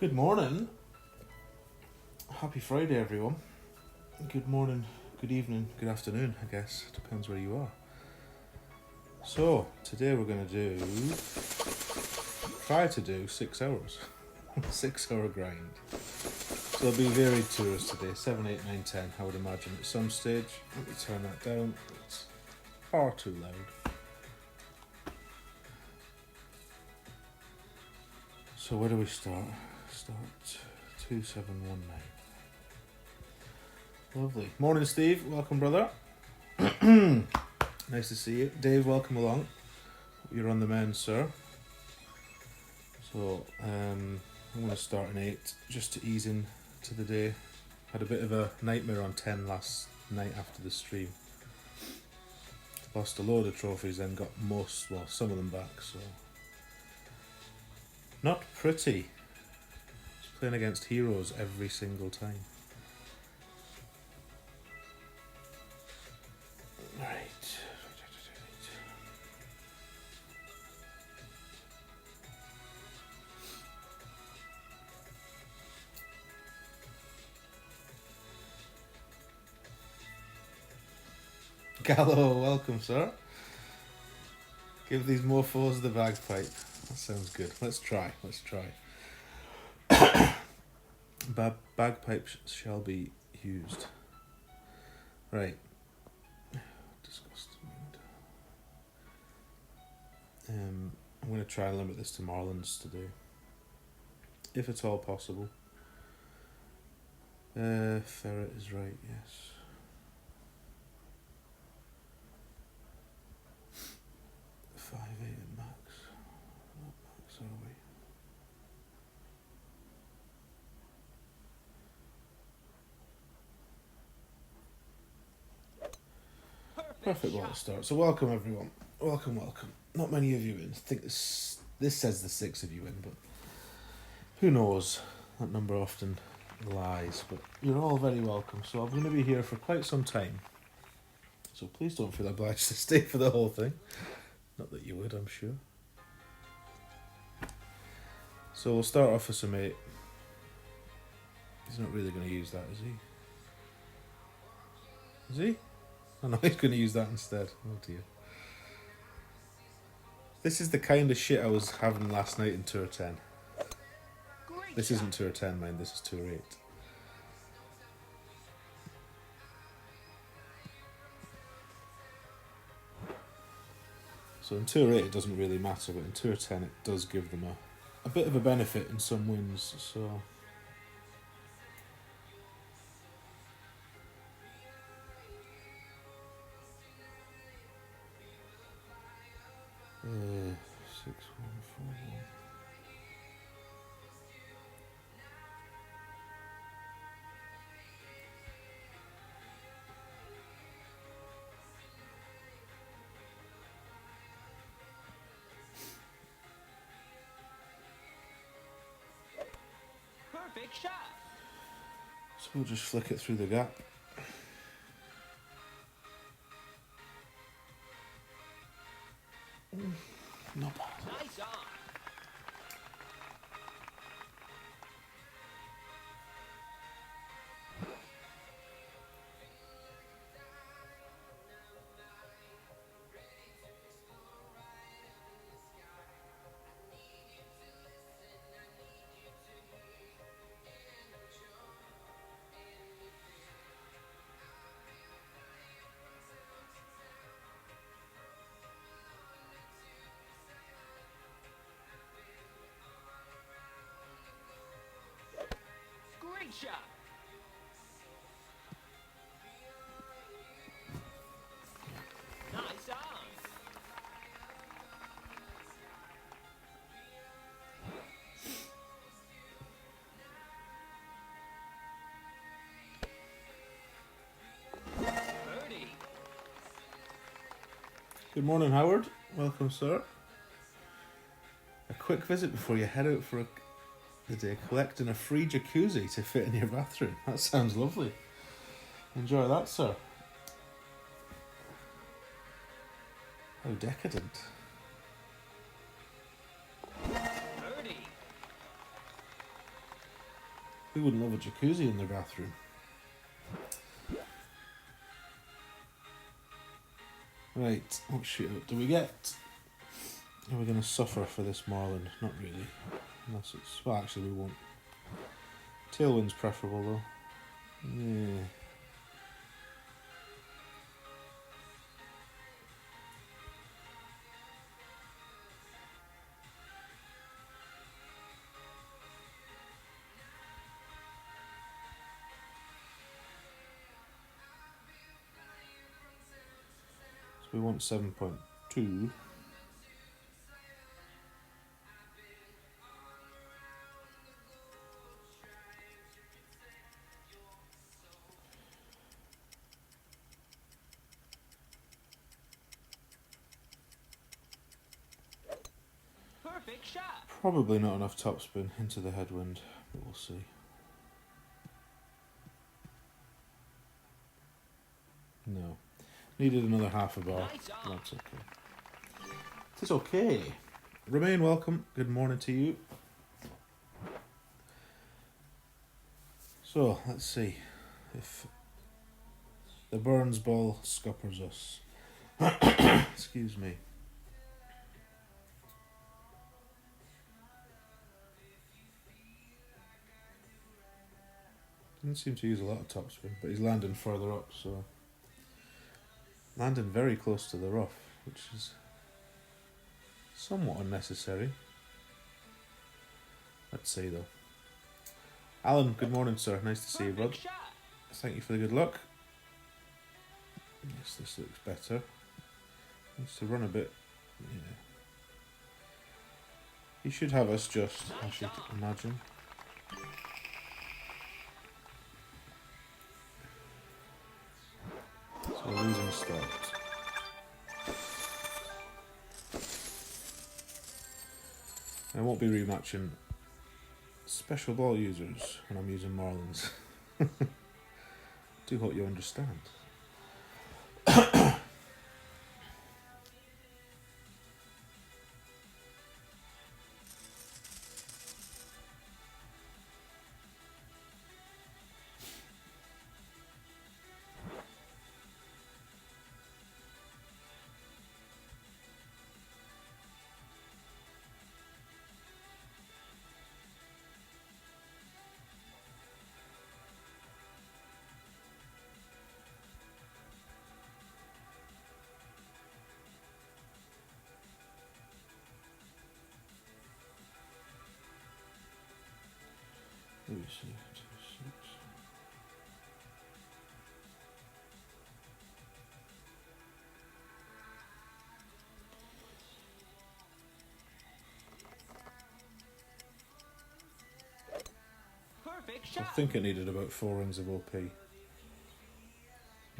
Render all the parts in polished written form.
Good morning. Happy Friday, everyone. Good morning, good evening, good afternoon, I guess. Depends where you are. So, today we're going to try to do 6 hours. 6 hour grind. So there'll be varied tours today, 7, 8, 9, 10, I would imagine at some stage. Let me turn that down, it's far too loud. So where do we start? Start 2719. Lovely. Morning, Steve. Welcome, brother. Nice to see you. Dave, welcome along. You're on the mend, sir. So, I'm going to start an 8 just to ease into the day. Had a bit of a nightmare on 10 last night after the stream. Lost a load of trophies, then got some of them back, so. Not pretty. Just playing against heroes every single time. Right. Gallo, welcome, sir. Give these mofos the bagpipe. That sounds good. Let's try. Bagpipes shall be used. Right. Disgusting. I'm going to try and limit this to Marlins today, if at all possible. Ferret is right, yes. Five, 8 at max. What max are we? Perfect ball to start. So welcome everyone. Welcome. Not many of you in. I think this says the 6 of you in, but who knows? That number often lies. But you're all very welcome. So I'm going to be here for quite some time. So please don't feel obliged to stay for the whole thing. Not that you would, I'm sure. So we'll start off with some 8. He's not really going to use that, is he? Is he? Oh no, he's going to use that instead. Oh dear. This is the kind of shit I was having last night in Tour 10. This isn't Tour 10, mind, this is Tour 8. So in Tour 8 it doesn't really matter, but in Tour 10 it does give them a bit of a benefit in some wins, so... 6141. Perfect shot. So we'll just flick it through the gap. Not bad. Nice on. Great shot. Nice on. Birdie. Good morning, Howard. Welcome, sir. A quick visit before you head out for the day, collecting a free jacuzzi to fit in your bathroom. That sounds lovely. Enjoy that, sir. How decadent. Birdie. Who wouldn't love a jacuzzi in their bathroom? Right, what shootout do we get? Are we going to suffer for this Marlin? Not really. Unless it's... Well, actually we won't. Tailwind's preferable though. Yeah. So we want 7.2. Perfect shot. Probably not enough topspin into the headwind, but we'll see. No. Needed another half a bar. Nice on. That's okay. It is okay. Remain welcome. Good morning to you. So, let's see if the Burns ball scuppers us. Excuse me. Didn't seem to use a lot of topspin, but he's landing further up, so... Landing very close to the rough, which is somewhat unnecessary. Let's see though. Alan, good morning, sir. Nice to see you, bud. Perfect shot. Thank you for the good luck. Yes, this looks better. Needs to run a bit. Yeah. He should have us just, I should imagine. So we're losing start. I won't be rematching special ball users when I'm using Marlins. Do hope you understand. Let me see. 2, 6. Perfect I shot. think it needed about 4 rings of OP. We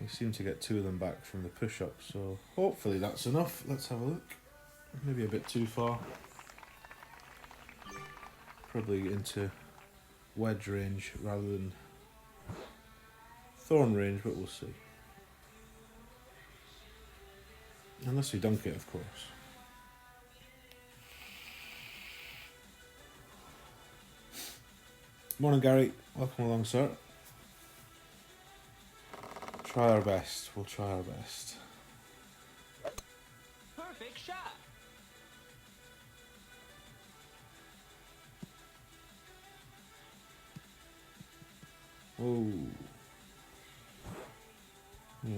seem to get 2 of them back from the push-up, so hopefully that's enough. Let's have a look. Maybe a bit too far. Probably into wedge range rather than thorn range, but we'll see. Unless we dunk it, of course. Morning, Gary. Welcome along, sir. Try our best. We'll try our best. Perfect shot. Oh. Yeah,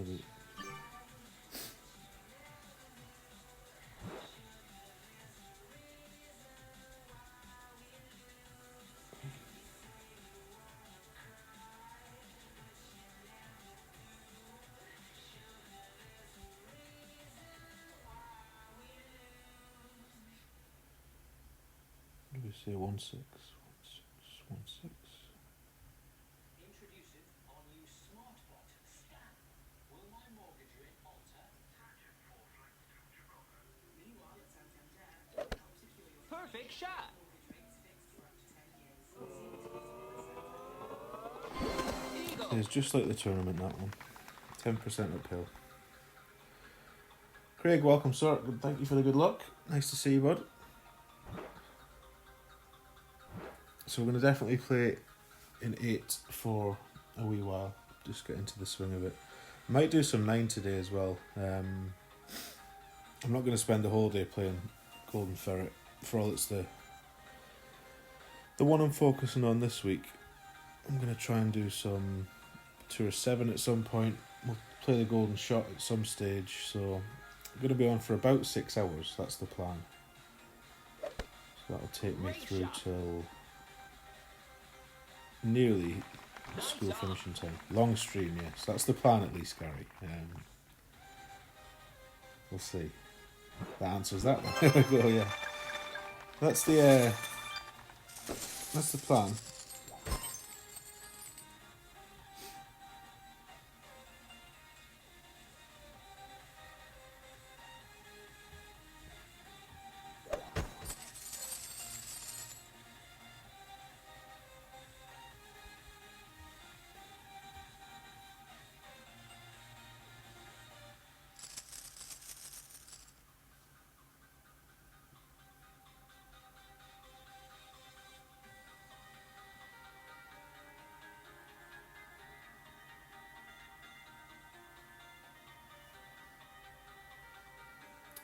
what do we say? 1 6. 1 6. 1 6. Introducing our new SmartBot scan. Will my mortgage rate alter? Meanwhile, at Santander, help secure your perfect shot. Mortgage rates fixed for up to 10 years. Eagle. It's just like the tournament, that one. 10% uphill. Craig, welcome, sir. Good, thank you for the good luck. Nice to see you, bud. So we're going to definitely play in 8 for a wee while. Just get into the swing of it. Might do some 9 today as well. I'm not going to spend the whole day playing Golden Ferret, for all it's the one I'm focusing on this week. I'm going to try and do some Tourist 7 at some point. We'll play the Golden Shot at some stage, so I'm going to be on for about 6 hours. That's the plan. So that'll take me through till nearly school finishing time. Long stream, yes. That's the plan at least, Gary. We'll see. That answers that one. There we go, yeah. That's the plan.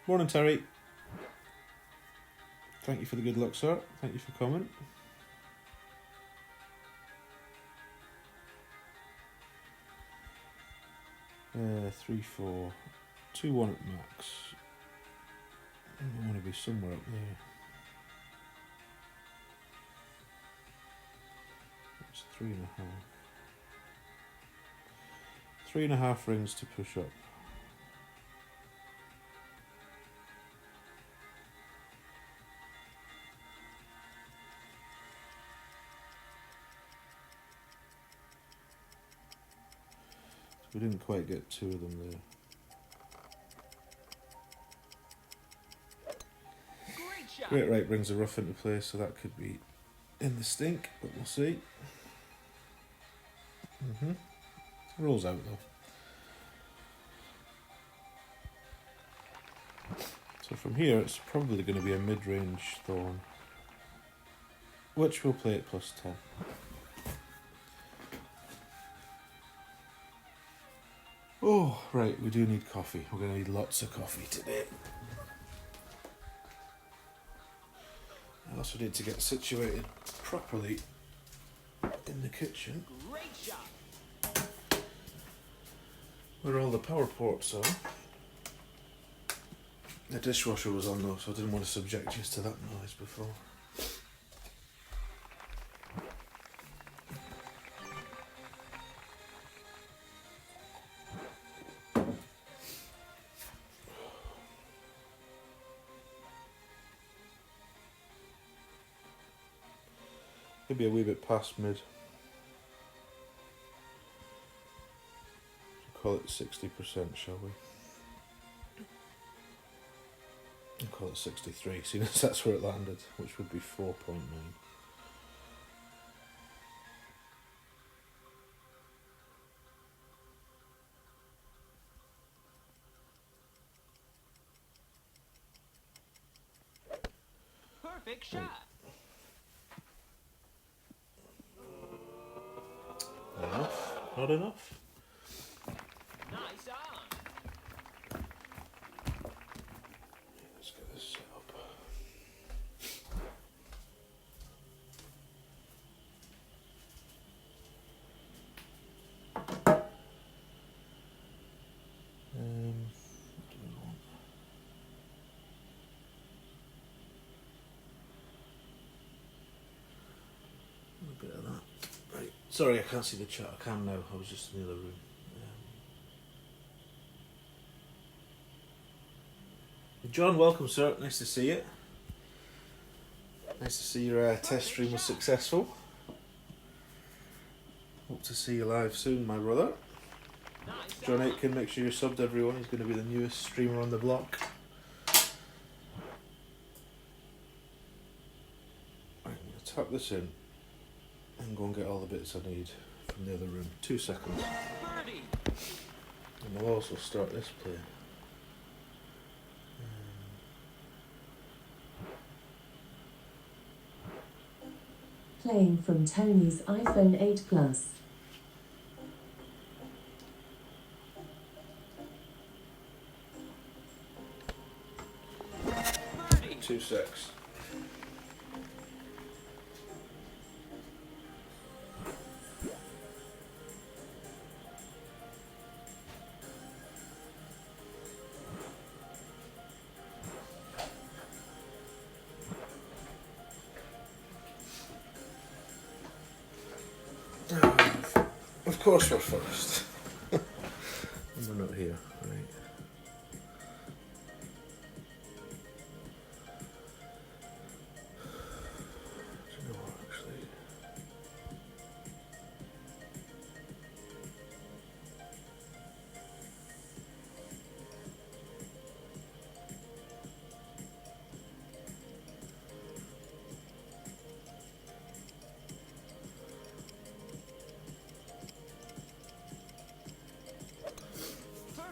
Morning, Terry. Thank you for the good luck, sir. Thank you for coming. Uh, 3, 4, 2, 1 at max. I want to be somewhere up there. It's 3.5. 3.5 rings to push up. We didn't quite get 2 of them there. Great right brings a rough into play, so that could be in the stink, but we'll see. Rolls out though. So from here, it's probably going to be a mid-range thorn, which we'll play at +10. Oh, right, we do need coffee. We're going to need lots of coffee today. I also need to get situated properly in the kitchen, where all the power ports are. The dishwasher was on though, so I didn't want to subject you to that noise before. Maybe a wee bit past mid. Call it 60%, shall we? I'll call it 63, seeing as that's where it landed, which would be 4.9. Perfect shot. Enough? Not enough? Nice on. Let's get this set up. What do we want? A bit of that. Right. Sorry, I can't see the chat. I can now. I was just in the other room. John, welcome, sir. Nice to see you. Nice to see your test stream was successful. Hope to see you live soon, my brother. John Aitken, make sure you're subbed, everyone. He's going to be the newest streamer on the block. Right, I'm going to tap this in and go and get all the bits I need from the other room. 2 seconds. And we'll also start this play. playing from Tony's iPhone 8 Plus. Birdie. 2 secs. Of course we're first. And we're not here, right? Do you know what, actually?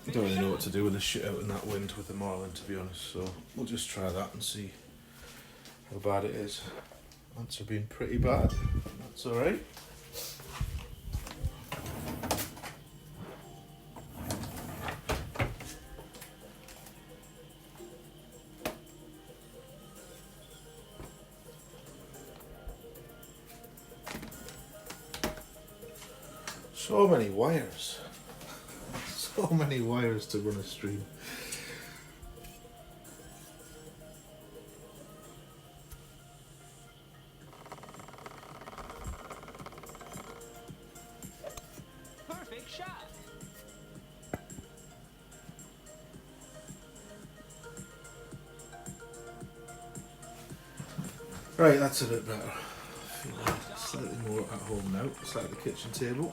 I don't really know what to do with this shit out in that wind with the marlin, to be honest, so we'll just try that and see how bad it is. Ants are being pretty bad. That's alright. So many wires. So many wires to run a stream. Perfect shot. Right, that's a bit better. I feel like slightly more at home now. It's like the kitchen table.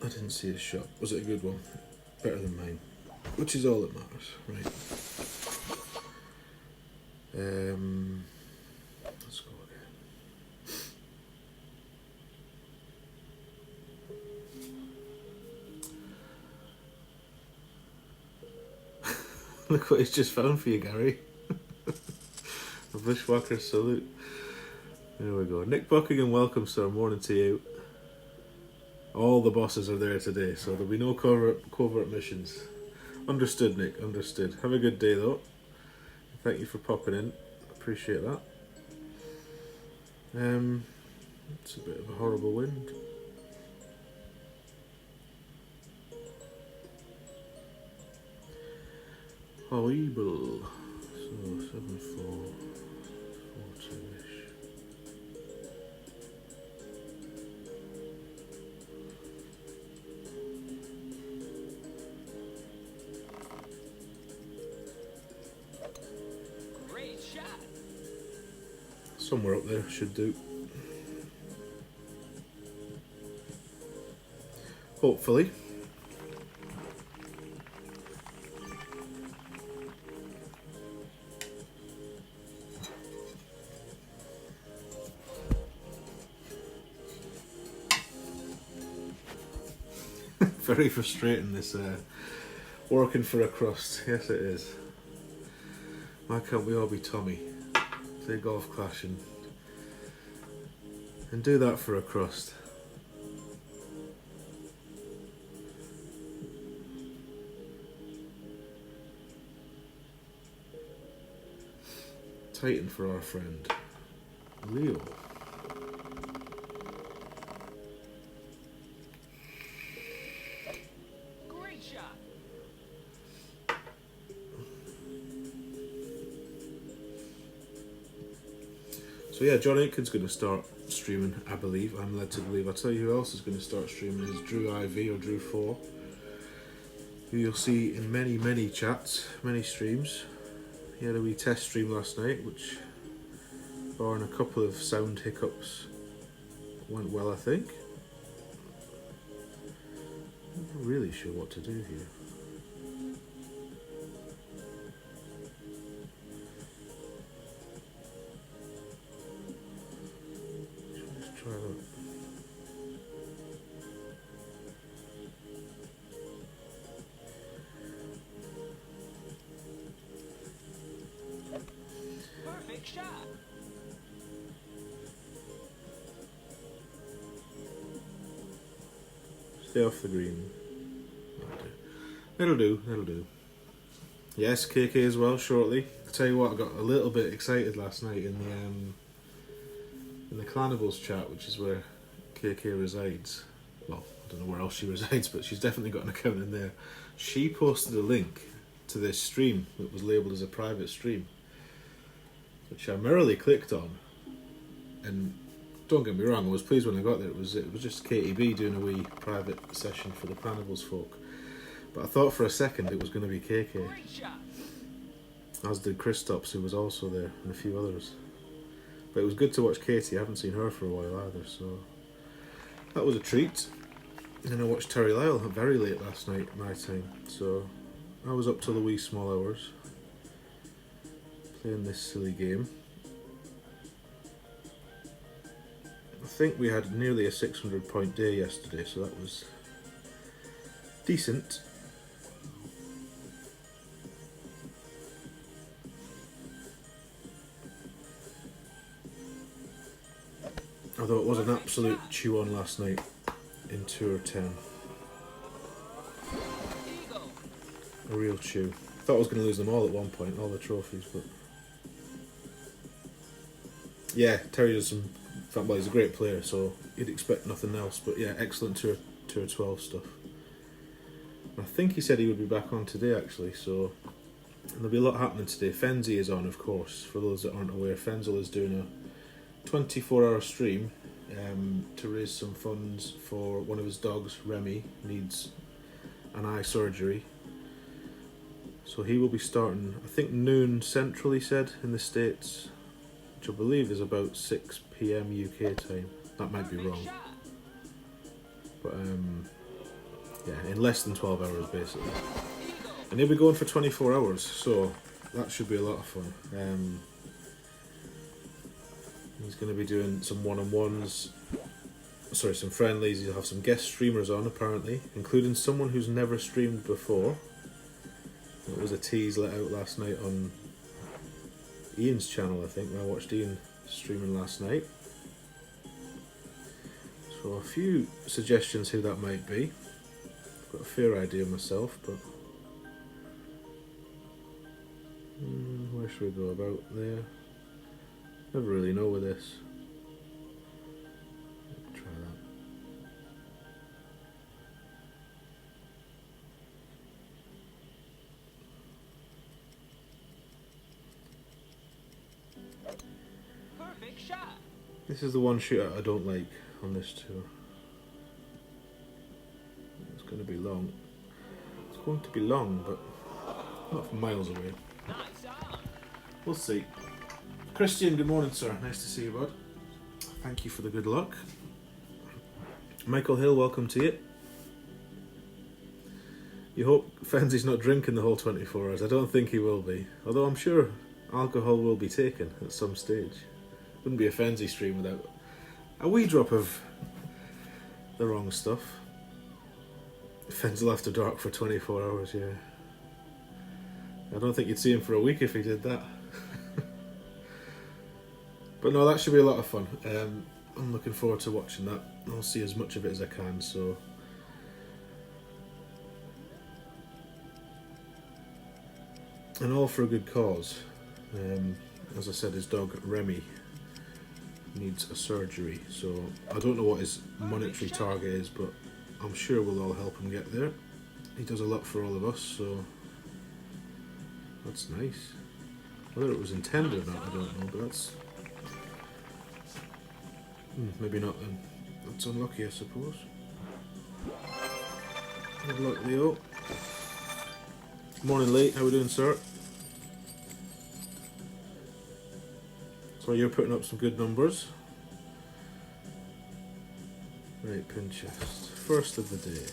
I didn't see a shot. Was it a good one? Better than mine. Which is all that matters, right? Let's go again. Look what he's just found for you, Gary. A bushwhacker salute. There we go. Nick Buckingham, welcome, sir. Morning to you. All the bosses are there today, so there'll be no covert missions. Understood, Nick, understood. Have a good day, though. Thank you for popping in. Appreciate that. It's a bit of a horrible wind. Horrible. So 7-4, 4-2-ish. Great shot. Somewhere up there should do. Hopefully. Very frustrating, this working for a crust. Yes, it is. Why can't we all be Tommy? Play golf clash and do that for a crust. Titan for our friend Leo. Great shot. So yeah, John Aitken's going to start streaming, I believe. I'm led to believe. I'll tell you who else is going to start streaming is Drew IV or Drew 4, who you'll see in many chats, many streams. He had a wee test stream last night, which, barring a couple of sound hiccups, went well, I think. I'm not really sure what to do here. Let's try that. Stay off the green. That'll do. That'll do. Yes, KK as well shortly. I tell you what, I got a little bit excited last night in the Clanables chat, which is where KK resides. Well, I don't know where else she resides, but she's definitely got an account in there. She posted a link to this stream that was labelled as a private stream, which I merrily clicked on. And don't get me wrong, I was pleased when I got there. It was just KTB doing a wee private session for the Clanables folk. But I thought for a second it was going to be KK. As did Christops, who was also there, and a few others. But it was good to watch Katie. I haven't seen her for a while either, so that was a treat. And then I watched Terry Lyle very late last night, my time. So I was up till the wee small hours playing this silly game. I think we had nearly a 600 point day yesterday, so that was decent. Although it was an absolute chew on last night in Tour 10. A real chew. Thought I was going to lose them all at one point, all the trophies, but yeah, Terry does some. Well, he's a great player, so you'd expect nothing else. But yeah, excellent Tour 12 stuff. I think he said he would be back on today, actually. So and there'll be a lot happening today. Fenzi is on, of course. For those that aren't aware, Fenzel is doing a 24-hour stream to raise some funds for one of his dogs. Remy needs an eye surgery, so he will be starting, I think, noon central, he said, in the States, which I believe is about 6 PM UK time. That might be wrong, but yeah, in less than 12 hours basically. And he'll be going for 24 hours, so that should be a lot of fun. He's going to be doing some one-on-ones, some friendlies. He'll have some guest streamers on, apparently, including someone who's never streamed before. It was a tease let out last night on Ian's channel, I think, when I watched Ian streaming last night. So a few suggestions who that might be. I've got a fair idea myself, but where should we go about there? Never really know with this. Try that. Perfect shot. This is the one shootout I don't like on this tour. It's going to be long. It's going to be long, but not from miles away. Nice on. We'll see. Christian, good morning, sir. Nice to see you, bud. Thank you for the good luck. Michael Hill, welcome to you. You hope Fenzi's not drinking the whole 24 hours. I don't think he will be. Although I'm sure alcohol will be taken at some stage. Wouldn't be a Fenzi stream without a wee drop of the wrong stuff. Fenzel after dark for 24 hours, yeah. I don't think you'd see him for a week if he did that. But no, that should be a lot of fun. I'm looking forward to watching that. I'll see as much of it as I can, so and all for a good cause. As I said, his dog Remy needs a surgery, so I don't know what his monetary target is, but I'm sure we'll all help him get there. He does a lot for all of us, so that's nice. Whether it was intended or not, I don't know, but that's maybe not then. That's unlucky, I suppose. Good luck, Leo. Morning, Lee. How we doing, sir? So you're putting up some good numbers. Right, pin chest. First of the day.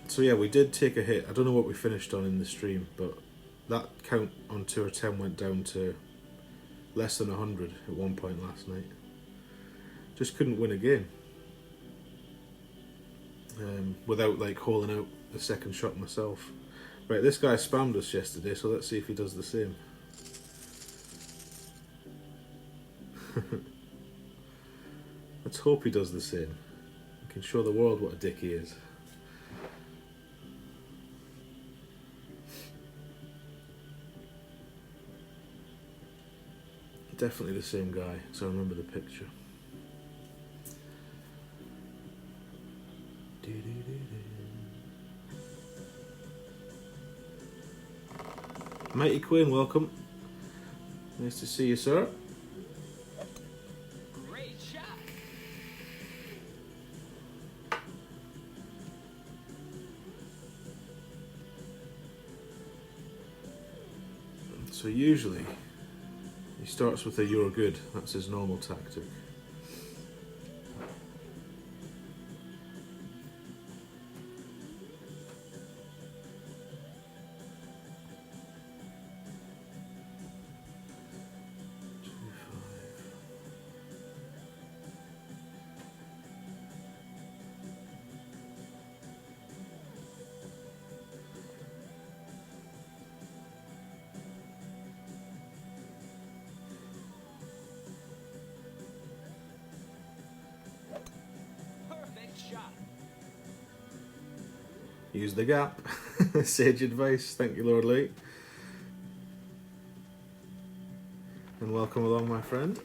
So yeah, we did take a hit. I don't know what we finished on in the stream, but that count on Tour 10 went down to less than 100 at one point last night. Just couldn't win a game. Without like holding out the second shot myself. Right, this guy spammed us yesterday, so let's see if he does the same. Let's hope he does the same. He can show the world what a dick he is. Definitely the same guy, so I remember the picture. Mighty Quinn, welcome. Nice to see you, sir. Great shot. So usually he starts with a "you're good." That's his normal tactic. Perfect shot. Use the gap. Sage advice. Thank you, Lord Lee. And welcome along, my friend.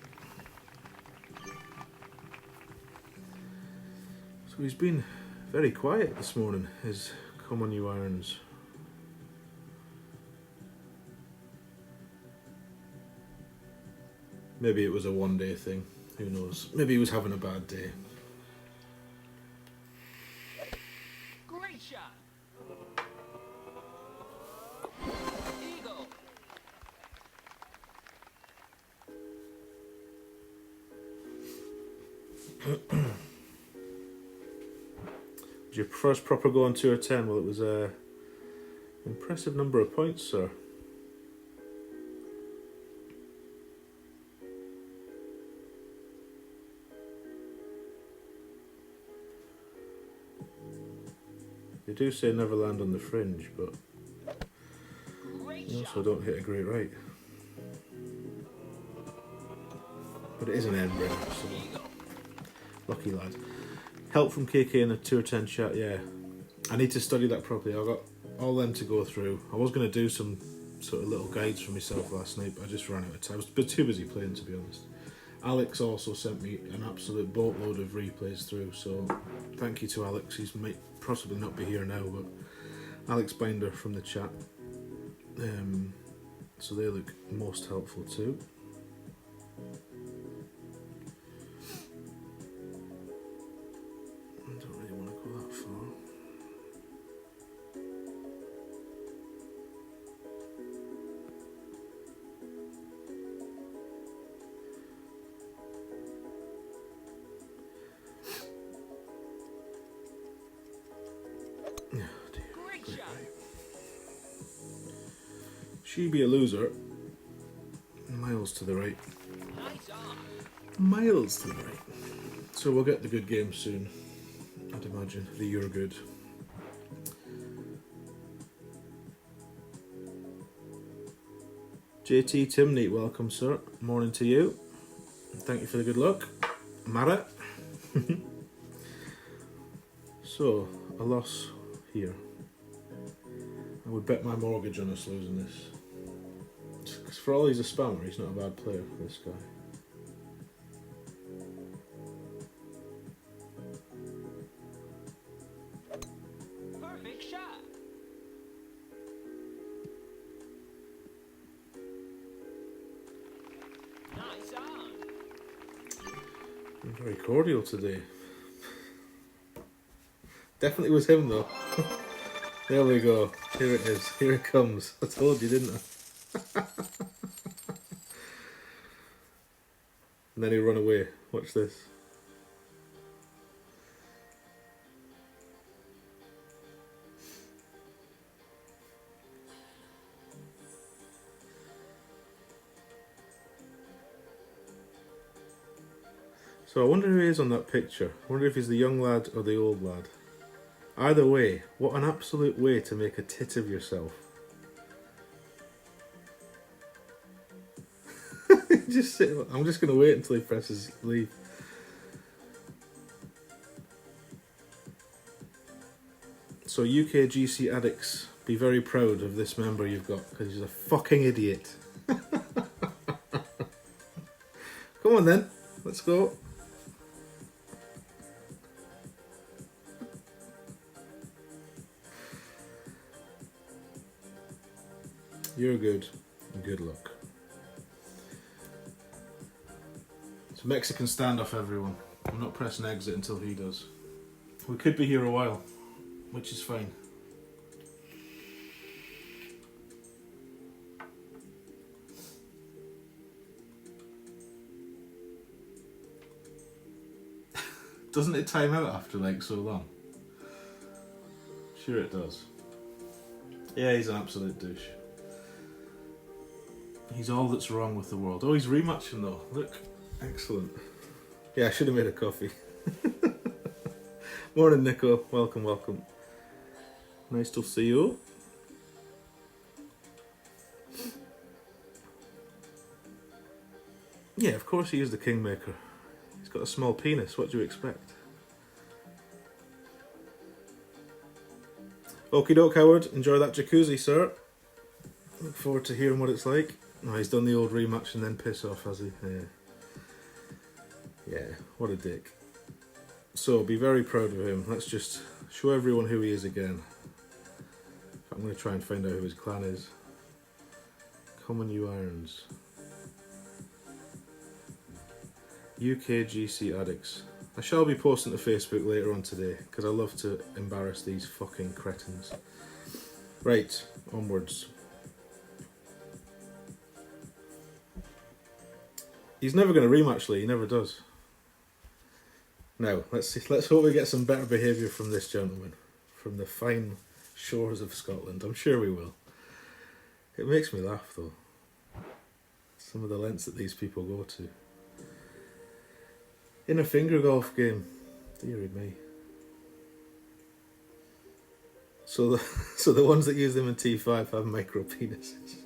So he's been very quiet this morning, his common new irons. Maybe it was a one-day thing. Who knows? Maybe he was having a bad day. Great shot. Eagle. Was your first proper go on Tour 10? Well, it was a impressive number of points, sir. They do say never land on the fringe, but Great you shot. also don't hit a great right. But it is an end bringer, so Eagle. lucky lad. Help from KK in the Tour 10 chat, yeah. I need to study that properly. I've got all them to go through. I was going to do some sort of little guides for myself last night, but I just ran out of time. I was too busy playing, to be honest. Alex also sent me an absolute boatload of replays through, so thank you to Alex. He might possibly not be here now, but Alex Binder from the chat. So they look most helpful too. I don't really want to go that far. Oh dear. Great shot. She be a loser. Miles to the right. Nice on. Miles to the right. So we'll get the good game soon, I'd imagine. The you're good. JT Timney, welcome, sir. Morning to you. Thank you for the good luck. Mara. So, a loss here. I would bet my mortgage on us losing this. Because for all he's a spammer, he's not a bad player, this guy. Perfect shot. Nice on. I'm very cordial today. Definitely was him though. There we go. Here it is. Here it comes. I told you, didn't I? And then he run away. Watch this. So I wonder who he is on that picture. I wonder if he's the young lad or the old lad. Either way, what an absolute way to make a tit of yourself. Just sit. I'm just going to wait until he presses leave. So UKGC addicts, be very proud of this member you've got, because he's a fucking idiot. Come on then, let's go. You're good, and good luck. It's a Mexican standoff, everyone. I'm not pressing exit until he does. We could be here a while, which is fine. Doesn't it time out after like so long? Sure it does. Yeah, he's an absolute douche. He's all that's wrong with the world. Oh, he's rematching though. Look, excellent. Yeah, I should have made a coffee. Morning, Nico. Welcome, welcome. Nice to see you. Yeah, of course he is the kingmaker. He's got a small penis. What do you expect? Okie doke, Howard. Enjoy that jacuzzi, sir. Look forward to hearing what it's like. Oh, he's done the old rematch and then piss off, has he? Yeah. Yeah, what a dick. So, be very proud of him. Let's just show everyone who he is again. I'm going to try and find out who his clan is. Common U Irons. UKGC addicts. I shall be posting to Facebook later on today, because I love to embarrass these fucking cretins. Right, onwards. He's never going to rematch Lee, he never does. Now, let's hope we get some better behaviour from this gentleman, from the fine shores of Scotland. I'm sure we will. It makes me laugh though. Some of the lengths that these people go to. In a finger golf game. Deary me. So the ones that use them in T5 have micro penises.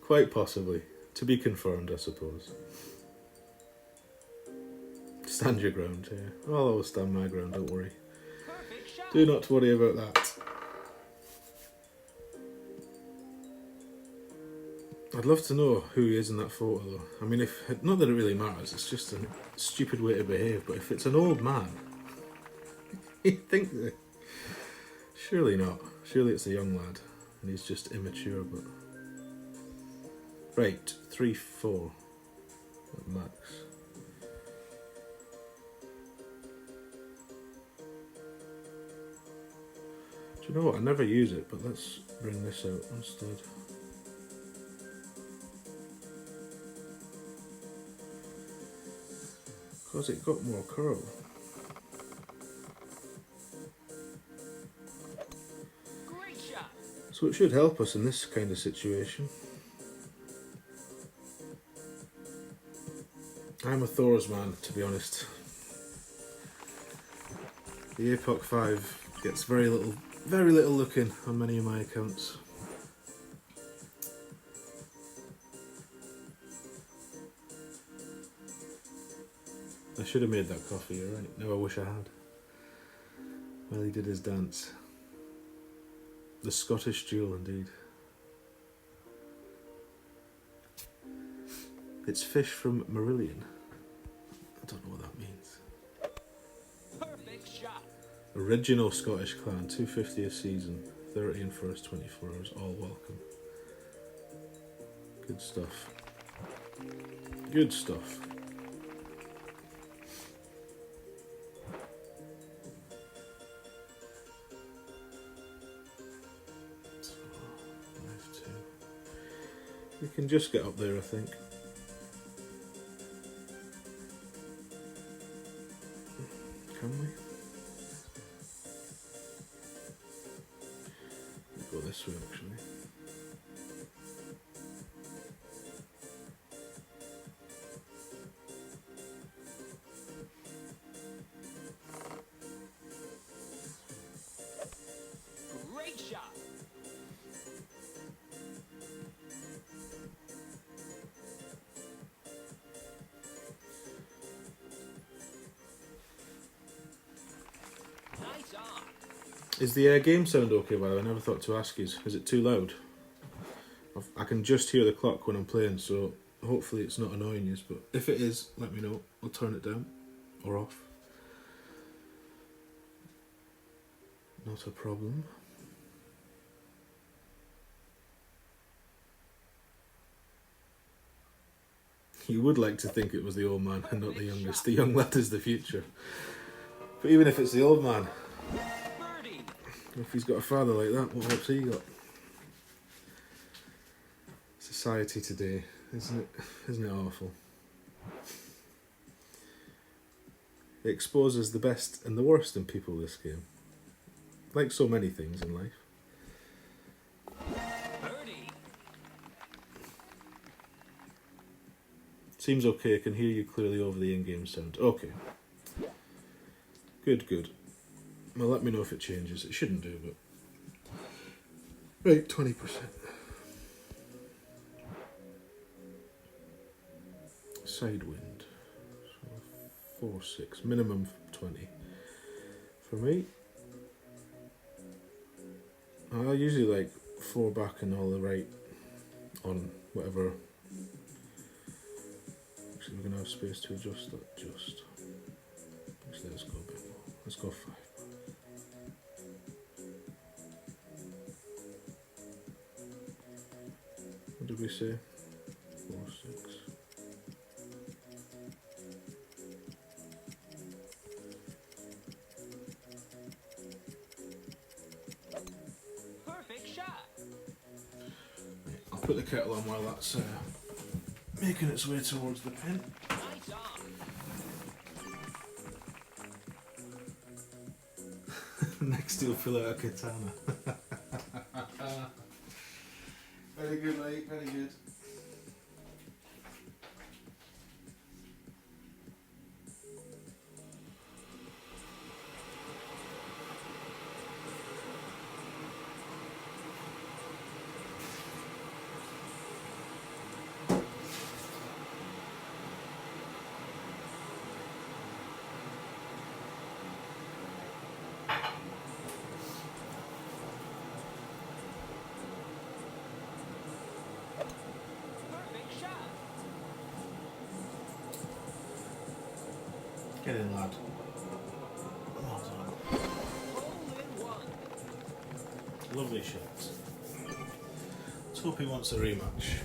Quite possibly. To be confirmed, I suppose. Stand your ground, yeah. I'll always stand my ground, don't worry. Do not worry about that. I'd love to know who he is in that photo though. I mean, not that it really matters, it's just a stupid way to behave, but if it's an old man, you'd think that... Surely not. Surely it's a young lad, and he's just immature, but... Right, 3-4 at max. Do you know what? I never use it, but let's bring this out instead. Because it got more curl. Great shot. So it should help us in this kind of situation. I'm a Thor's man, to be honest. The APOC 5 gets very little looking on many of my accounts. I should have made that coffee, you're right. No, I wish I had. Well, he did his dance. The Scottish duel, indeed. It's fish from Marillion. I don't know what that means. Perfect shot. Original Scottish clan, 250 a season, 30 in first 24 hours, all welcome. Good stuff. Good stuff. So, knife two. We can just get up there, I think. Can we? Go this way actually. Great shot. Is the game sound okay, by the way? I never thought to ask you. Is it too loud? I can just hear the clock when I'm playing, so hopefully it's not annoying you. But if it is, let me know. I'll turn it down or off. Not a problem. You would like to think it was the old man and not the youngest. The young lad is the future. But even if it's the old man, if he's got a father like that, what hopes he got? Society today, isn't it? Isn't it awful? It exposes the best and the worst in people, this game. Like so many things in life. Seems okay, I can hear you clearly over the in-game sound. Okay. Good, good. Well, let me know if it changes. It shouldn't do, but... Right, 20%. Side wind. So 4-6. Minimum 20. For me, I usually like 4 back and all the right on whatever. Actually, we're going to have space to adjust that just. Actually, let's go a bit more. Let's go 5. What did we say? 4-6. Perfect shot. I'll put the kettle on while that's making its way towards the pin. Nice on. Next he'll fill out a katana. Very good, mate, very good. Perfect shot. Get in, lad. Well done. Hole in one. Lovely shots. Let's hope he wants a rematch.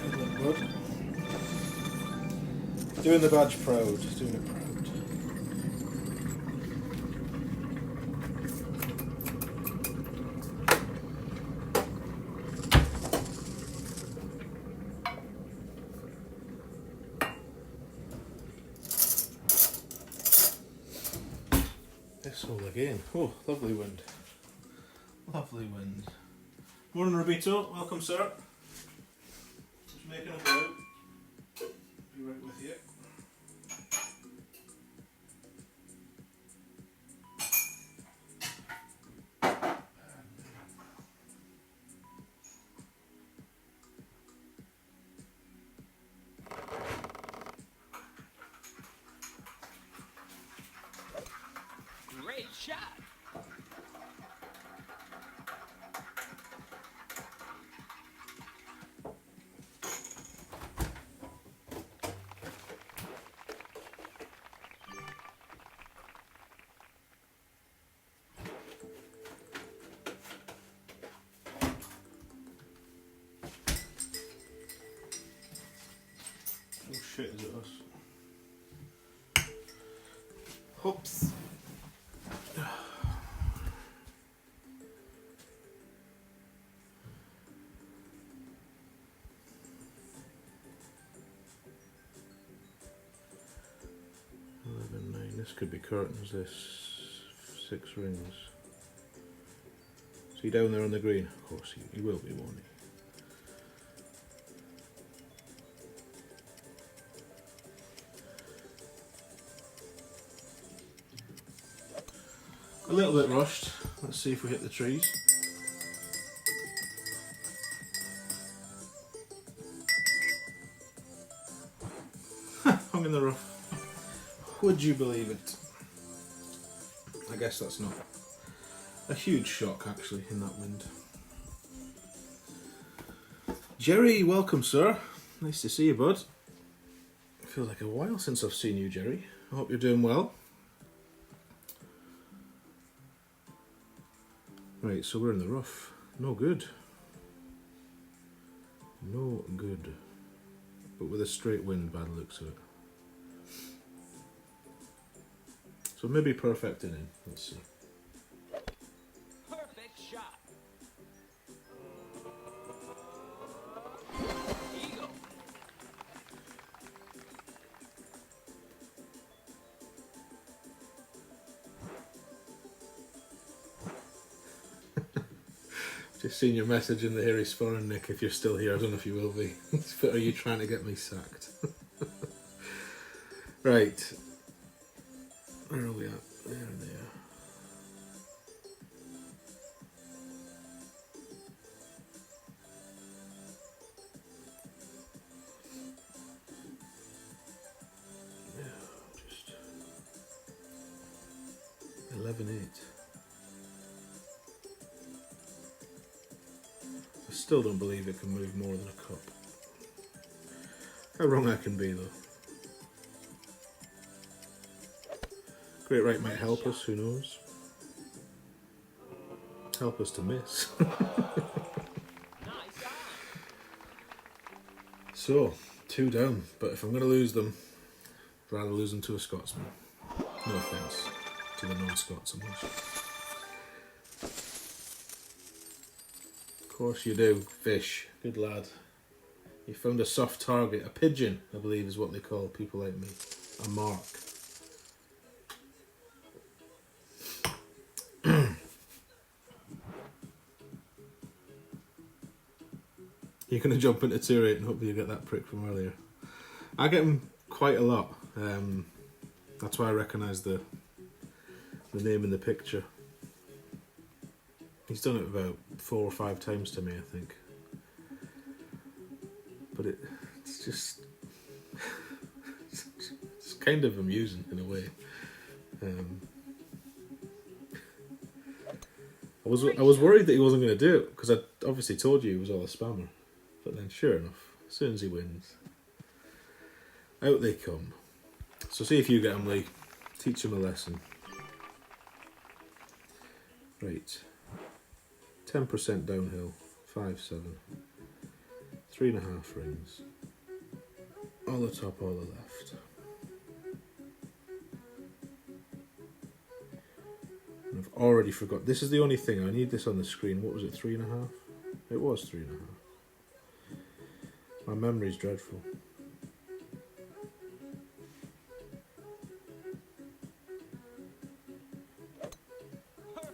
Good luck, bud. Doing the badge proud. Doing it proud. This hole again. Oh, lovely wind. Lovely wind. Morning, Robito. Welcome, sir. Just making a go. Be right with you. Great shot. Oh shit, is it us? Oops. This could be curtains, this 6 rings. So you down there on the green? Of course he will be, won't he? A little bit rushed. Let's see if we hit the trees. Hung in the rough. Would you believe it? I guess that's not a huge shock actually in that wind. Jerry, welcome sir. Nice to see you, bud. Feels like a while since I've seen you, Jerry. I hope you're doing well. Right, so we're in the rough. No good. No good. But with a straight wind by the looks of it. So maybe perfect inning. Let's see. Perfect shot. Eagle. Just seen your message in the Harry Sporran, Nick, if you're still here. I don't know if you will be. Are you trying to get me sacked? Right. Where are we at? There. Yeah, just 11-8. I still don't believe it can move more than a cup. How wrong I can be, though. Great right might help us, who knows? Help us to miss. Nice eye. So, 2 down, but if I'm going to lose them, I'd rather lose them to a Scotsman. No offence to the non-Scots, I'm not sure. Of course you do, fish. Good lad. You found a soft target, a pigeon, I believe is what they call people like me. A mark. You're going to jump into tier 8 and hopefully you get that prick from earlier. I get him quite a lot. That's why I recognise the name in the picture. He's done it about 4 or 5 times to me, I think. But it's just... it's kind of amusing in a way. I was worried that he wasn't going to do it, because I obviously told you he was all a spammer. But then, sure enough, as soon as he wins, out they come. So see if you get him, Lee. Teach him a lesson. Right. 10% downhill. 5-7. 3.5 rings. All the top, all the left. And I've already forgot. This is the only thing. I need this on the screen. What was it, 3.5? It was 3.5. My memory's dreadful.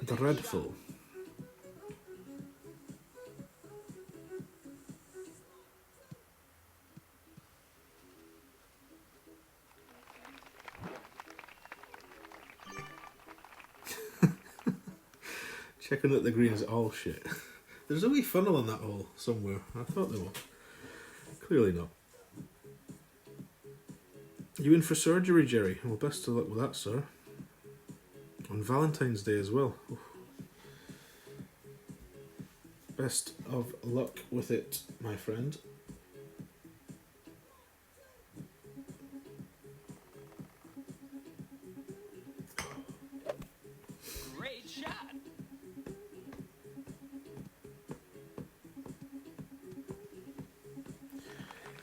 Dreadful. Checking that the green is all shit. There's a wee funnel in that hole somewhere. I thought there was. Clearly not. You in for surgery, Jerry? Well, best of luck with that, sir. On Valentine's Day as well. Oof. Best of luck with it, my friend. Great shot.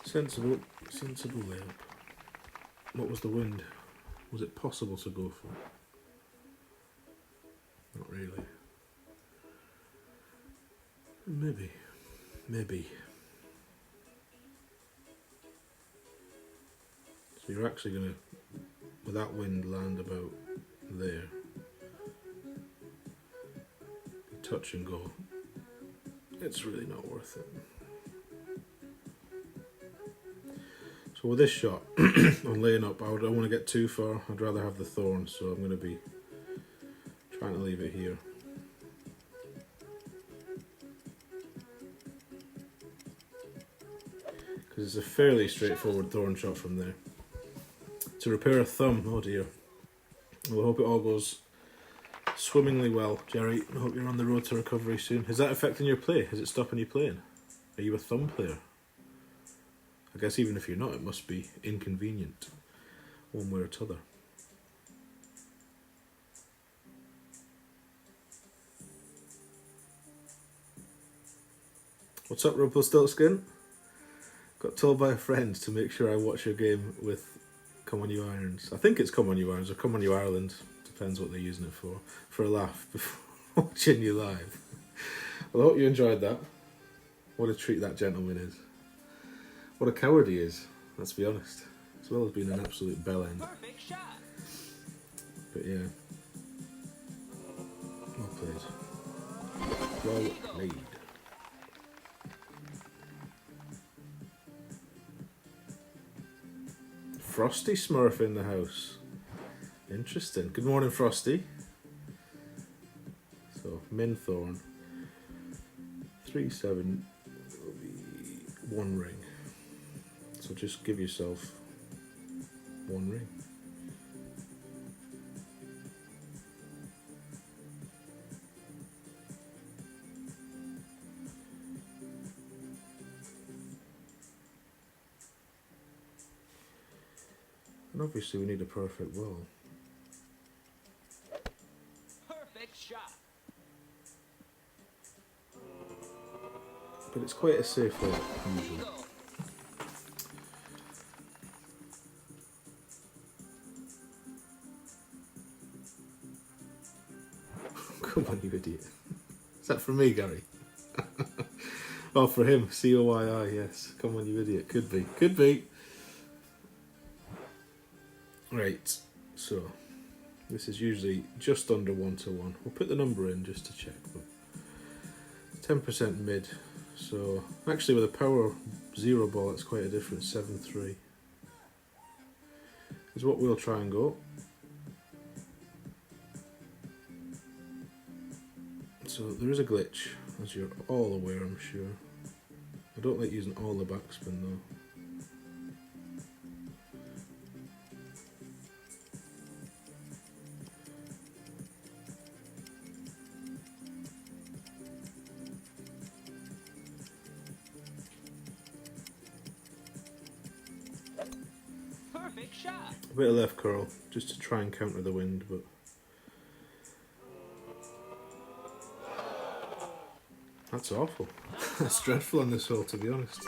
Sensible layup. What was the wind? Was it possible to go for? Not really. Maybe. So you're actually going to, with that wind, land about there. Touch and go. It's really not worth it. So with this shot, on laying up, I don't want to get too far. I'd rather have the thorn, so I'm going to be trying to leave it here. Because it's a fairly straightforward thorn shot from there. to repair a thumb. Oh dear. Well, I hope it all goes swimmingly well, Jerry. I hope you're on the road to recovery soon. Is that affecting your play? Is it stopping you playing? Are you a thumb player? I guess even if you're not, it must be inconvenient, one way or t'other. What's up, Rumpelstiltskin? Got told by a friend to make sure I watch your game with Come On You Irons. I think it's Come On You Irons or Come On You Ireland. Depends what they're using it for a laugh before watching you live. Well, I hope you enjoyed that. What a treat that gentleman is. What a coward he is, let's be honest. As well as being an absolute bellend. Perfect shot. But yeah. Well played. Well played. Frosty Smurf in the house. Interesting. Good morning, Frosty. So, Minthorn. 3-7 will be 1 ring. So just give yourself 1 ring. And obviously we need a perfect roll. Perfect shot. But it's quite a safe roll, usually. Eagle. Come on, you idiot. Is that for me, Gary? Oh, for him. COYI, yes. Come on, you idiot. Could be. Could be. Right, so this is usually just under 1-1. We'll put the number in just to check, but 10% mid. So actually, with a power 0 ball, it's quite a difference. 7-3 is what we'll try and go. So there is a glitch, as you're all aware, I'm sure. I don't like using all the backspin though. Perfect shot. A bit of left curl, just to try and counter the wind, but that's awful. That's dreadful on this hole, to be honest.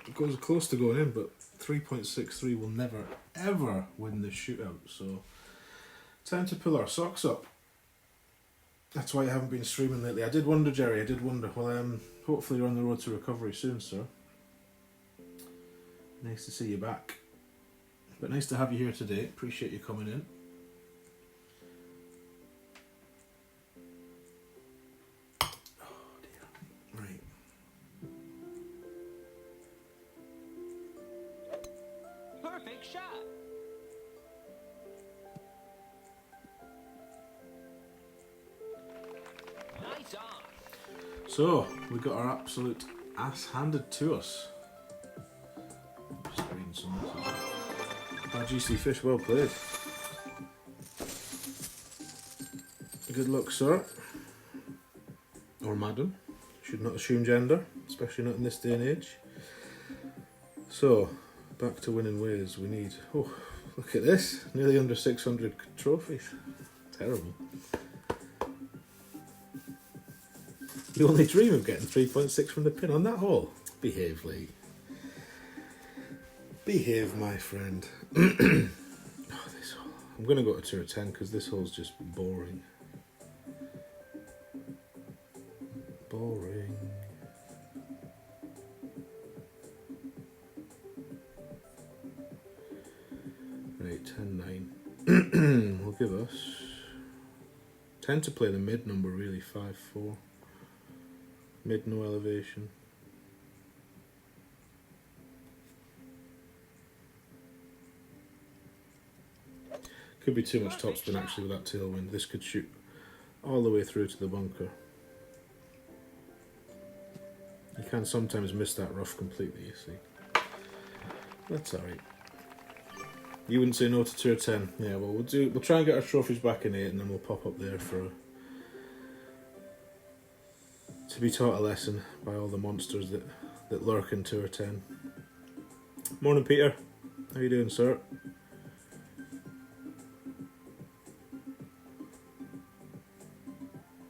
It goes close to going in, but 3.63 will never, ever win this shootout, so time to pull our socks up. That's why I haven't been streaming lately. I did wonder, Jerry, I did wonder. Well, hopefully you're on the road to recovery soon, sir. Nice to see you back. But nice to have you here today. Appreciate you coming in. Oh dear. Right. Perfect shot. Nice on. So, we got our absolute ass handed to us. Just reading some messages. GC Fish, well played. Good luck, sir. Or madam. Should not assume gender, especially not in this day and age. So, back to winning ways. We need, oh, look at this. Nearly under 600 trophies. Terrible. You only dream of getting 3.6 from the pin on that hole. Behave, Lee. Behave, my friend. Oh, this hole. I'm going to go to tour 10 because this hole's just boring. Boring. Right, 10-9. Will give us... Tend to play the mid number, really, 5-4. Mid, no elevation. Could be too much topspin actually with that tailwind. This could shoot all the way through to the bunker. You can sometimes miss that rough completely, you see. That's alright. You wouldn't say no to tier 10. Yeah, well, we'll try and get our trophies back in 8 and then we'll pop up there to be taught a lesson by all the monsters that lurk in tier 10. Morning, Peter. How you doing, sir?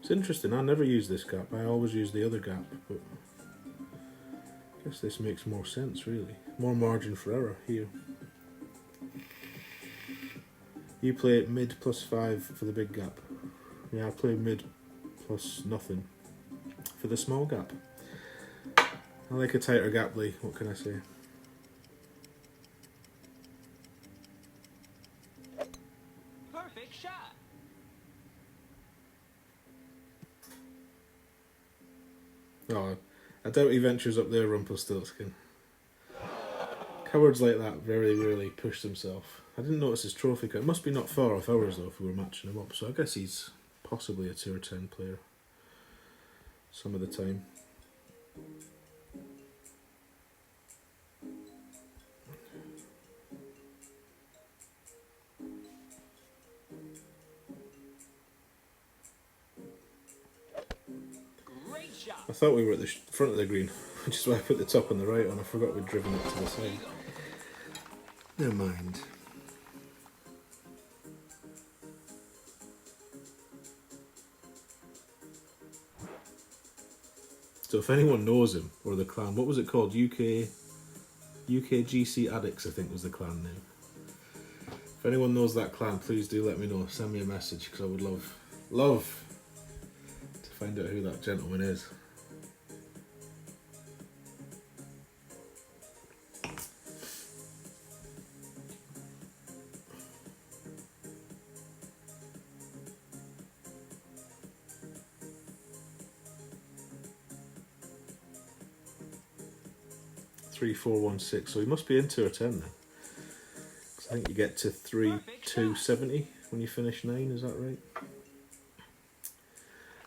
It's interesting, I never use this gap. I always use the other gap, but I guess this makes more sense, really. More margin for error here. You play mid +5 for the big gap. Yeah, I play mid plus nothing for the small gap. I like a tighter gap, Lee. What can I say? Perfect shot. Oh, I doubt he ventures up there, Rumpelstiltskin. Cowards like that very rarely push themselves. I didn't notice his trophy count. It must be not far off ours though if we were matching him up, so I guess he's possibly a tier 10 player some of the time. Great shot. I thought we were at the front of the green, which is why I put the top and the right on. I forgot we'd driven it to the side. Never mind. So if anyone knows him, or the clan, what was it called? UKGC Addicts, I think was the clan name. If anyone knows that clan, please do let me know. Send me a message, because I would love to find out who that gentleman is. Three, 4, 1, 6. So he must be in tier 10 then. 'Cause I think you get to 3, 2, 70 when you finish 9. Is that right?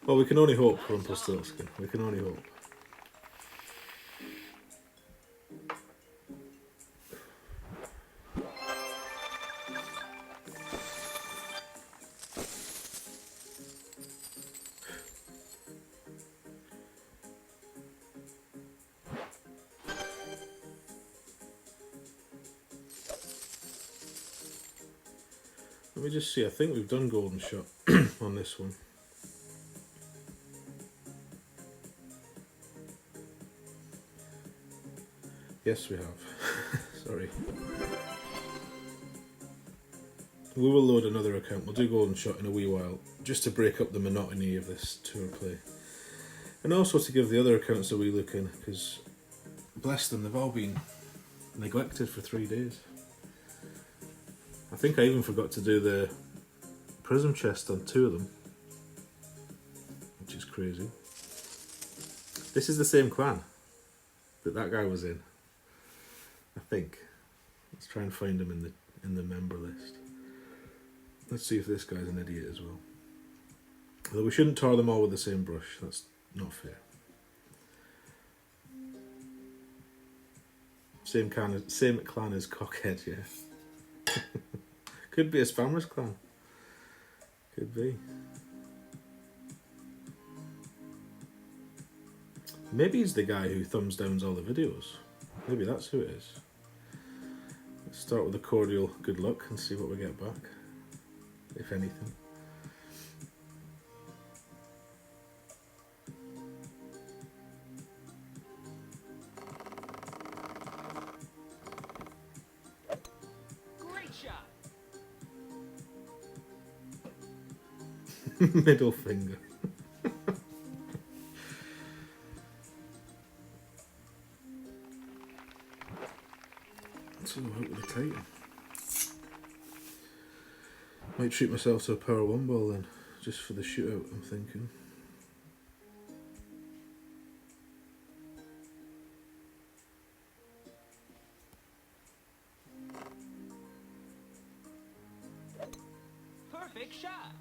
Well, we can only hope, Rumpelstiltskin. We can only hope. Let me just see, I think we've done golden shot on this one. Yes, we have. Sorry. We will load another account. We'll do golden shot in a wee while, just to break up the monotony of this tour play. And also to give the other accounts a wee look in, because bless them, they've all been neglected for 3 days. I think I even forgot to do the prism chest on 2 of them, which is crazy. This is the same clan that guy was in, I think. Let's try and find him in the member list. Let's see if this guy's an idiot as well. Although we shouldn't tar them all with the same brush, that's not fair. Same clan as Cockhead, yeah. Could be a spammer's clan. Could be. Maybe he's the guy who thumbs downs all the videos. Maybe that's who it is. Let's start with a cordial good luck and see what we get back, if anything. Great shot. Middle finger. So out with the Titan. Might treat myself to a power 1 ball then, just for the shootout, I'm thinking. Perfect shot.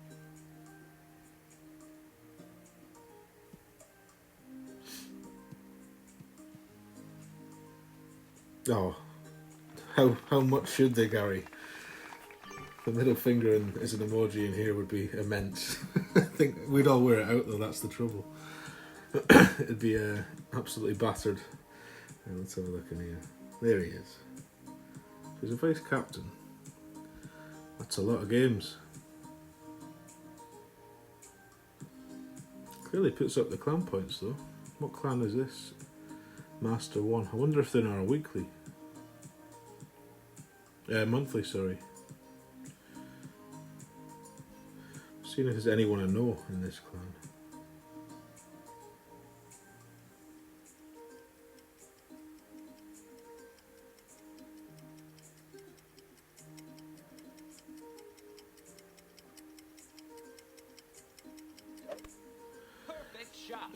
Oh, how much should they, Gary? The middle finger as an emoji in here would be immense. I think we'd all wear it out though, that's the trouble. It'd be absolutely battered. Yeah, let's have a look in here. There he is. He's a vice captain. That's a lot of games. Clearly puts up the clan points though. What clan is this? Master 1. I wonder if they're in our weekly. Monthly, sorry. Seeing if there's anyone I know in this clan. Perfect shot.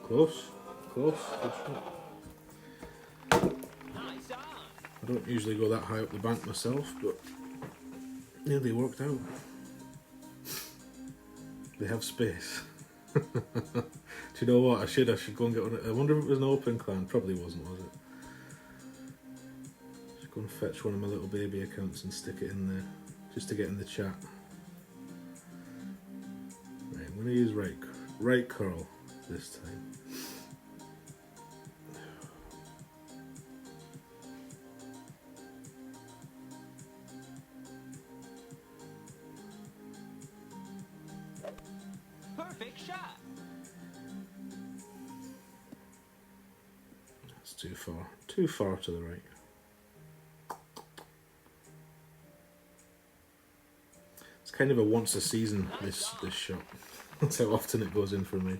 Close. Close. Good shot. Nice on. I don't usually go that high up the bank myself, but nearly worked out. They have space. Do you know what? I should go and get one. I wonder if it was an open clan. Probably wasn't, was it? Should go and fetch one of my little baby accounts and stick it in there, just to get in the chat. Right, I'm going to use right curl this time. Perfect shot. That's too far. Too far to the right. It's kind of a once a season, this shot. That's how often it goes in for me.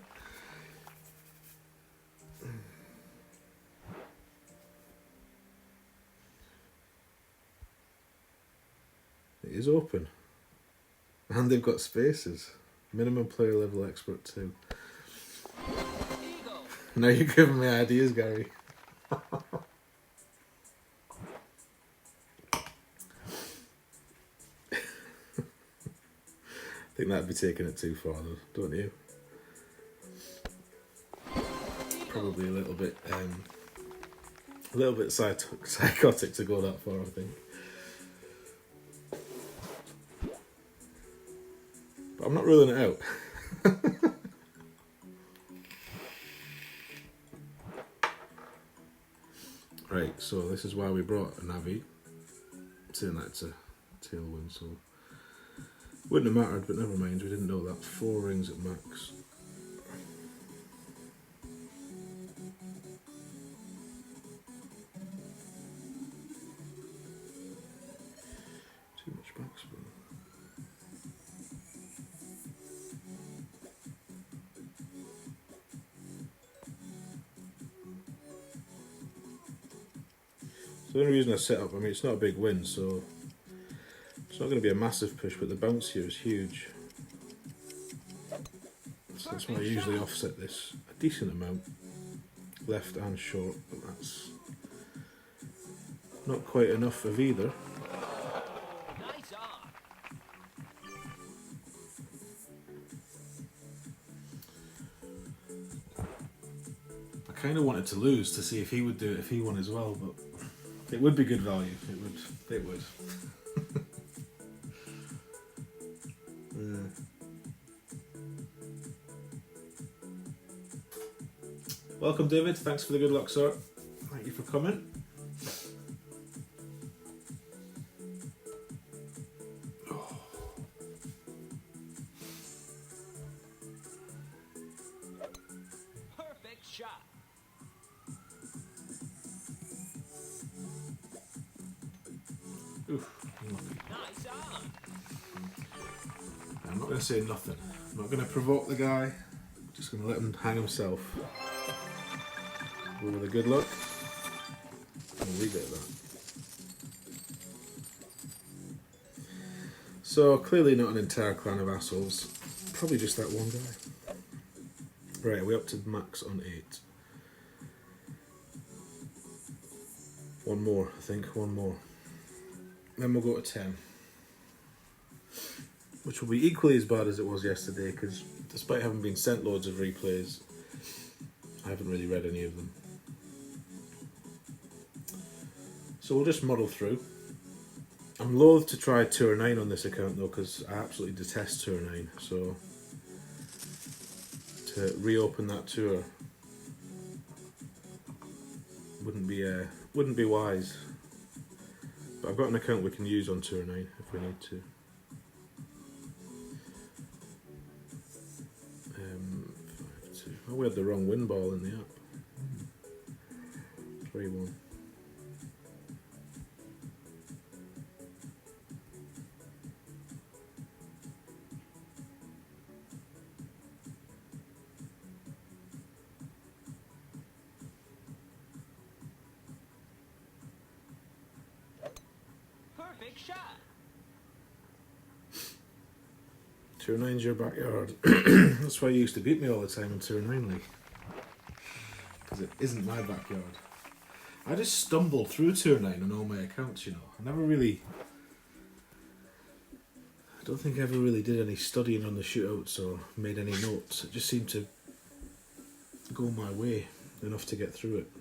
It is open. And they've got spaces. Minimum player level expert 2. Eagle. Now you're giving me ideas, Gary. I think that'd be taking it too far though, don't you? Probably a little bit psychotic to go that far, I think. But I'm not ruling it out. Right, so this is why we brought a Navi. Saying that it's a tailwind, so wouldn't have mattered, but never mind, we didn't know that. 4 rings at max. Too much backspin. So the only reason I set up, I mean it's not a big win, so it's not going to be a massive push, but the bounce here is huge. So that's why I usually offset this a decent amount, left and short, but that's not quite enough of either. Nice on. I kind of wanted to lose to see if he would do it if he won as well, but it would be good value. It would. Yeah. Welcome, David. Thanks for the good luck, sir. Thank you for coming. Perfect shot. Oof. Nice on. I'm not going to say nothing. I'm not going to provoke the guy. I'm just going to let him hang himself. Go with a good luck. I'll leave it at that. So clearly not an entire clan of assholes. Probably just that one guy. Right, we're up to max on 8. One more, I think. One more. Then we'll go to 10. which will be equally as bad as it was yesterday, because despite having been sent loads of replays, I haven't really read any of them. So we'll just muddle through. I'm loath to try Tour 9 on this account though, because I absolutely detest Tour 9, so to reopen that tour wouldn't be wise. But I've got an account we can use on Tour 9 if we need to. Oh, we had the wrong win ball in the app. 3-1. Perfect shot. Tour 9's your backyard. That's why you used to beat me all the time in Tour 9 League. Because it isn't my backyard. I just stumbled through Tour 9 on all my accounts, you know. I don't think I ever really did any studying on the shootouts or made any notes. It just seemed to go my way enough to get through it.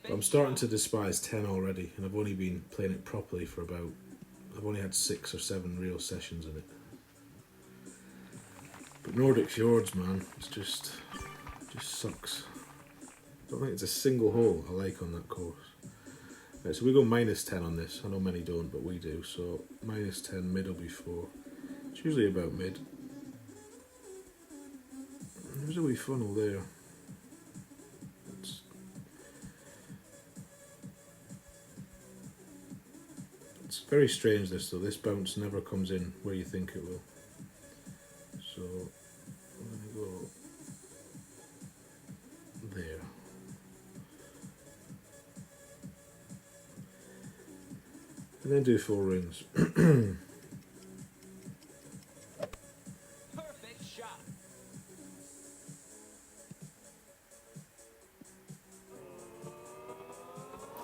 But I'm starting to despise 10 already, and I've only been playing it properly for I've only had 6 or 7 real sessions in it. But Nordic Fjords, man, it just sucks. I don't think it's a single hole I like on that course. Right, so we go -10 on this. I know many don't, but we do. So -10, mid will be 4. It's usually about mid. There's a wee funnel there. It's very strange this though. This bounce never comes in where you think it will. So I'm going to go there. And then do 4 rings. Perfect shot.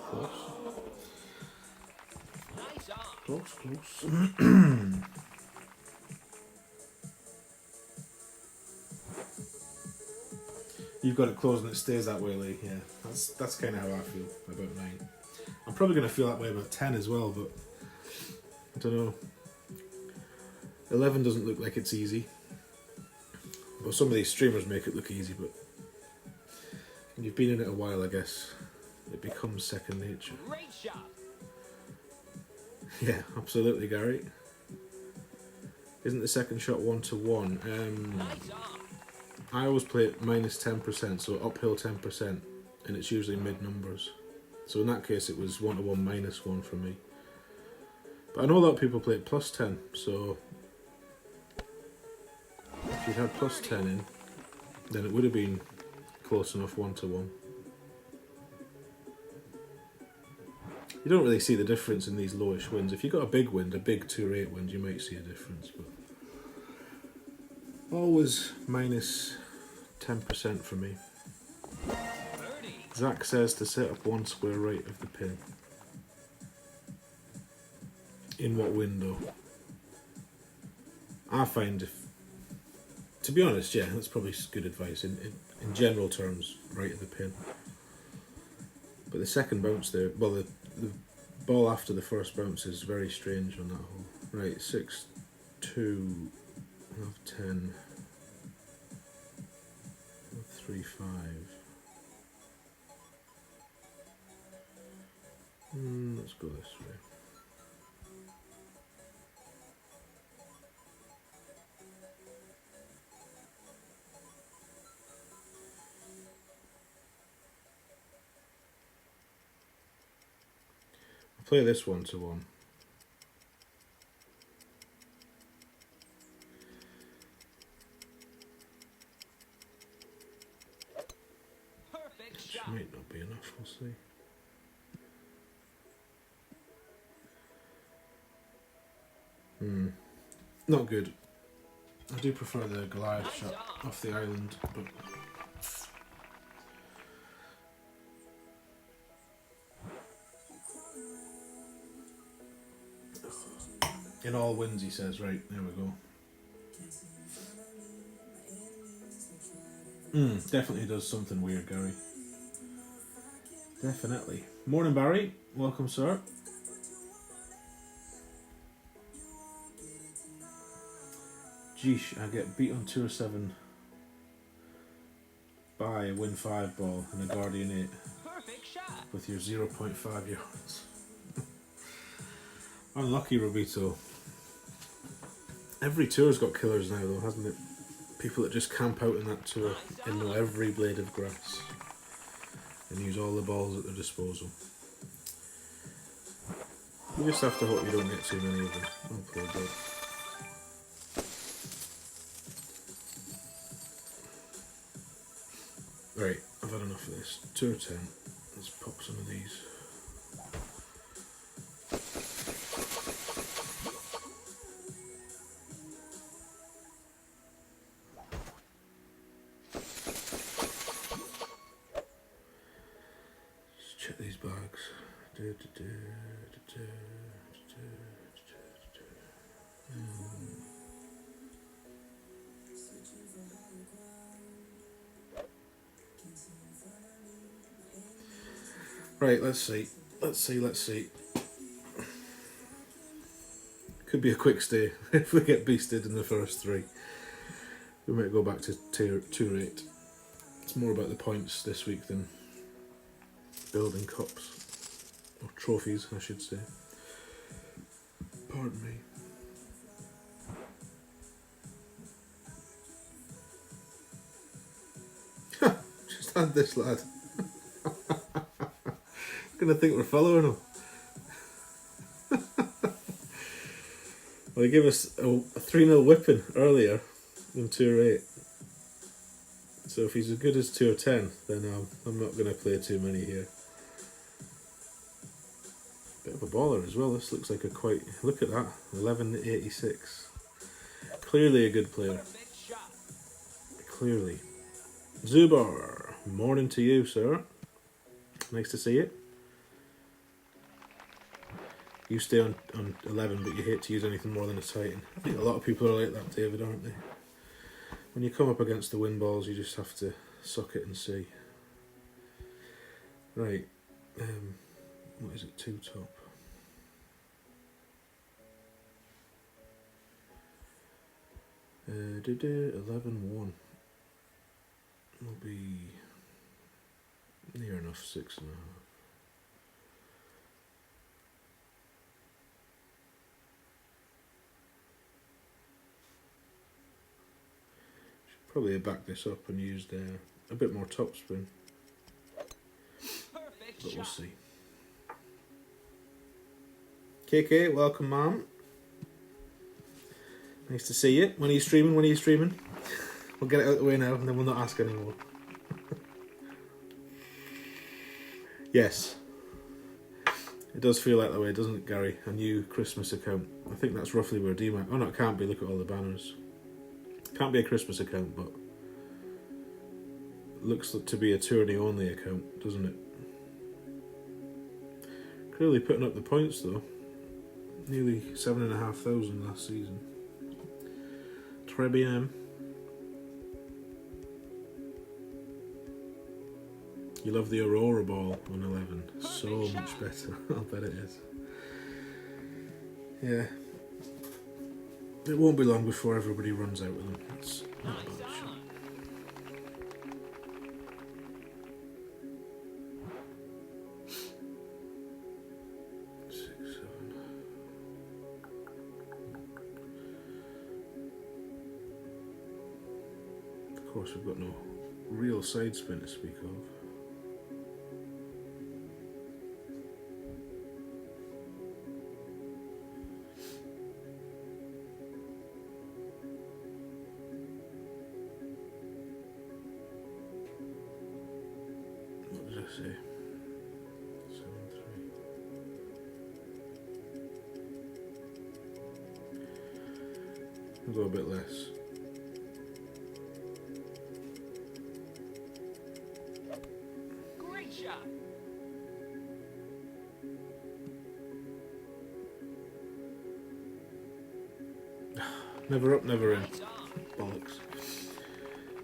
Close. Nice on. Close. You've got it closed and it stays that way, Lee. Yeah, that's kind of how I feel about 9. I'm probably going to feel that way about 10 as well, but I don't know. 11 doesn't look like it's easy. Well, some of these streamers make it look easy, but when you've been in it a while, I guess it becomes second nature. Great shot. Yeah, absolutely, Gary. Isn't the second shot 1-1? Nice on. I always play it -10%, so uphill 10%, and it's usually mid numbers. So in that case, it was 1-1 -1 for me. But I know a lot of people play it +10, so if you'd had +10 in, then it would have been close enough 1-1. You don't really see the difference in these lowish winds. If you've got a big wind, a big 2-8 wind, you might see a difference. But always -10% for me. Birdie. Zach says to set up 1 square right of the pin. In what window? I find, to be honest, yeah, that's probably good advice. In general terms, right of the pin. But the second bounce there, well, the ball after the first bounce is very strange on that hole. Right, 6-2, half 10, 3-5. Let's go this way. I'll play this 1-1. Perfect Which shot. might not be enough, we'll see. Not good. I do prefer the Goliath shot off the island, but In all wins, he says. Right, there we go. Definitely does something weird, Gary. Definitely. Morning, Barry. Welcome, sir. Geesh, I get beat on Tour 7 by a win 5 ball and a Guardian 8 Perfect shot. with your 0.5 yards. Unlucky, Robito. Every tour's got killers now, though, hasn't it? People that just camp out in that tour and know every blade of grass and use all the balls at their disposal. You just have to hope you don't get too many of them. Oh, poor dog. Right, I've had enough of this. Tour 10. Let's pop some of these. Just check these bags. Right, let's see. Could be a quick stay if we get beasted in the first 3. We might go back to Tour 8. It's more about the points this week than building cups. Or trophies, I should say. Pardon me. Just had this lad. Gonna think we're following him. Well, he gave us a 3-0 whipping earlier in Tour 8. So if he's as good as Tour 10, then I'm not going to play too many here. Bit of a baller as well. This looks like a quite... Look at that. 1186. Clearly a good player. Perfect shot. Clearly. Zubar. Morning to you, sir. Nice to see you. You stay on 11, but you hate to use anything more than a Titan. I think a lot of people are like that, David, aren't they? When you come up against the win balls, you just have to suck it and see. Right. What is it? 2 top. Uh, 11-1. Will be near enough 6.5. Probably back this up and use a bit more topspin, Perfect but we'll shot. see. KK, welcome, Mom. Nice to see you. When are you streaming? We'll get it out of the way now, and then we'll not ask anymore. Yes. It does feel like that way, doesn't it, Gary? A new Christmas account. I think that's roughly where DMAC... Oh, no, it can't be. Look at all the banners. Can't be a Christmas account, but looks to be a tourney only account, doesn't it? Clearly putting up the points though. Nearly 7,500 last season. Très bien. You love the Aurora ball on 11. So much better. I'll bet it is. Yeah. It won't be long before everybody runs out with them. It's not a Nice bunch. on. Six, 7. Of course, we've got no real side spin to speak of. What did I say? 7, 3. I'll go a bit less. Great shot. Never up, never in. Bollocks.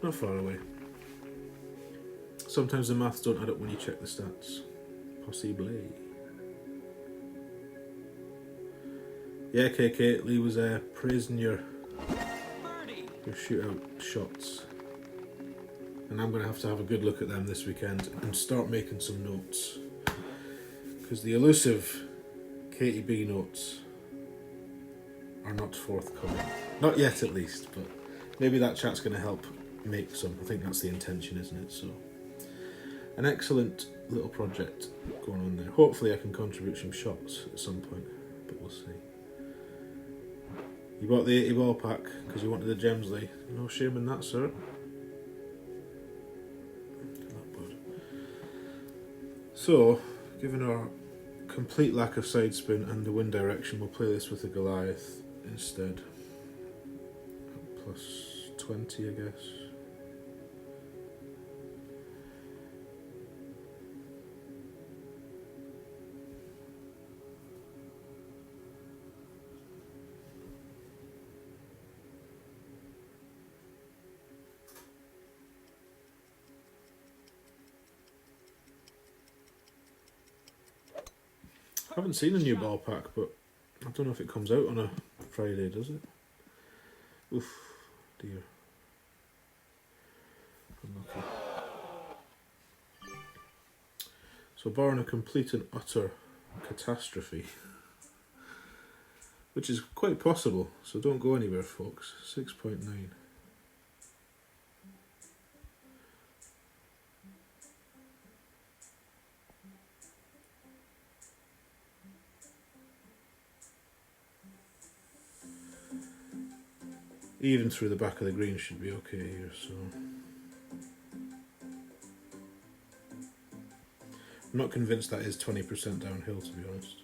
Not far away. Sometimes the maths don't add up when you check the stats. Possibly. Yeah, KK, Lee was praising your shootout shots. And I'm going to have a good look at them this weekend and start making some notes. Because the elusive KTB notes are not forthcoming. Not yet, at least, but maybe that chat's going to help make some. I think that's the intention, isn't it? So, an excellent little project going on there. Hopefully I can contribute some shots at some point, but we'll see. You bought the 80 ball pack because you wanted the gems, Lee. No shame in that, sir. So, given our complete lack of side spin and the wind direction, we'll play this with the Goliath instead. Plus 20, I guess. I haven't seen a new ball pack, but I don't know if it comes out on a Friday, does it? Oof, dear. Unlucky. So barring a complete and utter catastrophe, which is quite possible, so don't go anywhere, folks. 6.9. Even through the back of the green should be okay here, so... I'm not convinced that is 20% downhill, to be honest.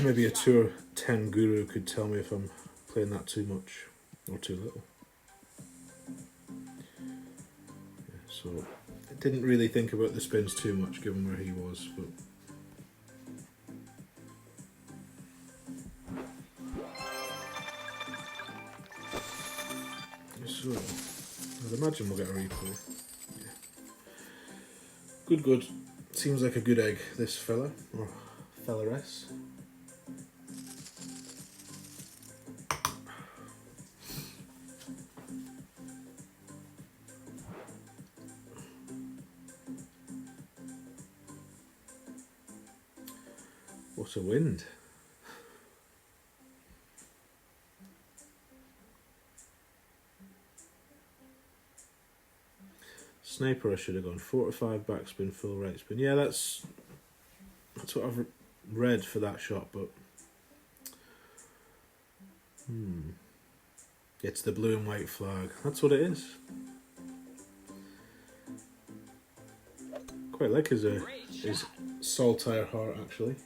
Maybe a Tour 10 guru could tell me if I'm playing that too much or too little. Yeah, so, I didn't really think about the spins too much given where he was, but... So, I'd imagine we'll get a replay. Yeah. Good, good. Seems like a good egg, this fella, or fellaress. What a wind. Sniper I should have gone. 4 to 5 backspin, full right spin. Yeah, that's what I've read for that shot, but it's the blue and white flag. That's what it is. Quite like his saltire heart, actually.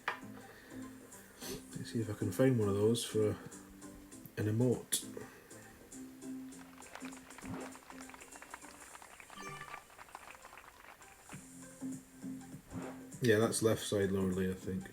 Let's see if I can find one of those for an emote. Yeah, that's left side lowerly, I think.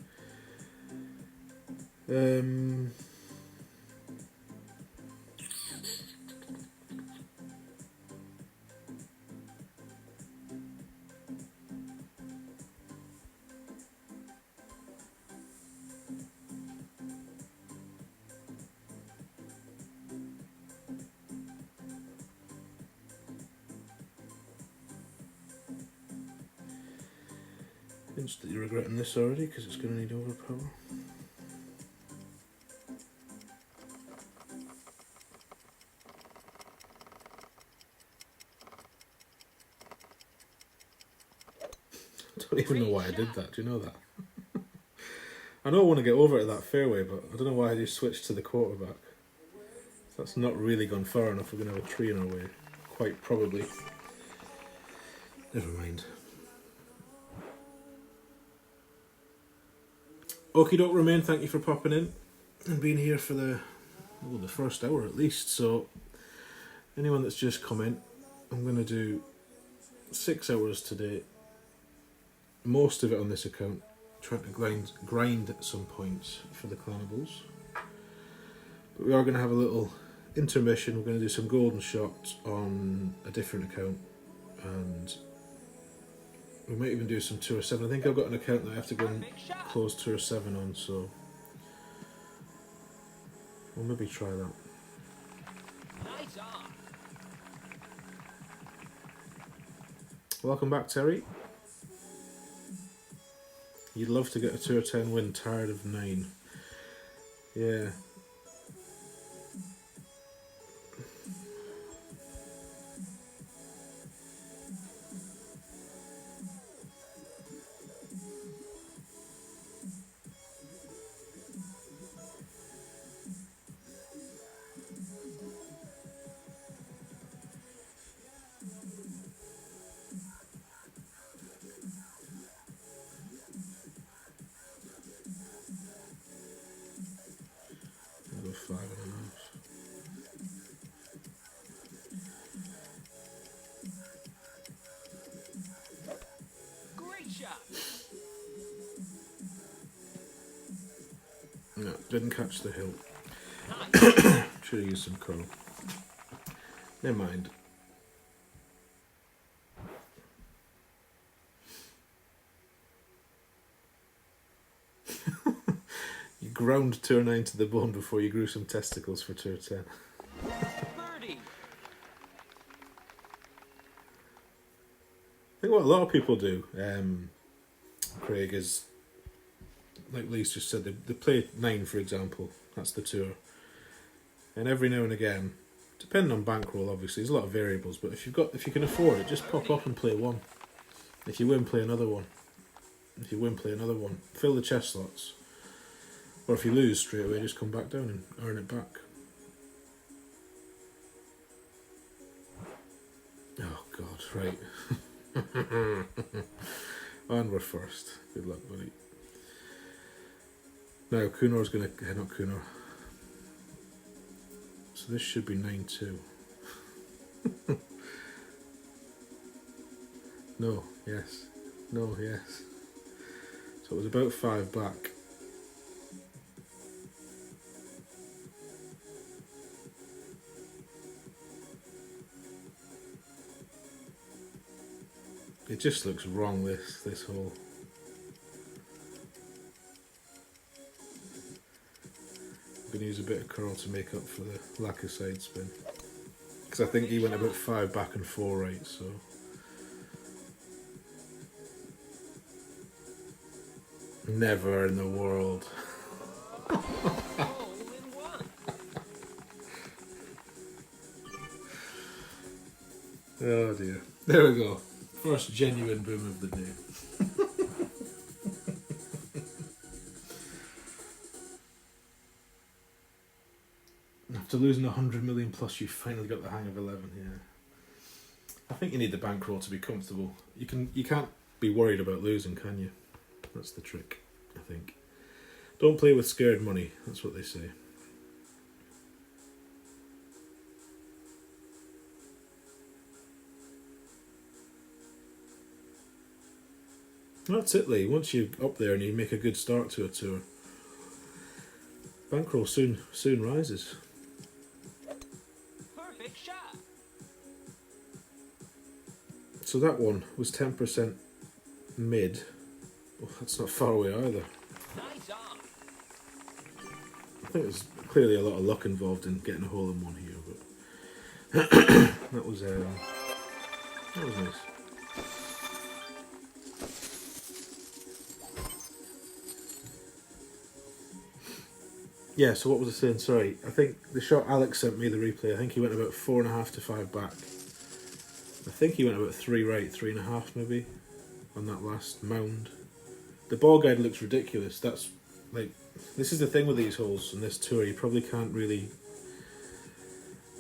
Instantly regretting this already because it's going to need overpower. I don't even know why I did that, do you know that? I know I want to get over to that fairway, but I don't know why I just switched to the quarterback. That's not really gone far enough, we're going to have a tree in our way. Quite probably. Never mind. Okie doke, Romain, thank you for popping in and being here for the first hour at least. So, anyone that's just come in, I'm going to do 6 hours today. Most of it on this account, trying to grind some points for the Clanables. But we are going to have a little intermission. We're going to do some golden shots on a different account, and we might even do some Tour 7. I think I've got an account that I have to go and close Tour 7 on, so we'll maybe try that. Nice on. Welcome back, Terry. You'd love to get a Tour 10 win, tired of 9. Yeah. I'll go 5.5. Great shot. No, didn't catch the hill. Should have used some curl. Never mind. You ground Tour 9 to the bone before you grew some testicles for Tour 10. Birdie. I think what a lot of people do, Craig, is, like Lee's just said, they play 9, for example. That's the Tour. And every now and again, depending on bankroll, obviously, there's a lot of variables, but if you can afford it, just pop up and play 1. If you win, play another one. If you win, play another one. Fill the chest slots. Or if you lose straight away, just come back down and earn it back. Oh God, right. And we're first. Good luck, buddy. Now Kunor's gonna not Kunor. So this should be 9-2. No, yes. No, yes. So it was about 5 back. It just looks wrong, this hole. I'm going to use a bit of curl to make up for the lack of side spin. Because I think he went about 5 back and 4 right, so... Never in the world. Hole in one. Oh dear. There we go. First genuine boom of the day. After losing 100 million plus, you finally got the hang of 11. Yeah. I think you need the bankroll to be comfortable. You can't be worried about losing, can you? That's the trick, I think. Don't play with scared money. That's what they say. That's it, Lee. Once you're up there and you make a good start to a tour, bankroll soon rises. Perfect shot. So that one was 10% mid. Oh, that's not far away either. Nice on. I think there's clearly a lot of luck involved in getting a hole in one here, but that was nice. Yeah, so what was I saying? Sorry, I think the shot Alex sent me the replay. I think he went about 4.5 to 5 back. I think he went about 3 right, 3.5 maybe, on that last mound. The ball guide looks ridiculous. That's like, this is the thing with these holes in this tour. You probably can't really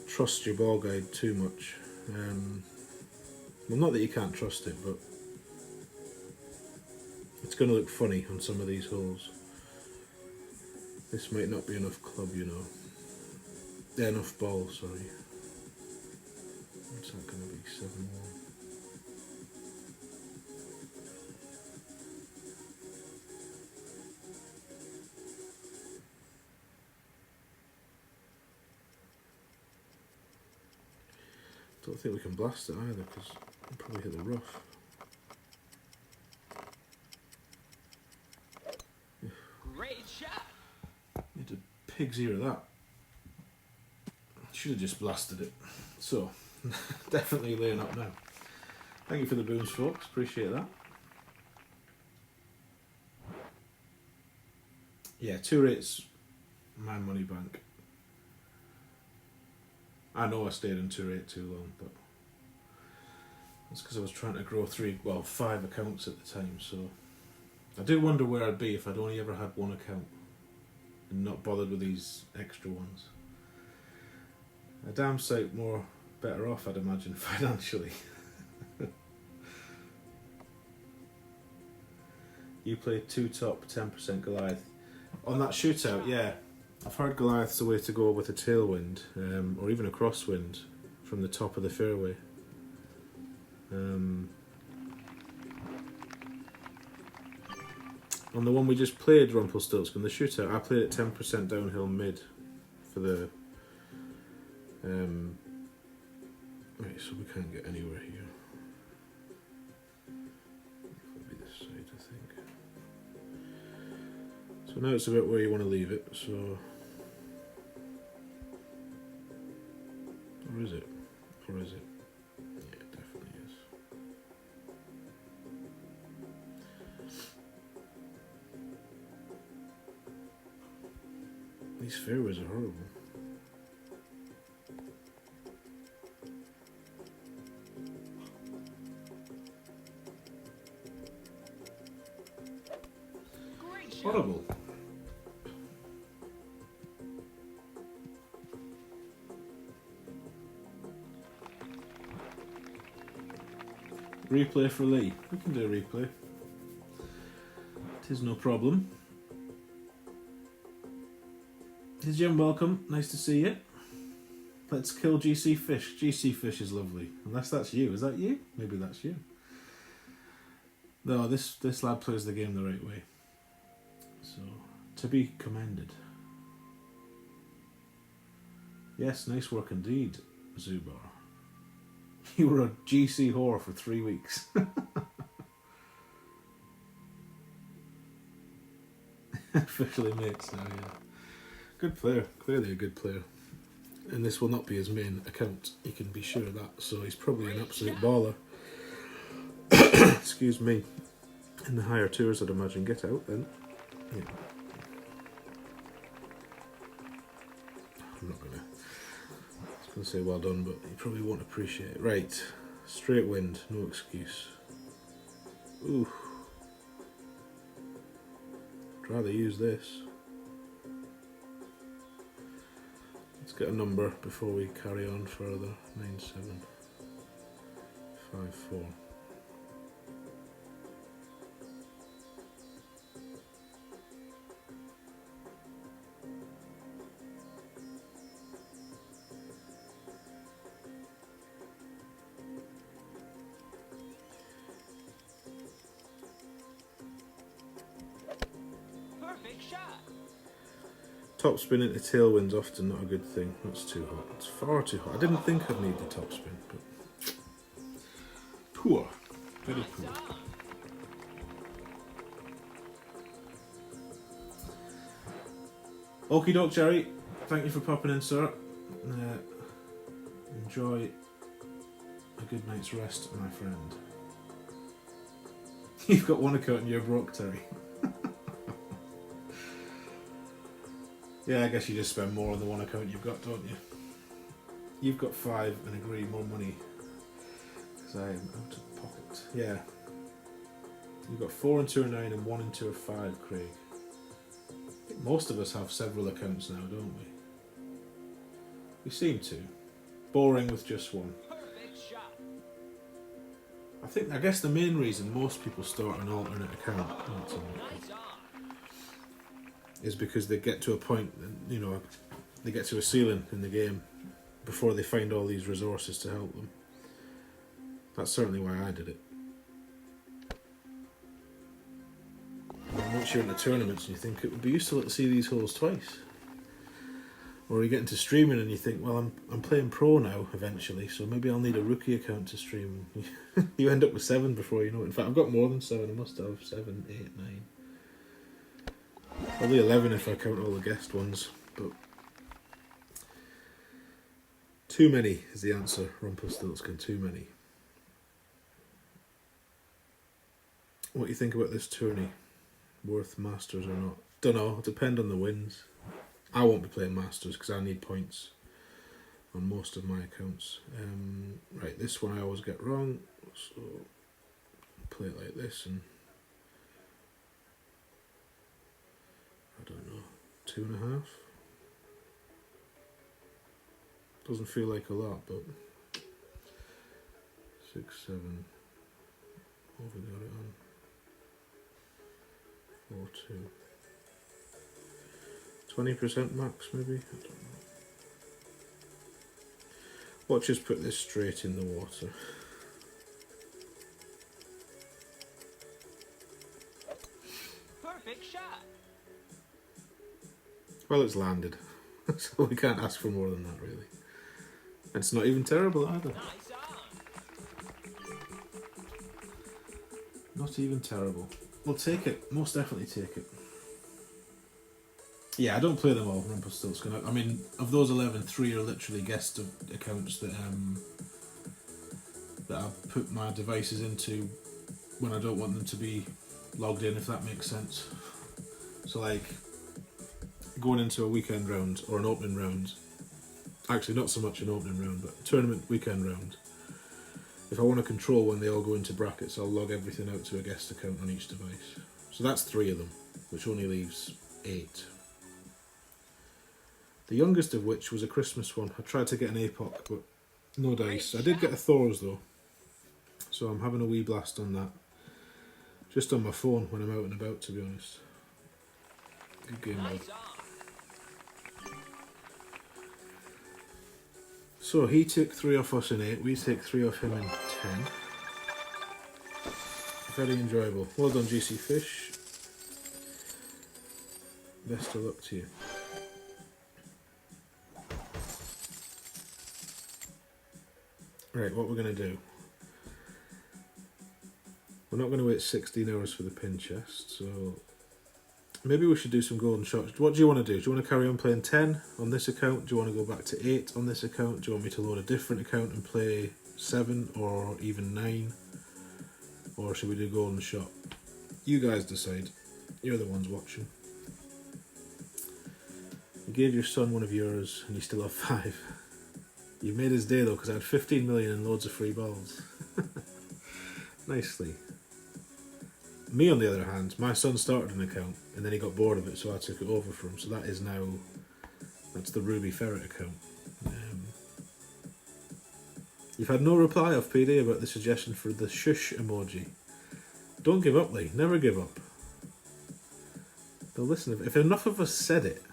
trust your ball guide too much. Well, not that you can't trust it, but it's going to look funny on some of these holes. This might not be enough club, you know. Yeah, enough ball, sorry. What's that going to be? 7-1. Don't think we can blast it either because we'll probably hit the rough. Great shot. Need to pig's ear of that. Should have just blasted it. So, definitely laying up now. Thank you for the boons, folks. Appreciate that. Yeah, 2 rates, my money bank. I know I stayed in 2 rate too long, but that's because I was trying to grow 5 accounts at the time. So I do wonder where I'd be if I'd only ever had 1 account and not bothered with these extra ones. A damn sight better off, I'd imagine, financially. You played 2 top, 10% Goliath. On that shootout, yeah. I've heard Goliath's the way to go with a tailwind, or even a crosswind from the top of the fairway. On the one we just played, Rumpelstiltskin, the shootout, I played it 10% downhill mid for the... Right, so we can't get anywhere here. It'll be this side, I think. So now it's about where you want to leave it, so... Or is it? Or is it? Yeah, it definitely is. These fairways are horrible. Horrible. Replay for Lee. We can do a replay. It is no problem. Hey Jim, welcome. Nice to see you. Let's kill GC Fish. GC Fish is lovely. Unless that's you. Is that you? Maybe that's you. No, this lad plays the game the right way. So, to be commended. Yes, nice work indeed, Zubar. You were a GC whore for 3 weeks. Officially mates now, yeah. Good player, clearly a good player. And this will not be his main account, you can be sure of that. So he's probably an absolute baller. Excuse me. In the higher tours, I'd imagine. Get out then. Yeah. I'm not gonna. I was gonna say well done, but you probably won't appreciate it. Right, straight wind, no excuse. Ooh. I'd rather use this. Let's get a number before we carry on further. 9754. Top spin into tailwind's often not a good thing. That's too hot. It's far too hot. I didn't think I'd need the top spin, but poor. Very poor. Okie doke, Jerry. Thank you for popping in, sir. Enjoy a good night's rest, my friend. You've got 1 account and you're broke, Terry. Yeah, I guess you just spend more on the 1 account you've got, don't you? You've got 5 and agree more money. Because I am out of pocket. Yeah. You've got 4 and 2 are 9 and 1 and 2 are 5, Craig. I think most of us have several accounts now, don't we? We seem to. Boring with just 1. I guess the main reason most people start an alternate account is because they get to a point, you know, they get to a ceiling in the game before they find all these resources to help them. That's certainly why I did it. And once you're in the tournaments and you think it would be useful to see these holes twice. Or you get into streaming and you think, well, I'm playing pro now eventually, so maybe I'll need a rookie account to stream. You end up with 7 before you know it. In fact, I've got more than 7. I must have 7, 8, 9. Probably 11 if I count all the guest ones. But too many is the answer, Rumpelstiltskin. Too many. What do you think about this tourney? Worth Masters or not? Don't know. It'll depend on the wins. I won't be playing Masters because I need points on most of my accounts. Right, this one I always get wrong, so play it like this and I don't know, 2.5. Doesn't feel like a lot, but 6, 7. What have we got it on? 4, 2. 20% max, maybe? I don't know. Watch us put this straight in the water. Perfect shot. Well, it's landed. So we can't ask for more than that, really. It's not even terrible either. Nice on. Not even terrible. We'll take it. Most definitely take it. Yeah, I don't play them all, Rumpelstiltskin. I mean, of those 11, 3 are literally guest accounts that I put my devices into when I don't want them to be logged in, if that makes sense. So, like, going into a weekend round or an opening round, actually not so much an opening round, but a tournament weekend round, if I want to control when they all go into brackets, I'll log everything out to a guest account on each device. So that's 3 of them, which only leaves 8. The youngest of which was a Christmas one. I tried to get an APOC, but no dice. I did get a Thor's though, so I'm having a wee blast on that. Just on my phone when I'm out and about, to be honest. Good game mode. Nice on. So he took 3 off us in 8, we take 3 off him in 10. Very enjoyable. Well done, GC Fish. Best of luck to you. Right, what we're going to do. We're not going to wait 16 hours for the pin chest, so maybe we should do some golden shots. What do you want to do? Do you want to carry on playing 10 on this account? Do you want to go back to 8 on this account? Do you want me to load a different account and play 7 or even 9? Or should we do golden shot? You guys decide. You're the ones watching. You gave your son one of yours and you still have 5. You made his day though, because I had 15 million and loads of free balls. Nicely. Me on the other hand, my son started an account and then he got bored of it, so I took it over from him. So that is now, that's the Ruby Ferret account. You've had no reply off PD about the suggestion for the shush emoji. Don't give up, Lee. Never give up. They'll listen. If enough of us said it,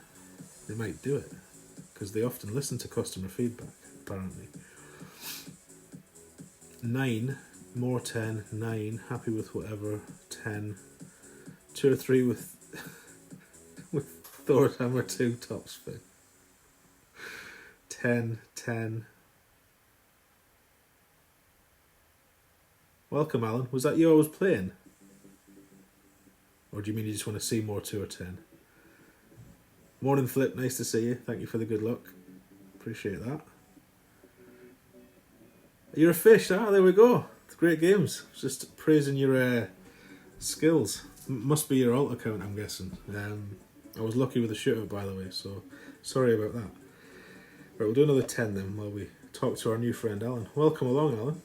they might do it. Because they often listen to customer feedback, apparently. 9, more 10, 9, happy with whatever, 10, 2 or 3 with Thor's Hammer 2 top spin, 10, 10. Welcome, Alan. Was that you I was playing? Or do you mean you just want to see more 2 or 10? Morning, Flip. Nice to see you. Thank you for the good luck. Appreciate that. You're a fish. Ah, there we go. Great games. Just praising your skills. Must be your alt account, I'm guessing. I was lucky with the shootout, by the way, so sorry about that. Right, we'll do another 10 then while we talk to our new friend Alan. Welcome along, Alan.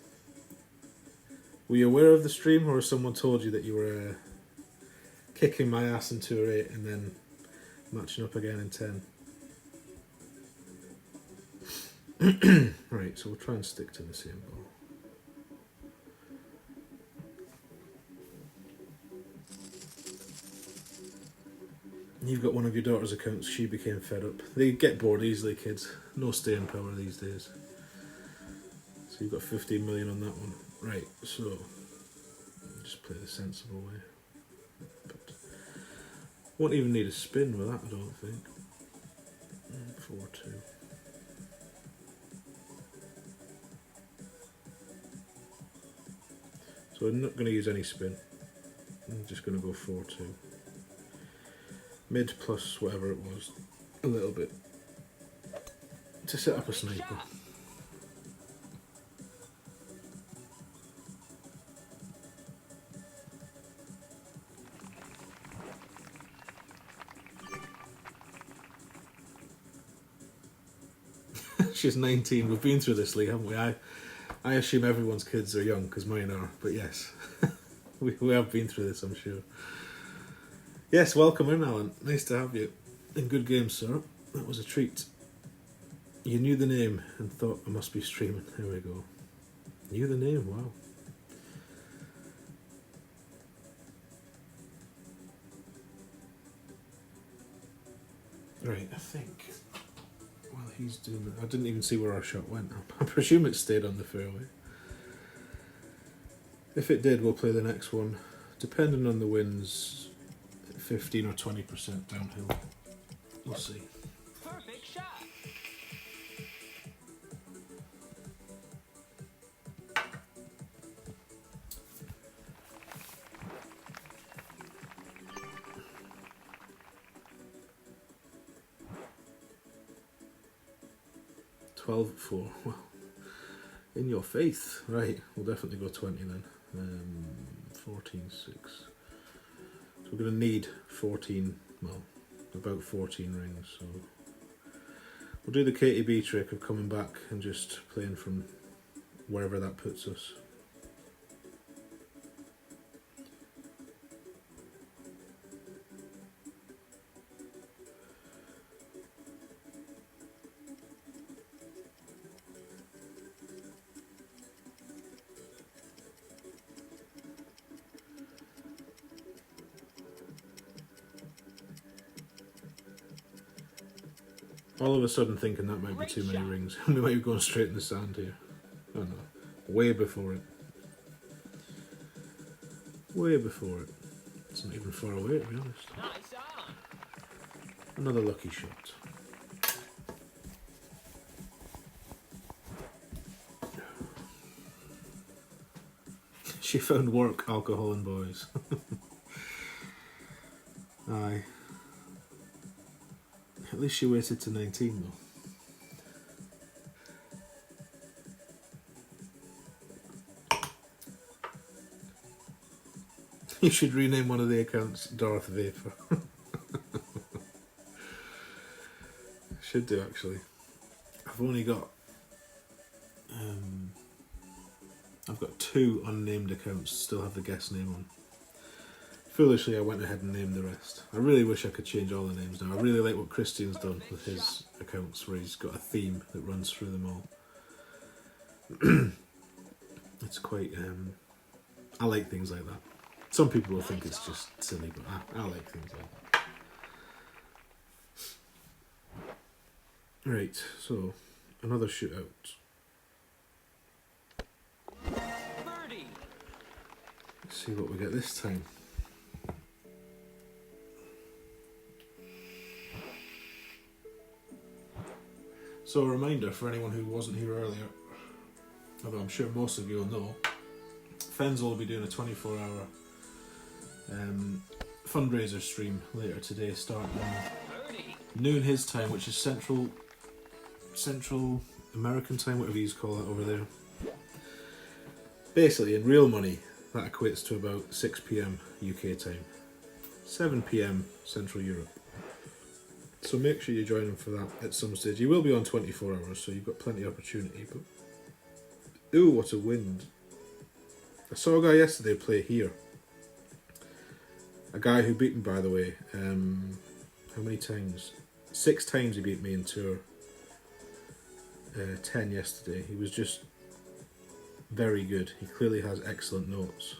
Were you aware of the stream, or someone told you that you were kicking my ass in 2 or 8 and then matching up again in 10? Right, so we'll try and stick to the same ball. You've got one of your daughter's accounts, she became fed up. They get bored easily, kids. No staying power these days. So you've got 15 million on that one. Right, so just play the sensible way. But won't even need a spin with that, I don't think. 4-2. So I'm not going to use any spin. I'm just going to go 4-2. Mid plus whatever it was, a little bit, to set up a sniper. She's 19. We've been through this, Lee, haven't we? I assume everyone's kids are young, because mine are. But yes, we have been through this, I'm sure. Yes, welcome in, Alan. Nice to have you. And good game, sir. That was a treat. You knew the name and thought I must be streaming. There we go. Knew the name, wow. Right, I think while he's doing that, I didn't even see where our shot went. I presume it stayed on the fairway. If it did, we'll play the next one. Depending on the winds, 15 or 20% downhill. We'll see. Perfect shot. 12-4. Well, in your faith. Right, we'll definitely go 20 then. 14-6. So we're going to need 14, well, about 14 rings. So we'll do the KTB trick of coming back and just playing from wherever that puts us. All of a sudden thinking that might be too many rings. We might be going straight in the sand here. Oh no. Way before it. Way before it. It's not even far away, to be honest. Nice on. Another lucky shot. She found work, alcohol and boys. Aye. At least she waited to 19 though. You should rename one of the accounts Darth Vapor. Should do actually. I've only got I've got 2 unnamed accounts, still have the guest name on. Foolishly I went ahead and named the rest. I really wish I could change all the names now. I really like what Christian's done with his accounts, where he's got a theme that runs through them all. It's quite I like things like that. Some people will think it's just silly, but I like things like that. Right, so another shootout. Birdie. Let's see what we get this time. So a reminder for anyone who wasn't here earlier, although I'm sure most of you will know, Fenzel will be doing a 24-hour fundraiser stream later today, starting Birdie. noon his time, which is Central American time, whatever you call it over there. Basically, in real money, that equates to about 6 PM UK time, 7 PM Central Europe. So make sure you join him for that at some stage. He will be on 24 hours, so you've got plenty of opportunity. But ooh, what a wind! I saw a guy yesterday play here. A guy who beat me, by the way. How many times? 6 times he beat me in tour. 10 yesterday. He was just very good. He clearly has excellent notes.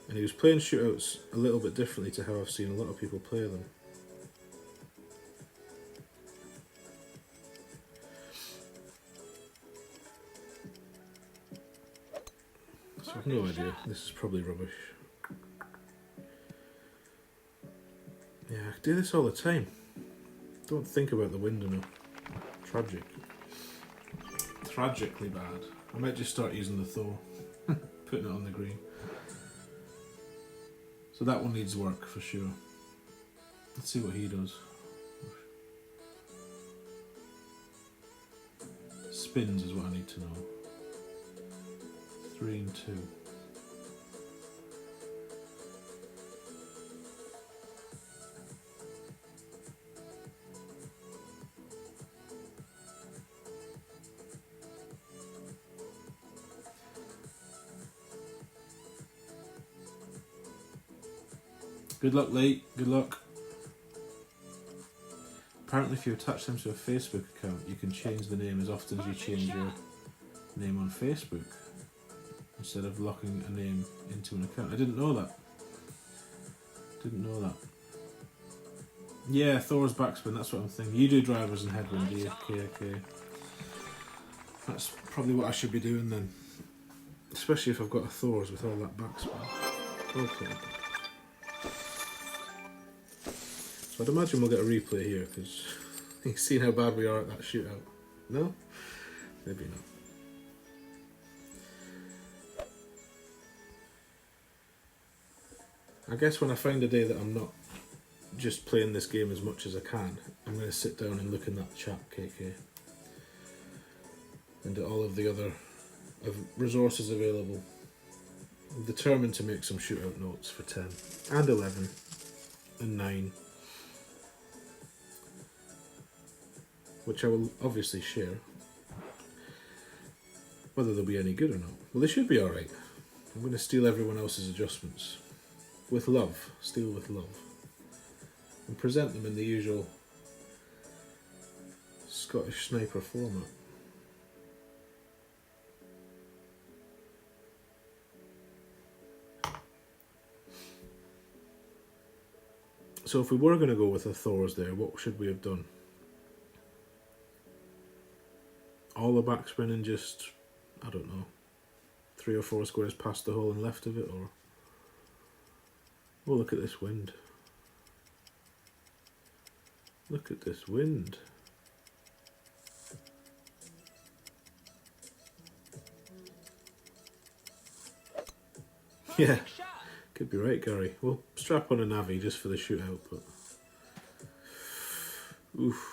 And he was playing shootouts a little bit differently to how I've seen a lot of people play them. So I've no idea. This is probably rubbish. Yeah, I do this all the time. Don't think about the wind enough. Tragic. Tragically bad. I might just start using the Thor. Putting it on the green. So that one needs work for sure. Let's see what he does. Spins is what I need to know. 3 and 2. Good luck, Lee. Good luck. Apparently if you attach them to a Facebook account, you can change the name as often as you change your name on Facebook, instead of locking a name into an account. I didn't know that. Yeah, Thor's backspin, that's what I'm thinking. You do drivers and headwind, do you? Okay. That's probably what I should be doing then. Especially if I've got a Thor's with all that backspin. Okay. So I'd imagine we'll get a replay here, because you've seen how bad we are at that shootout. No? Maybe not. I guess when I find a day that I'm not just playing this game as much as I can, I'm going to sit down and look in that chat, KK. And at all of the other resources available. I'm determined to make some shootout notes for 10 and 11 and 9. Which I will obviously share. Whether they'll be any good or not. Well, they should be alright. I'm going to steal everyone else's adjustments. With love. Steal with love. And present them in the usual Scottish sniper format. So if we were going to go with a Thor's there, what should we have done? All the backspin and just, I don't know, 3 or 4 squares past the hole and left of it, or... Oh, look at this wind. Look at this wind. Yeah, could be right, Gary. We'll strap on a navvy just for the shootout, but... Oof.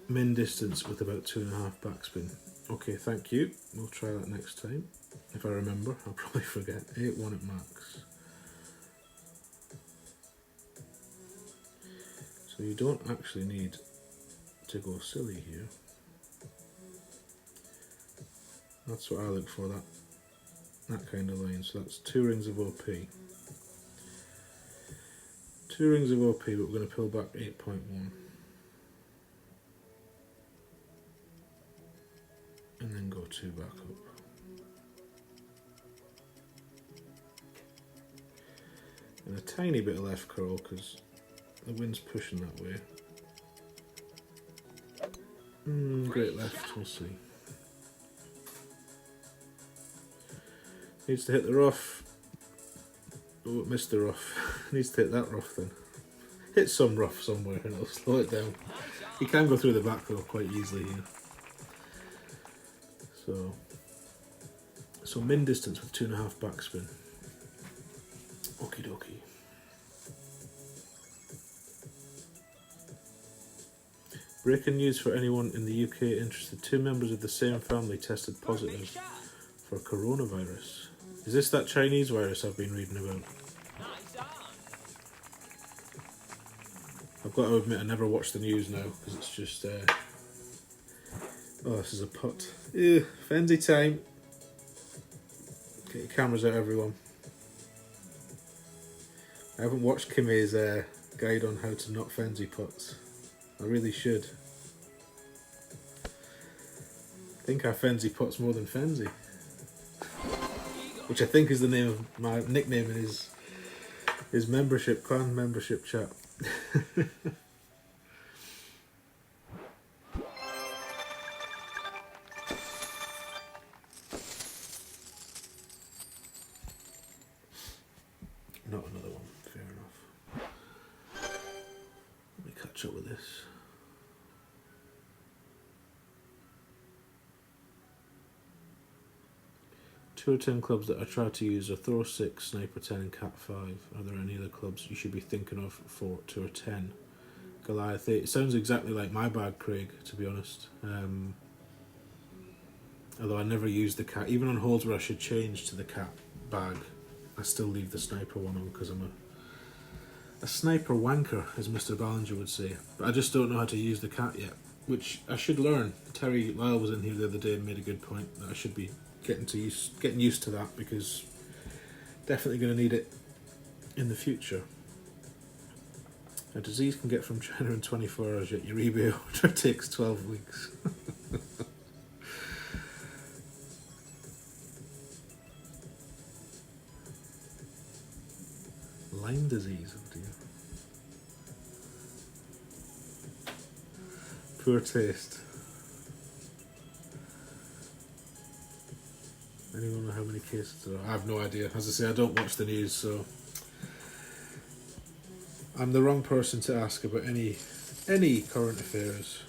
Min distance with about 2.5 backspin. Okay, thank you. We'll try that next time. If I remember, I'll probably forget. 8-1 at max. So you don't actually need to go silly here. That's what I look for, that kind of line. So that's 2 rings of OP. 2 rings of OP, but we're going to pull back 8.1. And then go 2 back up. And a tiny bit of left curl because the wind's pushing that way. Great left, we'll see. Needs to hit the rough. Oh, it missed the rough. Needs to hit that rough then. Hit some rough somewhere and it'll slow it down. You can go through the back though quite easily here. So min distance with 2.5 backspin. Okie dokie. Breaking news for anyone in the UK interested. 2 members of the same family tested positive for coronavirus. Is this that Chinese virus I've been reading about? I've got to admit I never watch the news now because it's just... Oh, this is a putt. Ew, Fenzi time. Get your cameras out, everyone. I haven't watched Kimmy's guide on how to not Fenzi putts. I really should. I think I Fenzi putts more than Fenzi. Which I think is the name of my nickname in his membership, clan membership chat. catch up with this. Two or 10 clubs that I try to use are Thor 6, Sniper 10 and Cat 5. Are there any other clubs you should be thinking of for Tour 10? Goliath 8. It sounds exactly like my bag, Craig, to be honest. Although I never use the Cat. Even on holes where I should change to the Cat bag, I still leave the Sniper one on because I'm a sniper wanker, as Mr. Ballinger would say. But I just don't know how to use the Cat yet, which I should learn. Terry Lyle was in here the other day and made a good point that I should be getting used to that, because definitely going to need it in the future. A disease can get from China in 24 hours, yet your eBay order takes 12 weeks. Lyme disease, oh dear. Poor taste. Anyone know how many cases there are? I have no idea. As I say, I don't watch the news, so I'm the wrong person to ask about any current affairs.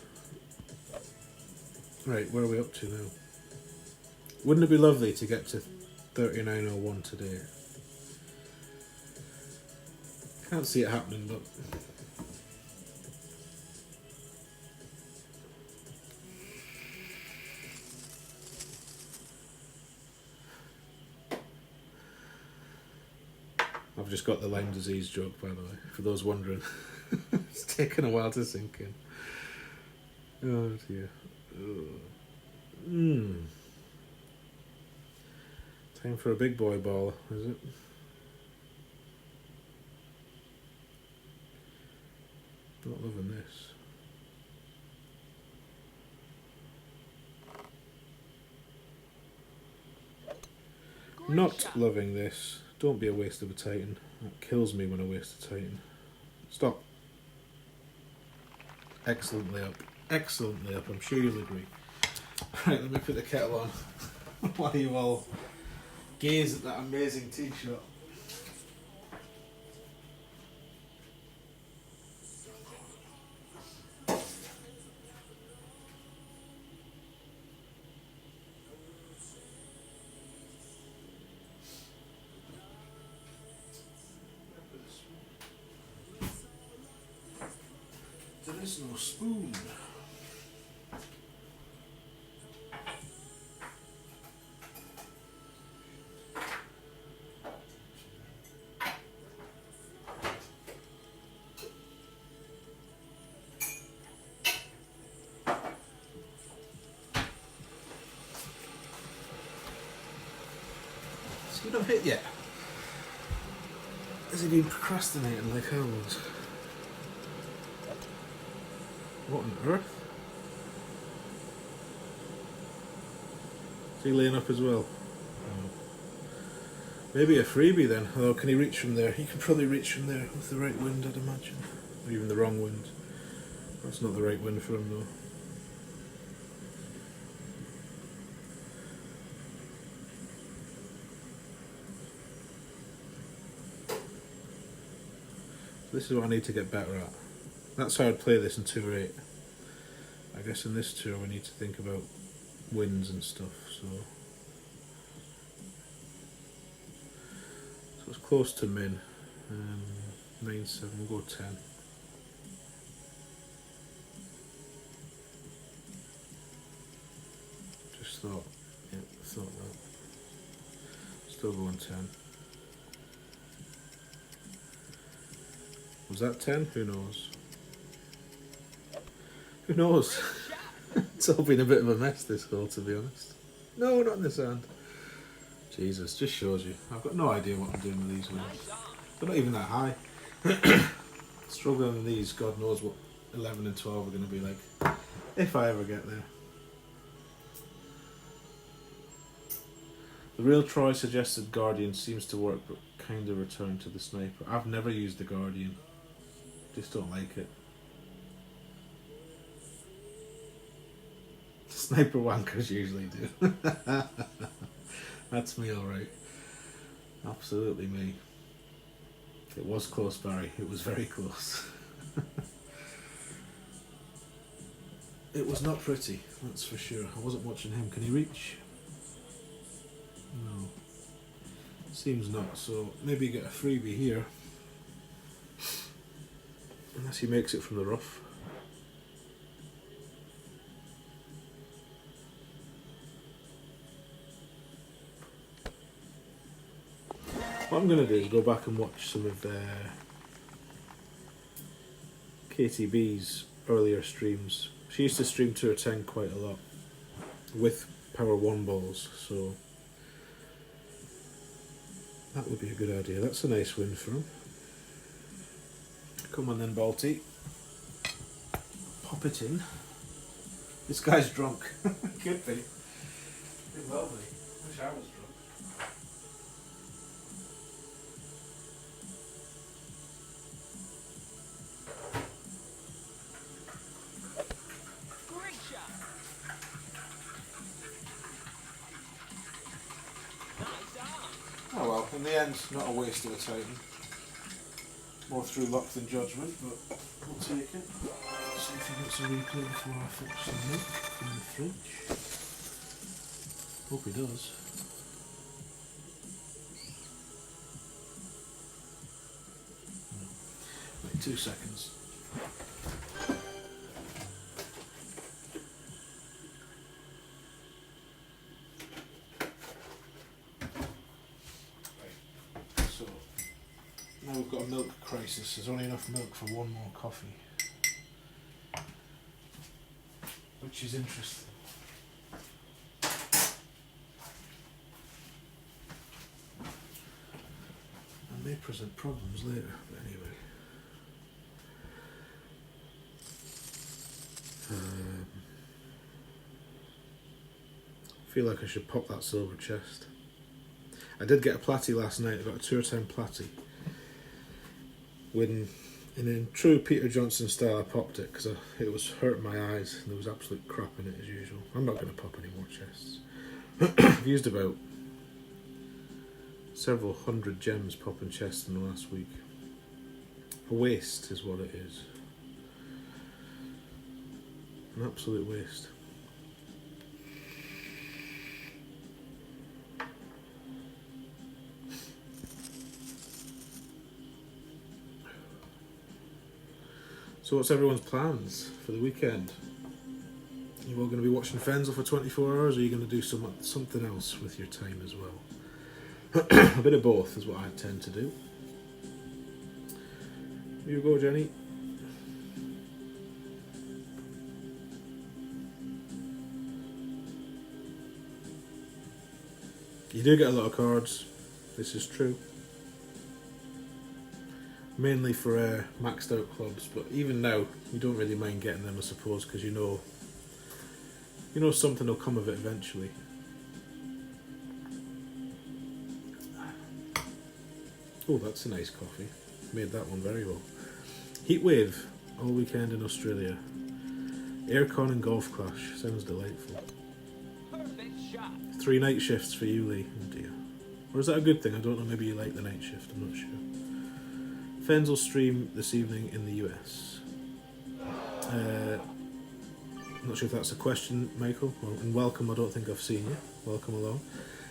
Right, where are we up to now? Wouldn't it be lovely to get to 39.01 today? Can't see it happening, but I've just got the Lyme disease joke, by the way, for those wondering. It's taken a while to sink in. Oh dear. Time for a big boy ball, is it? Not loving this. Not loving this. Don't be a waste of a Titan. That kills me when I waste a Titan. Stop. Excellently up. Excellently up. I'm sure you'll agree. Right, let me put the kettle on while you all gaze at that amazing tee shot. There is no spoon. So you don't hit yet? Has he been procrastinating like I was? What on earth? Is he laying up as well? Oh. Maybe a freebie then. Although, can he reach from there? He can probably reach from there with the right wind, I'd imagine. Or even the wrong wind. That's not the right wind for him though. This is what I need to get better at. That's how I'd play this in Tour 8. I guess in this tour we need to think about winds and stuff, so it's close to min. 9-7, we'll go 10. Just thought, yeah, thought that. Still going 10. Was that 10? Who knows? Who knows? It's all been a bit of a mess, this hole, to be honest. No, not in this hand. Jesus, just shows you. I've got no idea what I'm doing with these winds. They're not even that high. Struggling with these, God knows what 11 and 12 are going to be like, if I ever get there. The real Troy suggested Guardian seems to work, but kind of returned to the Sniper. I've never used the Guardian. Just don't like it. Sniper wankers usually do. That's me, alright. Absolutely me. It was close, Barry. It was very close. It was not pretty, that's for sure. I wasn't watching him. Can he reach? No. Seems not, so maybe get a freebie here. Unless he makes it from the rough. What I'm going to do is go back and watch some of KTB's earlier streams. She used to stream 2 or 10 quite a lot with Power 1 balls, so that would be a good idea. That's a nice win for him. Come on then, Balti. Pop it in. This guy's drunk. Could be. Could well be. Wish I was drunk. Great shot. Nice on. Oh well, in the end, not a waste of a Titan. More through luck than judgment, but we'll take it. See if he gets a replay before I fetch some milk from the fridge. Hope he does. No. Wait 2 seconds. So, now we've got a milk crisis. There's only enough milk for one more coffee. Which is interesting. And may present problems later, but anyway. I feel like I should pop that silver chest. I did get a platy last night. I got a 2 or 10 platy. When, in true Peter Johnson style, I popped it because it was hurting my eyes and there was absolute crap in it as usual. I'm not going to pop any more chests. I've used about several hundred gems popping chests in the last week. A waste is what it is. An absolute waste. So what's everyone's plans for the weekend? You all going to be watching Fenzel for 24 hours, or are you going to do something else with your time as well? A bit of both is what I tend to do. You go, Jenny. You do get a lot of cards, this is true. Mainly for maxed out clubs, but even now you don't really mind getting them, I suppose, because you know something will come of it eventually. Oh, that's a nice coffee. Made that one very well. Heatwave all weekend in Australia. Aircon and golf clash. Sounds delightful. Perfect shot. 3 night shifts for you, Lee. Oh dear. Or is that a good thing? I don't know. Maybe you like the night shift. I'm not sure. Fenzel stream this evening in the US. I'm not sure if that's a question, Michael. Well, and welcome. I don't think I've seen you. Welcome along.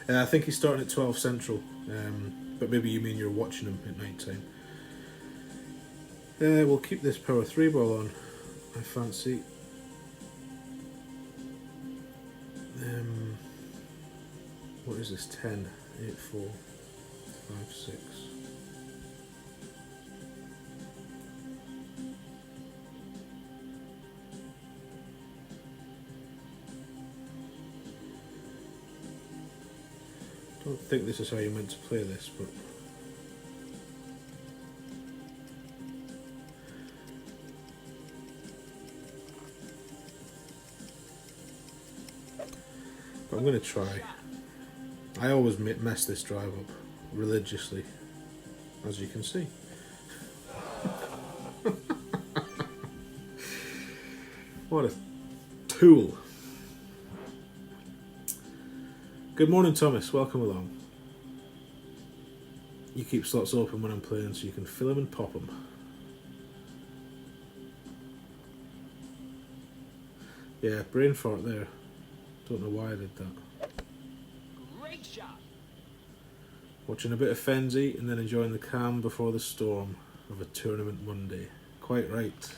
I think he's starting at 12 Central, but maybe you mean you're watching him at night time. We'll keep this power 3 ball on, I fancy. What is this? 10, 8, 4, 5, 6. I don't think this is how you're meant to play this, but I'm going to try. I always mess this drive up religiously, as you can see. What a tool. Good morning, Thomas. Welcome along. You keep slots open when I'm playing so you can fill them and pop them. Yeah, brain fart there. Don't know why I did that. Great shot. Watching a bit of Fenzi and then enjoying the calm before the storm of a tournament Monday. Quite right.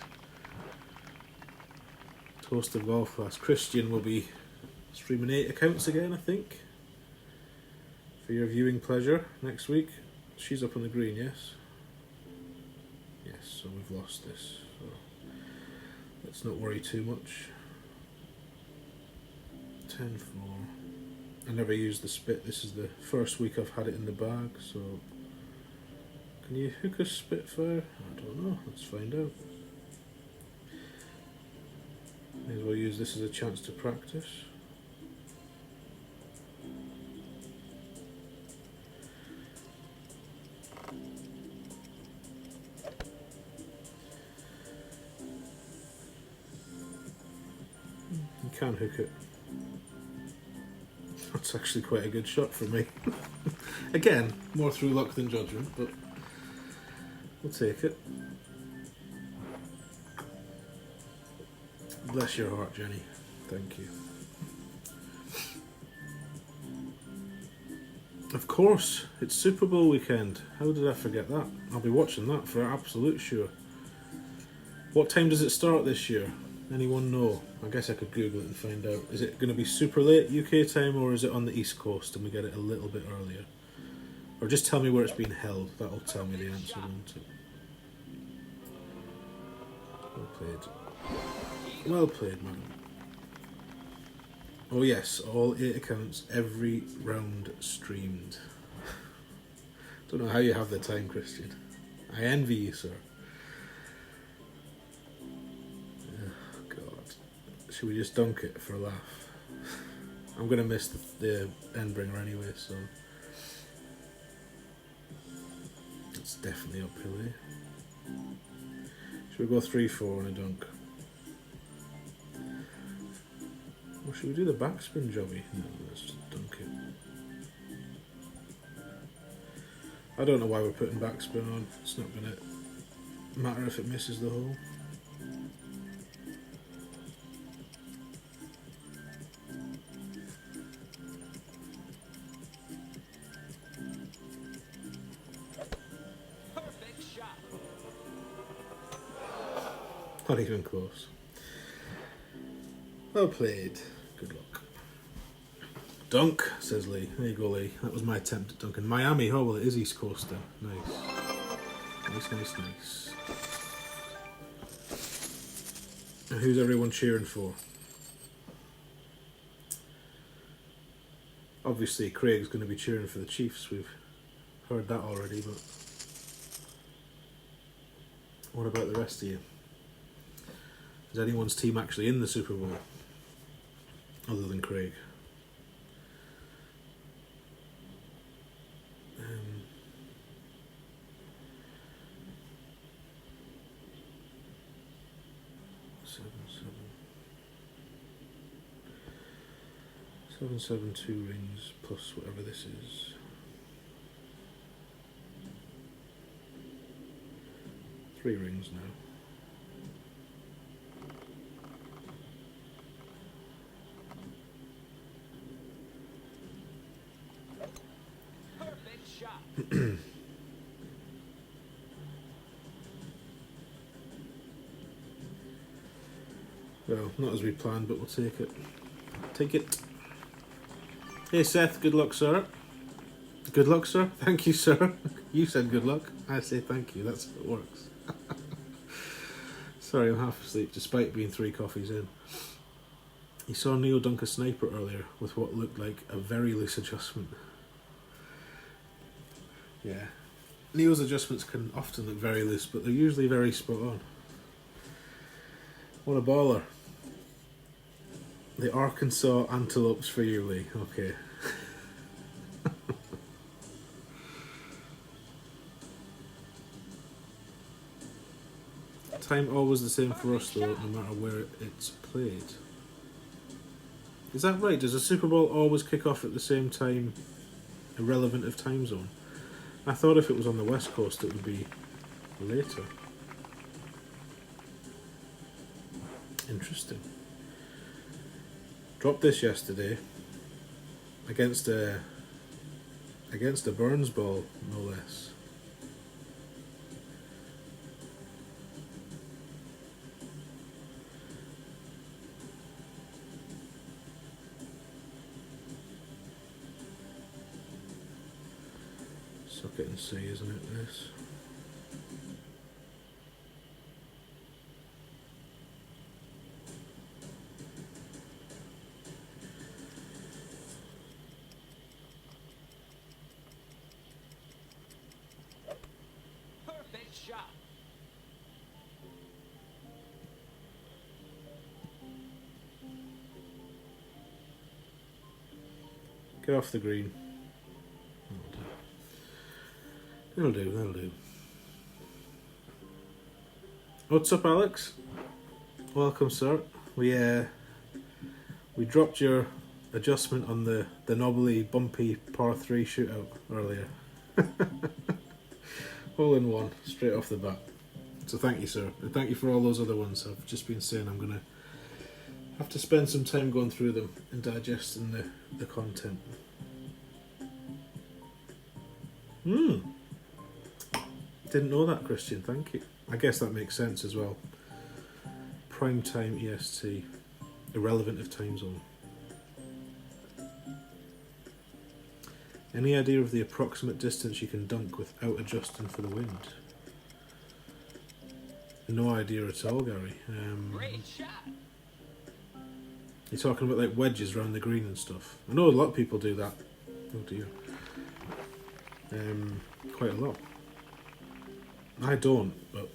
Toast of golf class. Christian will be streaming 8 accounts again, I think, for your viewing pleasure next week. She's up on the green, yes? Yes, so we've lost this. So let's not worry too much. 10-4. I never used the spit. This is the first week I've had it in the bag, so can you hook a Spitfire? I don't know. Let's find out. May as well use this as a chance to practice. You can hook it. That's actually quite a good shot for me. Again, more through luck than judgment, but we'll take it. Bless your heart, Jenny. Thank you. Of course, it's Super Bowl weekend. How did I forget that? I'll be watching that for absolute sure. What time does it start this year? Anyone know? I guess I could Google it and find out. Is it going to be super late UK time, or is it on the East Coast and we get it a little bit earlier? Or just tell me where it's being held. That'll tell me the answer, won't it? Well played. Well played, man. Oh yes, all 8 accounts, every round streamed. Don't know how you have the time, Christian. I envy you, sir. Should we just dunk it for a laugh? I'm going to miss the Endbringer anyway, so it's definitely uphill here. Should we go 3-4 and a dunk? Or should we do the backspin jobby? No, let's just dunk it. I don't know why we're putting backspin on. It's not going to matter if it misses the hole. Not even close. Well played. Good luck. Dunk, says Lee. There you go, Lee. That was my attempt at dunking. Miami. Oh, well, it is East Coast then. Nice. Nice, nice, nice. And who's everyone cheering for? Obviously, Craig's going to be cheering for the Chiefs. We've heard that already, but what about the rest of you? Is anyone's team actually in the Super Bowl other than Craig? 7, 2 rings plus whatever this is. Three rings now. Well, not as we planned, but we'll take it. Take it. Hey Seth, good luck, sir. Good luck, sir. Thank you, sir. You said good luck. I say thank you. That's how it works. Sorry, I'm half asleep, despite being 3 coffees in. He saw Neil dunk a sniper earlier with what looked like a very loose adjustment. Yeah. Neil's adjustments can often look very loose, but they're usually very spot on. What a baller. The Arkansas Antelopes for you, Lee. Okay. Time always the same for us, though, no matter where it's played. Is that right? Does a Super Bowl always kick off at the same time, irrelevant of time zone? I thought if it was on the West Coast it would be later. Dropped this yesterday against a Burns ball, no less. Suck it and see, isn't it, this? Perfect shot. Get off the green. That'll do, that'll do. What's up, Alex? Welcome, sir. We dropped your adjustment on the knobbly, bumpy par 3 shootout earlier. All in one, straight off the bat. So thank you, sir. And thank you for all those other ones. I've just been saying I'm going to have to spend some time going through them and digesting the content. Didn't know that, Christian, thank you. I guess that makes sense as well. Prime time EST, irrelevant of time zone. Any idea of the approximate distance you can dunk without adjusting for the wind? No idea at all, Gary. Great shot. You're talking about like wedges around the green and stuff. I know a lot of people do that. Oh dear. Quite a lot. I don't, but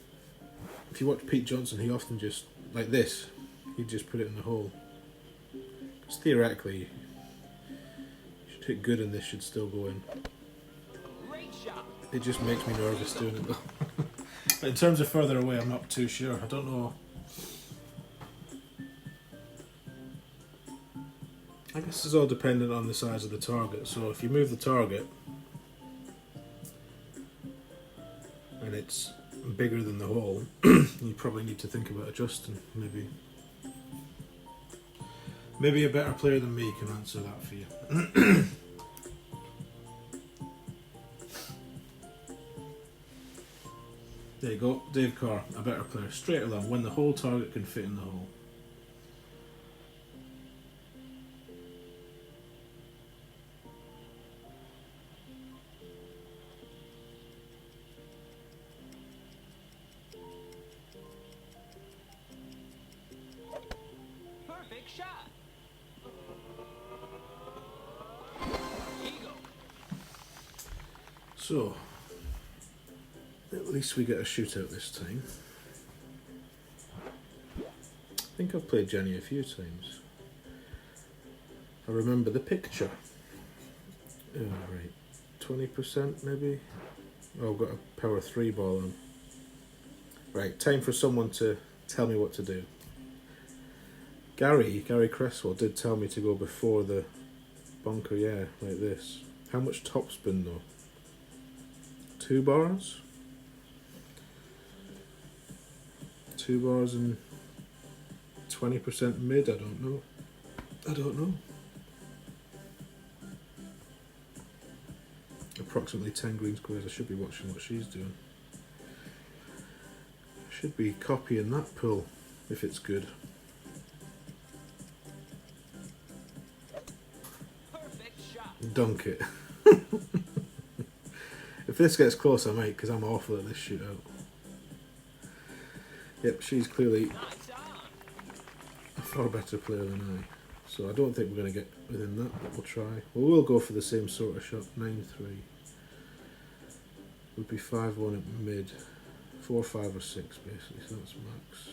if you watch Pete Johnson, he often just, like this, he'd just put it in the hole. Because theoretically, you should hit good and this should still go in. Great shot. It just makes me nervous doing it though. But in terms of further away, I'm not too sure. I don't know. I guess it's all dependent on the size of the target. So if you move the target and it's bigger than the hole, you probably need to think about adjusting. Maybe a better player than me can answer that for you. There you go, Dave Carr, a better player. Straight along, when the whole target can fit in the hole. Perfect shot. Eagle. So, at least we get a shootout this time. I think I've played Jenny a few times. I remember the picture. Oh, right. 20% maybe? Oh, I've got a power 3 ball on. Right, time for someone to tell me what to do. Gary Cresswell did tell me to go before the bunker, yeah, like this. How much topspin though? 2 bars? 2 bars and 20% mid, I don't know. Approximately 10 green squares. I should be watching what she's doing. Should be copying that pull if it's good. Perfect shot. Dunk it. If this gets close I might, because I'm awful at this shootout. Yep, she's clearly Nice on. a far better player than I. So I don't think we're going to get within that, but we'll try. Well, we'll go for the same sort of shot. 9-3. Would be 5-1 at mid. 4, 5 or 6 basically, so that's max.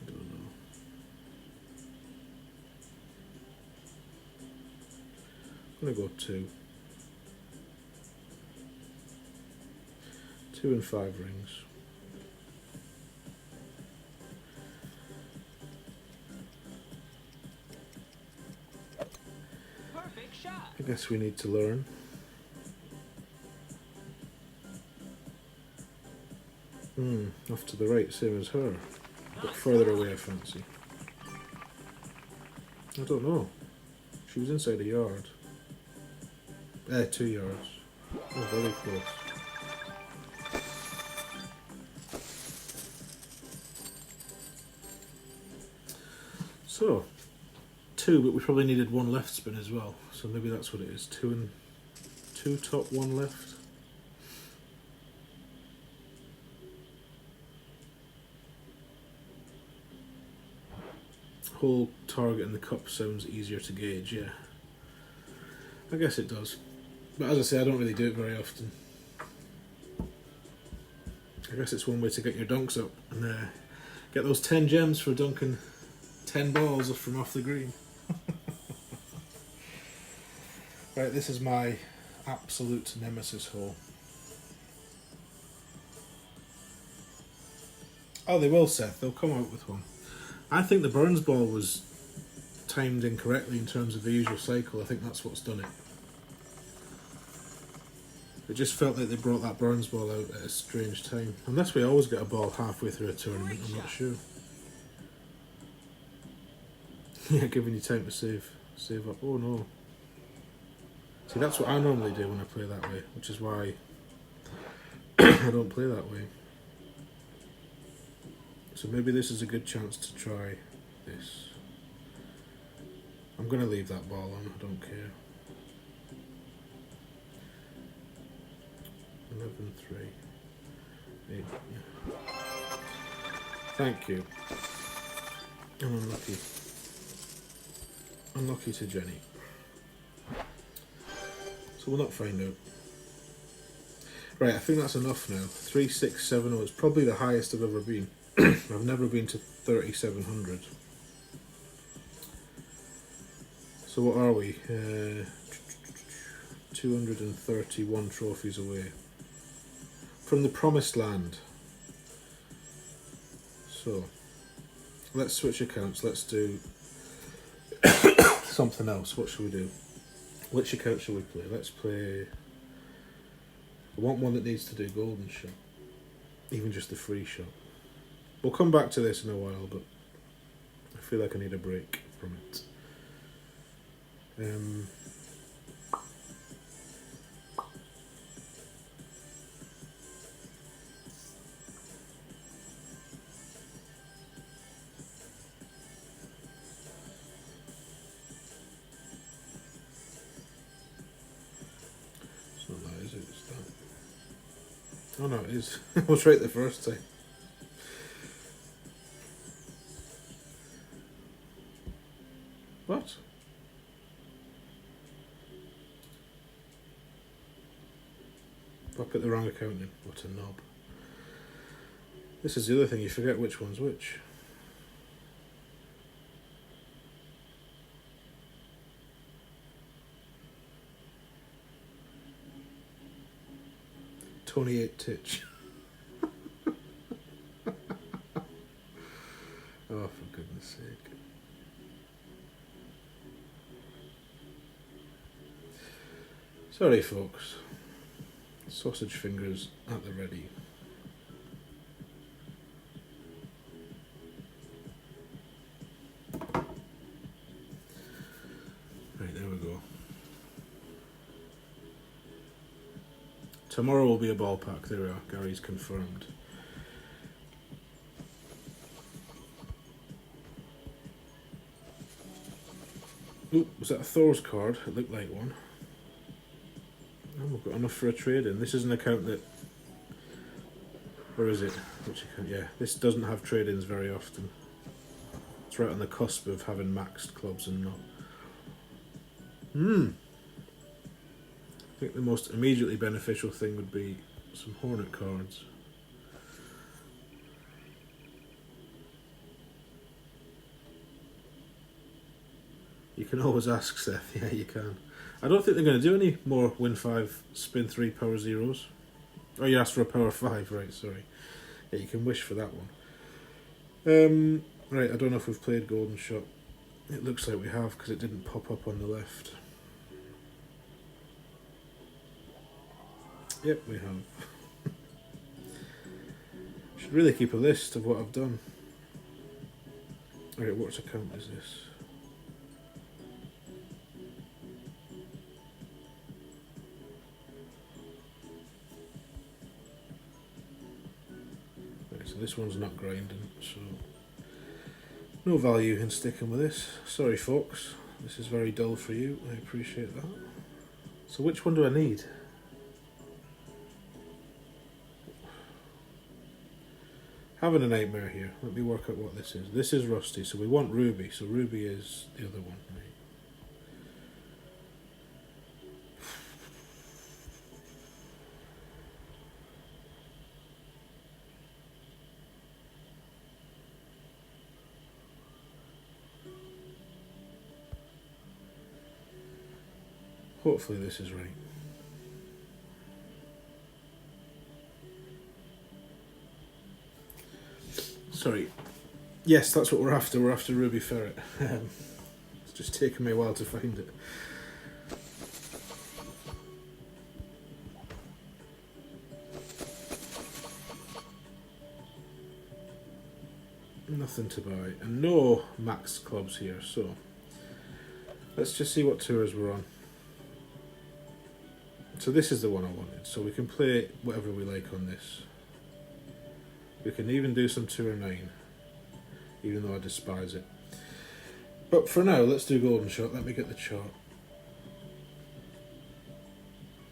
I don't know. I'm going to go 2. 2 and 5 rings. Perfect shot. I guess we need to learn. Off to the right, same as her. But further away, I fancy. I don't know. She was inside a yard. 2 yards. Oh, very close. So, 2, but we probably needed 1 left spin as well. So maybe that's what it is. 2 top, 1 left. Whole target in the cup sounds easier to gauge, yeah. I guess it does. But as I say, I don't really do it very often. I guess it's one way to get your dunks up and get those 10 gems for dunking 10 balls from off the green. Right, this is my absolute nemesis hole. Oh, they will, Seth. They'll come out with one. I think the Burns ball was timed incorrectly in terms of the usual cycle. I think that's what's done it. It just felt like they brought that Burns ball out at a strange time. Unless we always get a ball halfway through a tournament, I'm not sure. Yeah, giving you time to save up. Oh no. See, that's what I normally do when I play that way, which is why I don't play that way. So maybe this is a good chance to try this. I'm going to leave that ball on, I don't care. 11-3. 8. Yeah. Thank you. I'm unlucky. Unlucky to Jenny. So we'll not find out. Right, I think that's enough now. 3670 is probably the highest I've ever been. I've never been to 3700. So what are we? 231 trophies away from the promised land. So let's switch accounts. Let's do something else. What should we do? Which account shall we play? Let's play. I want one that needs to do golden shot, even just the free shot. We'll come back to this in a while, but I feel like I need a break from it. It's not that, is it? It's that. Oh no, it is. I was right the first time. What? I put the wrong account in. What a knob. This is the other thing, you forget which one's which. Tony 8 Titch. Oh, for goodness sake. Sorry, folks. Sausage fingers at the ready. Right, there we go. Tomorrow will be a ball pack. There we are. Gary's confirmed. Oop, was that a Thor's card? It looked like one. Oh, we've got enough for a trade in. This is an account that... Where is it? Which account? Yeah, this doesn't have trade-ins very often. It's right on the cusp of having maxed clubs and not. I think the most immediately beneficial thing would be some Hornet cards. You can always ask, Seth. Yeah, you can. I don't think they're going to do any more win 5, spin 3 power zeros. Oh, you asked for a power 5, right, sorry. Yeah, you can wish for that one. Right, I don't know if we've played Golden Shot. It looks like we have, because it didn't pop up on the left. Yep, we have. Should really keep a list of what I've done. Alright, what account is this? Right, so this one's not grinding, so no value in sticking with this. Sorry folks, this is very dull for you, I appreciate that. So which one do I need? Having a nightmare here. Let me work out what this is. This is rusty, so we want ruby. So ruby is the other one, right? Hopefully this is right. Sorry. Yes, that's what we're after. We're after ruby ferret. It's just taken me a while to find it. Nothing to buy. And no max clubs here, so let's just see what tours we're on. So this is the one I wanted. So we can play whatever we like on this. We can even do some tour 9, even though I despise it. But for now, let's do golden shot. Let me get the chart.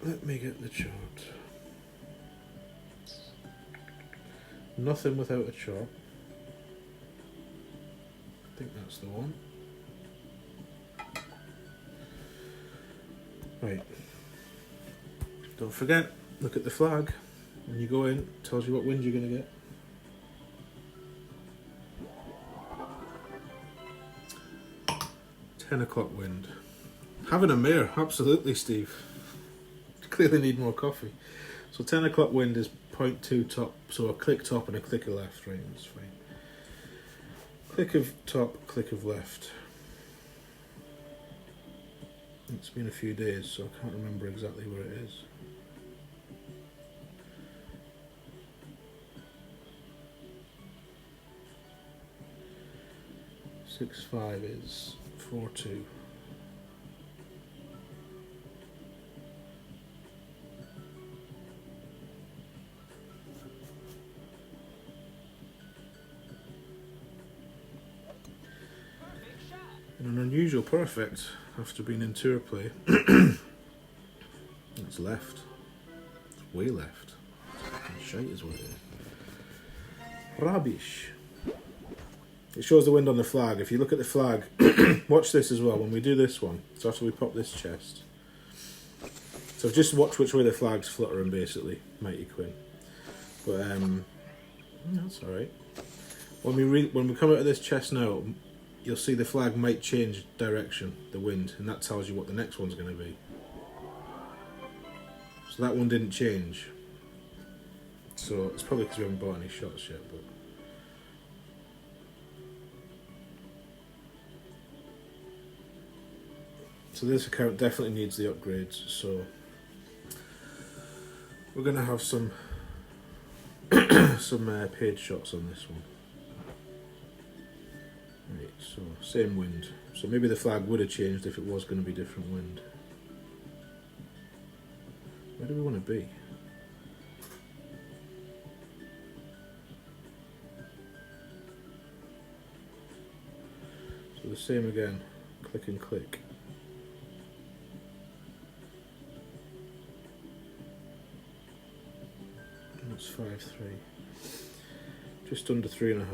Let me get the chart. Nothing without a chart. I think that's the one. Right. Don't forget, look at the flag. When you go in, it tells you what wind you're going to get. $10 wind. Having a mare, absolutely, Steve. Clearly need more coffee. So $10 wind is 0.2 top, so a click top and a click of left, right? That's fine. Click of top, click of left. It's been a few days, so I can't remember exactly where it is. Six five is 4-2. And an unusual perfect after being in tour play. It's left. It's way left. Fucking shite is what it is. Rubbish. It shows the wind on the flag. If you look at the flag, watch this as well when we do this one. So after we pop this chest. So just watch which way the flag's fluttering basically, Mighty Quinn. But that's alright. When we come out of this chest now, you'll see the flag might change direction, the wind, and that tells you what the next one's going to be. So that one didn't change. So it's probably because we haven't bought any shots yet, but so this account definitely needs the upgrades, so we're going to have some paid shots on this one. Right, so same wind. So maybe the flag would have changed if it was going to be different wind. Where do we want to be? So the same again, click and click. That's 5-3. Just under 3.5.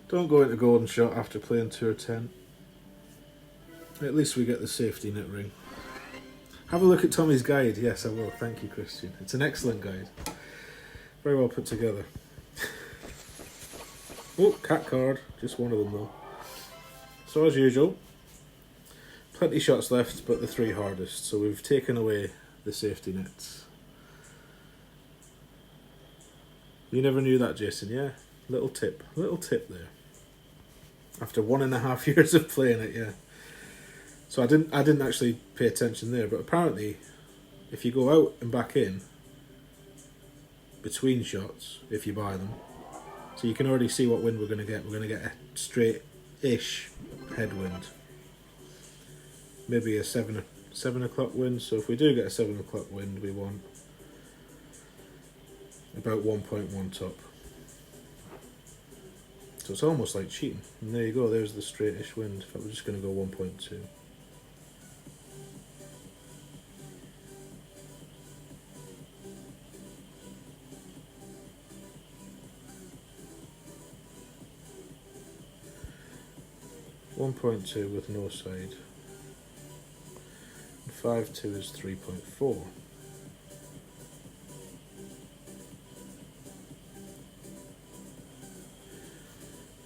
Don't go into golden shot after playing tour 10. At least we get the safety net ring. Have a look at Tommy's guide. Yes, I will. Thank you, Christian. It's an excellent guide. Very well put together. Oh, cat card. Just one of them though. So as usual, plenty shots left, but the 3 hardest. So we've taken away the safety nets. You never knew that, Jason, yeah? Little tip there. After 1.5 years of playing it, yeah. So I didn't actually pay attention there, but apparently, if you go out and back in between shots, if you buy them, so you can already see what wind we're going to get. We're going to get a straight-ish headwind. Maybe a 7 o'clock wind. So if we do get a 7 o'clock wind, we want about 1.1 top. So it's almost like cheating. And there you go, there's the straight-ish wind. In fact, we're just going to go 1.2. .2 with no side. 5.2 is 3.4.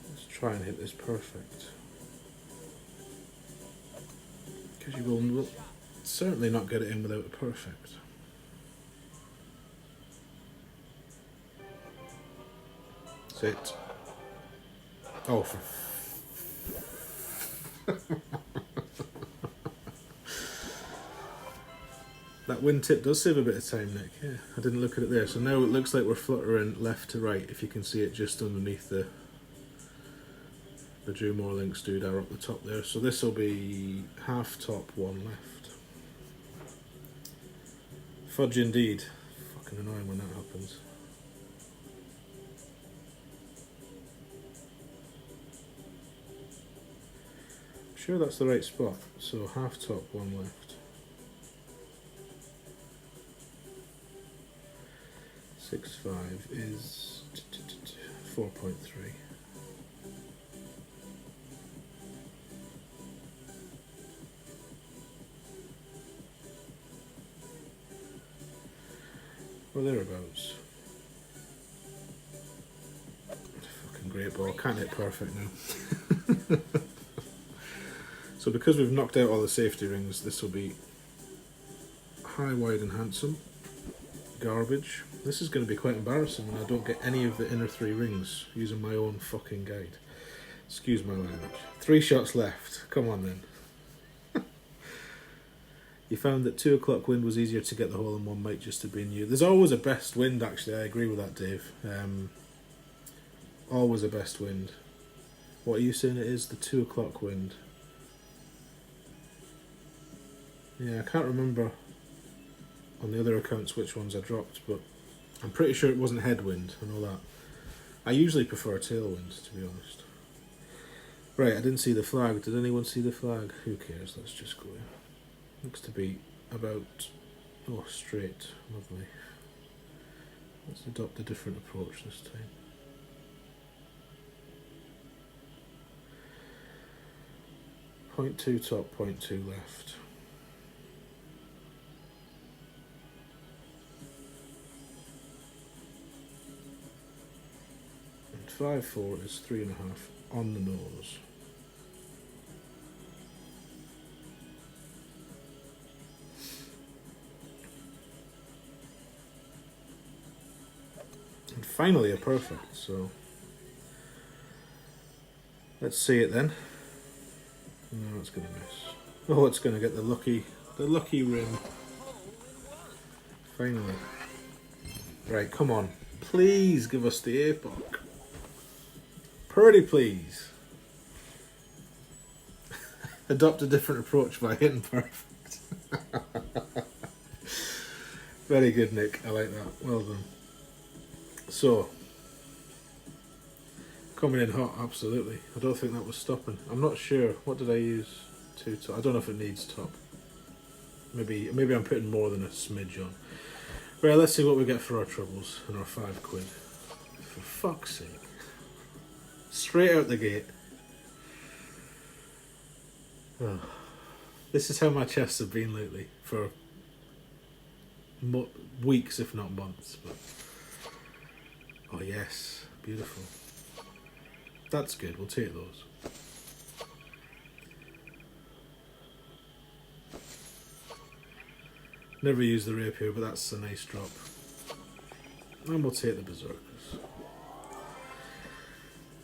Let's try and hit this perfect. Because you will certainly not get it in without a perfect. Sit. Oh, for that wind tip does save a bit of time, Nick. Yeah, I didn't look at it there. So now it looks like we're fluttering left to right, if you can see it just underneath the Drew Moore Links doodah up the top there. So this will be half top, one left. Fudge indeed. Fucking annoying when that happens. I'm sure that's the right spot. So half top, one left. 6.5 is 4.3. Or thereabouts. Fucking great ball. Can't hit perfect now. So because we've knocked out all the safety rings, this will be high, wide and handsome. Garbage. This is going to be quite embarrassing when I don't get any of the inner 3 rings using my own fucking guide. Excuse my language. 3 shots left. Come on then. You found that 2 o'clock wind was easier to get the hole in one, might just have been you. There's always a best wind, actually. I agree with that, Dave. Always a best wind. What are you saying it is? The 2 o'clock wind. Yeah, I can't remember on the other accounts which ones I dropped, but I'm pretty sure it wasn't headwind, I know that. I usually prefer tailwind, to be honest. Right, I didn't see the flag. Did anyone see the flag? Who cares? Let's just go. Looks to be about... oh, straight. Lovely. Let's adopt a different approach this time. .2 top, .2 left. And 5.4 is 3.5 on the nose. And finally a perfect, so let's see it then. No, it's going to miss. Oh, it's going to get the lucky rim. Finally. Right, come on. Please give us the APOC. Pretty please. Adopt a different approach by hitting perfect. Very good, Nick. I like that. Well done. So, coming in hot, absolutely. I don't think that was stopping. I'm not sure. What did I use? 2 top. I don't know if it needs top. Maybe I'm putting more than a smidge on. Right, let's see what we get for our troubles and our £5. For fuck's sake. Straight out the gate. Oh. This is how my chests have been lately. For weeks, if not months. But oh yes, beautiful. That's good, we'll take those. Never use the rapier, but that's a nice drop. And we'll take the berserkers.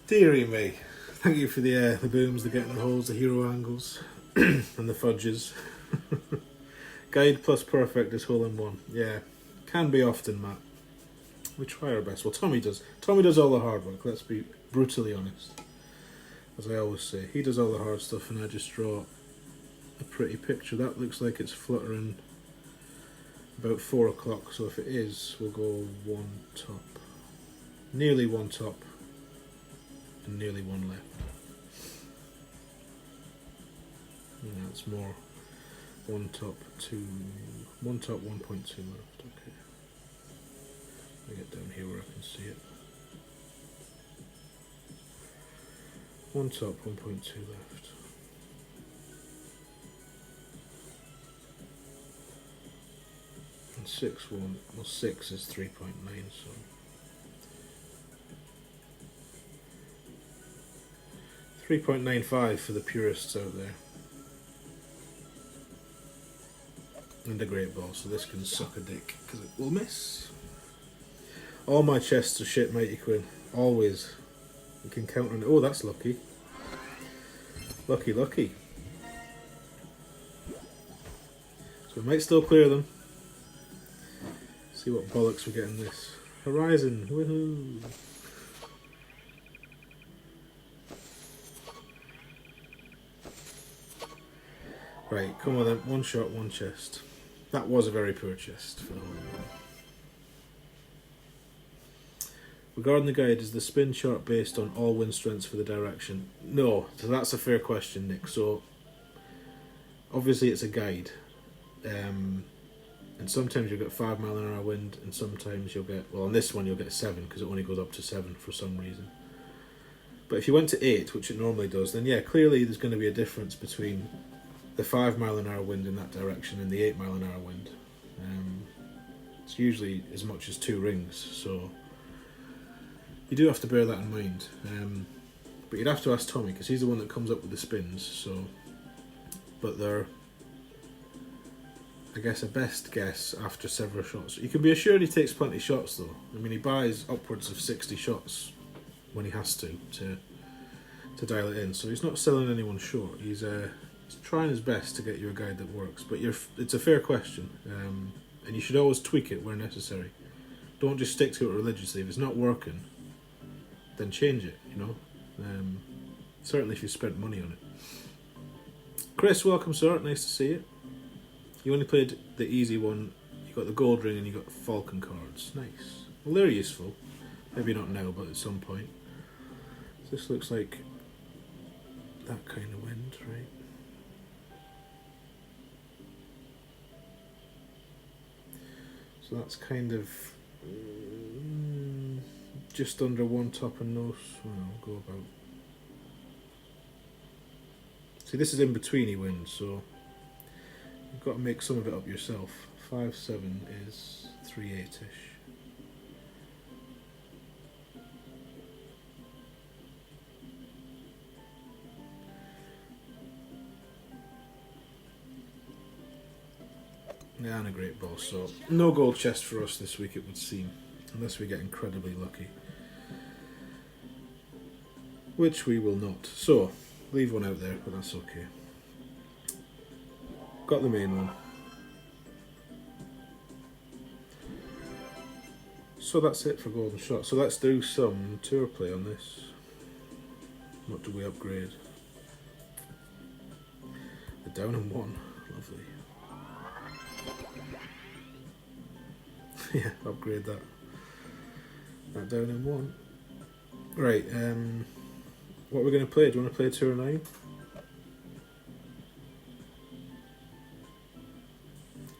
Dearie me. Thank you for the booms, the getting the holes, the hero angles, and the fudges. Guide plus perfect is hole in one. Yeah, can be often, Matt. We try our best. Well, Tommy does. Tommy does all the hard work. Let's be brutally honest. As I always say, he does all the hard stuff, and I just draw a pretty picture. That looks like it's fluttering about 4 o'clock. So if it is, we'll go one top, nearly one top, and nearly one left. And that's more. One top, 1.2 left. Okay. I get down here where I can see it. One top, 1.2 left. And 6.1, well 6 is 3.9, so. $3.95 for the purists out there. And a great ball, so this can suck a dick, because it will miss. All my chests are shit, Mighty Quinn. Always. You can count on it. Oh, that's lucky. Lucky, lucky. So we might still clear them. See what bollocks we get in this. Horizon, woohoo! Right, come on then. One shot, one chest. That was a very poor chest for the whole one. Regarding the guide, is the spin chart based on all wind strengths for the direction? No, so that's a fair question, Nick. So, obviously it's a guide. And sometimes you'll get 5 mile an hour wind, and sometimes you'll get, well on this one you'll get 7, because it only goes up to 7 for some reason. But if you went to 8, which it normally does, then yeah, clearly there's going to be a difference between the 5 mile an hour wind in that direction and the 8 mile an hour wind. It's usually as much as 2 rings, so you do have to bear that in mind. But you'd have to ask Tommy, because he's the one that comes up with the spins. So, but they're, I guess, a best guess after several shots. You can be assured he takes plenty of shots though. I mean, he buys upwards of 60 shots when he has to dial it in. So he's not selling anyone short. He's trying his best to get you a guide that works. But it's a fair question, and you should always tweak it where necessary. Don't just stick to it religiously. If it's not working, then change it, you know. Certainly if you spent money on it. Chris, welcome sir, nice to see you. You only played the easy one. You got the gold ring and you got Falcon cards. Nice. Well, they're useful. Maybe not now, but at some point. So this looks like that kind of wind, right? So that's kind of just under one top and no, well, go about. See, this is in betweeny wind, so you've got to make some of it up yourself. 5.7 is 3.8ish. Yeah, and a great ball, so no gold chest for us this week, it would seem, unless we get incredibly lucky, which we will not. So leave one out there, but that's okay. Got the main one. So that's it for golden shot. So let's do some tour play on this. What do we upgrade? The down and one, lovely. Yeah, upgrade that. That down in one. Right, what are we going to play? Do you want to play Tour 9?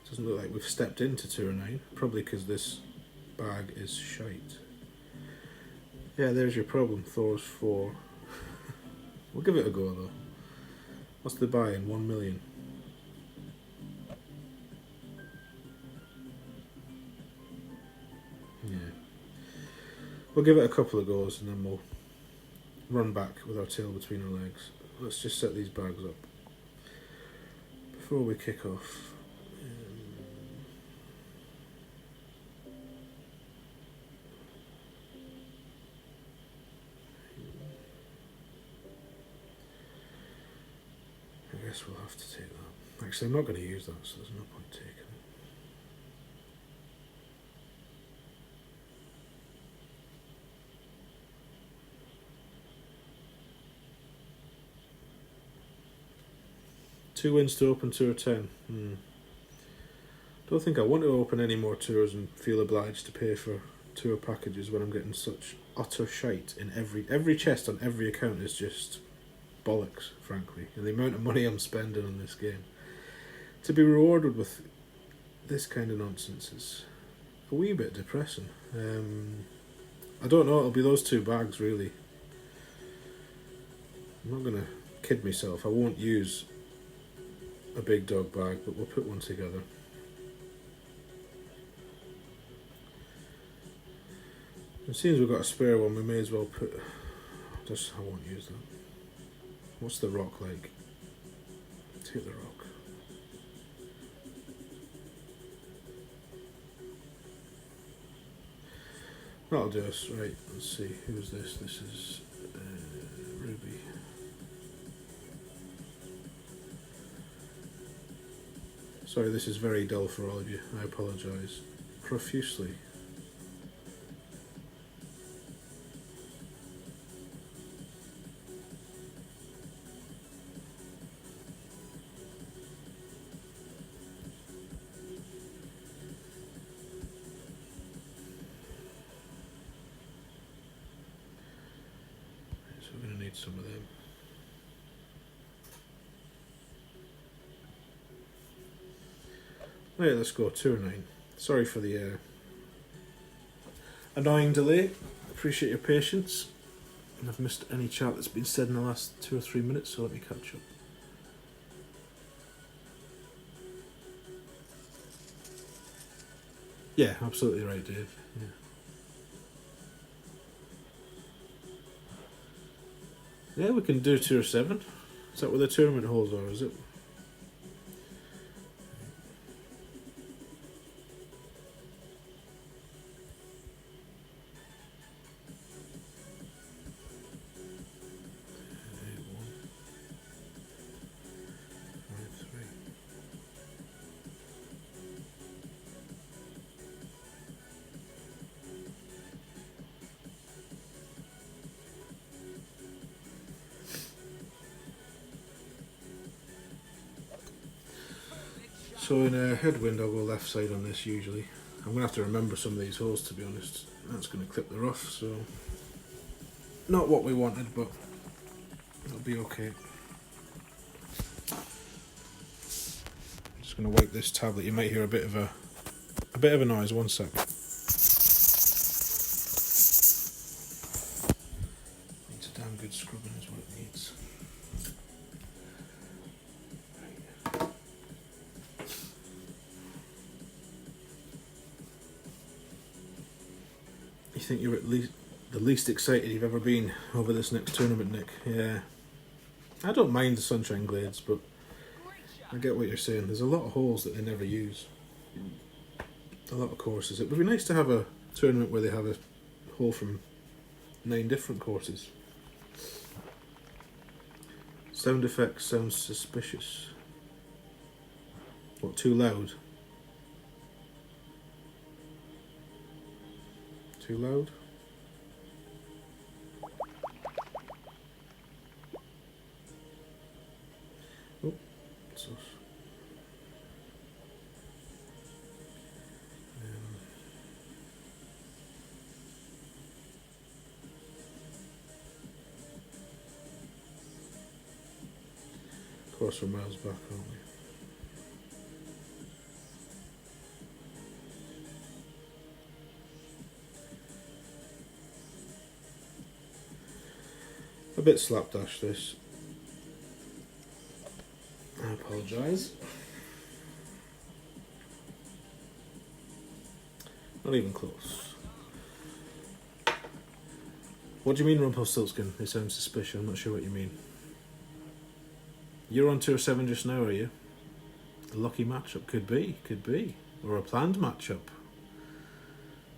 Doesn't look like we've stepped into Tour 9. Probably because this bag is shite. Yeah, there's your problem, Thor's 4. We'll give it a go though. What's the buy-in? 1 million. Yeah. We'll give it a couple of goes and then we'll run back with our tail between our legs. Let's just set these bags up before we kick off. guess we'll have to take that. Actually, I'm not going to use that, so there's no point taking it. Two wins to open tour 10. Don't think I want to open any more tours and feel obliged to pay for tour packages when I'm getting such utter shite in every chest on every account is just bollocks, frankly. And the amount of money I'm spending on this game. To be rewarded with this kind of nonsense is a wee bit depressing. I don't know, it'll be those two bags really. I'm not going to kid myself, I won't use a big dog bag, but we'll put one together. It seems we've got a spare one, we may as well put... I won't use that. What's the rock like? Take the rock. That'll do us, right, let's see, who's this? This is Ruby. Sorry, this is very dull for all of you. I apologise profusely. So we're going to need some of them. Right, let's go, tour 9. Sorry for the annoying delay. Appreciate your patience. And I've missed any chat that's been said in the last 2 or 3 minutes, so let me catch up. Yeah, absolutely right, Dave. Yeah, we can do tour 7. Is that where the tournament holes are, is it? So in a headwind I'll go left side on this usually. I'm going to have to remember some of these holes, to be honest. That's going to clip the rough, so not what we wanted, but it'll be okay. I'm just going to wipe this tablet. You might hear a bit of a noise. One sec. Needs a damn good scrubbing is what it needs. You think you're at least the least excited you've ever been over this next tournament, Nick? Yeah. I don't mind the Sunshine Glades, but I get what you're saying. There's a lot of holes that they never use. A lot of courses. It would be nice to have a tournament where they have a hole from 9 different courses. Sound effects sounds suspicious. What, too loud? Too loud? Oh, it's us. Of course, we're miles back, aren't we? A bit slapdash this. I apologise. Not even close. What do you mean, Rumpelstiltskin? It sounds suspicious. I'm not sure what you mean. You're on tour 7 just now, are you? A lucky matchup? Could be. Or a planned matchup.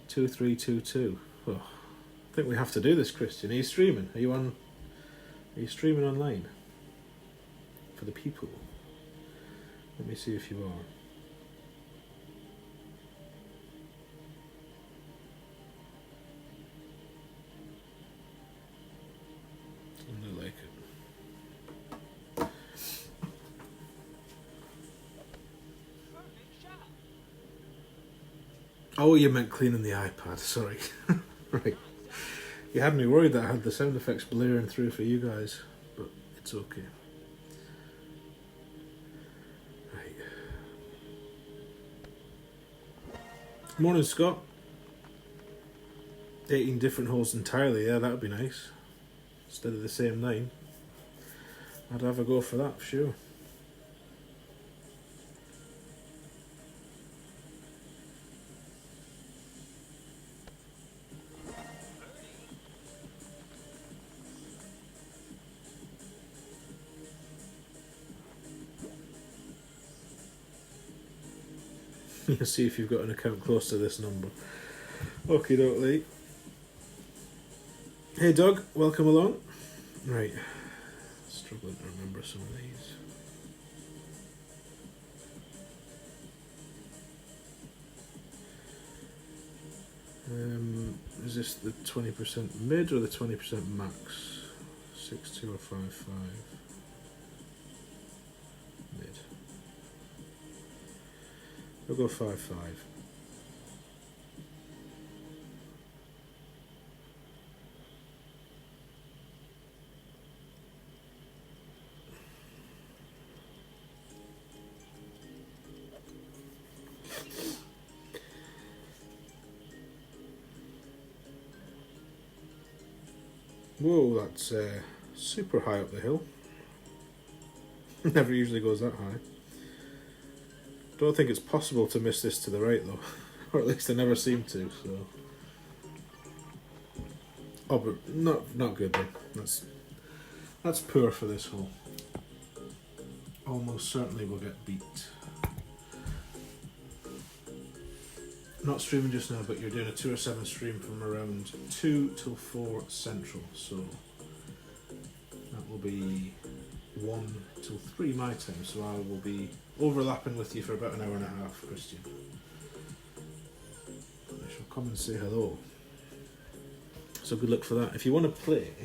2-3-2-2. Oh, I think we have to do this, Christian. Are you streaming? Are you streaming online? for the people. Let me see if you are. And I like it. Oh, you meant cleaning the iPad, sorry. Right. You had me worried that I had the sound effects blaring through for you guys, but it's okay. Right. Morning, Scott. 18 different holes entirely, yeah, that would be nice. Instead of the same 9. I'd have a go for that, for sure. You'll see if you've got an account close to this number. Okie dokie. Hey Doug, welcome along. Right, struggling to remember some of these. Is this the 20% mid or the 20% max? 6.2 or 5.5? Mid. I'll go 5.5. Whoa, that's super high up the hill. Never usually goes that high. Don't think it's possible to miss this to the right though, or at least I never seem to. So, oh, but not good then. That's poor for this hole. Almost certainly will get beat. Not streaming just now, but you're doing a 2 or 7 stream from around 2 till 4 central, so that will be 1 till 3 my time, so I will be overlapping with you for about an hour and a half, Christian. I shall come and say hello. So good luck for that. If you want to play,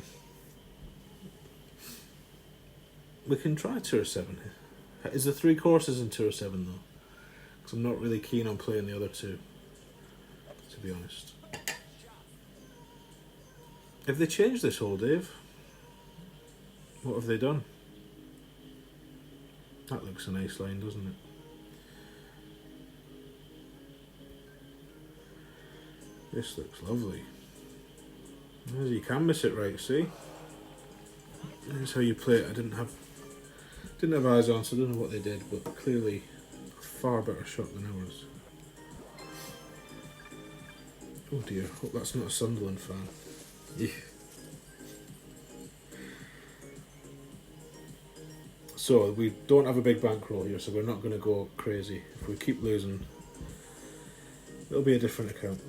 we can try Tour 7. Is there 3 courses in Tour 7 though? Because I'm not really keen on playing the other 2. To be honest. Have they changed this hole, Dave? What have they done? That looks a nice line, doesn't it? This looks lovely. You can miss it right, see? Here's how you play it. I didn't have eyes on, so I don't know what they did, but clearly a far better shot than ours. Oh dear, hope that's not a Sunderland fan. Yeah. So we don't have a big bankroll here, so we're not going to go crazy. If we keep losing, it'll be a different account.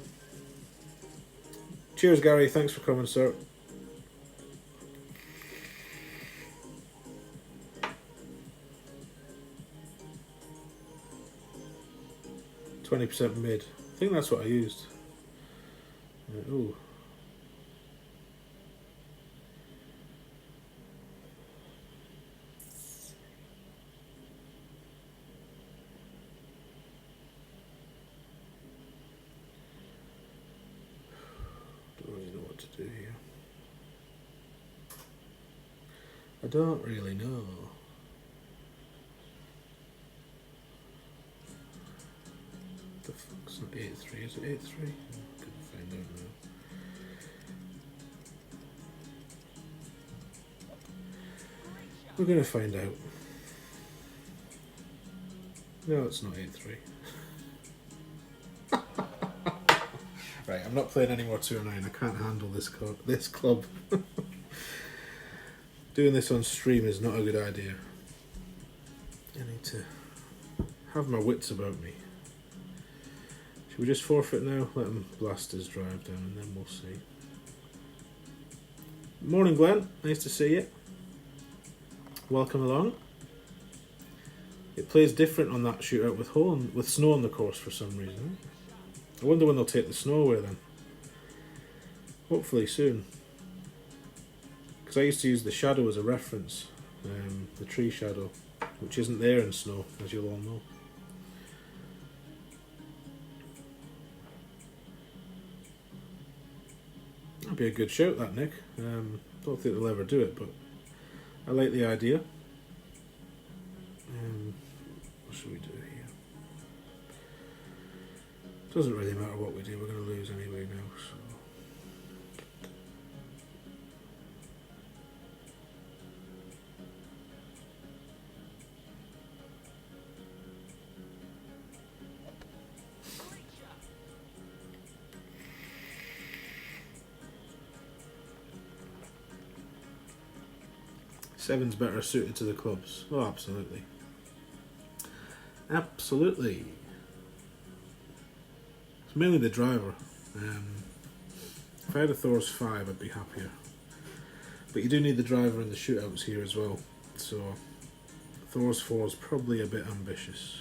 Cheers, Gary. Thanks for coming, sir. %, mid. I think that's what I used. Ooh. Don't really know what to do here. I don't really know. The fuck's not 8.3? Is it 8.3? Couldn't find out now. We're gonna find out. No, it's not 8.3. Right, I'm not playing any more 209. I can't handle this club. Doing this on stream is not a good idea. I need to have my wits about me. Should we just forfeit now? Let him blast his drive down and then we'll see. Morning, Glenn. Nice to see you. Welcome along. It plays different on that shootout with snow on the course for some reason. I wonder when they'll take the snow away then. Hopefully soon. Because I used to use the shadow as a reference, the tree shadow, which isn't there in snow, as you'll all know. That'd be a good shout, that, Nick. Don't think they'll ever do it, but I like the idea. What should we do here? Doesn't really matter what we do, we're going to lose anyway now, so. Seven's better suited to the clubs. Oh, absolutely. Absolutely. It's mainly the driver. If I had a Thor's 5, I'd be happier. But you do need the driver in the shootouts here as well. So, Thor's 4 is probably a bit ambitious.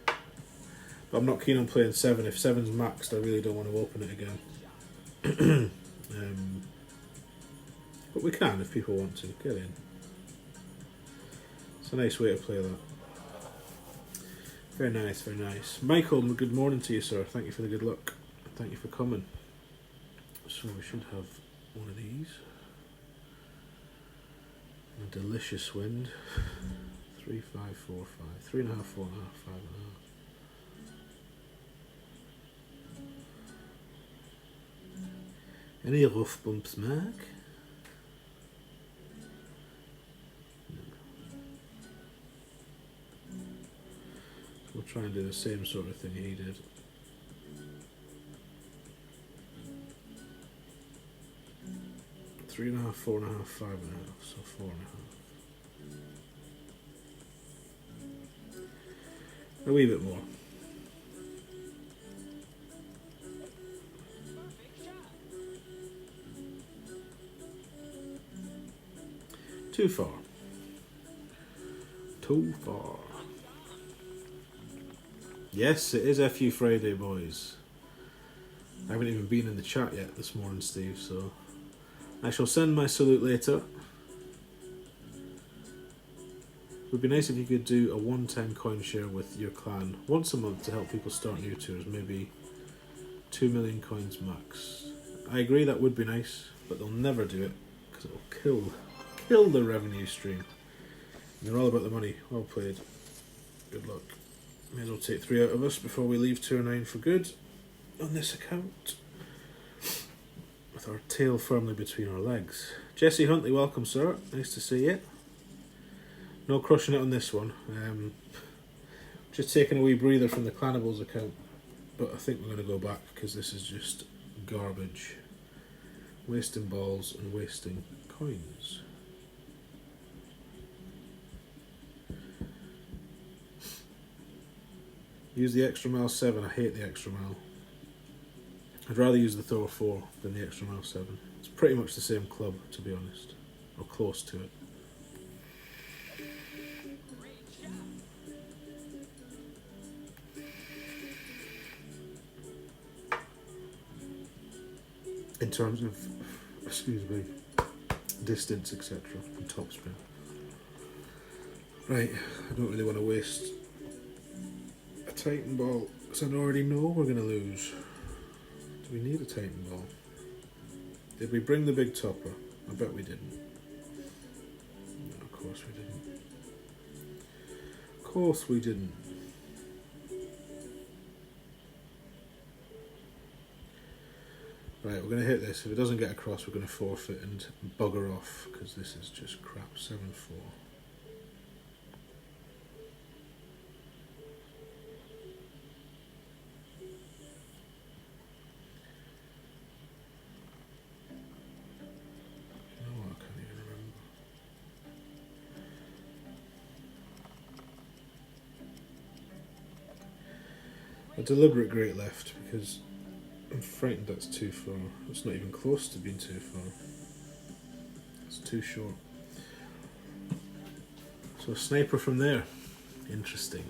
But I'm not keen on playing 7. If 7's maxed, I really don't want to open it again. But we can if people want to. Get in. It's a nice way to play that. Very nice, very nice. Michael, good morning to you, sir. Thank you for the good luck. Thank you for coming. So we should have one of these. A delicious wind. 3, 5, 4, 5. 3.5, 4.5, 5.5. Any rough bumps, Mark? No. We'll try and do the same sort of thing he did. Three and a half, 4.5, 5.5, so 4.5. A wee bit more. Too far. Too far. Yes, it is FU Friday, boys. I haven't even been in the chat yet this morning, Steve, so I shall send my salute later. It would be nice if you could do a 110 coin share with your clan once a month to help people start new tours, maybe 2 million coins max. I agree, that would be nice, but they'll never do it because it'll kill the revenue stream. And they're all about the money. Well played. Good luck. May as well take 3 out of us before we leave Tour 9 for good on this account. With our tail firmly between our legs. Jesse Huntley, welcome, sir. Nice to see you. No crushing it on this one. Just taking a wee breather from the Clanables account. But I think we're going to go back because this is just garbage. Wasting balls and wasting coins. Use the extra mile 7. I hate the extra mile. I'd rather use the Thor 4 than the extra mile 7. It's pretty much the same club, to be honest, or close to it. In terms of, excuse me, distance, etc., and topspin. Right, I don't really want to waste a Titan ball, because I already know we're going to lose. Do we need a Titan ball? Did we bring the big topper? I bet we didn't. No, of course we didn't. Of course we didn't. Right, we're going to hit this. If it doesn't get across, we're going to forfeit and bugger off, because this is just crap. 7-4. A deliberate great left because I'm frightened that's too far. It's not even close to being too far. It's too short. So a sniper from there. Interesting.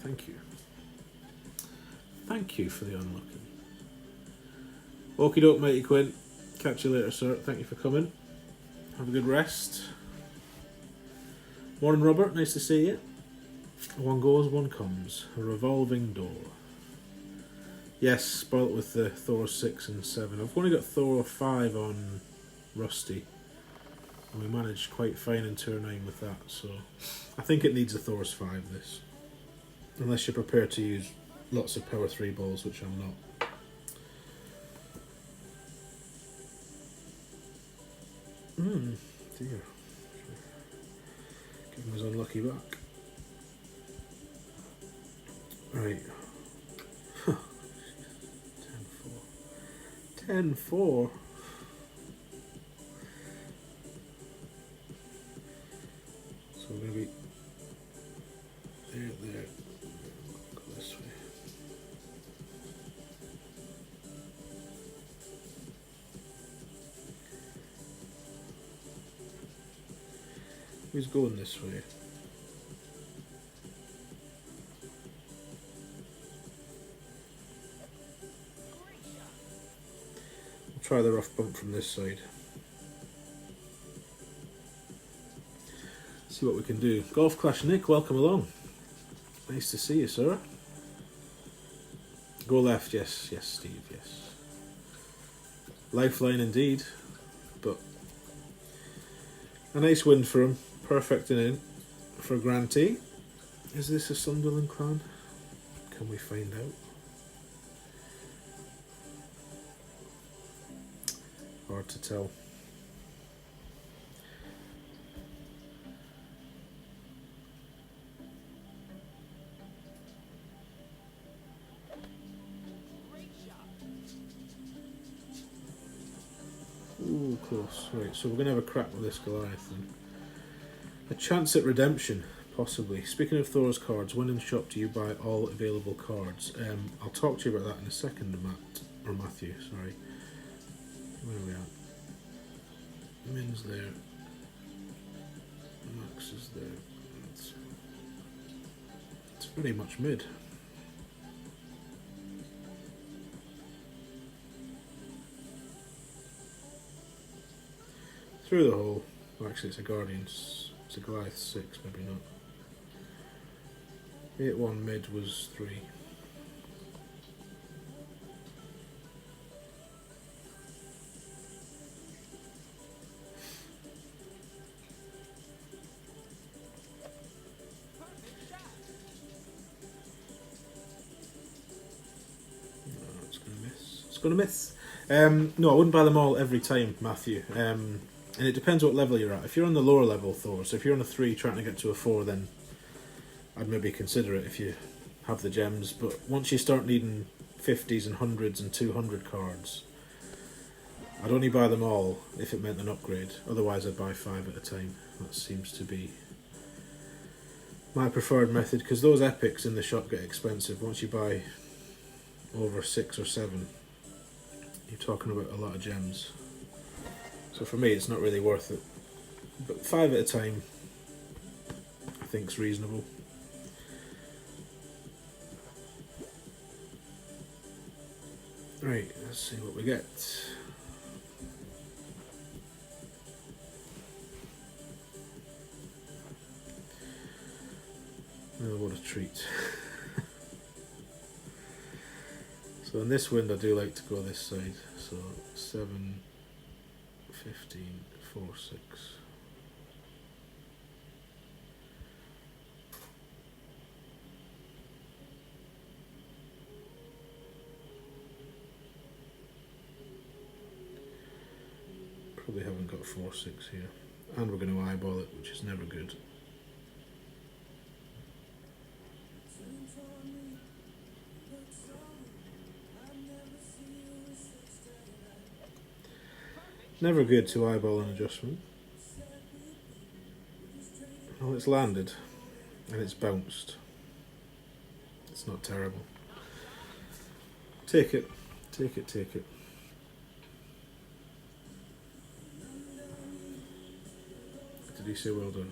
Thank you. Thank you for the unlocking. Okie doke, matey Quinn. Catch you later, sir. Thank you for coming. Have a good rest. Morning, Robert. Nice to see you. One goes, one comes. A revolving door. Yes, spoilt with the Thor 6 and 7. I've only got Thor 5 on Rusty. And we managed quite fine in Tour 9 with that, so I think it needs a Thor's 5, this. Unless you're prepared to use lots of Power 3 balls, which I'm not. Dear. Give him his unlucky back. Right. 10-4. 10-4. So we're going to be there. Go this way. Who's going this way? We'll try the rough bump from this side. See what we can do. Golf Clash Nick, welcome along. Nice to see you, sir. Go left, yes, Steve, yes. Lifeline indeed, but a nice win for him. Perfect in for Grantee. Is this a Sunderland clan? Can we find out? Hard to tell. Ooh, close. Right, so we're going to have a crack with this Goliath then. A chance at redemption, possibly. Speaking of Thor's cards, when in shop do you buy all available cards? I'll talk to you about that in a second, Matthew, sorry. Where are we at? Min's there. Max is there. It's pretty much mid. Through the hole. Well, actually, it's a Guardian's. It's a Goliath 6, maybe not. 8-1 mid was 3. No, it's going to miss. It's going to miss. No, I wouldn't buy them all every time, Matthew. And it depends what level you're at. If you're on the lower level Thor, so if you're on a 3 trying to get to a 4, then I'd maybe consider it if you have the gems. But once you start needing 50s and 100s and 200 cards, I'd only buy them all if it meant an upgrade. Otherwise I'd buy 5 at a time. That seems to be my preferred method, because those epics in the shop get expensive. Once you buy over 6 or 7, you're talking about a lot of gems. So for me, it's not really worth it. But 5 at a time, I think, is reasonable. Right, let's see what we get. Oh, what a treat. So in this wind, I do like to go this side. So 7... 15, 4, 6. Probably haven't got 4, 6 here. And we're going to eyeball it, which is never good. Never good to eyeball an adjustment. Well, it's landed and it's bounced. It's not terrible. Take it, take it, take it. Did he say well done?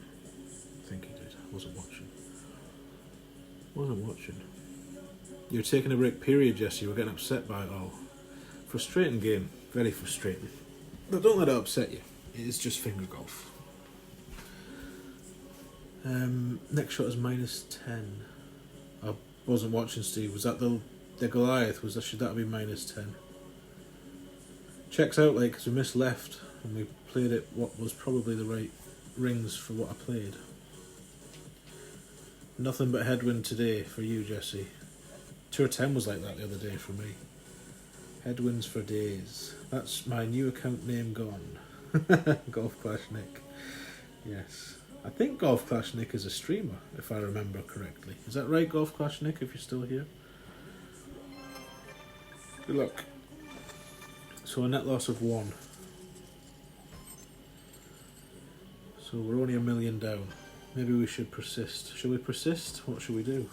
I think he did. I wasn't watching. You were taking a break, period, Jesse. You were getting upset by it all. Frustrating game. Very frustrating. But don't let it upset you. It is just finger golf. Next shot is -10. I wasn't watching, Steve. Was that the Goliath? Should that be -10? Checks out like because we missed left and we played it what was probably the right rings for what I played. Nothing but headwind today for you, Jesse. Tour 10 was like that the other day for me. Headwinds for days. That's my new account name gone. Golf Clash Nick. Yes. I think Golf Clash Nick is a streamer, if I remember correctly. Is that right, Golf Clash Nick, if you're still here? Good luck. So a net loss of 1. So we're only $1 million down. Maybe we should persist. Shall we persist? What should we do?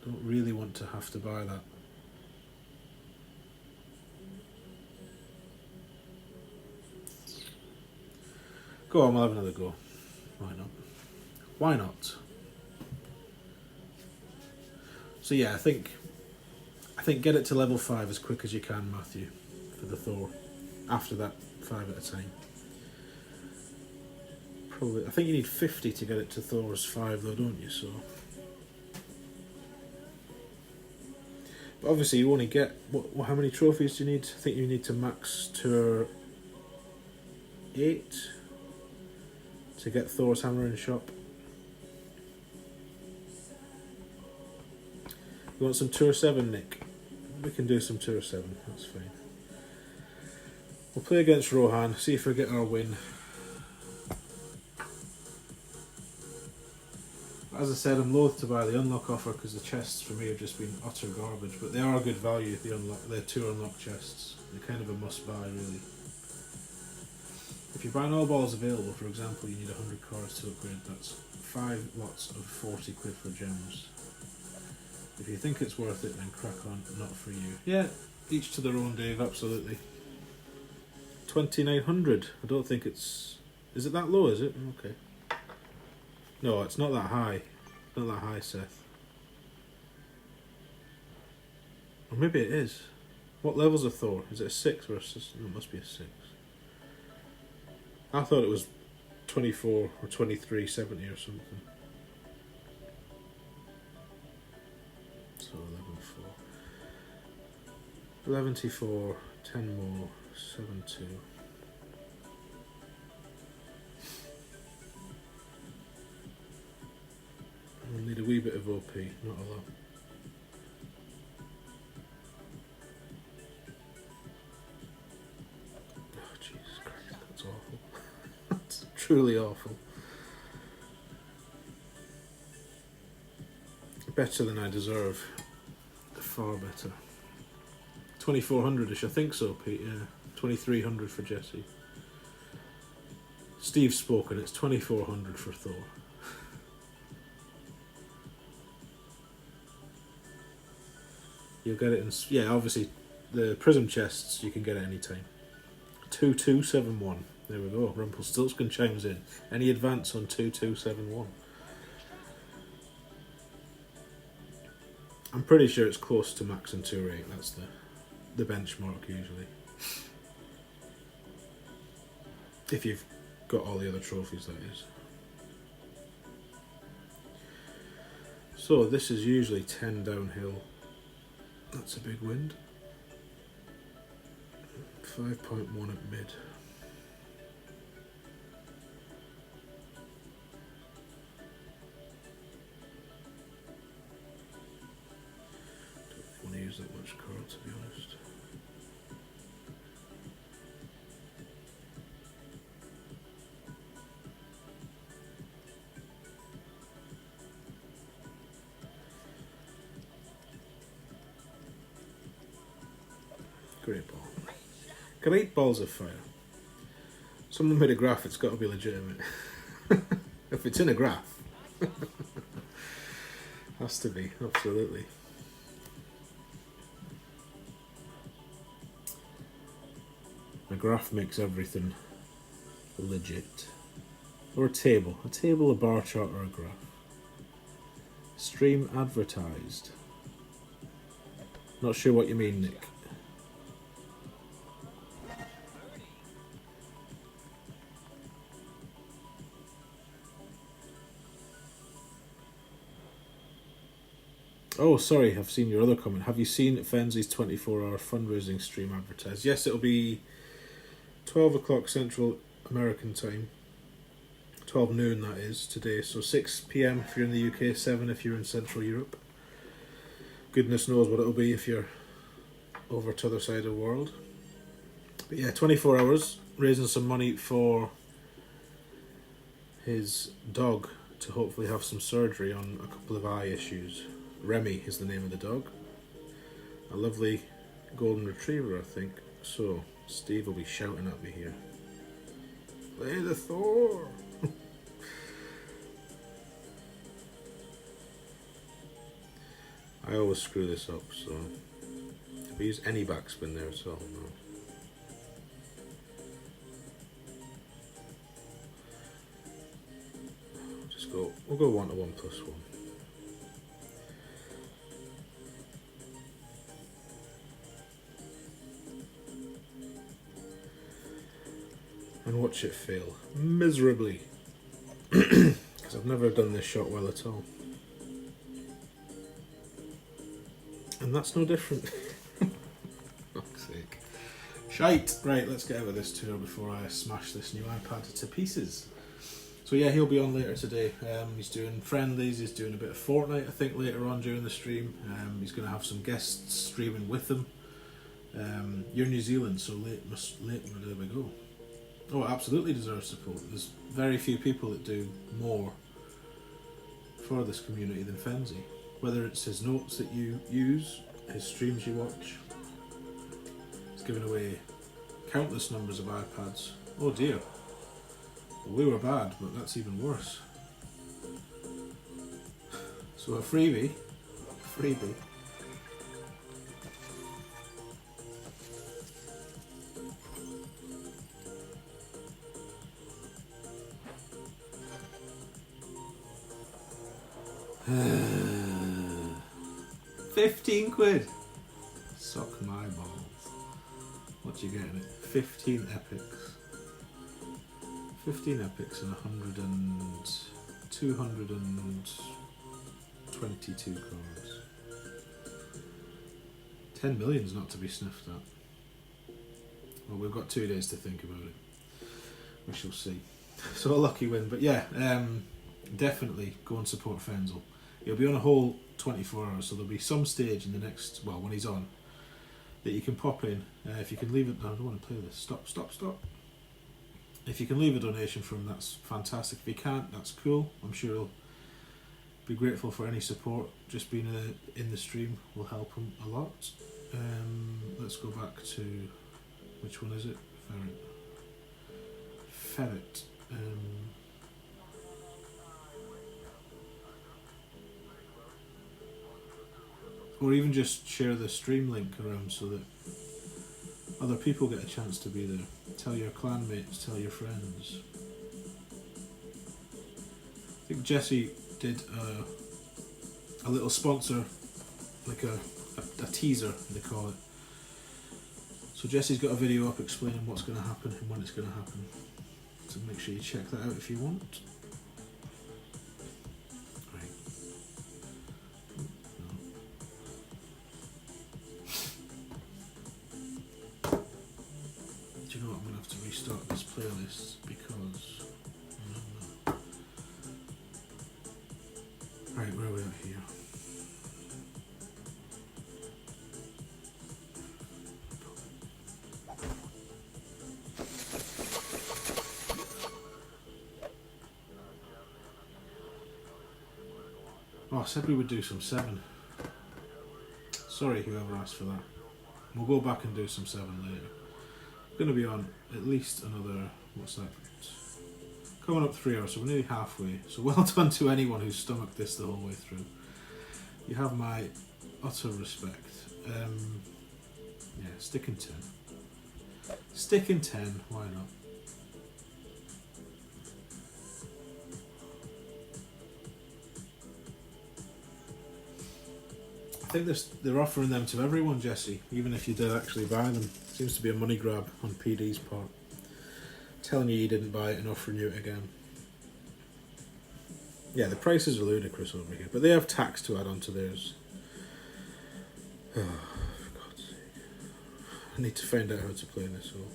I don't really want to have to buy that. Go on, we'll have another go. Why not? Why not? So yeah, I think get it to level 5 as quick as you can, Matthew, for the Thor. After that, 5 at a time. Probably, I think you need 50 to get it to Thor's 5 though, don't you? So, but obviously you only get how many trophies do you need? I think you need to max Tour 8 to get Thor's hammer in shop. You want some Tour 7, Nick? We can do some Tour 7, that's fine. We'll play against Rohan, see if we get our win. As I said, I'm loath to buy the unlock offer because the chests for me have just been utter garbage, but they are good value, they're 2 unlock chests. They're kind of a must buy, really. If you're buying all balls available, for example, you need 100 cards to upgrade. That's 5 lots of 40 quid for gems. If you think it's worth it, then crack on. Not for you. Yeah, each to their own, Dave. Absolutely. 2,900. I don't think it's. Is it that low? Is it? Okay. No, it's not that high. Not that high, Seth. Or maybe it is. What levels of Thor? Is it a 6 or a 6? No, it must be a 6. I thought it was 24 or 23.70 or something. So 11.4, 10 more, 7.2. We'll need a wee bit of OP, not a lot. Oh, Jesus Christ, that's awful. That's truly awful. Better than I deserve. Far better. 2,400ish, I think so, Pete, yeah. 2,300 for Jesse. Steve's spoken, it's 2,400 for Thor. You'll get it in, yeah, obviously, the prism chests, you can get it any time. 2271, there we go, Rumpelstiltskin chimes in. Any advance on 2271? I'm pretty sure it's close to max in Tour 8, that's the benchmark usually. If you've got all the other trophies, that is. So this is usually 10 downhill. That's a big wind. 5.1 at mid. Don't want to use that much card, to be honest. Great ball. Great balls of fire. Someone made a graph, it's got to be legitimate. If it's in a graph. Has to be, absolutely. A graph makes everything legit. Or a table. A table, a bar chart, or a graph. Stream advertised. Not sure what you mean, Nick. Oh, sorry, I've seen your other comment. Have you seen Fenzi's 24-hour fundraising stream advertised? Yes, it'll be 12 o'clock Central American time. 12 noon, that is, today. So 6 p.m. if you're in the UK, 7 if you're in Central Europe. Goodness knows what it'll be if you're over to the other side of the world. But yeah, 24 hours, raising some money for his dog to hopefully have some surgery on a couple of eye issues. Remy is the name of the dog. A lovely golden retriever, I think. So, Steve will be shouting at me here. Play the Thor! I always screw this up, so if we use any backspin there at all, no. We'll go 1 to 1 plus 1. And watch it fail miserably. Because I've never done this shot well at all. And that's no different. Fuck's sake. Shite! Right, let's get out of this tour before I smash this new iPad to pieces. So yeah, he'll be on later today. He's doing friendlies, he's doing a bit of Fortnite I think later on during the stream. He's going to have some guests streaming with him. You're New Zealand, so late, there we go. Oh, it absolutely deserves support. There's very few people that do more for this community than Fenzi. Whether it's his notes that you use, his streams you watch. He's given away countless numbers of iPads. Oh dear. Well, we were bad, but that's even worse. So a freebie. £15. Suck my balls. What you getting it? 15 epics. 15 epics and 222 cards. 10 million is not to be sniffed at. Well, we've got 2 days to think about it. We shall see. So a lucky win, but yeah, definitely go and support Fenzel. He'll be on a whole 24 hours, so there'll be some stage in the next, well, when he's on, that you can pop in. If you can leave it, no, I don't want to play this. Stop. If you can leave a donation for him, that's fantastic. If you can't, that's cool. I'm sure he'll be grateful for any support. Just being in the stream will help him a lot. Let's go back to, which one is it? Ferret. Or even just share the stream link around so that other people get a chance to be there. Tell your clan mates, tell your friends. I think Jesse did a little sponsor, like a teaser, they call it. So Jesse's got a video up explaining what's going to happen and when it's going to happen. So make sure you check that out if you want. Right. Do you know what? I'm going to have to restart this playlist because... Right, where are we at here? Oh, I said we would do some 7. Sorry whoever asked for that. We'll go back and do some 7 later. We're going to be on at least another, what's that? Coming up 3 hours, so we're nearly halfway. So well done to anyone who's stomached this the whole way through. You have my utter respect. Yeah, stick in 10. Stick in 10, why not? I think they're offering them to everyone, Jesse, even if you did actually buy them. Seems to be a money grab on PD's part. Telling you didn't buy it and offering you it again. Yeah, the prices are ludicrous over here, but they have tax to add on to theirs. Oh, for God's sake. I need to find out how to play this all.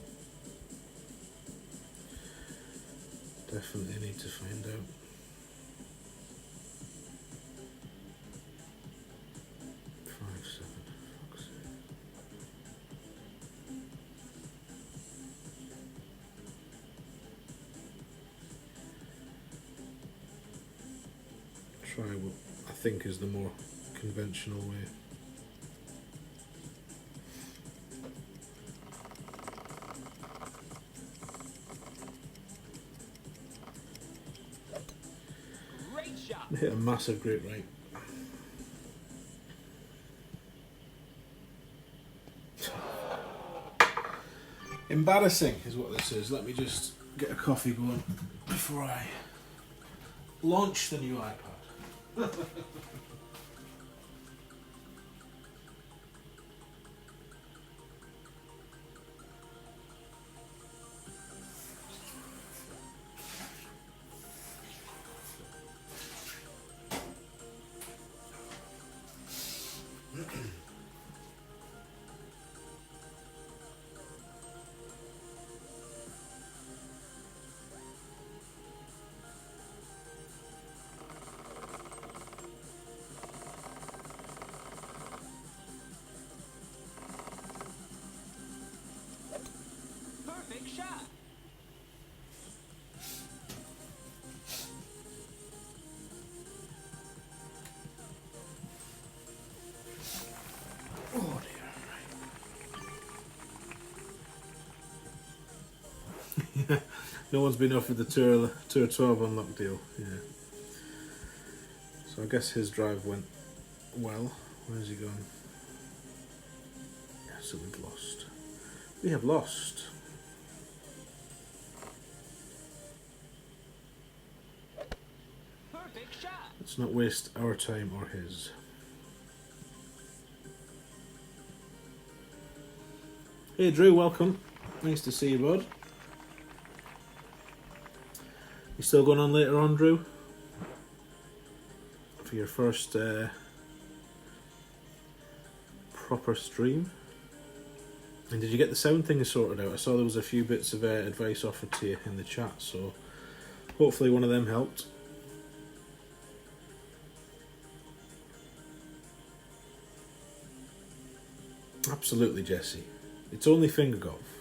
Definitely need to find out. Try what I think is the more conventional way. Great shot. Hit a massive great right. Embarrassing is what this is. Let me just get a coffee going before I launch the new iPad. Perfect shot. Oh dear. No one's been offered the Tour 12 unlock deal. Yeah. So I guess his drive went well. Where's he gone? Yeah, so we've lost. We have lost. Perfect shot. Let's not waste our time or his. Hey Drew, welcome. Nice to see you, bud. You still going on later on, Drew? For your first proper stream? And did you get the sound thing sorted out? I saw there was a few bits of advice offered to you in the chat, so hopefully one of them helped. Absolutely, Jesse. It's only finger golf.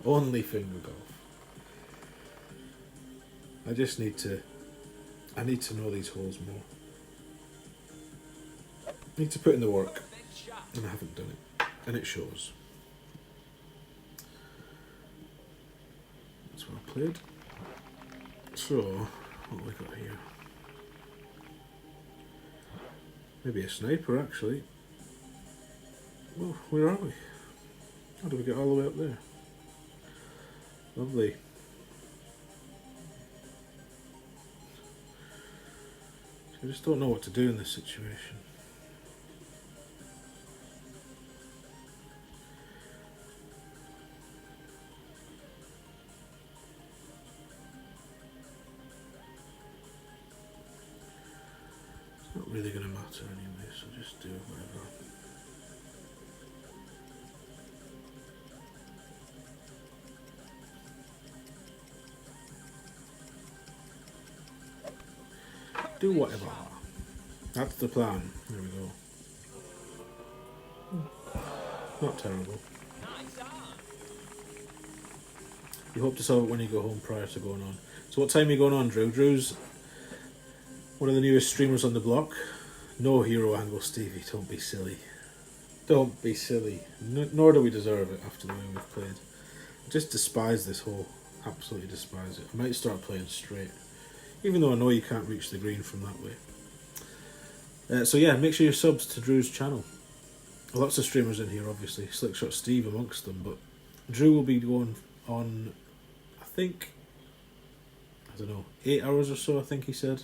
Only finger golf. I need to know these holes more. I need to put in the work, Perfect shot. and I haven't done it, and it shows. That's well played. So, what have we got here? Maybe a sniper, actually. Well, where are we? How do we get all the way up there? Lovely. I just don't know what to do in this situation. It's not really going to matter anyway, so just do whatever. Do whatever. That's the plan. There we go. Not terrible. Nice on. You hope to solve it when you go home prior to going on. So what time are you going on, Drew? Drew's one of the newest streamers on the block. No hero angle, Stevie. Don't be silly. Don't be silly. Nor do we deserve it after the way we've played. I just despise this hole. Absolutely despise it. I might start playing straight. Even though I know you can't reach the green from that way. So yeah, make sure you're subs to Drew's channel. Lots of streamers in here, obviously. Slickshot Steve amongst them, but Drew will be going on, I think, I don't know, 8 hours or so, I think he said,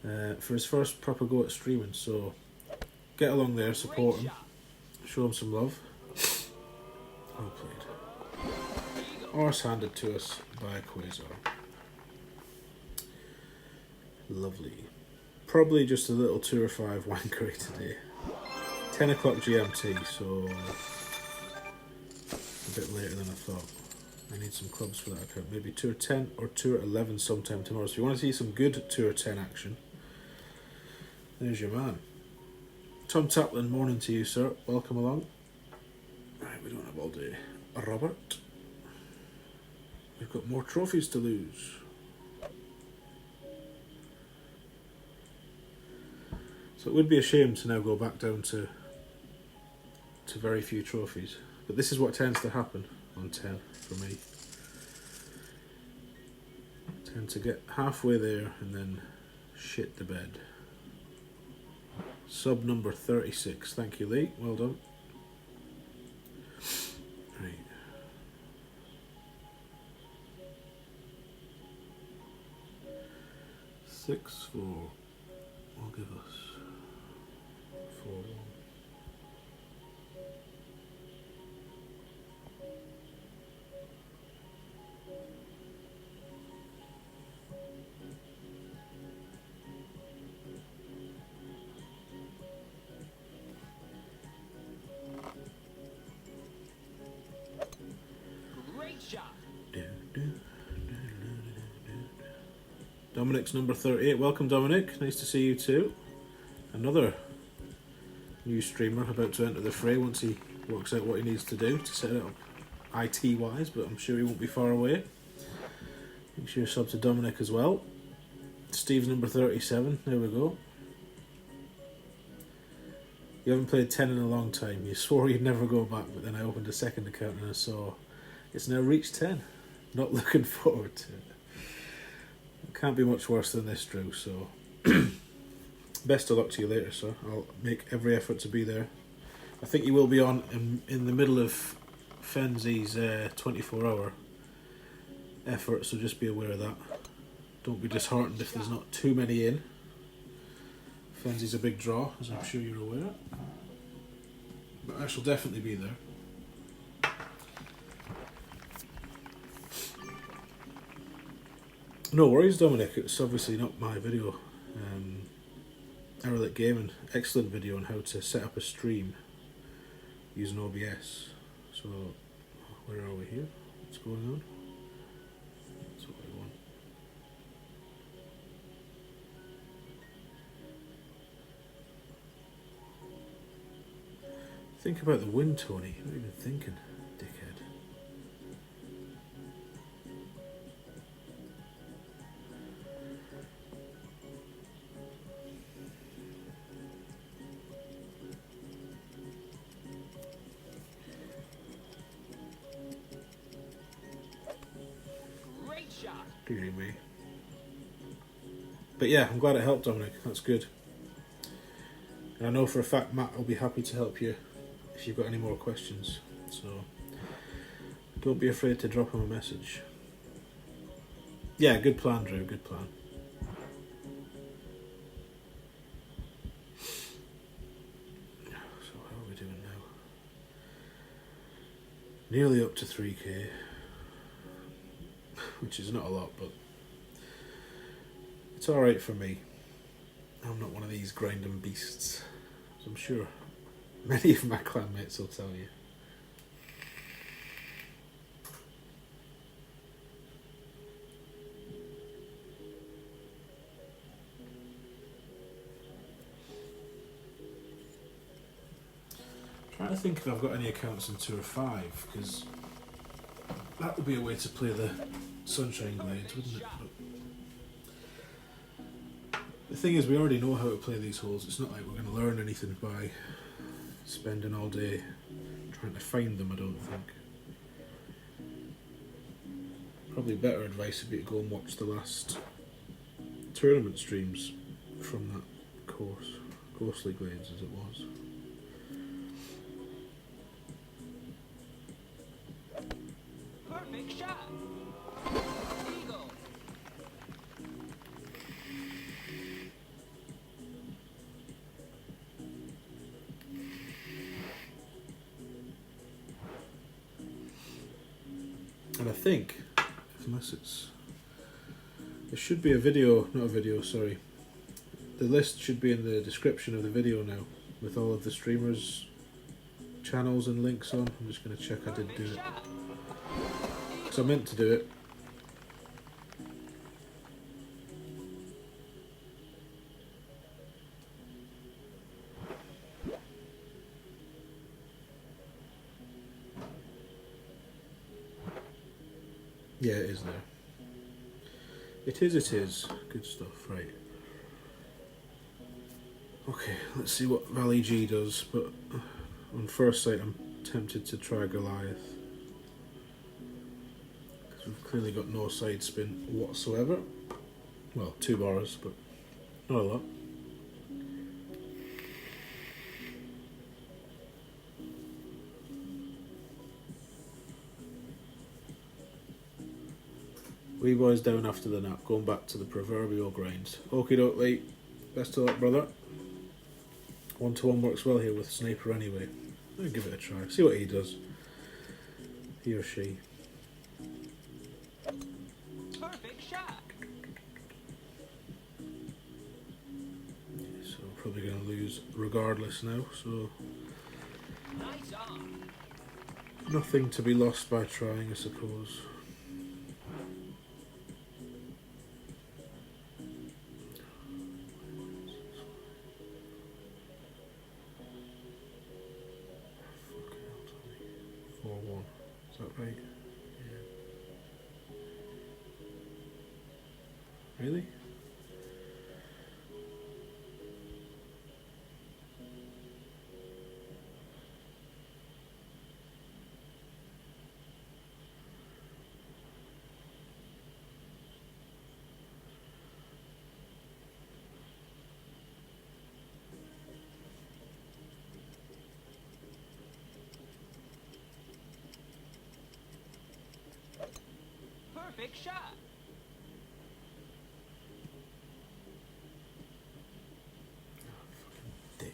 for his first proper go at streaming. So get along there, support him, show him some love. Well played. Arse handed to us by Quasar. Lovely. Probably just a little 2 or 5 wankery today. 10 o'clock GMT, so a bit later than I thought. I need some clubs for that account. Maybe 2 or 10 or 2 or 11 sometime tomorrow. So if you want to see some good 2 or 10 action, there's your man. Tom Taplin, morning to you, sir. Welcome along. Right, we don't have all day. Robert. We've got more trophies to lose. So it would be a shame to now go back down to very few trophies. But this is what tends to happen on 10 for me. Tend to get halfway there and then shit the bed. Sub number 36. Thank you, Lee. Well done. Right. Six, 4. Will give us 4, 1. Dominic's number 38. Welcome, Dominic. Nice to see you too. Another new streamer about to enter the fray once he works out what he needs to do to set it up IT wise, but I'm sure he won't be far away. Make sure you sub to Dominic as well. Steve's number 37. There we go. You haven't played 10 in a long time. You swore you'd never go back, but then I opened a second account and I saw it's now reached 10. Not looking forward to it. Can't be much worse than this, Drew, so best of luck to you later, sir. I'll make every effort to be there. I think you will be on in the middle of Fenzi's 24-hour effort, so just be aware of that. Don't be disheartened if there's not too many in. Fenzi's a big draw, as I'm sure you're aware. But I shall definitely be there. No worries, Dominic. It's obviously not my video. Erlich Gaming, excellent video on how to set up a stream using OBS. So, where are we here? What's going on? That's what I want. Think about the win, Tony. What are you even thinking, dickhead? Dearie me. But yeah, I'm glad it helped, Dominic. That's good. And I know for a fact Matt will be happy to help you if you've got any more questions. So don't be afraid to drop him a message. Yeah, good plan, Drew. Good plan. So how are we doing now? Nearly up to 3k. Which is not a lot, but it's alright for me. I'm not one of these grinding beasts, as I'm sure many of my clanmates will tell you. Trying to think if I've got any accounts in 2 or 5, because that would be a way to play the Sunshine Glades, wouldn't it? But the thing is, we already know how to play these holes. It's not like we're going to learn anything by spending all day trying to find them, I don't think. Probably better advice would be to go and watch the last tournament streams from that course. Ghostly Glades, as it was. Perfect shot. Eagle. And I think, unless it's... There should be a video, not a video, sorry. The list should be in the description of the video now, with all of the streamers' channels and links on. I'm just going to check I did do it. Because I meant to do it. Yeah, it is there. It is. Good stuff, right. Okay, let's see what Valley G does, but on first sight I'm tempted to try Goliath. Because we've clearly got no side spin whatsoever. Well, 2 bars, but not a lot. Wee boys down after the nap, going back to the proverbial grind. Okie doke, mate. Best of luck, brother. 1-to-1 works well here with Sniper anyway. I'll give it a try. See what he does. He or she. Perfect shot. So I'm probably going to lose regardless now, so Nice on. nothing to be lost by trying, I suppose. Is that right? Yeah. Really? Perfect shot. Dick.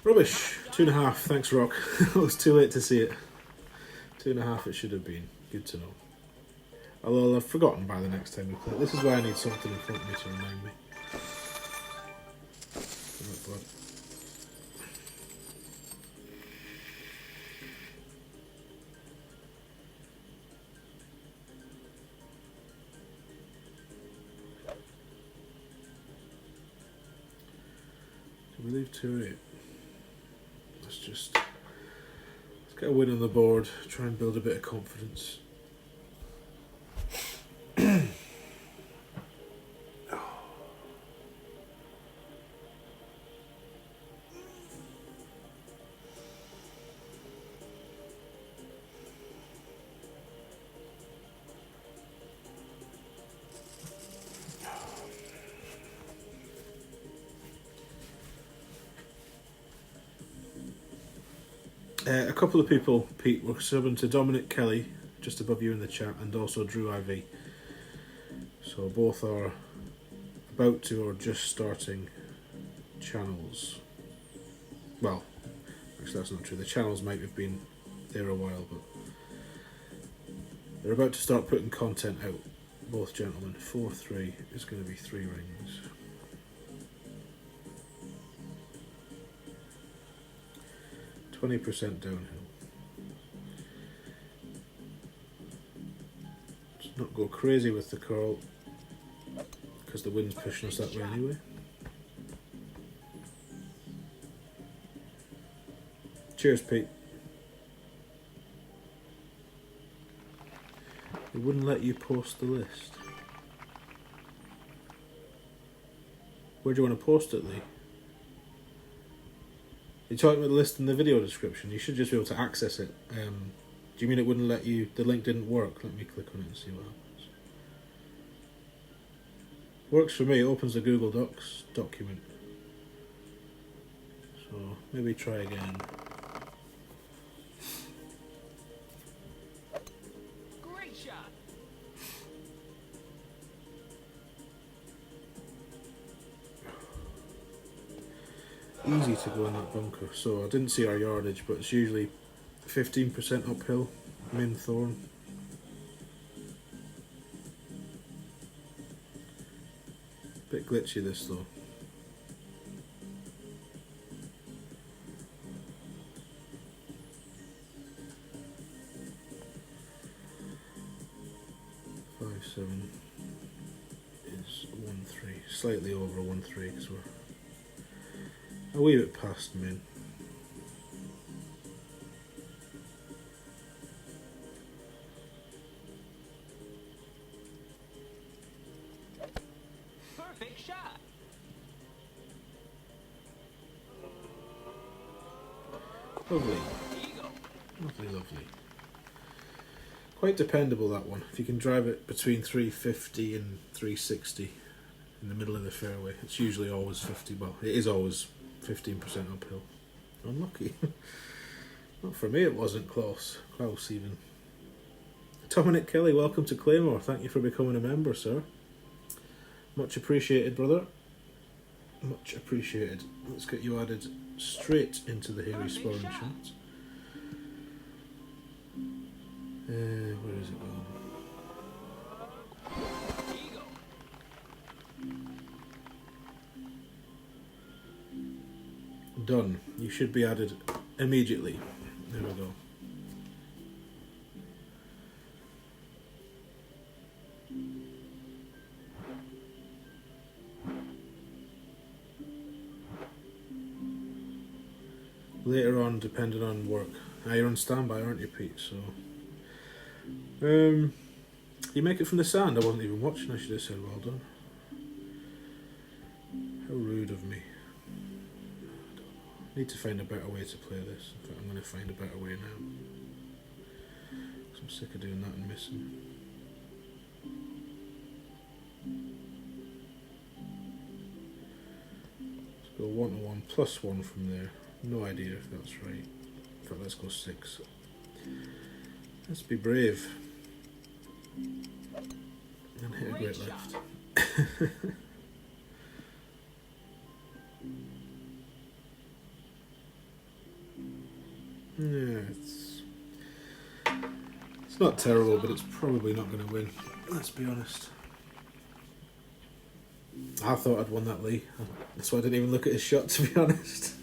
Rubbish. 2.5. Thanks, Rock. It was too late to see it. 2.5 it should have been. Good to know. Although I've forgotten by the next time we play. This is why I need something in front of me to remind me. We leave 2-8. Let's get a win on the board, try and build a bit of confidence. A couple of people, Pete, were subbing to Dominic Kelly, just above you in the chat, and also Drew IV. So both are about to or just starting channels. Well, actually that's not true. The channels might have been there a while, but they're about to start putting content out, both gentlemen. 4-3 is going to be 3 rings. 20% downhill. Let's not go crazy with the curl because the wind's pushing us that way anyway. Cheers, Pete. It wouldn't let you post the list. Where do you want to post it, Lee? You're talking about the list in the video description. You should just be able to access it. Do you mean it wouldn't let you... The link didn't work? Let me click on it and see what happens. Works for me. It opens the Google Docs document. So maybe try again. easy to go in that bunker. So I didn't see our yardage, but it's usually 15% uphill, min thorn. Bit glitchy this though. Seven is 1-3, slightly over 1-3 because we're a wee bit past min. Perfect shot. Lovely, lovely, lovely. Quite dependable that one. If you can drive it between 350 and 360 in the middle of the fairway, it's usually always 50. Well, it is always 15% uphill. Unlucky. Not for me. It wasn't close. Close even. Dominic Kelly, welcome to Claymore. Thank you for becoming a member, sir. Much appreciated, brother. Much appreciated. Let's get you added straight into the hairy sparring shot. Where is it going? Done. You should be added immediately. There we go. Later on, depending on work. You're on standby, aren't you, Pete? So. You make it from the sand. I wasn't even watching. I should have said well done. How rude of me. I need to find a better way to play this. In fact, I'm going to find a better way now. 'Cause I'm sick of doing that and missing. Let's go 1-1 plus 1 from there. No idea if that's right. In fact, let's go 6. Let's be brave. And hit a great left. Yeah, it's not terrible, but it's probably not going to win. Let's be honest. I thought I'd won that, Lee. That's why I didn't even look at his shot, to be honest.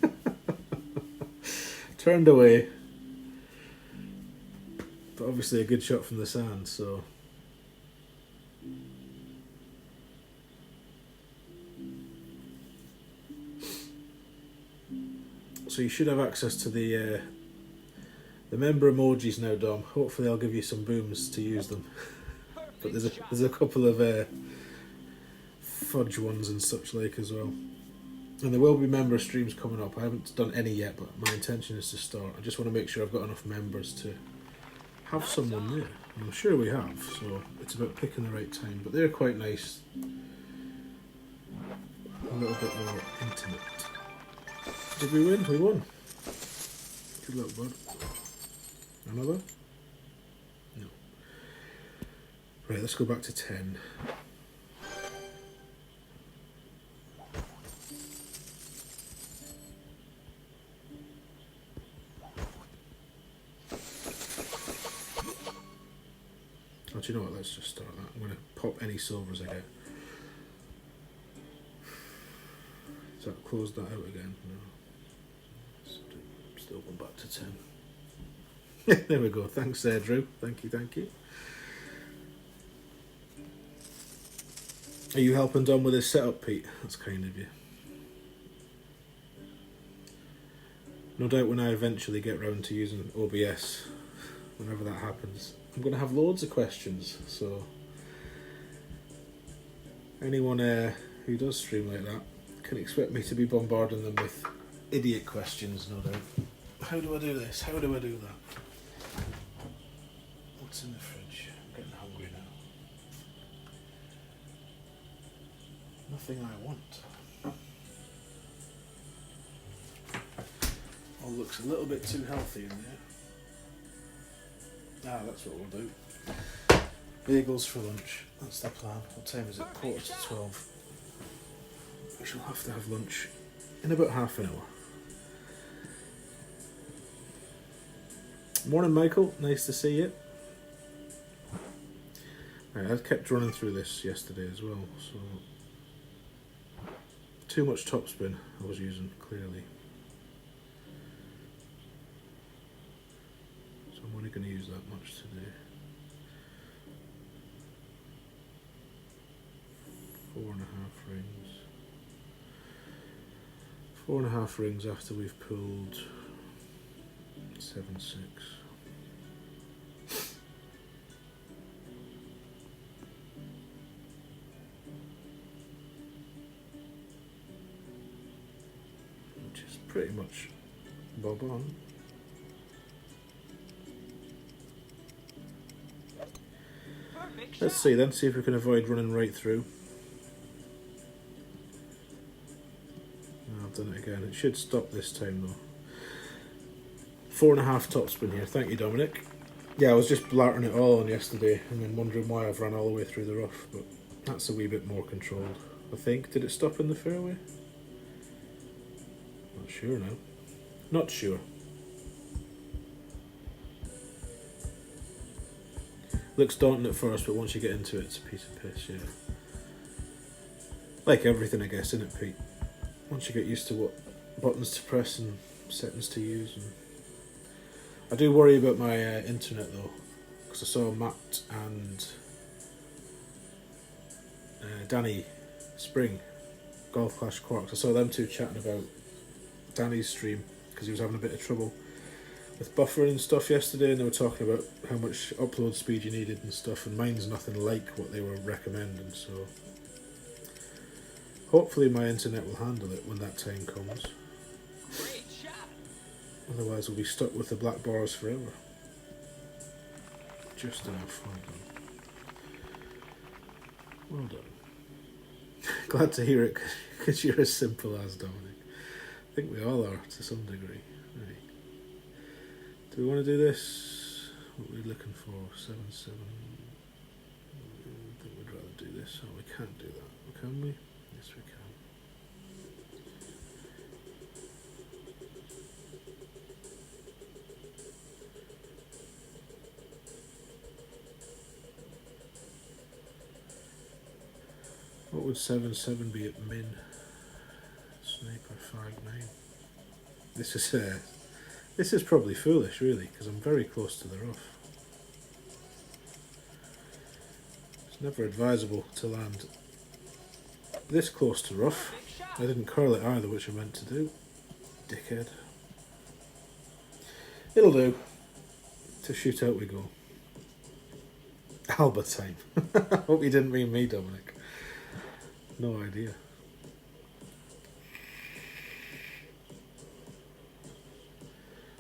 Turned away. But obviously a good shot from the sand, so... So you should have access to the member emojis now, Dom. Hopefully I'll give you some booms to use them. But there's a couple of fudge ones and such like as well. And there will be member streams coming up. I haven't done any yet, but my intention is to start. I just want to make sure I've got enough members to have someone there. And I'm sure we have, so it's about picking the right time. But they're quite nice. A little bit more intimate. Did we win? We won. Good luck, bud. Another? No. Right, let's go back to 10. Oh, do you know what? Let's just start that. I'm going to pop any silvers I get. Does that close that out again? No. Still going back to 10. There we go. Thanks there, Drew. Thank you, thank you. Are you helping Dom with his setup, Pete? That's kind of you. No doubt when I eventually get round to using OBS, whenever that happens, I'm going to have loads of questions, so anyone who does stream like that can expect me to be bombarding them with idiot questions, no doubt. How do I do this? How do I do that? What's in the fridge? I'm getting hungry now. Nothing I want. All looks a little bit too healthy in there. Ah, that's what we'll do. Bagels for lunch. That's the plan. What time is it? 11:45. We shall have to have lunch in about half an hour. Morning, Michael. Nice to see you. Right, I kept running through this yesterday as well, so too much topspin I was using, clearly. So I'm only going to use that much today. 4.5 rings. 4.5 rings after we've pulled 7/6. Which is pretty much bob on. Let's see then, see if we can avoid running right through. No, I've done it again. It should stop this time though. 4.5 topspin here. Thank you, Dominic. Yeah, I was just blattering it all on yesterday and then wondering why I've run all the way through the rough, but that's a wee bit more controlled, I think. Did it stop in the fairway? Not sure now. Not sure. Looks daunting at first, but once you get into it, it's a piece of piss, yeah. Like everything, I guess, isn't it, Pete? Once you get used to what buttons to press and settings to use. And I do worry about my internet, though, because I saw Matt and Danny Spring, Golf Clash Quarks. I saw them two chatting about Danny's stream, because he was having a bit of trouble with buffering and stuff yesterday, and they were talking about how much upload speed you needed and stuff, and mine's nothing like what they were recommending, so hopefully my internet will handle it when that time comes. Great shot. Otherwise we'll be stuck with the black bars forever. Just enough. Well done. Well done. Glad to hear it, because you're as simple as, Dominic. I think we all are to some degree. Right. Do we want to do this? What are we looking for? 7/7. I think we'd rather do this. Oh, we can't do that, can we? Yes, we can. What would 7/7 be at min? Sniper 5/9. This is probably foolish, really, because I'm very close to the rough. It's never advisable to land this close to rough. I didn't curl it either, which I meant to do. Dickhead. It'll do. To shoot out we go. Alba time. Hope you didn't mean me, Dominic. No idea.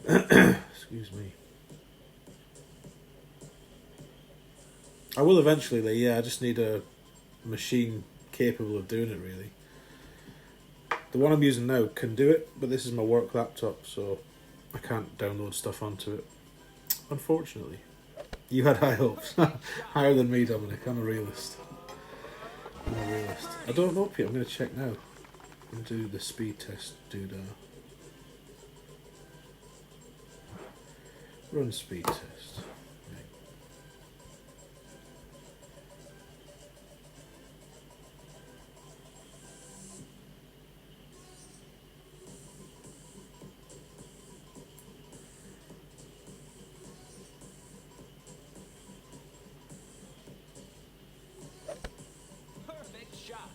Excuse me. I will eventually, Lee. Yeah, I just need a machine capable of doing it, really. The one I'm using now can do it, but this is my work laptop, so I can't download stuff onto it. Unfortunately. You had high hopes. Higher than me, Dominic. I'm a realist. I don't know, Pete. I'm going to check now. And do the speed test doodah. Run speed test. Right. Perfect shot.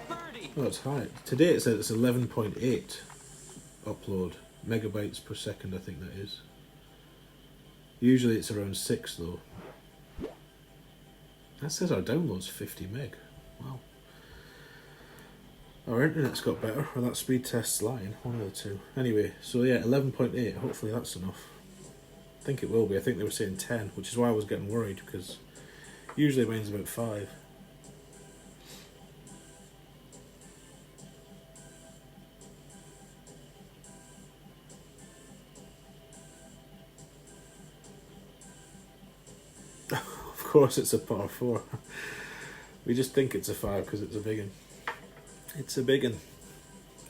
Birdie. Oh, it's high. Today it says it's 11.8 upload megabytes per second, I think that is. Usually it's around 6 though. That says our download's 50 meg. Wow. Our internet's got better, or that speed test's lying, one of the two. Anyway, so yeah, 11.8, hopefully that's enough. I think it will be. I think they were saying 10, which is why I was getting worried, because usually mine's about 5. Of course it's a par 4. We just think it's a 5 because it's a big one. It's a big one.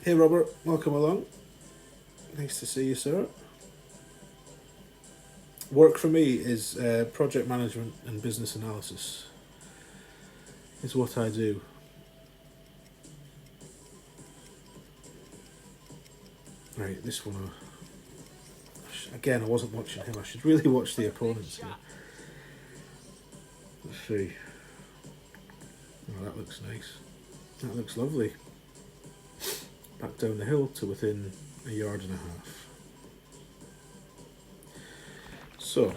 Hey Robert, welcome along. Nice to see you, sir. Work for me is project management and business analysis. Is what I do. Right, this one. Again, I wasn't watching him. I should really watch the opponents here. Let's see. Oh, that looks nice. That looks lovely. Back down the hill to within a yard and a half. So,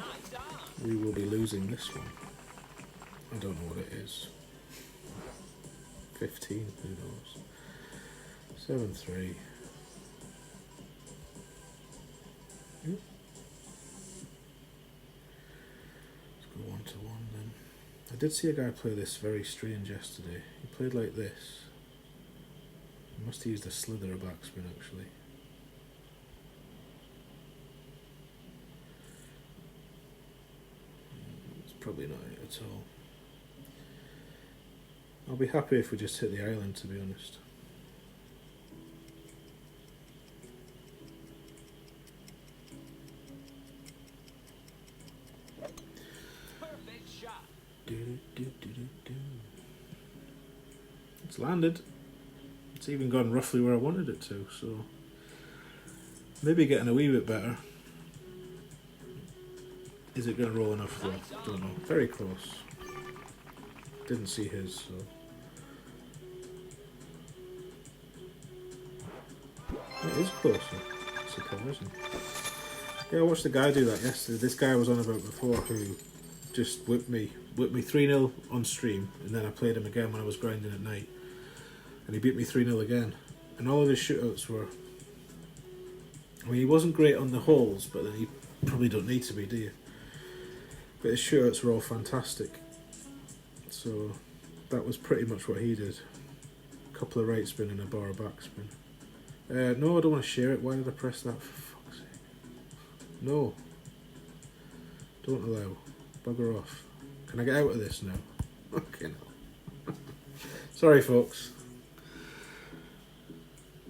we will be losing this one. I don't know what it is. 15, who knows. 7-3. Let's go 1-1 then. I did see a guy play this very strange yesterday. He played like this. He must have used a slither backspin actually. It's probably not it at all. I'll be happy if we just hit the island, to be honest. Perfect shot. It's landed. It's even gone roughly where I wanted it to, so maybe getting a wee bit better. Is it going to roll enough though? Don't know. Very close. Didn't see his, so. It is closer. Surprising. Yeah, I watched the guy do that yesterday. This guy I was on about before who just whipped me 3-0 on stream, and then I played him again when I was grinding at night. And he beat me 3-0 again. And all of his shootouts were... I mean, he wasn't great on the holes, but then you probably don't need to be, do you? But his shootouts were all fantastic. So that was pretty much what he did. A couple of right spin and a bar of back spin. No, I don't want to share it. Why did I press that? For fuck's sake. No. Don't allow. Bugger off. Can I get out of this now? Okay, no. Sorry, folks.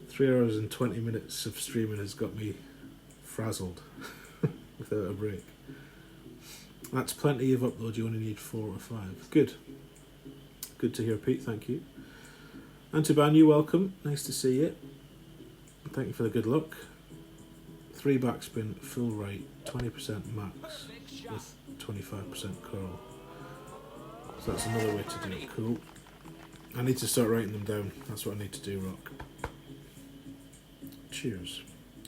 3 hours and 20 minutes of streaming has got me frazzled without a break. That's plenty of upload. You only need 4 or 5. Good. Good to hear, Pete. Thank you. Antiban, you welcome. Nice to see you. Thank you for the good luck. 3 backspin, full right, 20% max with 25% curl. So that's another way to do it. Cool. I need to start writing them down. That's what I need to do, Rock. Cheers.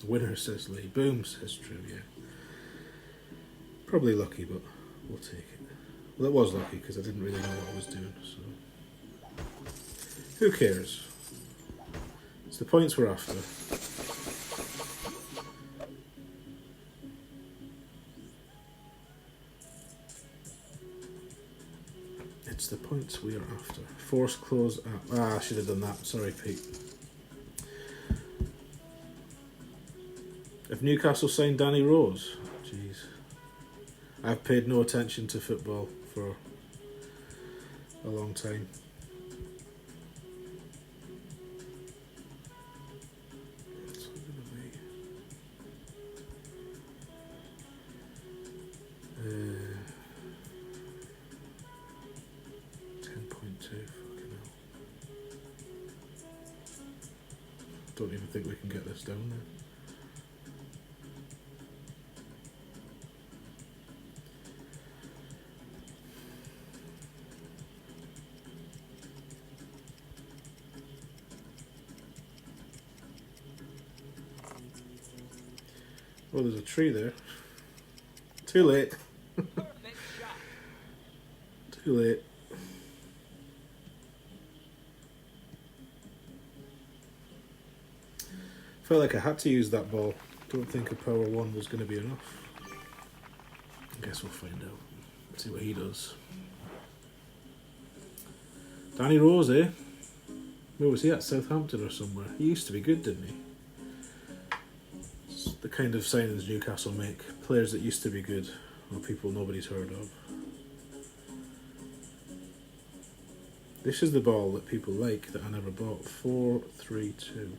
Winner, says Lee. Boom, says True, yeah. Probably lucky, but we'll take it. Well, it was lucky because I didn't really know what I was doing, so... Who cares? It's the points we're after. It's the points we are after. Force close up. Ah, I should have done that. Sorry, Pete. Have Newcastle signed Danny Rose? Jeez. I've paid no attention to football for a long time. What's it gonna be? 10.2, fucking hell. Don't even think we can get this down there. Oh, there's a tree there. Too late. Too late. Felt like I had to use that ball. Don't think a power 1 was going to be enough. I guess we'll find out. See what he does. Danny Rose, eh? Where was he at? Southampton or somewhere? He used to be good, didn't he? It's the kind of signings Newcastle make. Players that used to be good, or people nobody's heard of. This is the ball that people like that I never bought. 4-3-2.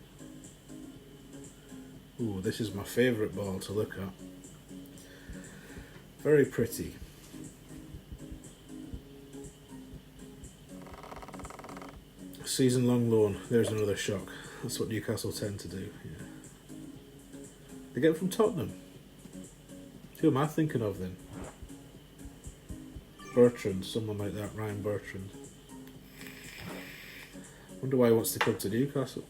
Ooh, this is my favourite ball to look at. Very pretty. Season-long loan. There's another shock. That's what Newcastle tend to do. Yeah. They get it from Tottenham. Who am I thinking of then? Bertrand, someone like that, Ryan Bertrand. Wonder why he wants to come to Newcastle.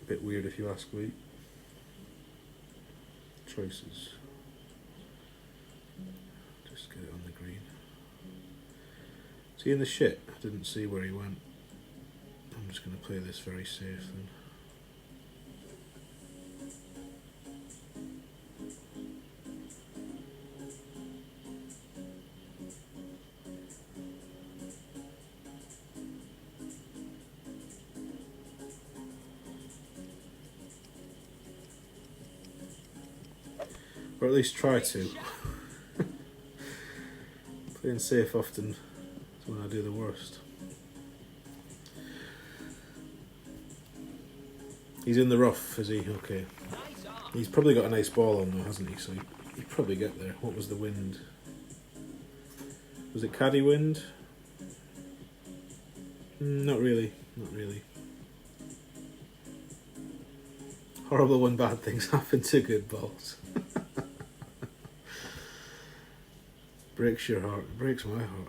A bit weird if you ask me. Choices. Just get it on the green. Is he in the shit? I didn't see where he went. I'm just going to play this very safe then. Or at least try to. Playing safe often is when I do the worst. He's in the rough, is he? Okay. He's probably got a nice ball on though, hasn't he? So he'd probably get there. What was the wind? Was it caddy wind? Not really. Not really. Horrible when bad things happen to good balls. Breaks your heart. It breaks my heart.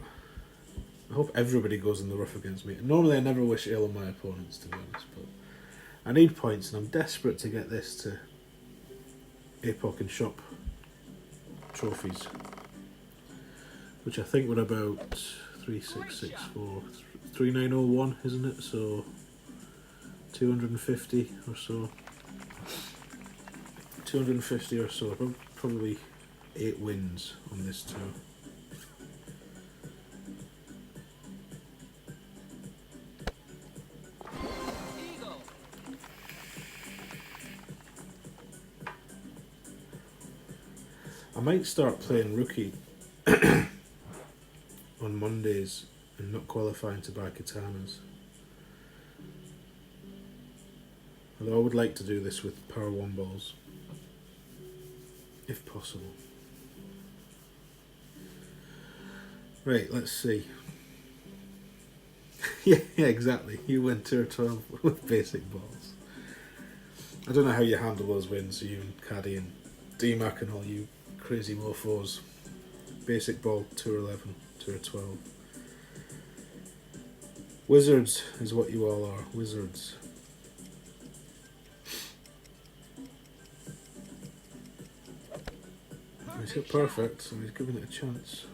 I hope everybody goes in the rough against me. Normally I never wish ill on my opponents, to be honest, but I need points and I'm desperate to get this to Epoch and Shop trophies, which I think were about 3664, 3901, isn't it? So 250 or so. 250 or so, probably 8 wins on this tour. I might start playing rookie on Mondays and not qualifying to buy katanas. Although I would like to do this with Power 1 balls, if possible. Right, let's see. yeah, exactly. You win Tier 12 with basic balls. I don't know how you handle those wins, you and Caddy and DMAC and all you crazy mofos. Basic ball, Tier 11, Tier 12. Wizards is what you all are. Wizards. He's hit perfect, so he's giving it a chance.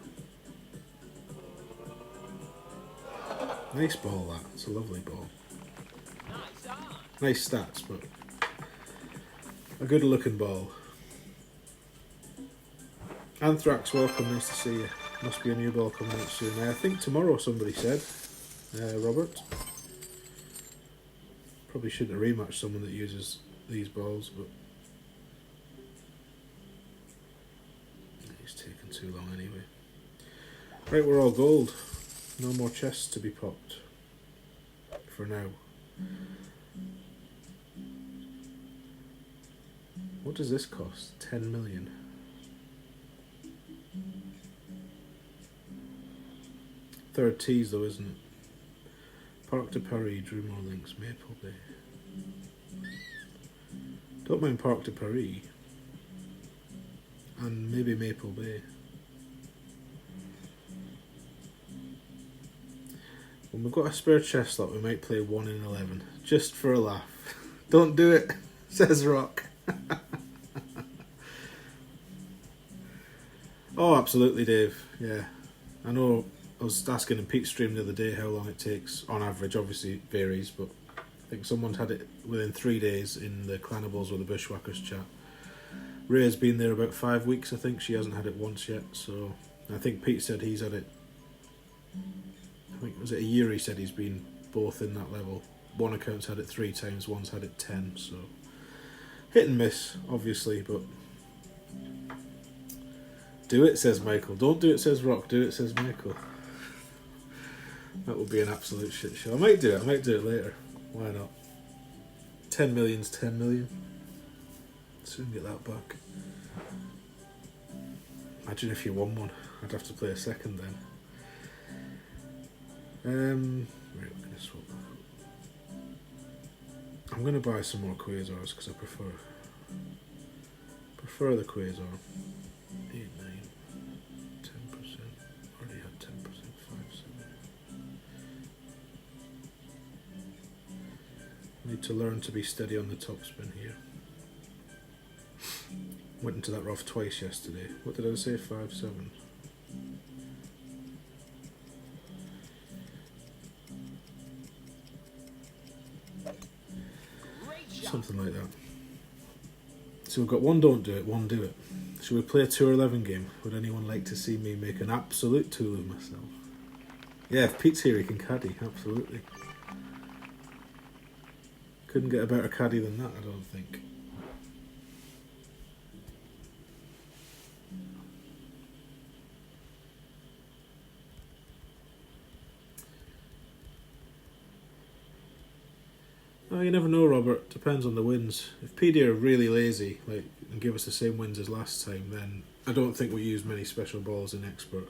Nice ball, that. It's a lovely ball. Nice stats, but a good looking ball. Anthrax, welcome, nice to see you. Must be a new ball coming out soon. I think tomorrow, somebody said. Robert. Probably shouldn't have rematched someone that uses these balls, but he's taken too long anyway. Right, we're all gold. No more chests to be popped. For now. What does this cost? 10 million. Third tees though, isn't it? Parc de Paris, drew more links, Maple Bay. Don't mind Parc de Paris. And maybe Maple Bay. When we've got a spare chest slot, we might play 1 in 11. Just for a laugh. Don't do it, says Rock. Oh, absolutely, Dave. Yeah. I know I was asking in Pete's stream the other day how long it takes on average. Obviously it varies, but I think someone's had it within 3 days in the Clanables or the Bushwhackers chat. Rhea's been there about 5 weeks, I think. She hasn't had it once yet, so I think Pete said he's had it, I think, was it a year he said he's been both in that level. One account's had it 3 times, one's had it 10, so hit and miss, obviously, but do it, says Michael. Don't do it, says Rock. Do it, says Michael. That would be an absolute shit show. I might do it later. Why not? 10 million's 10 million. Soon get that back. Imagine if you won one. I'd have to play a second then. Right, we're gonna swap that. I'm gonna buy some more quasars because I prefer the quasar. 8, 9, 10%. Already had 10%. 5, 7. Need to learn to be steady on the top spin here. Went into that rough twice yesterday. What did I say? 5, 7. Something like that. So we've got one don't do it, one do it. Shall we play a 2-11 game? Would anyone like to see me make an absolute tool of myself? Yeah, if Pete's here he can caddy, absolutely. Couldn't get a better caddy than that, I don't think. Oh, you never know, Robert. Depends on the wins. If PD are really lazy, and give us the same wins as last time, then I don't think we use many special balls in Expert.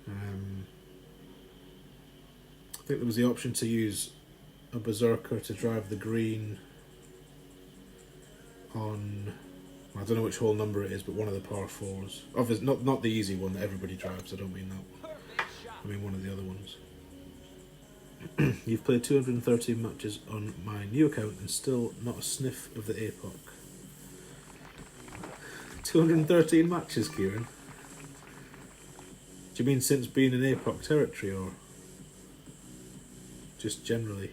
I think there was the option to use a Berserker to drive the green on, I don't know which hole number it is, but one of the par 4s. Obviously, not the easy one that everybody drives, I don't mean that one. I mean one of the other ones. You've played 213 matches on my new account and still not a sniff of the APOC. 213 matches, Kieran? Do you mean since being in APOC territory or just generally?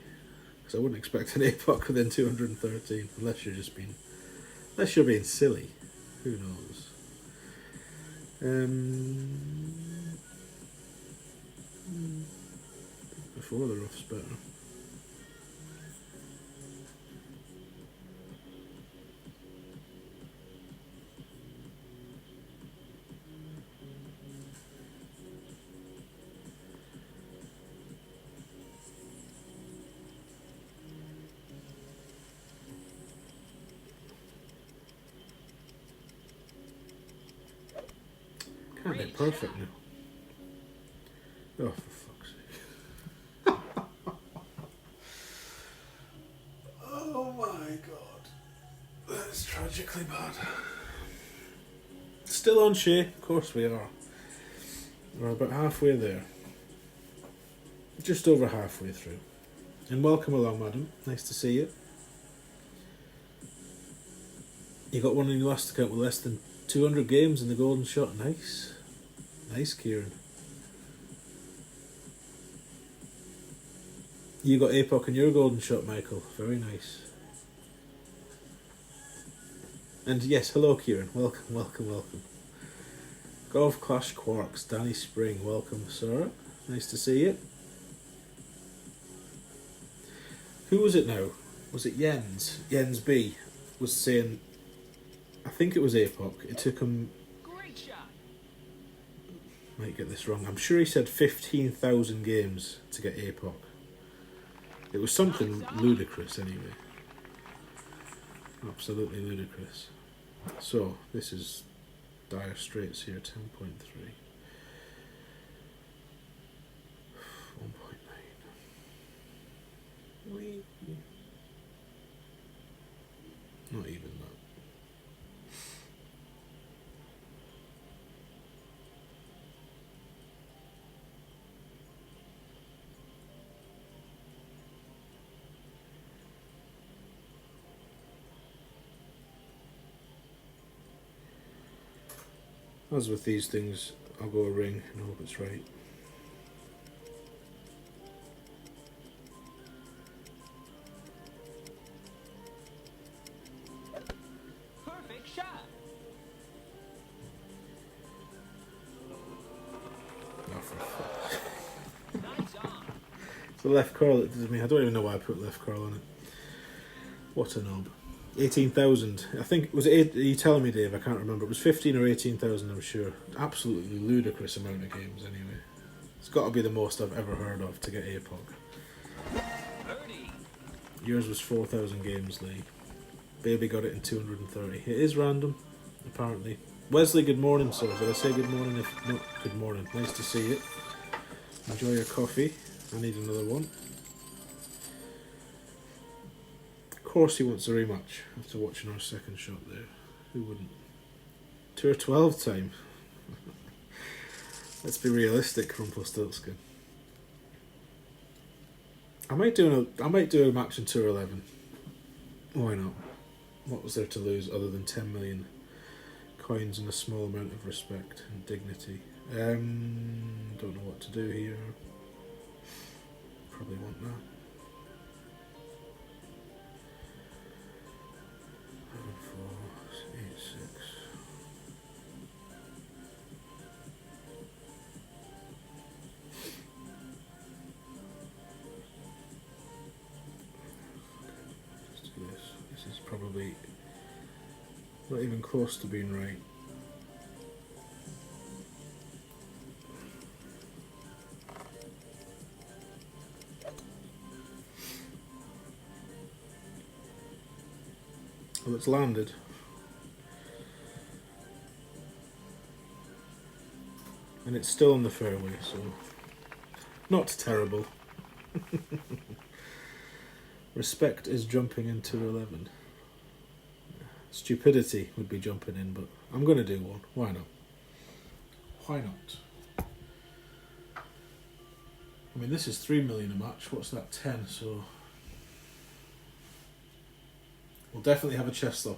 Because I wouldn't expect an APOC within 213 unless you're being silly. Who knows? Before the rough's better. Can't get perfect now. Oh, for fuck's sake. Oh my god. That's tragically bad. Still on Shay? Of course we are. We're about halfway there. Just over halfway through. And welcome along, madam. Nice to see you. You got one in your last account with less than 200 games in the golden shot. Nice. Nice, Kieran. You got APOC in your golden shot, Michael. Very nice. And yes, hello, Kieran. Welcome, welcome, welcome. Golf Clash Quarks, Danny Spring. Welcome, sir. Nice to see you. Who was it now? Was it Jens? Jens B was saying, I think it was APOC. It took him, Great shot. might get this wrong, I'm sure he said 15,000 games to get APOC. It was something ludicrous anyway. Absolutely ludicrous. So, this is dire straits here, 10.3. 1.9. Not even that. As with these things, I'll go a ring and hope it's right. Perfect shot. Oh, for fuck. Nice on. It's the left curl that does me. I don't even know why I put left curl on it. What a knob. 18,000. I think, was it, are you telling me, Dave? I can't remember. It was 15 or 18,000, I'm sure. Absolutely ludicrous amount of games, anyway. It's got to be the most I've ever heard of to get APOC. Birdie. Yours was 4,000 games, Lee. Baby got it in 230. It is random, apparently. Wesley, good morning, sir. Did I say good morning? If not, good morning. Nice to see you. Enjoy your coffee. I need another one. Of course he wants a rematch after watching our second shot there. Who wouldn't? Tour 12 time. Let's be realistic, Rumpelstiltskin. I might do a match in Tour 11. Why not? What was there to lose other than 10 million coins and a small amount of respect and dignity? Don't know what to do here. Probably want that. 7, 4, 8, 6. Let's do this. This is probably not even close to being right. Well, it's landed. And it's still on the fairway, so not terrible. Respect is jumping into 11. Stupidity would be jumping in, but I'm going to do one. Why not? Why not? I mean, this is 3 million a match. What's that? 10. So we'll definitely have a chest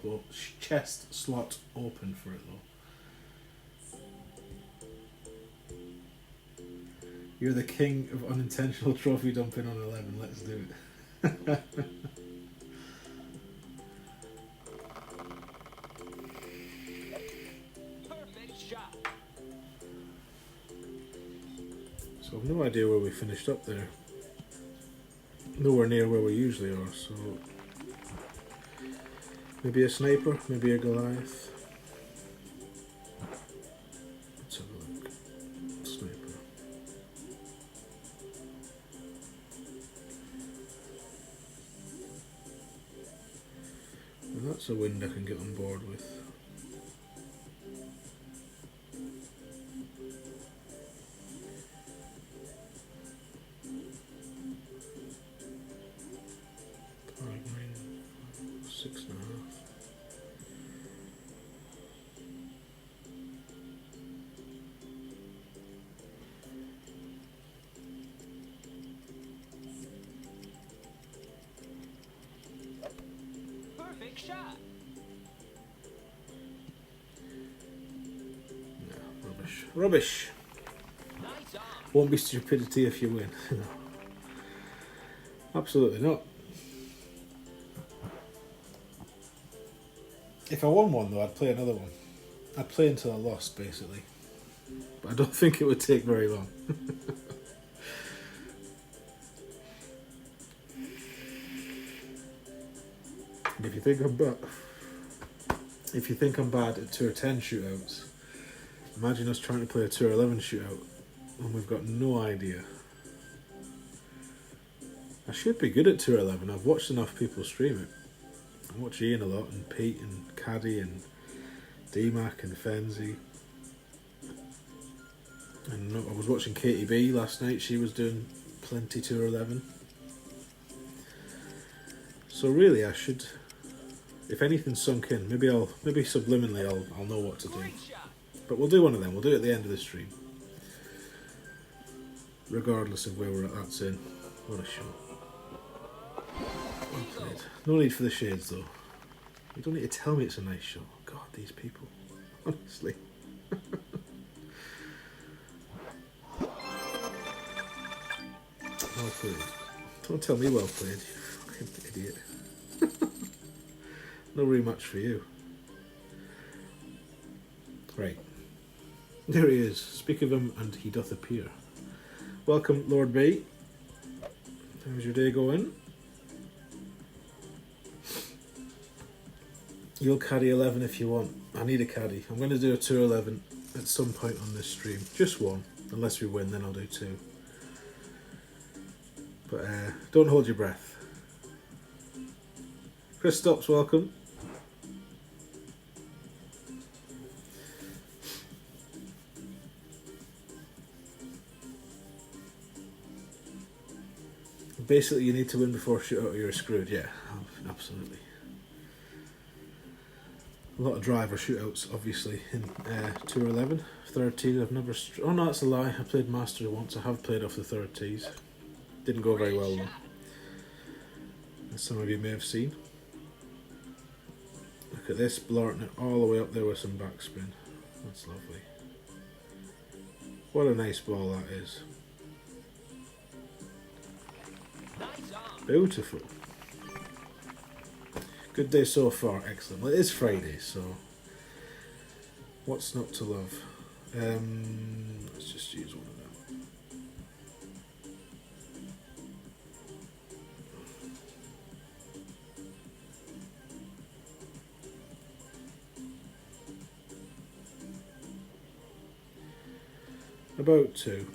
slot open for it, though. You're the king of unintentional trophy dumping on 11. Let's do it. So I've no idea where we finished up there. Nowhere near where we usually are, so maybe a sniper, maybe a Goliath. Let's have a look. Sniper. Well, that's a wind I can get on board with. Perfect shot. No, rubbish. Rubbish. Nice on. Won't be stupidity if you win. No. Absolutely not. If I won one though, I'd play another one. I'd play until I lost, basically. But I don't think it would take very long. And if you think I'm bad at Tour 10 shootouts, imagine us trying to play a Tour 11 shootout and we've got no idea. I should be good at Tour 11. I've watched enough people stream it. I watch Ian a lot, and Pete, and Caddy, and D-Mac, and Fenzi. And I was watching Katie B last night. She was doing plenty Tour 11. So really, I should, if anything's sunk in, maybe subliminally I'll know what to do. But we'll do one of them. We'll do it at the end of the stream, regardless of where we're at. That's in. What a shot. Well played. No need for the shades though. You don't need to tell me it's a nice shot. God, these people. Honestly. Well played. Don't tell me well played, you fucking idiot. No rematch for you. Right. There he is. Speak of him and he doth appear. Welcome, Lord B. How's your day going? You'll caddy 11 if you want. I need a caddy. I'm going to do a Tour 11 at some point on this stream. Just one. Unless we win, then I'll do two. But don't hold your breath. Chris Stops, welcome. Basically, you need to win before shootout or you're screwed. Yeah, absolutely. A lot of driver shootouts, obviously, in Tour 11. Third tee, I've never... oh, no, that's a lie. I played Master once. I have played off the third tees. Didn't go very well, though. As some of you may have seen. Look at this, blarting it all the way up there with some backspin. That's lovely. What a nice ball that is. Beautiful. Good day so far, excellent. Well, it is Friday, so what's not to love? Let's just use one of them. About 2.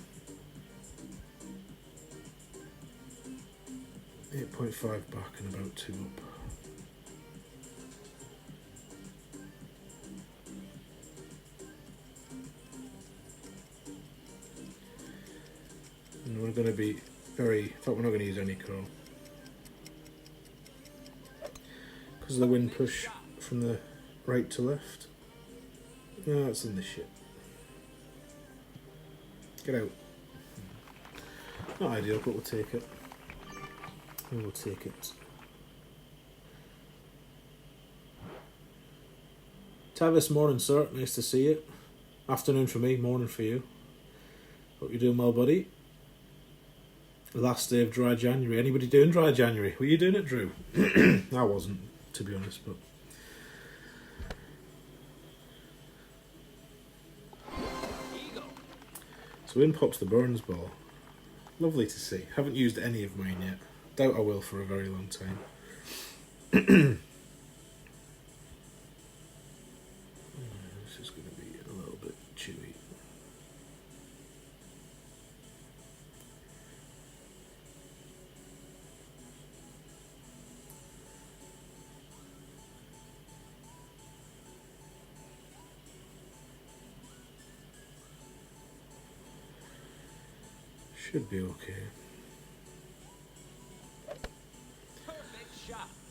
8.5 back and about 2 up. And we're going to be very... in fact, we're not going to use any curl. Because of the wind push from the right to left. No, that's in the shit. Get out. Not ideal, but we'll take it. We will take it. Tavis, morning, sir. Nice to see you. Afternoon for me, morning for you. Hope you're doing well, buddy. Last day of dry January. Anybody doing dry January? Were you doing it, Drew? I wasn't, to be honest, but... So in pops the Burns ball. Lovely to see. Haven't used any of mine yet. Doubt I will for a very long time. This is going to be a little bit chewy. Should be okay.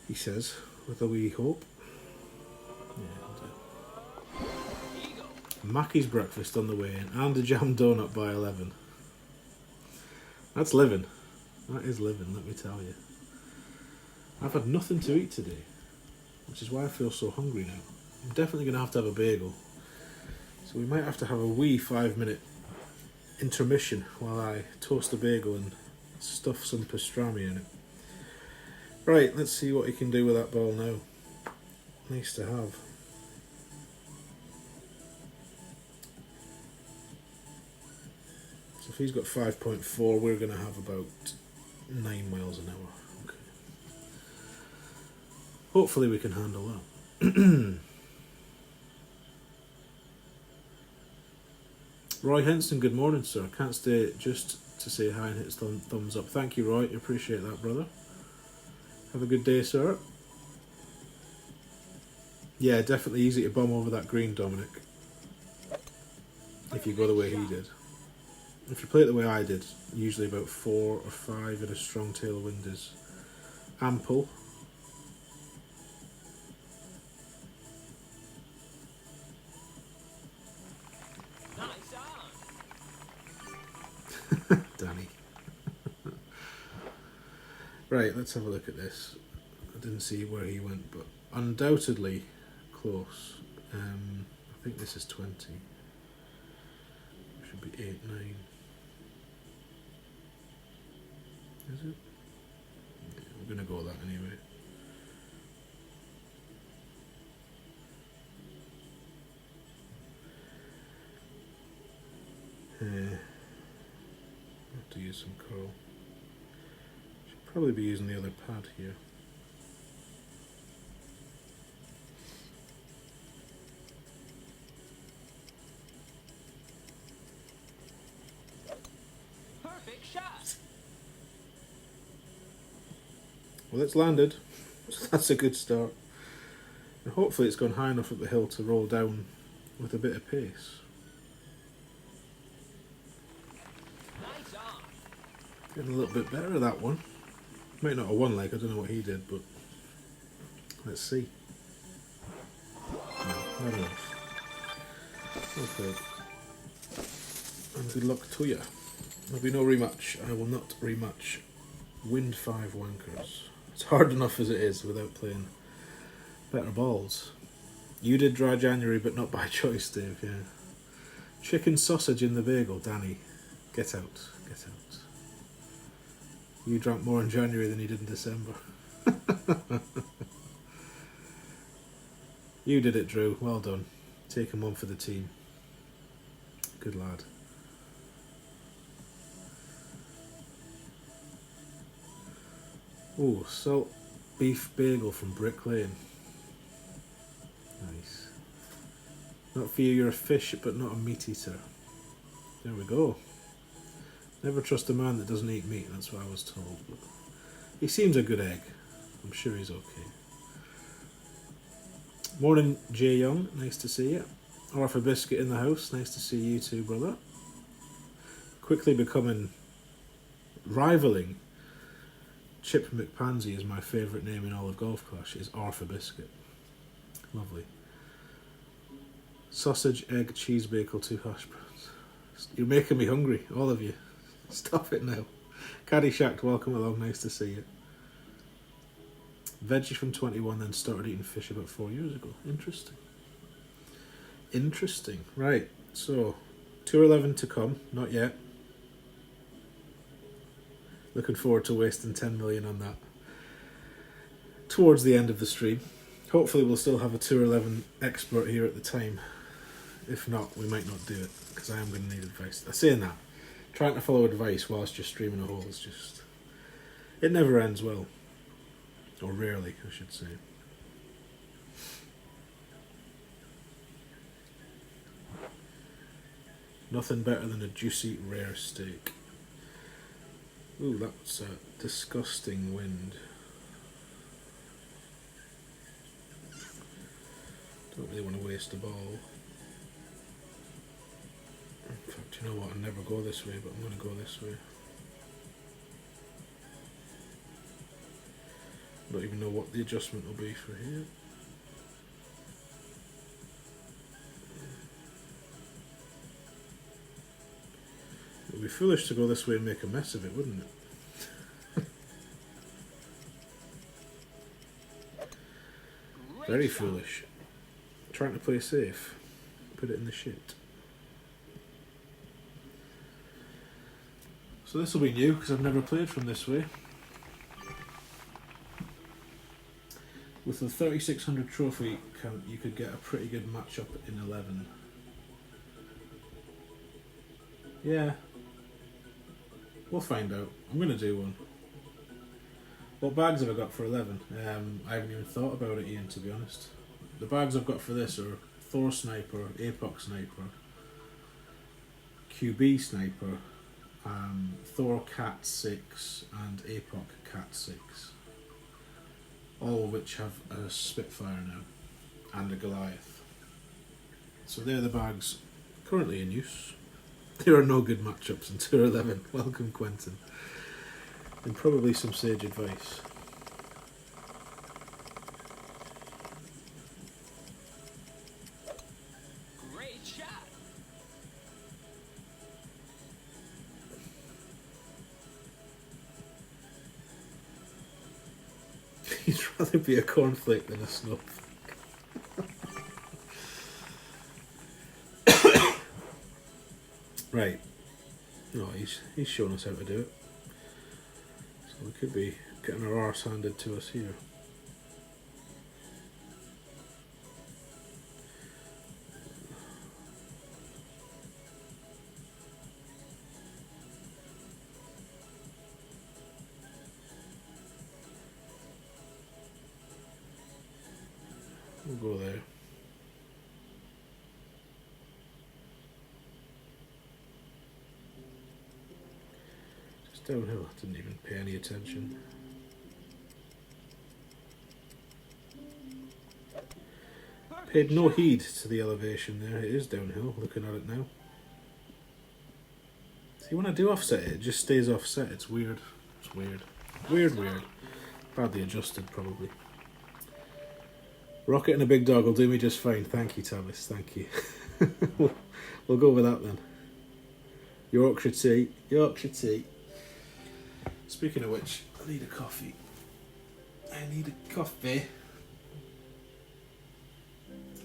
He says, with a wee hope. Yeah, Mackie's breakfast on the way in, and a jam donut by 11. That's living. That is living, let me tell you. I've had nothing to eat today, which is why I feel so hungry now. I'm definitely going to have a bagel. So we might have to have a wee 5-minute intermission while I toast a bagel and stuff some pastrami in it. Right, let's see what he can do with that ball now. Nice to have. So if he's got 5.4, we're going to have about 9 miles an hour. Okay. Hopefully we can handle that. Roy Henson, good morning, sir. Can't stay just to say hi and hit thumbs up. Thank you, Roy. Appreciate that, brother. Have a good day, sir. Yeah, definitely easy to bomb over that green, Dominic. If you go the way he did. If you play it the way I did, usually about 4 or 5 in a strong tailwind is ample. Danny. Right, let's have a look at this. I didn't see where he went, but undoubtedly close. I think this is 20. Should be 8, 9. Is it? Yeah, we're going to go that anyway. Have to use some curl. Should probably be using the other pad here. Perfect shot. Well, it's landed, so that's a good start. And hopefully it's gone high enough up the hill to roll down with a bit of pace. Getting a little bit better at that one. Might not have won, like, I don't know what he did, but let's see. No, not enough. Okay. And good luck to you. There'll be no rematch. I will not rematch Wind 5 Wankers. It's hard enough as it is without playing better balls. You did dry January, but not by choice, Dave, yeah. Chicken sausage in the bagel, Danny. Get out, get out. You drank more in January than you did in December. You did it, Drew. Well done. Taking one for the team. Good lad. Oh, salt beef bagel from Brick Lane. Nice. Not for you, you're a fish, but not a meat eater. There we go. Never trust a man that doesn't eat meat, that's what I was told. But he seems a good egg. I'm sure he's okay. Morning, Jay Young. Nice to see you. Arthur Biscuit in the house. Nice to see you too, brother. Quickly rivaling Chip McPansy is my favourite name in all of Golf Clash, is Arthur Biscuit. Lovely. Sausage, egg, cheese bagel, 2 hash browns. You're making me hungry, all of you. Stop it now. Caddyshack, welcome along, nice to see you. Veggie from 21, then started eating fish about 4 years ago. Interesting. Interesting. Right, so 211 to come, not yet. Looking forward to wasting 10 million on that towards the end of the stream. Hopefully we'll still have a 211 expert here at the time. If not, we might not do it, because I am going to need advice. I'm saying that. Trying to follow advice whilst you're streaming a hole is just... It never ends well. Or rarely, I should say. Nothing better than a juicy, rare steak. Ooh, that's a disgusting wind. Don't really want to waste a ball. In fact, you know what? I'll never go this way, but I'm going to go this way. Don't even know what the adjustment will be for here. It would be foolish to go this way and make a mess of it, wouldn't it? Very foolish. Trying to play safe. Put it in the shit. So this will be new because I've never played from this way. With the 3600 trophy count, you could get a pretty good matchup in 11. Yeah. We'll find out. I'm going to do one. What bags have I got for 11? I haven't even thought about it, Ian, to be honest. The bags I've got for this are Thor Sniper, Apoc Sniper, QB Sniper, Thor Cat 6 and Apoc Cat 6. All of which have a Spitfire now and a Goliath. So they're the bags currently in use. There are no good matchups in Tour 11. Welcome, Quentin. And probably some sage advice. Great shot. He'd rather be a cornflake than a snowflake. Right. No, he's shown us how to do it. So we could be getting our arse handed to us here. We'll go there. Just downhill, didn't even pay any attention. Paid no heed to the elevation there. It is downhill, looking at it now. See, when I do offset it, it just stays offset. It's weird. It's weird. Weird. Badly adjusted, probably. Rocket and a big dog will do me just fine. Thank you, Thomas. Thank you. We'll go with that then. Yorkshire tea. Speaking of which, I need a coffee.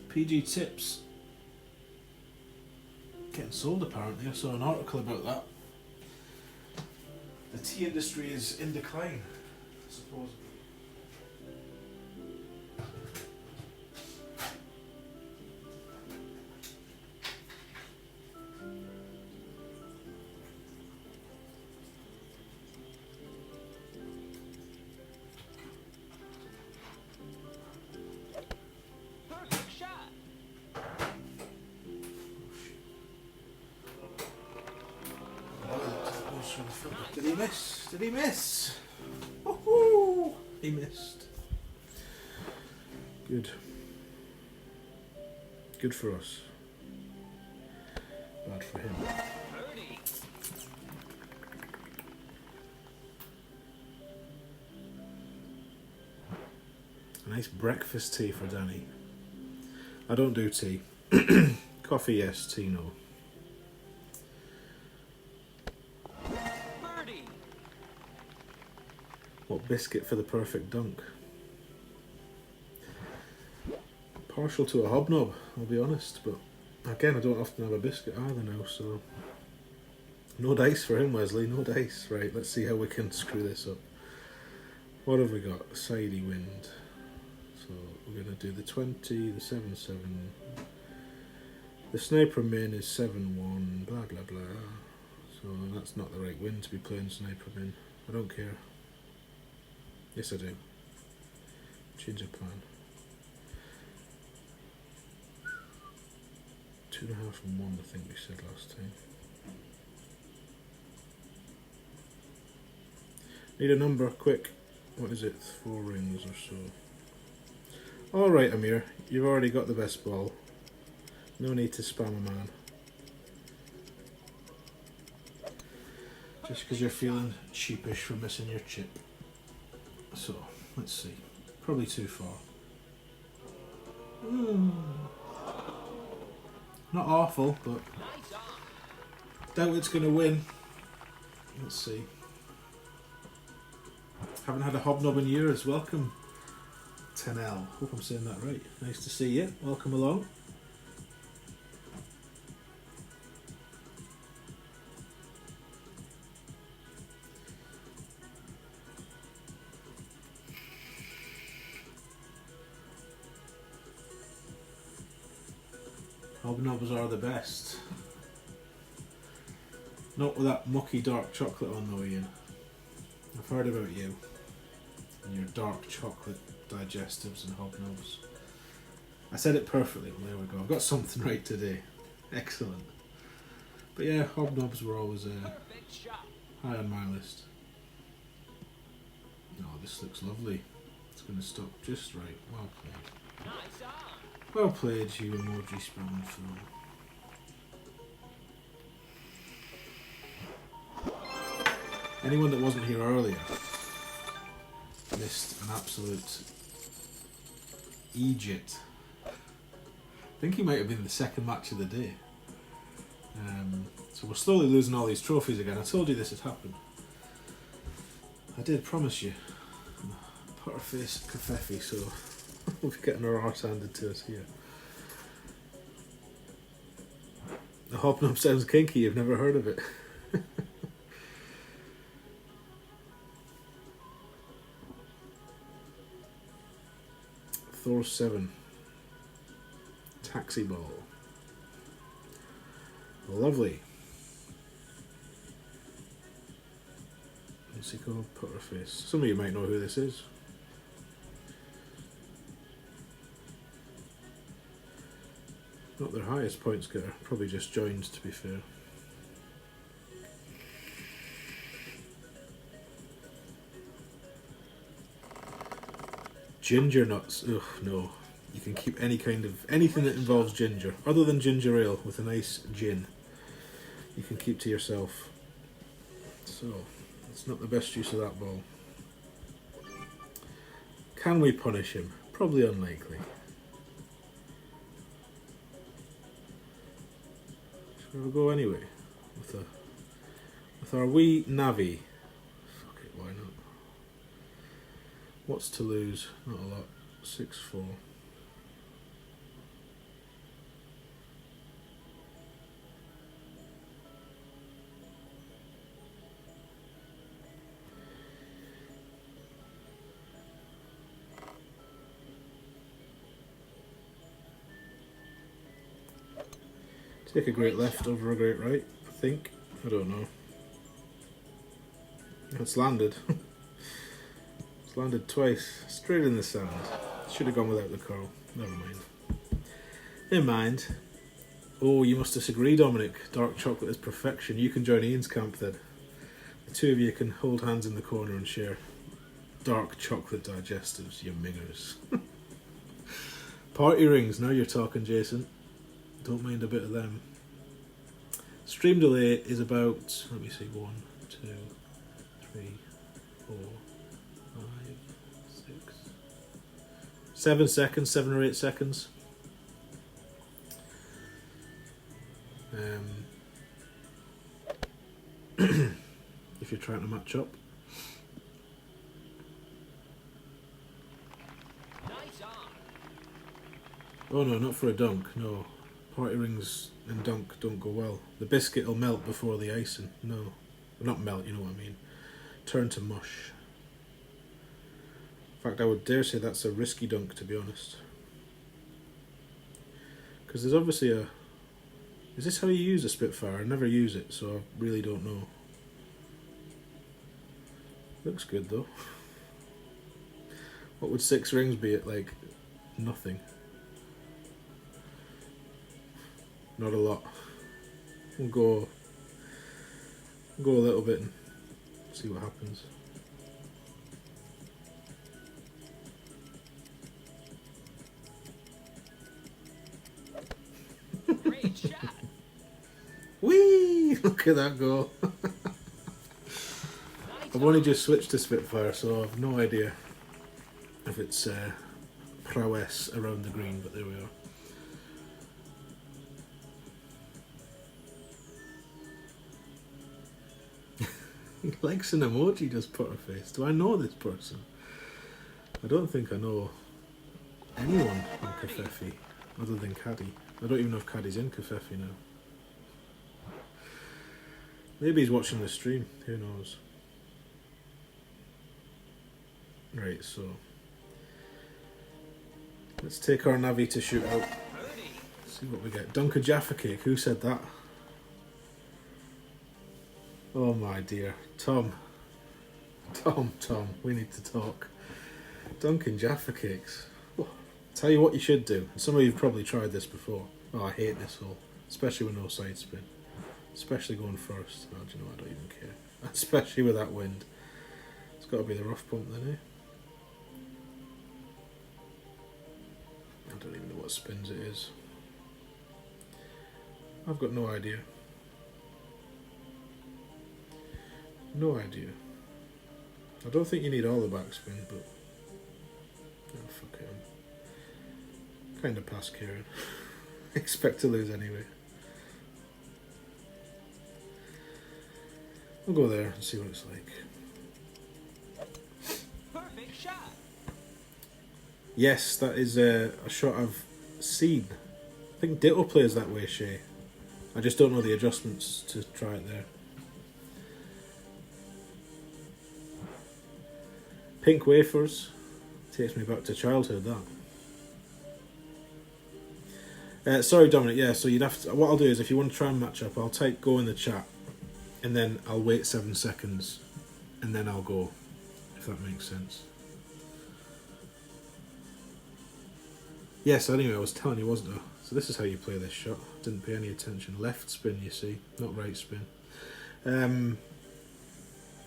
PG Tips. Getting sold apparently. I saw an article about that. The tea industry is in decline, supposedly. Perfect shot. Did he miss? Woohoo! He missed. Good. Good for us. Bad for him. Birdie. A nice breakfast tea for Danny. I don't do tea. Coffee, yes. Tea, no. Birdie. What biscuit for the perfect dunk? Partial to a hobnob, I'll be honest, but again, I don't often have a biscuit either now, so no dice for him, Wesley, no dice. Right, let's see how we can screw this up. What have we got? Sidey wind. So we're going to do the 20, the 7-7. The sniper min is 7-1, blah blah blah. So that's not the right wind to be playing sniper min. I don't care. Yes I do. Change of plan. 2.5 and 1 I think we said last time. Need a number, quick. What is it? 4 rings or so. Alright Amir, you've already got the best ball. No need to spam a man. Just because you're feeling cheapish for missing your chip. So, let's see. Probably too far. Not awful, but Nice on. doubt it's going to win. Let's see. Haven't had a hobnob in years. Welcome, 10L. Hope I'm saying that right. Nice to see you. Welcome along. Hobnobs are the best. Not with that mucky dark chocolate on though, Ian. I've heard about you and your dark chocolate digestives and hobnobs. I said it perfectly. Well, there we go. I've got something right today. Excellent. But yeah, hobnobs were always Perfect shot. high on my list. Oh, this looks lovely. It's going to stop just right. Well played. Nice on. Well played, you emoji spamming fool. Anyone that wasn't here earlier missed an absolute Egypt. I think he might have been the second match of the day. So we're slowly losing all these trophies again. I told you this had happened. I did promise you. Butterface Cafefe, so we'll be getting our arse handed to us here. The hobnob sounds kinky, you've never heard of it. Thor 7. Taxi ball. Lovely. What's he called? Butterface. Some of you might know who this is. Not their highest points getter, probably just joined to be fair. Ginger nuts, ugh no. You can keep anything that involves ginger, other than ginger ale with a nice gin. You can keep to yourself. So, it's not the best use of that ball. Can we punish him? Probably unlikely. Shall we go anyway? With our wee Navi. Fuck it, why not? What's to lose? Not a lot. 6-4. Take a great left over a great right, I think. I don't know. It's landed. It's landed twice. Straight in the sand. Should have gone without the curl. Never mind. Never mind. Oh, you must disagree, Dominic. Dark chocolate is perfection. You can join Ian's camp then. The two of you can hold hands in the corner and share dark chocolate digestives, you mingers. Party rings, now you're talking, Jason. Don't mind a bit of them. Stream delay is about, let me see, 1, 2, 3, 4, 5, 6, 7 seconds, 7 or 8 seconds. If you're trying to match up. Oh no, not for a dunk, no. Party rings and dunk don't go well. The biscuit will melt before the icing. No. Well, not melt, you know what I mean. Turn to mush. In fact, I would dare say that's a risky dunk, to be honest. Because there's obviously a... Is this how you use a Spitfire? I never use it, so I really don't know. Looks good, though. What would 6 rings be at, like, nothing? Not a lot. We'll go a little bit and see what happens. Great shot. Whee! Look at that go. I've only just switched to Spitfire, so I've no idea if it's prowess around the green, but there we are. He likes an emoji, does Putterface. Do I know this person? I don't think I know anyone on Cafefe other than Caddy. I don't even know if Caddy's in Cafefe now. Maybe he's watching the stream, who knows. Right, so let's take our Navi to shoot out. See what we get. Dunker Jaffa Cake, who said that? Oh my dear. Tom, we need to talk. Dunkin' Jaffa Cakes. Oh, tell you what you should do. Some of you have probably tried this before. Oh, I hate this hole. Especially with no side spin. Especially going first. Oh, do you know, I don't even care. Especially with that wind. It's got to be the rough pump then, eh? I don't even know what spins it is. I've got no idea. No idea. I don't think you need all the backspin, but oh, fuck it. I'm kind of past caring. Expect to lose anyway. I'll go there and see what it's like. Perfect shot. Yes, that is a shot I've seen. I think Ditto plays that way, Shay. I just don't know the adjustments to try it there. Pink wafers takes me back to childhood. That. Sorry, Dominic. Yeah, so you'd have to. What I'll do is, if you want to try and match up, I'll type "go" in the chat, and then I'll wait 7 seconds, and then I'll go. If that makes sense. Yes. Anyway, I was telling you, wasn't I? So this is how you play this shot. Didn't pay any attention. Left spin, you see, not right spin.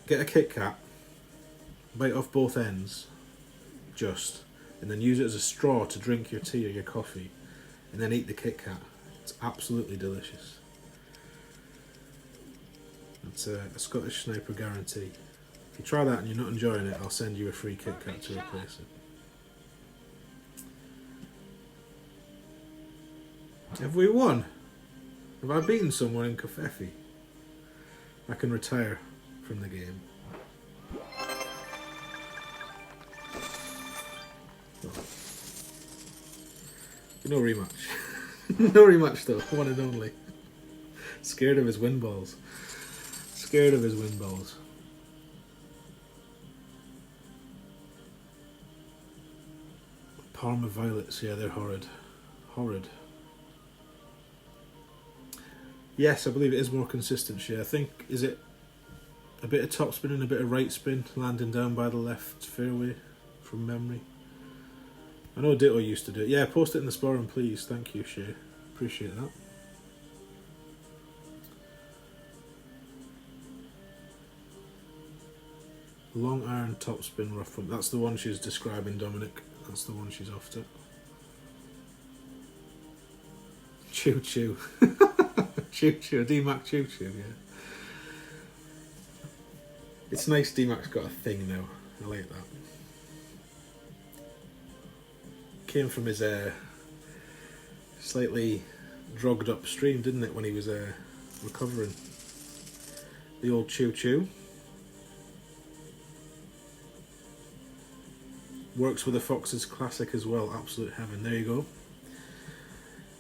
Get a Kit Kat. Bite off both ends, and then use it as a straw to drink your tea or your coffee, and then eat the Kit Kat. It's absolutely delicious. It's a Scottish Sniper guarantee. If you try that and you're not enjoying it, I'll send you a free Kit Kat to replace it. Have we won? Have I beaten someone in Covfefe? I can retire from the game. Oh. No rematch. No rematch though, one and only. Scared of his win balls. Scared of his win balls. Parma Violets, yeah, they're horrid. Horrid. Yes, I believe it is more consistent share. I think, is it a bit of top spin and a bit of right spin, landing down by the left fairway, from memory? I know Ditto used to do it. Yeah, post it in the forum, please. Thank you, Shay. Appreciate that. Long iron, top spin, rough pump. That's the one she's describing, Dominic. That's the one she's after. Choo choo. Choo choo. D-Mac choo choo, yeah. It's nice D-Mac's got a thing now. I like that. Came from his slightly drugged up stream, didn't it, when he was recovering? The old choo choo. Works with the Fox's Classic as well. Absolute heaven. There you go.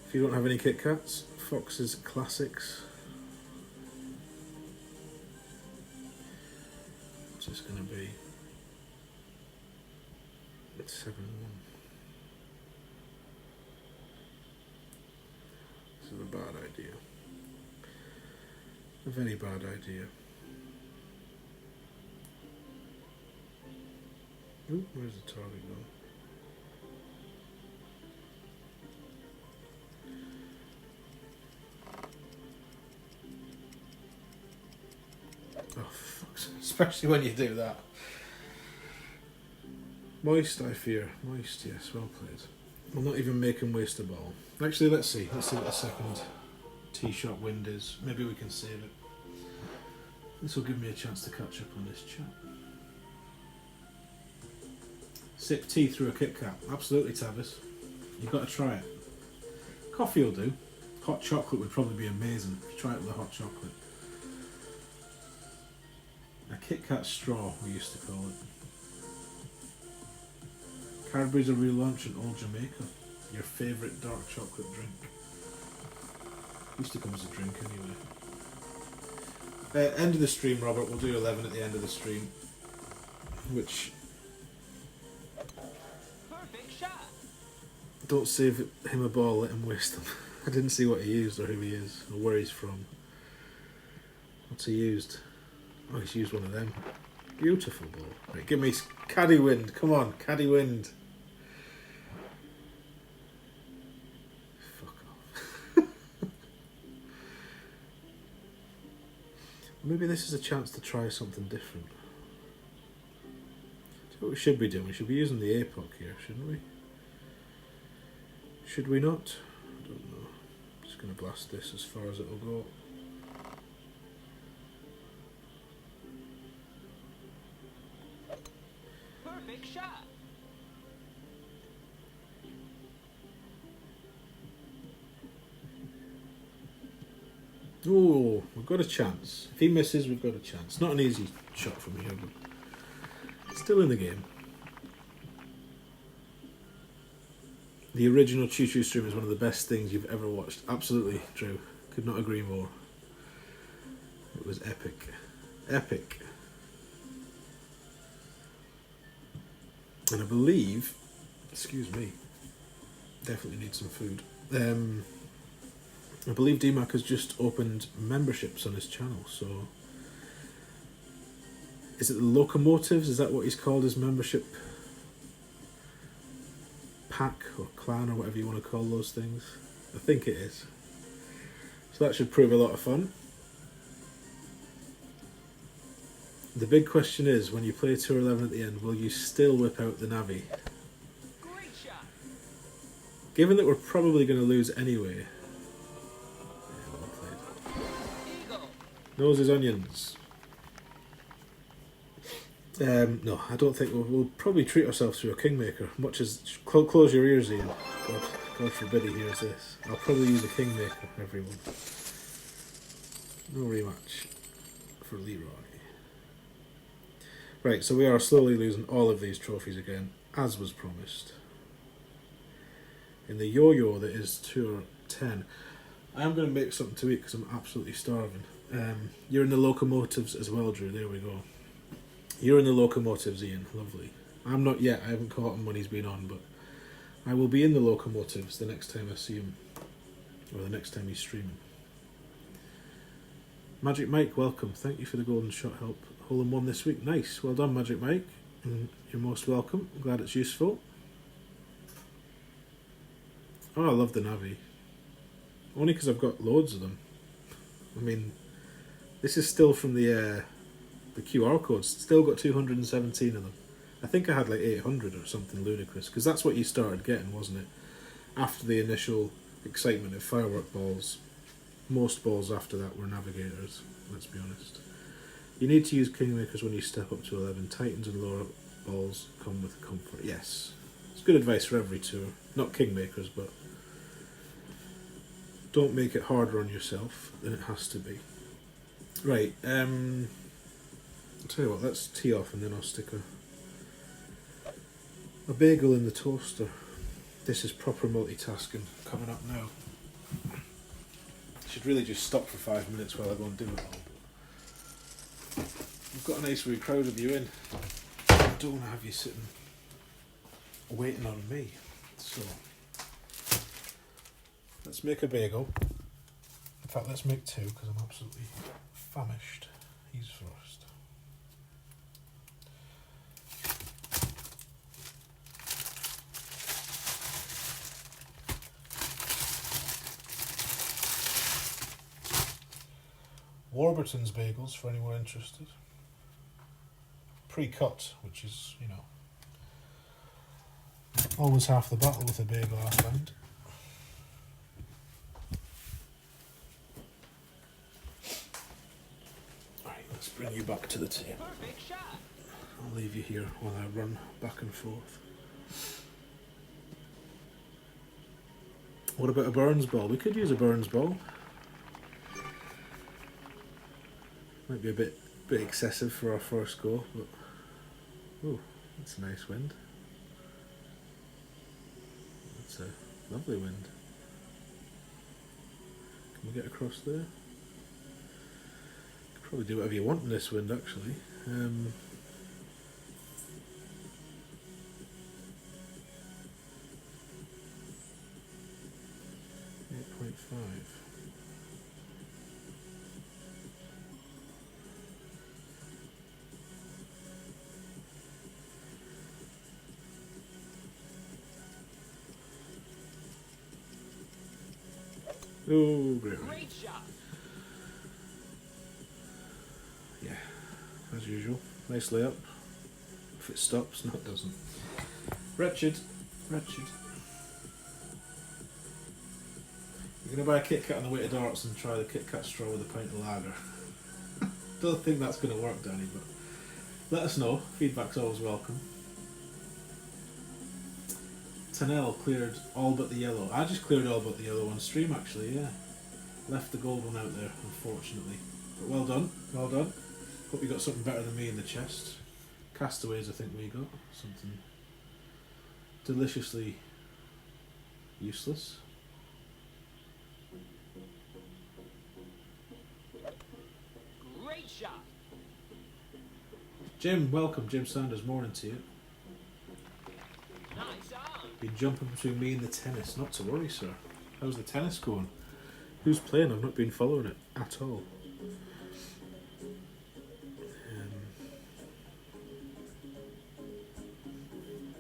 If you don't have any Kit Kats, Fox's Classics. What's this going to be? It's 7-1. This is a bad idea. A very bad idea. Ooh, where's the target gone? Oh, fuck. Especially when you do that. Moist, I fear. Moist, yes, well played. We'll not even make him waste a ball. Actually, let's see. Let's see what the second tee shot wind is. Maybe we can save it. This will give me a chance to catch up on this chat. Sip tea through a Kit Kat. Absolutely, Tavis. You've got to try it. Coffee will do. Hot chocolate would probably be amazing if you try it with a hot chocolate. A Kit Kat straw, we used to call it. Cadbury's a relaunch in Old Jamaica. Your favourite dark chocolate drink. Used to come as a drink anyway. End of the stream, Robert. We'll do 11 at the end of the stream. Which... Perfect shot. Don't save him a ball, let him waste them. I didn't see what he used or who he is or where he's from. What's he used? Oh, he's used one of them. Beautiful ball. Right, give me caddy wind. Come on, caddy wind. Fuck off. Maybe this is a chance to try something different. That's what we should be doing. We should be using the APOC here, shouldn't we? Should we not? I don't know. I'm just going to blast this as far as it'll go. Perfect shot. Oh, we've got a chance. If he misses, we've got a chance. Not an easy shot from here, but still in the game. The original Choo Choo stream is one of the best things you've ever watched. Absolutely, Drew. Could not agree more. It was epic. Epic. And I believe... Excuse me. Definitely need some food. I believe DMAC has just opened memberships on his channel, so... Is it the Locomotives? Is that what he's called, his membership pack or clan or whatever you want to call those things? I think it is. So that should prove a lot of fun. The big question is, when you play Tour 11 at the end, will you still whip out the Navi? Great shot. Given that we're probably going to lose anyway. Yeah, well played. Eagle. Noses onions. No, I don't think we'll probably treat ourselves to a Kingmaker. Much as close your ears, Ian. God God forbid he hears this. I'll probably use a Kingmaker, everyone. No rematch for Leroy. Right, so we are slowly losing all of these trophies again, as was promised. In the yo-yo that is Tour 10, I am going to make something to eat because I'm absolutely starving. You're in the locomotives as well, Drew. There we go. You're in the locomotives, Ian. Lovely. I'm not yet. I haven't caught him when he's been on, but I will be in the locomotives the next time I see him, or the next time he's streaming. Magic Mike, welcome. Thank you for the golden shot help. Hole in one this week. Nice. Well done, Magic Mike. You're most welcome. I'm glad it's useful. Oh, I love the Navi. Only because I've got loads of them. I mean, this is still from the QR codes. Still got 217 of them. I think I had like 800 or something ludicrous. Because that's what you started getting, wasn't it? After the initial excitement of firework balls. Most balls after that were navigators, let's be honest. You need to use Kingmakers when you step up to 11. Titans and lower balls come with comfort. Yes. It's good advice for every tour. Not Kingmakers, but don't make it harder on yourself than it has to be. Right, I'll tell you what, let's tee off and then I'll stick a bagel in the toaster. This is proper multitasking coming up now. Should really just stop for 5 minutes while I go and do it all. We've got a nice wee crowd of you in. I don't want to have you sitting waiting on me. So let's make a bagel. In fact, let's make two because I'm absolutely famished. He's first. Warburton's bagels for anyone interested. Pre-cut, which is, you know, always half the battle with a bagel, I find. Alright, let's bring you back to the table. I'll leave you here while I run back and forth. What about a Burns ball? We could use a Burns ball. Might be a bit excessive for our first go, but oh, that's a nice wind. That's a lovely wind. Can we get across there? Could probably do whatever you want in this wind, actually. 8.5. Oh, great. Great shot. Yeah, as usual. Nice layup. If it stops, no, it doesn't. Wretched. Wretched. You're going to buy a Kit Kat on the way to darts and try the Kit Kat straw with a pint of lager. Don't think that's going to work, Danny, but let us know. Feedback's always welcome. Tanel cleared all but the yellow. I just cleared all but the yellow on stream, actually, yeah. Left the gold one out there, unfortunately. But well done, well done. Hope you got something better than me in the chest. Castaways, I think we got. Something deliciously useless. Great shot. Jim, welcome. Jim Sanders, morning to you. Nice on. Been jumping between me and the tennis. Not to worry, sir. How's the tennis going? Who's playing? I've not been following it at all.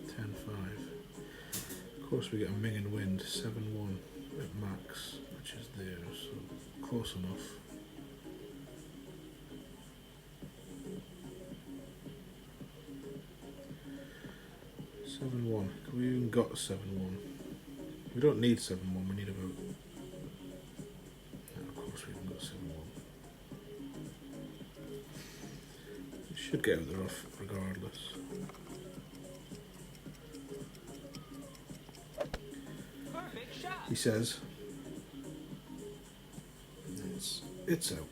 10-5. Of course we get a minging wind. 7-1 at max, which is there, so close enough. We even got 7-1. We don't need 7-1, we need about... Yeah, of course we haven't got 7-1. We should get out the rough regardless. Perfect he says. It's out.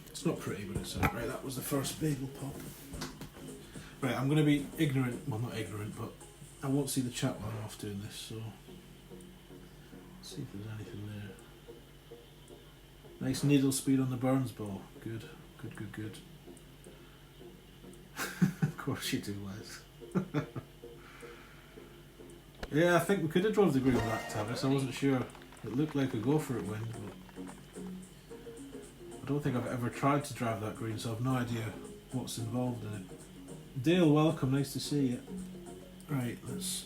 It's not pretty, but it's out. Right, that was the first bagel pop. Right, I'm going to be ignorant. Well, not ignorant, but I won't see the chat while I'm off doing this, so... Let's see if there's anything there. Nice needle speed on the Burns ball. Good, good, good, good. Of course you do, Les. Yeah, I think we could have drove the green back, Tavis. I wasn't sure. It looked like a go for it wind, but I don't think I've ever tried to drive that green, so I've no idea what's involved in it. Dale, welcome. Nice to see you. Right, let's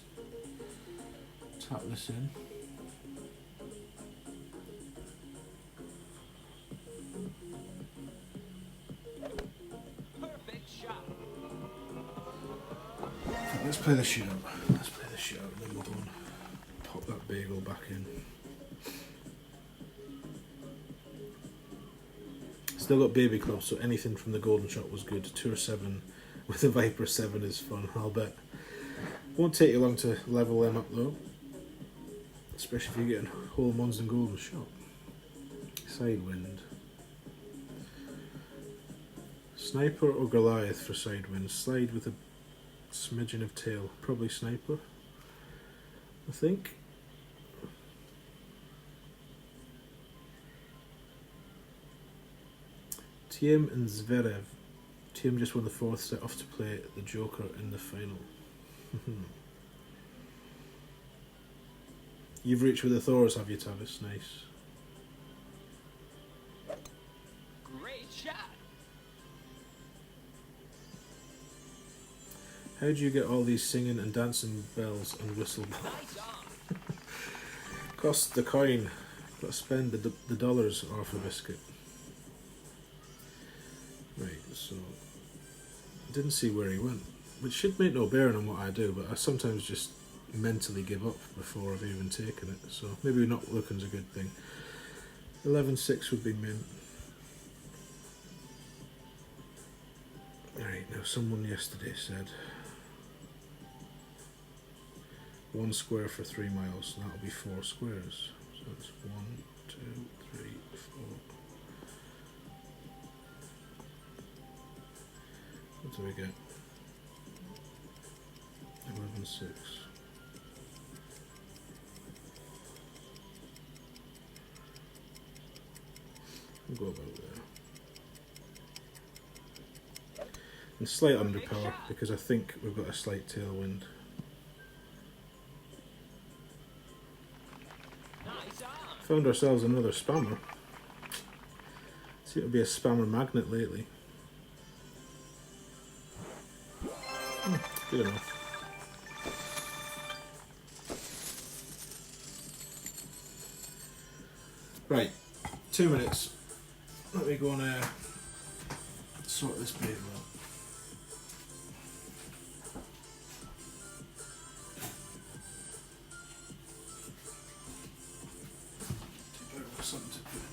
tap this in. Perfect shot. Let's play the shit out. Let's play the shit out, and then we'll go and pop that bagel back in. Still got baby clubs, so anything from the golden shot was good. Tour 7 with the Viper 7 is fun, I'll bet. Won't take you long to level them up though, especially if you're getting hole ones and golden shot. Side wind. Sniper or Goliath for side wind? Slide with a smidgen of tail. Probably sniper, I think. Thiem and Zverev. Thiem just won the 4th set, off to play the Joker in the final. You've reached with the Thors, have you, Tavis? Nice. Great shot. How do you get all these singing and dancing bells and whistle? Nice on. Costs the coin. Got to spend the dollars off a biscuit. Right, so didn't see where he went, which should make no bearing on what I do, but I sometimes just mentally give up before I've even taken it, so maybe not looking's a good thing. 11-6 would be mint. Right, now someone yesterday said 1 square for 3 miles, so that'll be 4 squares. So that's 1, 2, 3, 4. What do we get? 11-6. We'll go about there. And slight underpower because I think we've got a slight tailwind. Nice on. Found ourselves another spammer. Seem to be a spammer magnet lately. Good enough. Right, 2 minutes. Let me go and sort this paper out. Something to put in.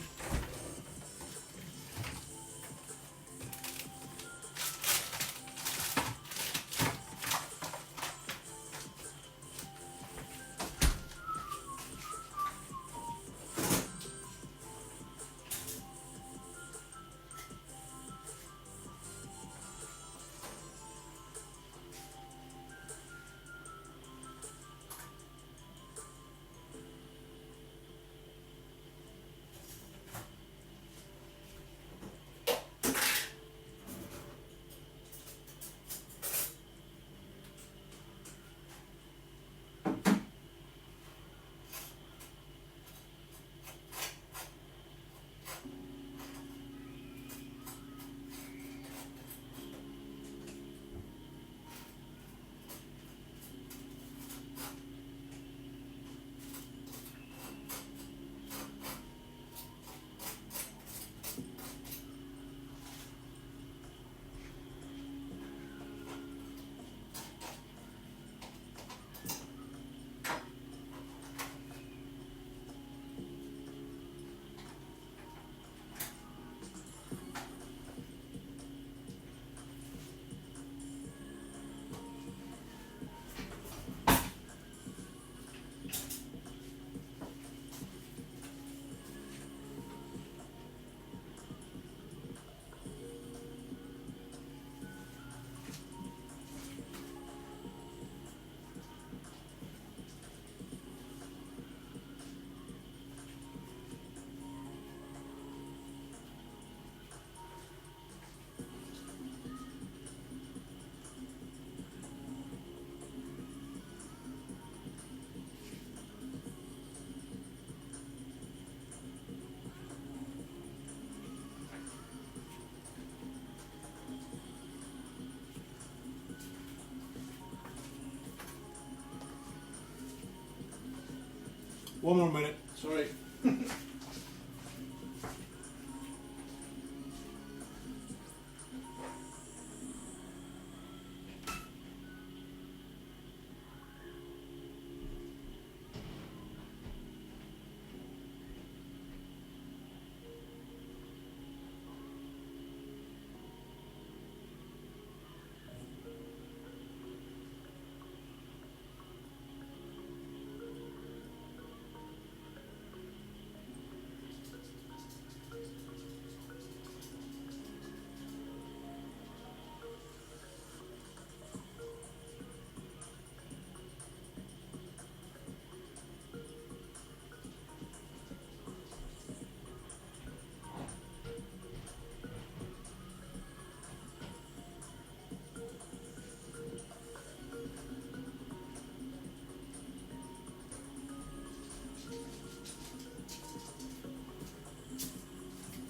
One more minute, sorry.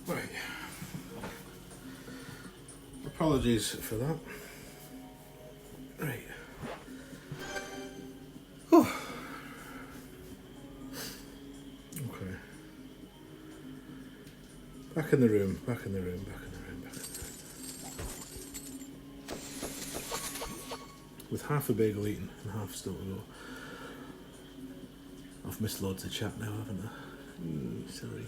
Right. Apologies for that. Right. Oh. Okay. Back in the room, back in the room, back in the room, back in the room. With half a bagel eaten and half still to go. I've missed loads of chat now, haven't I? Sorry.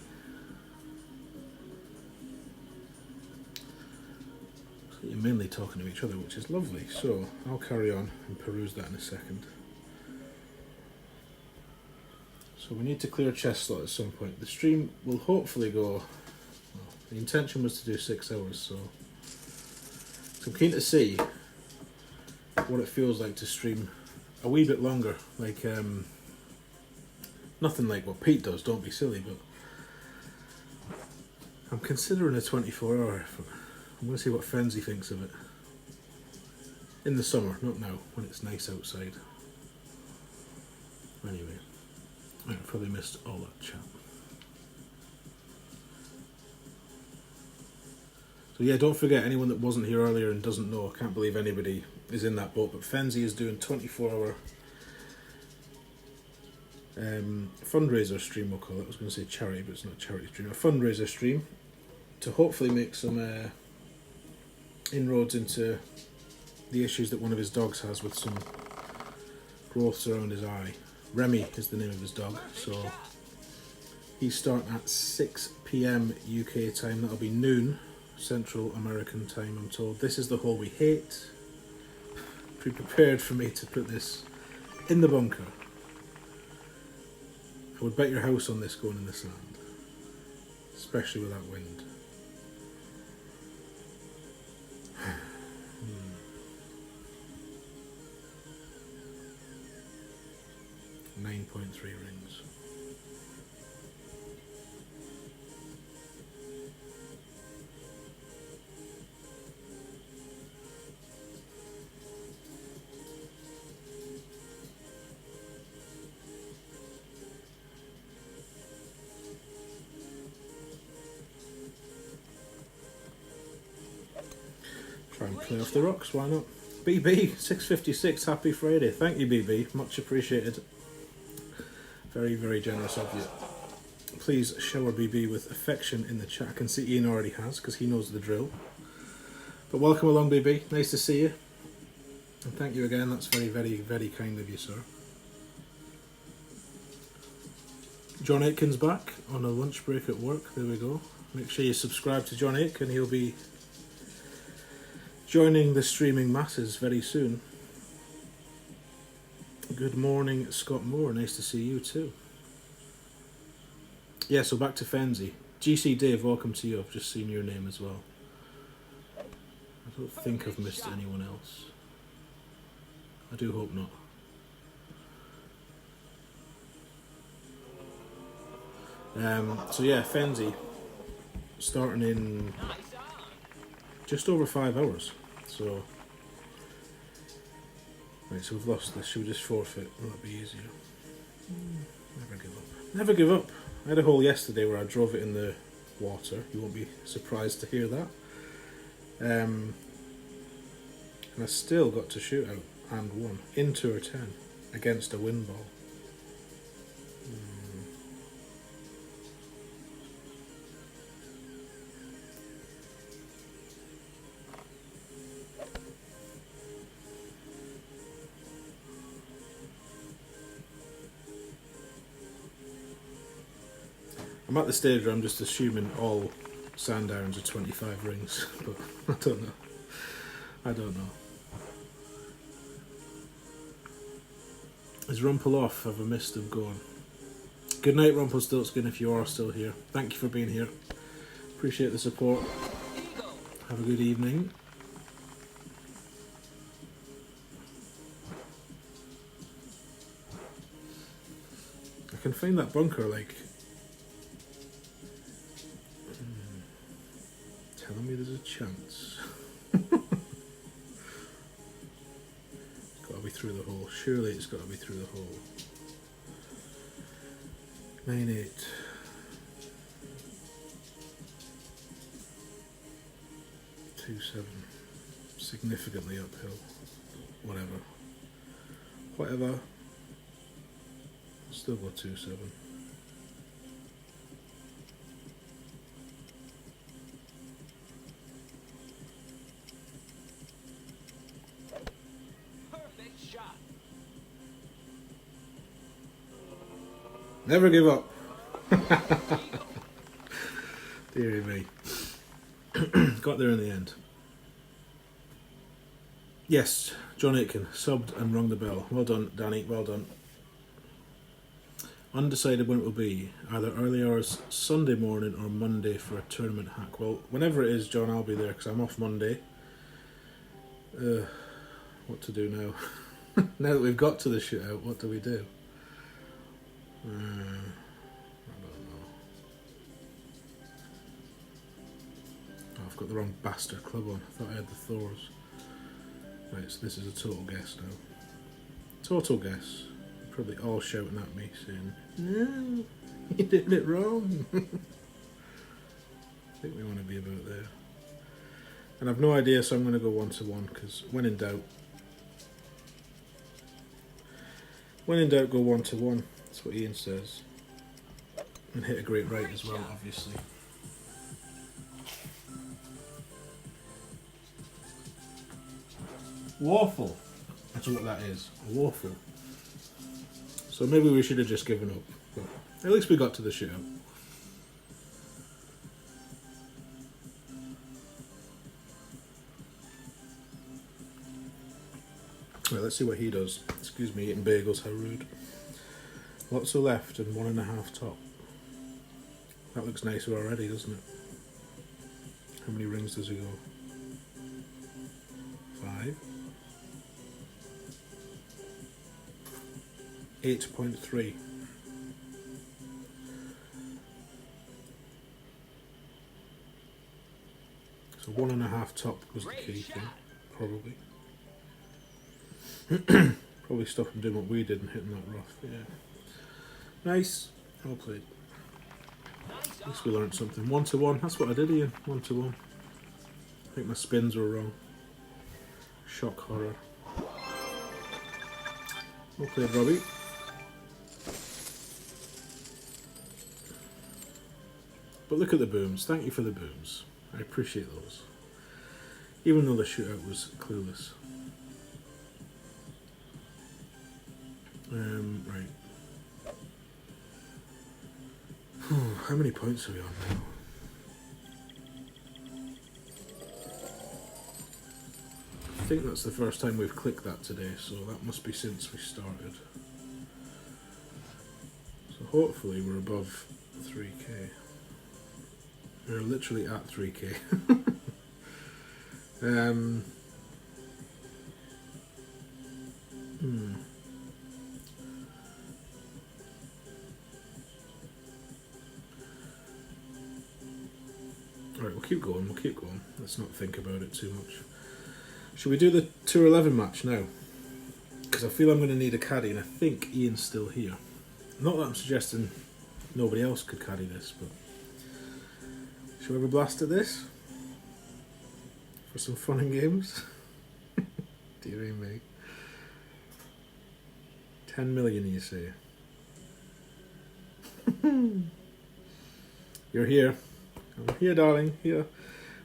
So you're mainly talking to each other, which is lovely. So I'll carry on and peruse that in a second. So we need to clear a chest slot at some point. The stream will hopefully go, well, the intention was to do 6 hours, so I'm keen to see what it feels like to stream a wee bit longer. Like, nothing like what Pete does, don't be silly, but I'm considering a 24-hour. I'm going to see what Frenzy thinks of it. In the summer, not now, when it's nice outside. Anyway, I probably missed all that chat. So yeah, don't forget, anyone that wasn't here earlier and doesn't know, I can't believe anybody is in that boat, but Frenzy is doing 24-hour fundraiser stream, we'll call it. I was going to say charity, but it's not a charity stream. A fundraiser stream to hopefully make some inroads into the issues that one of his dogs has with some growths around his eye. Remy is the name of his dog, so he's starting at 6 PM UK time. That'll be noon Central American time, I'm told. This is the hole we hate. Be prepared for me to put this in the bunker. I would bet your house on this going in the sand, especially with that wind. 9.3 rings. Try and play off the rocks, why not? BB 656, happy Friday. Thank you, BB, much appreciated. Very, very generous of you. Please shower BB with affection in the chat. I can see Ian already has, because he knows the drill. But welcome along, BB. Nice to see you. And thank you again. That's very, very, very kind of you, sir. John Aitken's back on a lunch break at work. There we go. Make sure you subscribe to John Aitken. He'll be joining the streaming masses very soon. Good morning, Scott Moore. Nice to see you too. Yeah, so back to Fenzi. GC Dave, welcome to you. I've just seen your name as well. I don't think I've missed anyone else. I do hope not. So yeah, Fenzi starting in just over 5 hours. So right, so we've lost this. Should we just forfeit? Will that be easier? Never give up. Never give up. I had a hole yesterday where I drove it in the water. You won't be surprised to hear that. And I still got to shoot out and won in tour 10 against a wind ball. I'm at the stage where I'm just assuming all sand irons are 25 rings, but I don't know. I don't know. Is Rumpel off? Have I missed him going? Good night, Rumpelstiltskin, if you are still here. Thank you for being here. Appreciate the support. Have a good evening. I can find that bunker, like, telling me there's a chance. It's got to be through the hole. Surely it's got to be through the hole. 9-8. Two 7. Significantly uphill. Whatever. Whatever. Still got 2-7. Perfect shot. Never give up. Deary me. Got there in the end. Yes, John Aitken subbed and rung the bell. Well done, Danny. Well done. Undecided when it will be. Either early hours Sunday morning or Monday for a tournament hack. Well, whenever it is, John, I'll be there because I'm off Monday. What to do now? Now that we've got to the shootout, what do we do? I don't know. Oh, I've got the wrong bastard club on. I thought I had the Thors. Right, so this is a total guess now. Total guess. Probably all shouting at me saying, "No, you did it wrong." I think we want to be about there. And I've no idea, so I'm going to go 1-1 because when in doubt, go 1-1. That's what Ian says. And hit a great right as well, obviously. Waffle. That's what that is. A waffle. So maybe we should have just given up. But at least we got to the shootout. Right, let's see what he does. Excuse me, eating bagels, how rude. Lots of left and 1.5 top. That looks nicer already, doesn't it? How many rings does he go? 5. 8.3. So 1.5 top was the key thing, probably. Probably stop him doing what we did and hitting that rough, yeah. Nice. Well played. At least we learned something. 1-1. That's what I did, Ian. 1-1. I think my spins were wrong. Shock horror. Well played, Robbie. But look at the booms. Thank you for the booms. I appreciate those. Even though the shootout was clueless. Right. How many points are we on now? I think that's the first time we've clicked that today, so that must be since we started. So hopefully we're above 3k. We're literally at 3k. Alright, we'll keep going, Let's not think about it too much. Should we do the Tour 11 match now? Because I feel I'm going to need a caddy, and I think Ian's still here. Not that I'm suggesting nobody else could caddy this, but... Shall we have a blast at this? For some fun and games? Deary me. 10 million, you say? You're here. I'm here, darling. Here.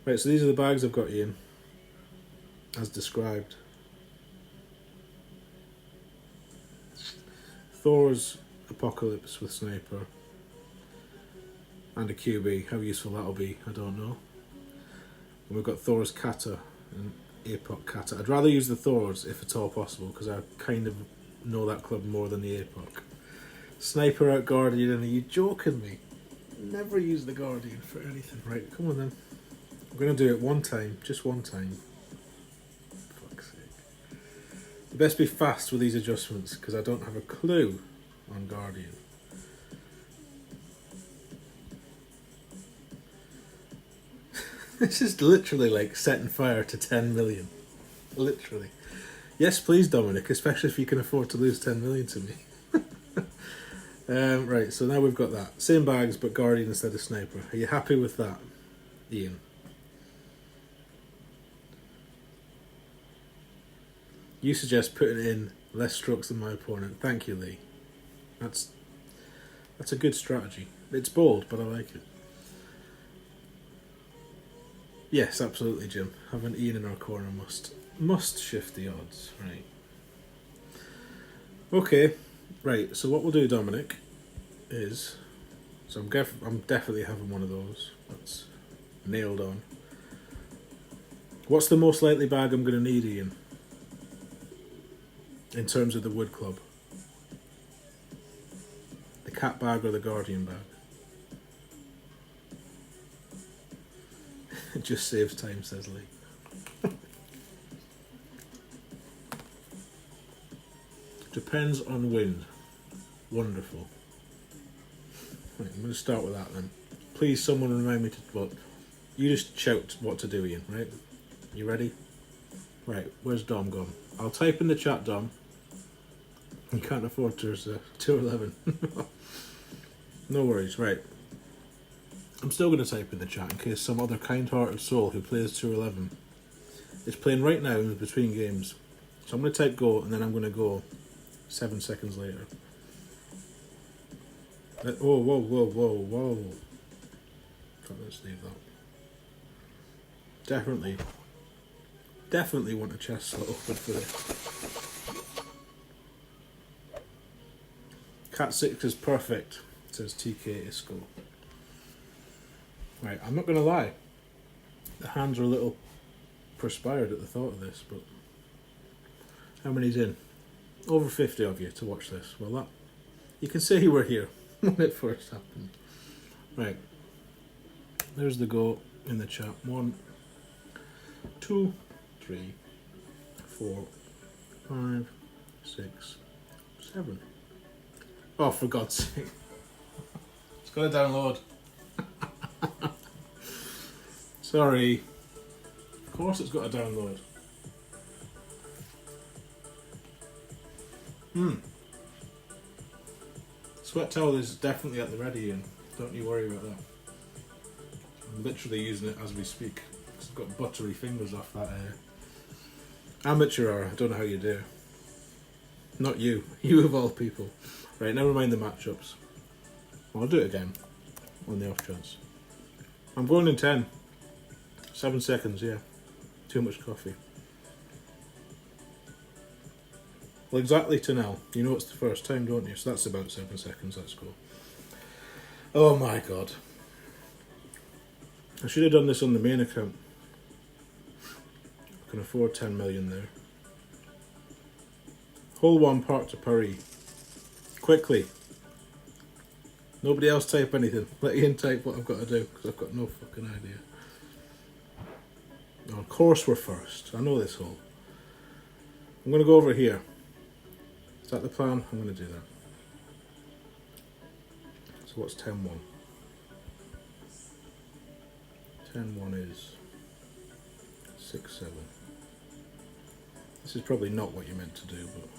Right, so these are the bags I've got, Ian. As described. Thor's Apocalypse with Sniper. And a QB. How useful that'll be, I don't know. And we've got Thor's Kata and APOC Kata. I'd rather use the Thors if at all possible, because I kind of know that club more than the APOC. Sniper out Guardian, and are you joking me? Never use the Guardian for anything. Right, come on then. I'm going to do it one time, just one time. Fuck's sake. You best be fast with these adjustments, because I don't have a clue on Guardian. This is literally like setting fire to 10 million. Literally. Yes, please, Dominic, especially if you can afford to lose 10 million to me. Right, so now we've got that. Same bags, but Guardian instead of Sniper. Are you happy with that, Ian? You suggest putting in less strokes than my opponent. Thank you, Lee. That's a good strategy. It's bold, but I like it. Yes, absolutely, Jim. Having Ian in our corner must shift the odds, right? Okay, right. So what we'll do, Dominic, is I'm definitely having one of those. That's nailed on. What's the most likely bag I'm going to need, Ian? In terms of the wood club, the cat bag or the Guardian bag? It just saves time, says Lee. Depends on wind. Wonderful. Right, I'm going to start with that then. Please, someone remind me to. Well, you just shout what to do, Ian. Right? You ready? Right. Where's Dom gone? I'll type in the chat, Dom. You can't afford to. 211. No worries. Right. I'm still going to type in the chat in case some other kind-hearted soul who plays 211 is playing right now in between games. So I'm going to type go, and then I'm going to go 7 seconds later. Whoa, whoa, whoa, whoa, whoa. Let's leave that. Definitely want a chest slot open for this. Cat 6 is perfect, says TK Isco. Right, I'm not going to lie. The hands are a little perspired at the thought of this, but how many's in? Over 50 of you to watch this. Well, that you can say you were here when it first happened. Right, there's the go in the chat. 1, 2, 3, 4, 5, 6, 7. Oh, for God's sake. It's got to download. Sorry. Of course it's got to download. Sweat towel is definitely at the ready, and don't you worry about that. I'm literally using it as we speak. I've got buttery fingers off that amateur hour. I don't know how you do. Not you. You of all people. Right, never mind the matchups. I'll do it again on the off chance. I'm going in 10. 7 seconds, yeah. Too much coffee. Well, exactly to now. You know it's the first time, don't you? So that's about 7 seconds. Let's go. Oh my God. I should have done this on the main account. I can afford 10 million there. Hole 1 part to Paris. Quickly. Nobody else type anything. Let Ian type what I've got to do, because I've got no fucking idea. Oh, of course we're first. I know this hole. I'm going to go over here. Is that the plan? I'm going to do that. So what's 10-1? 10-1 is 6-7. This is probably not what you meant to do, but...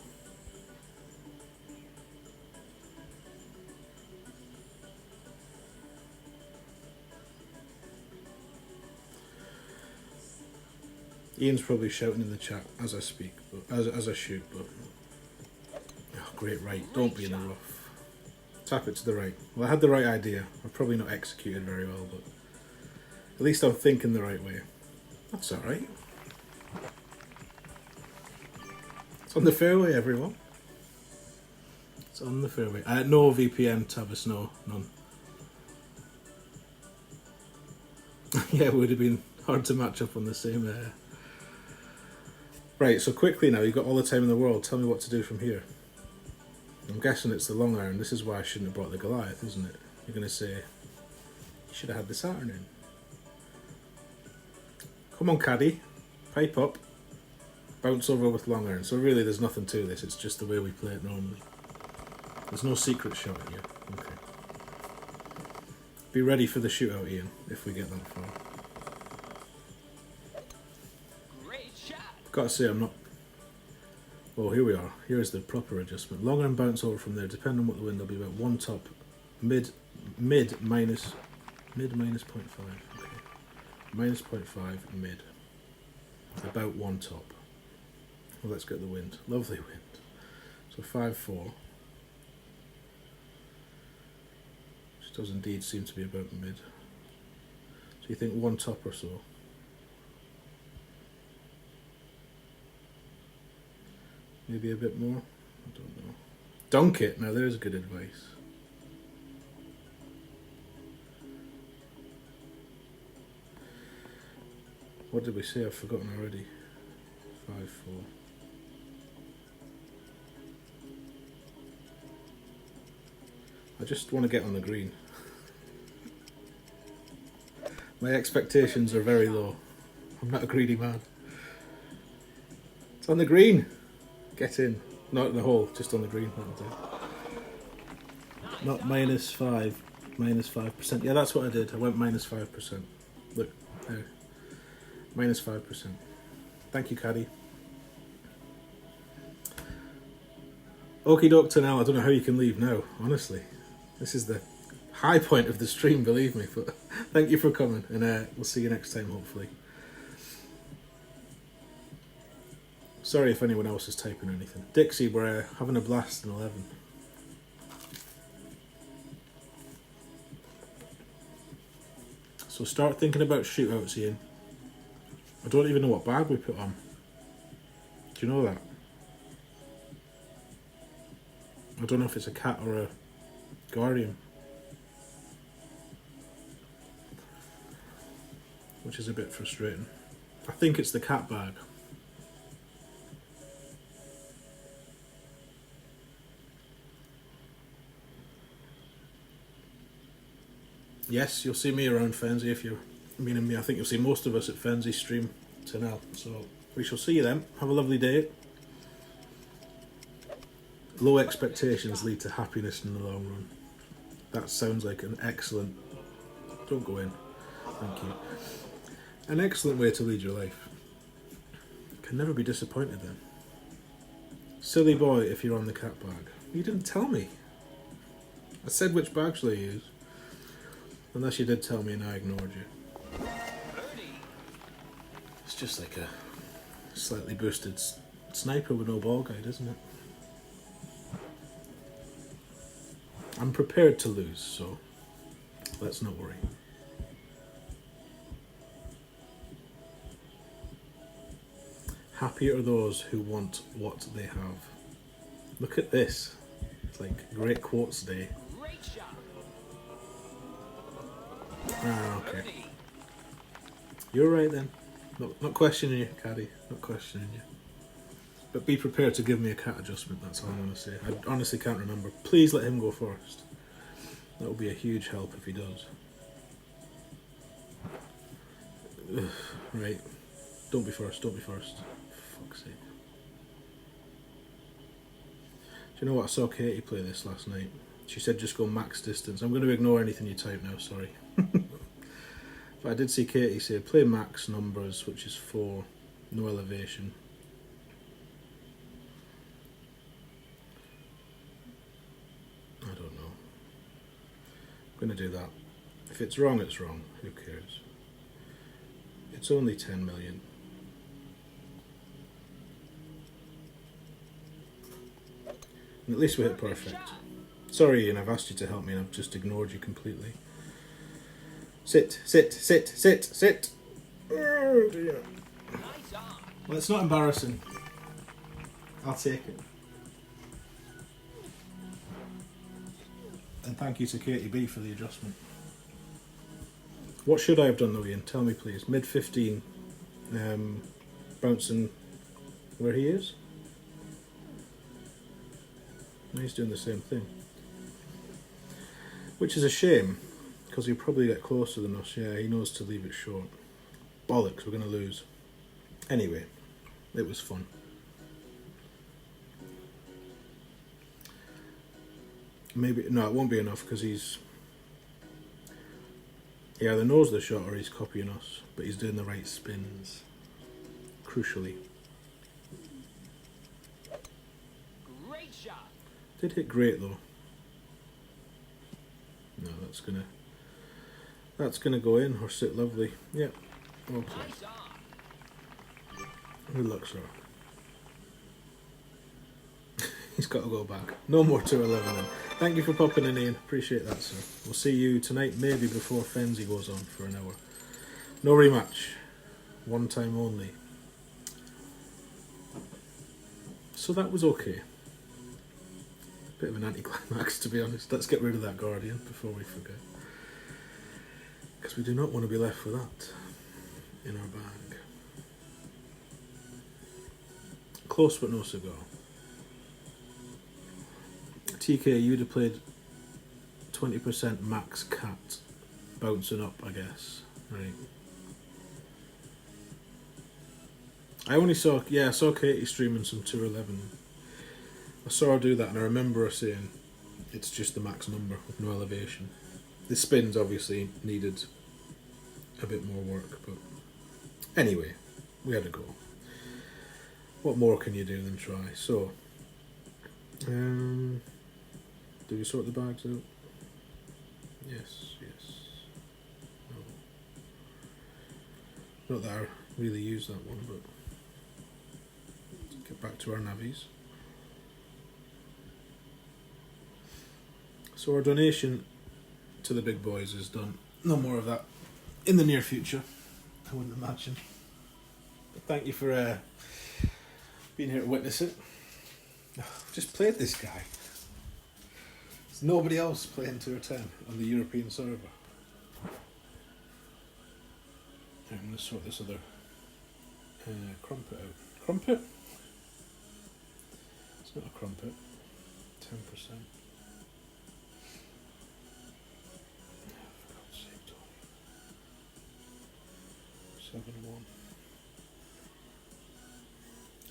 Ian's probably shouting in the chat as I speak, but as I shoot, but... Oh, great right, don't be in the rough. Tap it to the right. Well, I had the right idea. I've probably not executed very well, but... At least I'm thinking the right way. That's alright. It's on the fairway, everyone. It's on the fairway. No VPN, Tavis, no, none. Yeah, it would have been hard to match up on the same. Right, so quickly now, you've got all the time in the world. Tell me what to do from here. I'm guessing it's the long iron. This is why I shouldn't have brought the Goliath, isn't it? You're going to say, you should have had the Saturn in. Come on, caddy. Pipe up. Bounce over with long iron. So really there's nothing to this. It's just the way we play it normally. There's no secret shot here. Okay. Be ready for the shootout, Ian, if we get that far. Great shot. Gotta say I'm not... Oh, here we are. Here's the proper adjustment. Long iron bounce over from there. Depending on what the wind will be about. One top. Mid minus 0.5. Okay. Minus 0.5 mid. About one top. Well, let's get the wind. Lovely wind. So 5-4. Which does indeed seem to be about mid. So you think one top or so? Maybe a bit more? I don't know. Dunk it! Now there's good advice. What did we say? I've forgotten already. 5-4. I just want to get on the green. My expectations are very low. I'm not a greedy man. It's on the green! Get in. Not in the hole, just on the green. That'll do. Not -5. -5%. Yeah, that's what I did. I went -5%. Look, there. -5%. Thank you, caddy. Okie doke to now. I don't know how you can leave now, honestly. This is the high point of the stream, believe me. But thank you for coming, and we'll see you next time, hopefully. Sorry if anyone else is typing anything. Dixie, we're having a blast in 11. So start thinking about shootouts, Ian. I don't even know what bag we put on. Do you know that? I don't know if it's a cat or a guardian. Which is a bit frustrating. I think it's the cat bag. Yes, you'll see me around Fenzi if you're meaning me. I think you'll see most of us at Fenzi's stream tonight. So we shall see you then. Have a lovely day. Low expectations lead to happiness in the long run. That sounds like an excellent... Don't go in. Thank you. An excellent way to lead your life. Can never be disappointed then. Silly boy if you're on the cat bag. You didn't tell me. I said which bag shall I use. Unless you did tell me and I ignored you. It's just like a slightly boosted sniper with no ball guide, isn't it? I'm prepared to lose, so let's not worry. Happy are those who want what they have. Look at this. It's like great quotes day. Ah, okay. You're right then. Not questioning you, caddy. Not questioning you. But be prepared to give me a cat adjustment, that's all I'm going to say. I honestly can't remember. Please let him go first. That will be a huge help if he does. Ugh, right. Don't be first, don't be first. For fuck's sake. Do you know what? I saw Katie play this last night. She said just go max distance. I'm going to ignore anything you type now, sorry. But I did see Katie say play max numbers, which is 4, no elevation. I don't know. I'm going to do that. If it's wrong, it's wrong. Who cares? It's only 10 million. And at least we hit perfect. Sorry Ian, I've asked you to help me and I've just ignored you completely. Sit, sit, sit, sit, sit. Oh dear. Well, it's not embarrassing. I'll take it. And thank you to Katie B for the adjustment. What should I have done though, Ian? Tell me please. Mid 15, bouncing where he is. No, he's doing the same thing. Which is a shame, because he'll probably get closer than us. Yeah, he knows to leave it short. Bollocks, we're going to lose. Anyway, it was fun. Maybe, no, it won't be enough because he's... He either knows the shot or he's copying us, but he's doing the right spins. Crucially. Great shot. Did hit great though. No, that's gonna go in or sit lovely. Yep. Okay. Nice on. Good luck, sir. He's got to go back. No more 211 then. Thank you for popping in, Ian. Appreciate that, sir. We'll see you tonight, maybe before Fenzi goes on for an hour. No rematch. One time only. So that was okay. Bit of an anticlimax, to be honest. Let's get rid of that Guardian before we forget. Because we do not want to be left with that in our bag. Close but no cigar. TK, you'd have played 20% max cat bouncing up, I guess. Right. I only saw, I saw Katie streaming some 211. I saw her do that and I remember her saying it's just the max number with no elevation. The spins obviously needed a bit more work, but anyway, we had a go. What more can you do than try? So, do we sort the bags out? Yes. No. Not that I really use that one, but let's get back to our navies. So our donation to the big boys is done. No more of that in the near future, I wouldn't imagine. But thank you for being here to witness it. I've just played this guy. There's nobody else playing Tour 10 on the European server. I'm going to sort this other crumpet out. Crumpet? It's not a crumpet. 10%. For God's sake, Tony.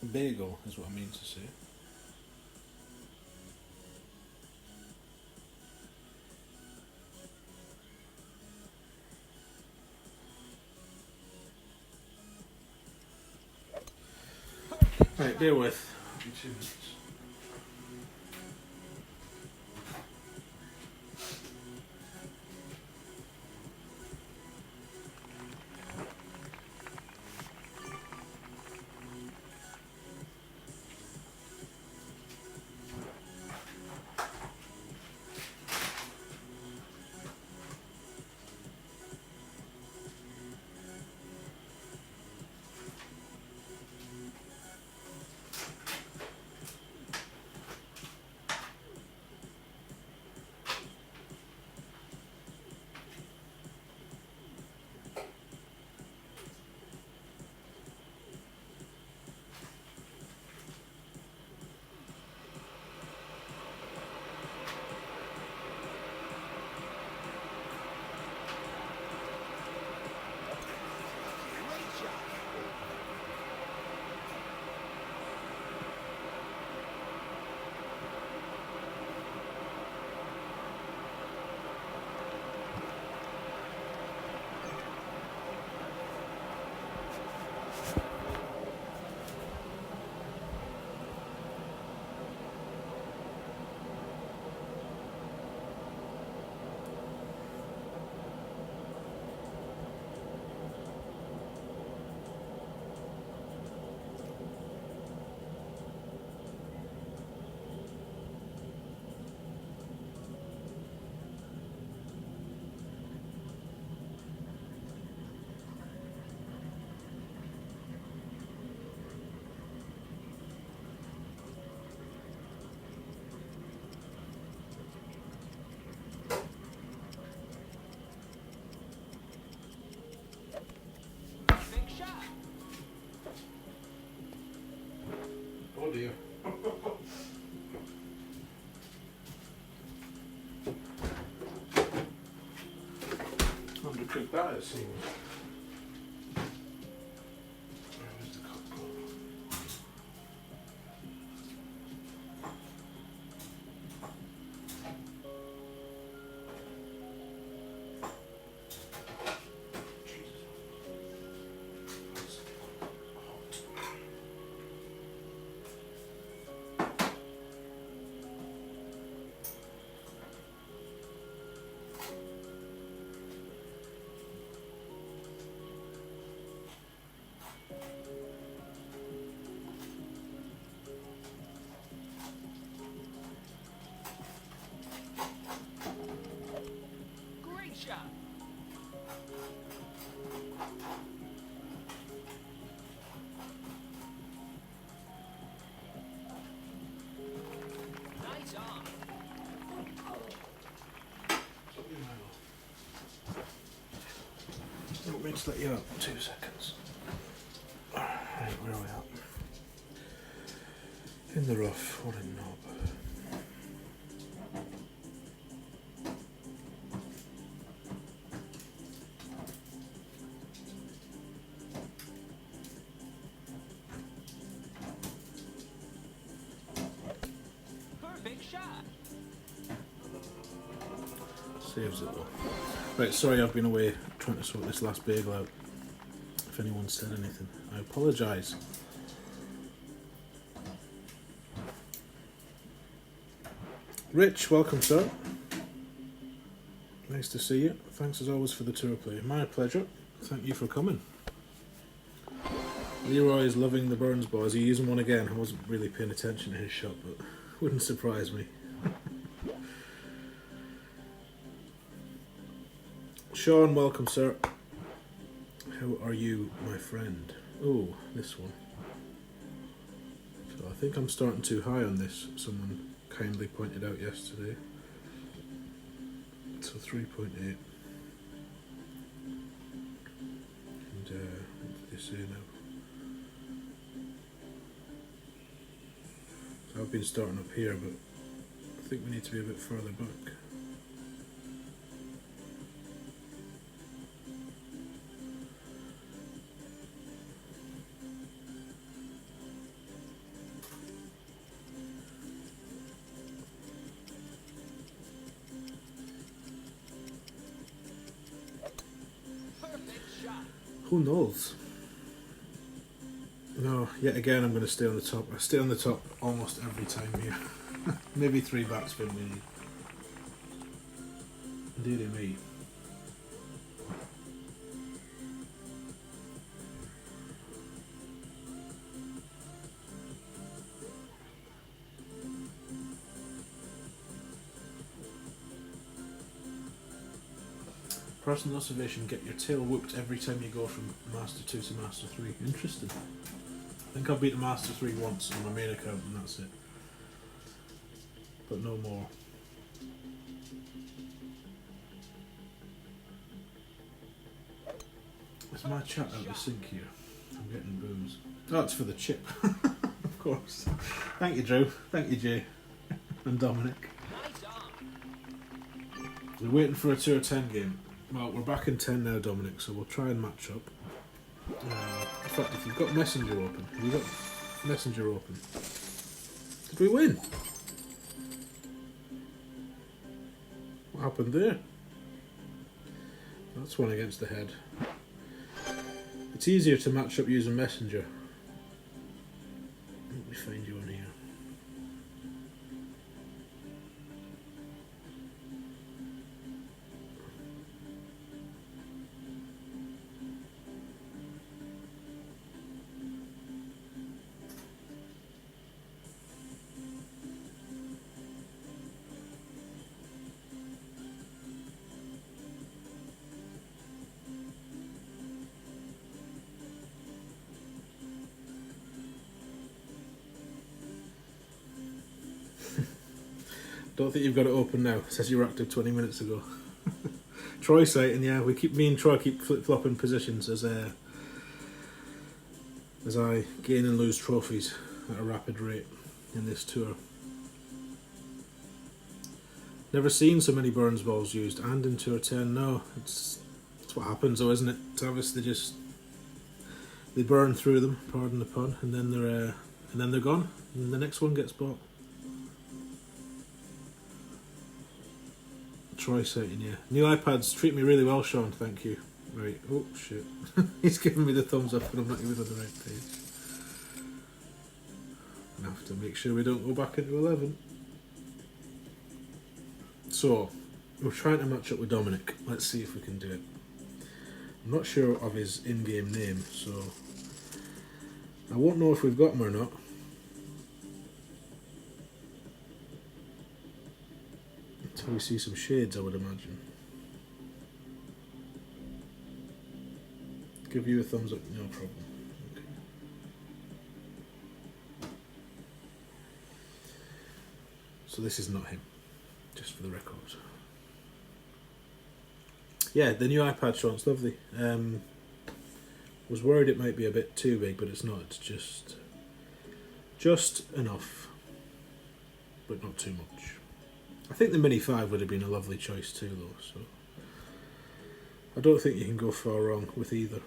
7-1. Bagel is what I mean to say. Right, bear with. I'll be 2 minutes. might have seen. Where was the cup gone? Great shot. Nice on. Don't mean to let you out. 2 seconds. Right, where are we at? In the rough, what a knob. Perfect shot. Saves it though. Right, sorry I've been away trying to sort this last bagel out. If anyone said anything, I apologise. Rich, welcome sir. Nice to see you. Thanks as always for the tour play. My pleasure. Thank you for coming. Leroy is loving the Burns ball. Is he using one again? I wasn't really paying attention to his shot, but wouldn't surprise me. Sean, welcome sir. How are you, my friend? Oh, this one. So I think I'm starting too high on this. Someone kindly pointed out yesterday. So 3.8. And what did they say now? So I've been starting up here, but I think we need to be a bit further back. Who knows? No, yet again I'm going to stay on the top. I stay on the top almost every time here. Maybe 3 backspin we need. Dearie me. Personal observation, get your tail whooped every time you go from Master 2 to Master 3. Interesting. I think I've beat the Master 3 once on my main account and that's it. But no more. Is my chat out of sync here? I'm getting booze. Oh, it's for the chip. Of course. Thank you, Drew. Thank you, Jay. And Dominic. We're waiting for a Tour 10 game. Well, we're back in 10 now, Dominic, so we'll try and match up. In fact, if you've got Messenger open, have you got Messenger open? Did we win? What happened there? That's one against the head. It's easier to match up using Messenger. Let me find you on here. Don't think you've got it open now. It says you were active 20 minutes ago. Troy saying, yeah, me and Troy keep flip-flopping positions as I gain and lose trophies at a rapid rate in this tour. Never seen so many Burns balls used, and in Tour 10, no, it's That's what happens, though, isn't it? Travis, they burn through them. Pardon the pun, and then they're gone, and the next one gets bought. Troy saying, yeah. New iPads treat me really well, Sean. Thank you. Right. Oh shit. He's giving me the thumbs up, and I'm not even on the right page. I have to make sure we don't go back into 11. So, we're trying to match up with Dominic. Let's see if we can do it. I'm not sure of his in-game name, so I won't know if we've got him or not. Until we see some shades, I would imagine. Give you a thumbs up, no problem. Okay. So this is not him, just for the record. Yeah, the new iPad, Sean, it's lovely. Was worried it might be a bit too big, but it's not. It's just enough, but not too much. I think the Mini 5 would have been a lovely choice too, though. So I don't think you can go far wrong with either.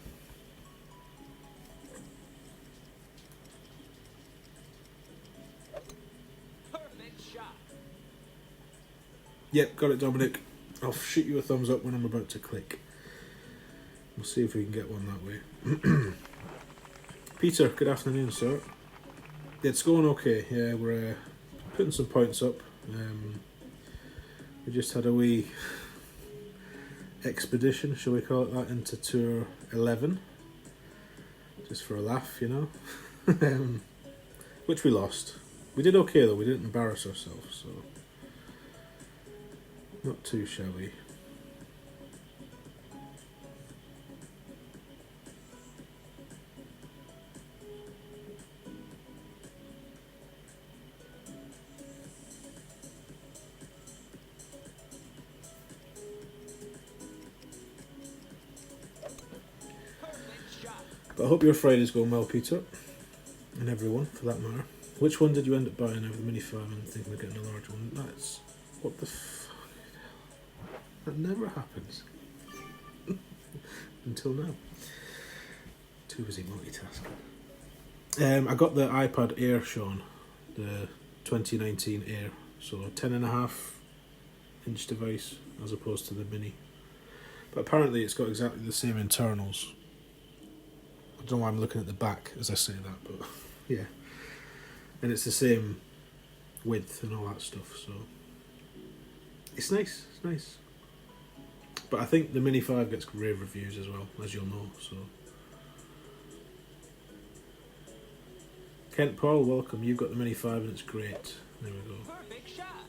Perfect shot. Yep, got it, Dominic. I'll shoot you a thumbs up when I'm about to click. We'll see if we can get one that way. Peter, good afternoon, sir. It's going okay. Yeah, we're putting some points up. We just had a wee expedition, shall we call it that, into Tour 11. Just for a laugh, you know. Which we lost. We did okay though, we didn't embarrass ourselves, so not too shabby. But I hope your Friday's going well, Peter. And everyone, for that matter. Which one did you end up buying over the Mini 5 and thinking of getting a large one? That's... what the fuck? That never happens. Until now. Too busy multitasking. I got the iPad Air, Sean. The 2019 Air. So 10.5-inch device as opposed to the Mini. But apparently it's got exactly the same internals. I don't know why I'm looking at the back as I say that, but yeah. And it's the same width and all that stuff, so it's nice, it's nice. But I think the Mini 5 gets rave reviews as well, as you'll know, so. Kent Paul, welcome. You've got the Mini 5 and it's great. There we go. Perfect shot.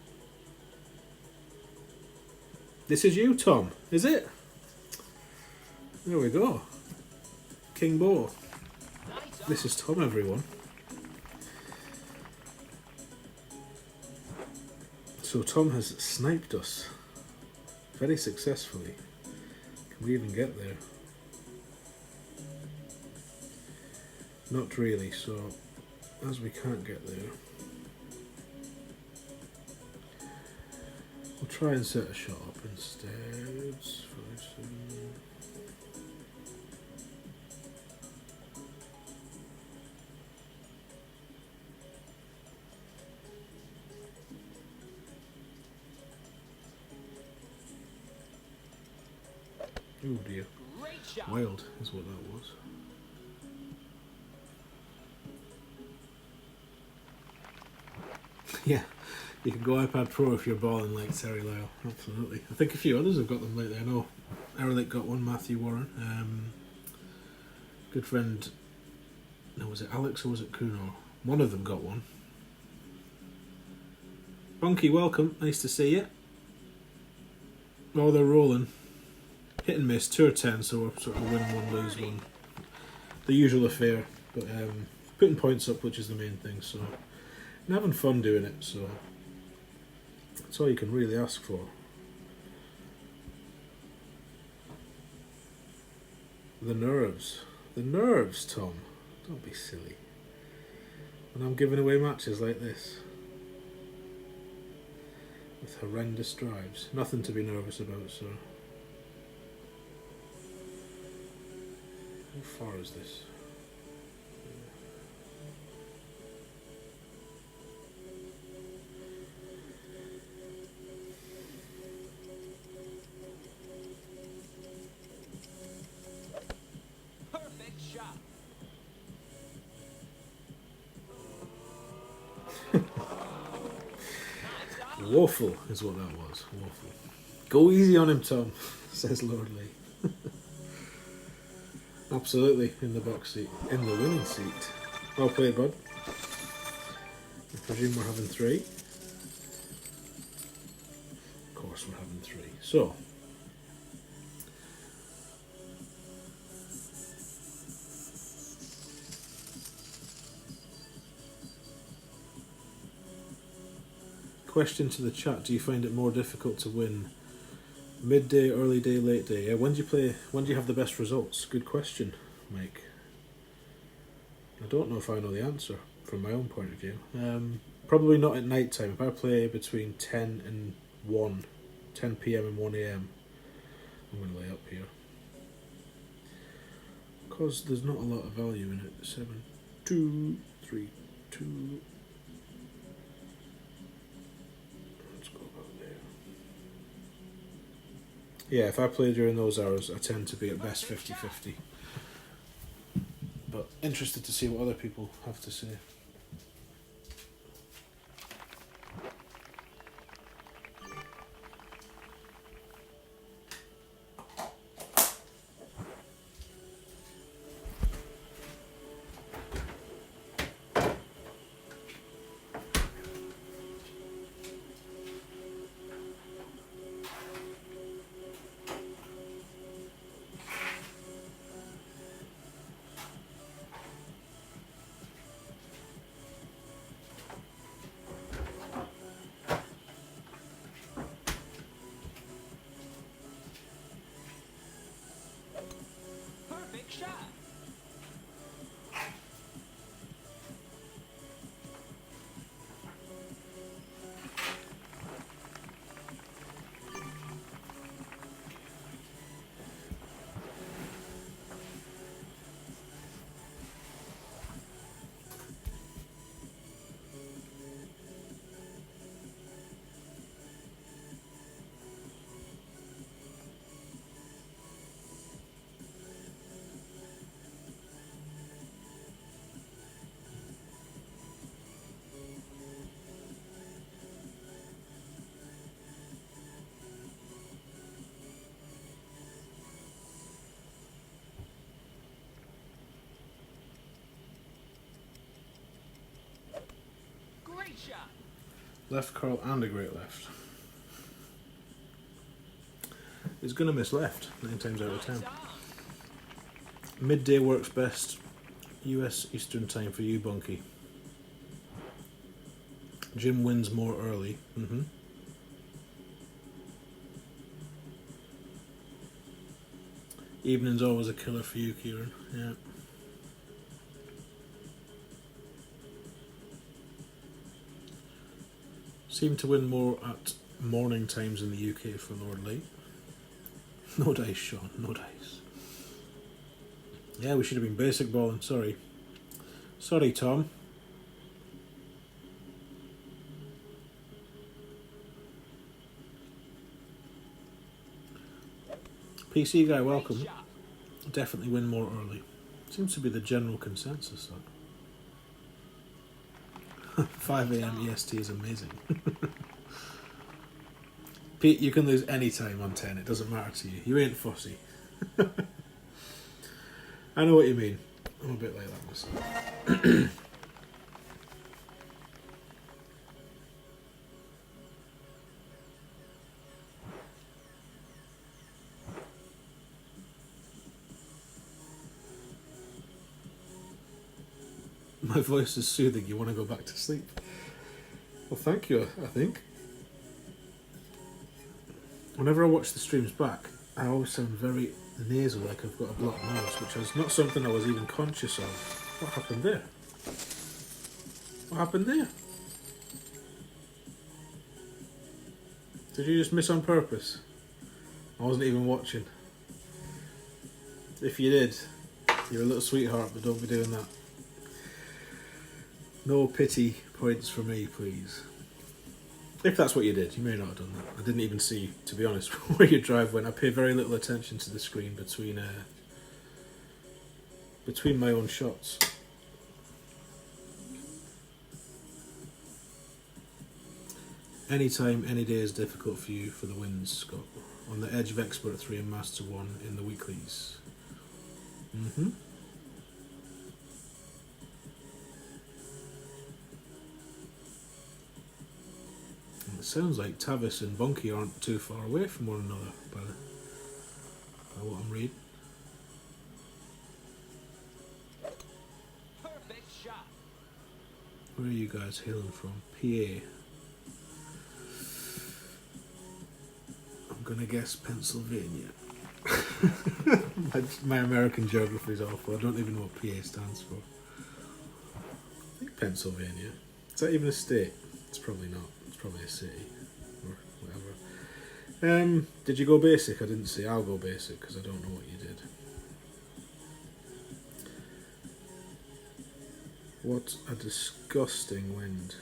This is you, Tom, is it? There we go. King Bo. Nice. This is Tom, everyone. So Tom has sniped us very successfully. Can we even get there? Not really, so as we can't get there, we'll try and set a shot up instead. Oh dear. Great shot. Wild is what that was. Yeah, you can go iPad Pro if you're balling like Terry Lyle. Absolutely. I think a few others have got them lately. I know Erlich got one, Matthew Warren. Good friend, no, was it Alex or was it Kuno? One of them got one. Bunky, welcome. Nice to see you. Oh, they're rolling. Hit and miss, Tour 10, so we're sort of win one, lose one. The usual affair, but putting points up, which is the main thing, so. And having fun doing it, so. That's all you can really ask for. The nerves. The nerves, Tom. Don't be silly. When I'm giving away matches like this. With horrendous drives. Nothing to be nervous about, so. far is this? Perfect shot. Waffle is what that was. Waffle. Go easy on him, Tom, says Lord Lee. Absolutely, in the box seat. In the winning seat. Well played, bud. I presume we're having 3. Of course we're having 3. So, question to the chat: do you find it more difficult to win midday, early day, late day? Yeah, when do you play? When do you have the best results? Good question, Mike. I don't know if I know the answer from my own point of view. Probably not at night time. If I play between 10 and 1, 10 p.m. and 1 a.m, I'm going to lay up here because there's not a lot of value in it. 7, 2, 3, 2. Yeah, if I play during those hours, I tend to be at best 50-50. But interested to see what other people have to say. Perfect shot. Great shot. Left curl and a great left. He's going to miss left 9 times out of 10. Midday works best. US Eastern time for you, Bunky. Jim wins more early. Evening's always a killer for you, Kieran. Yeah. Seem to win more at morning times in the UK for Lord Lee. No dice, Sean. No dice. Yeah, we should have been basic balling. Sorry. Sorry, Tom. PC guy, welcome. Definitely win more early. Seems to be the general consensus, that. 5 a.m. EST is amazing. Pete, you can lose any time on 10. It doesn't matter to you. You ain't fussy. I know what you mean. I'm a bit like that myself. My voice is soothing. You want to go back to sleep? Well, thank you, I think. Whenever I watch the streams back, I always sound very nasal, like I've got a blocked nose, which is not something I was even conscious of. What happened there? What happened there? Did you just miss on purpose? I wasn't even watching. If you did, You're a little sweetheart, but don't be doing that. No pity points for me, please. If that's what you did, you may not have done that. I didn't even see, to be honest, where your drive went. I pay very little attention to the screen between my own shots. Anytime, any day is difficult for you for the wins, Scott. On the edge of Expert 3 and Master 1 in the weeklies. It sounds like Tavis and Bunky aren't too far away from one another by what I'm reading. Perfect shot. Where are you guys hailing from? PA. I'm gonna guess Pennsylvania. My American geography is awful. I don't even know what PA stands for. I think Pennsylvania. Is that even a state? It's probably not. It's probably a city or whatever. Did you go basic? I didn't see. I'll go basic because I don't know what you did. What a disgusting wind.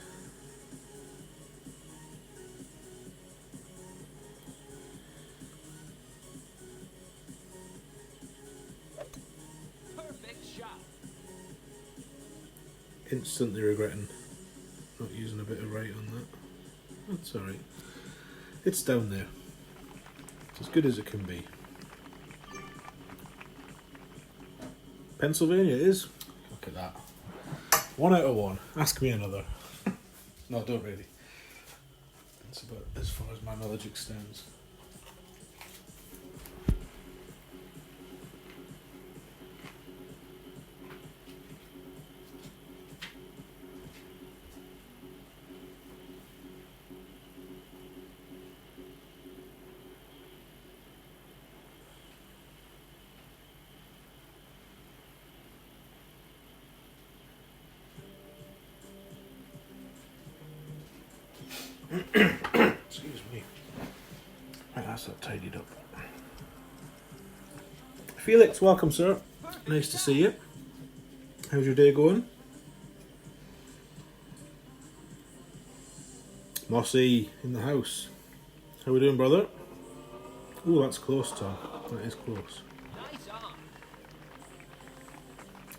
Perfect shot. Instantly regretting not using a bit of right on that. That's alright. It's down there. It's as good as it can be. Pennsylvania it is. Look at that. 1 out of 1. Ask me another. No, don't really. That's about as far as my knowledge extends. Excuse me. Right, that's that tidied up. Felix, welcome, sir. Nice to see you. How's your day going? Mossy in the house. How we doing, brother? Oh, that's close, Tom. That is close. Nice on.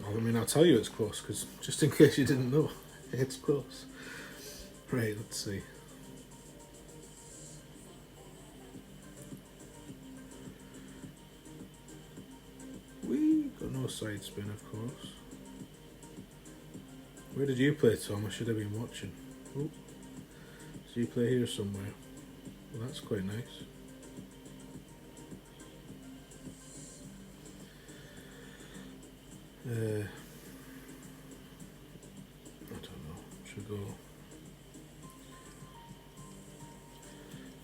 I mean, I'll tell you it's close, because just in case you didn't know, it's close. Right, let's see. We got no side spin, of course. Where did you play, Tom? I should have been watching. Oh, so you play here somewhere. Well, that's quite nice. I don't know. Should go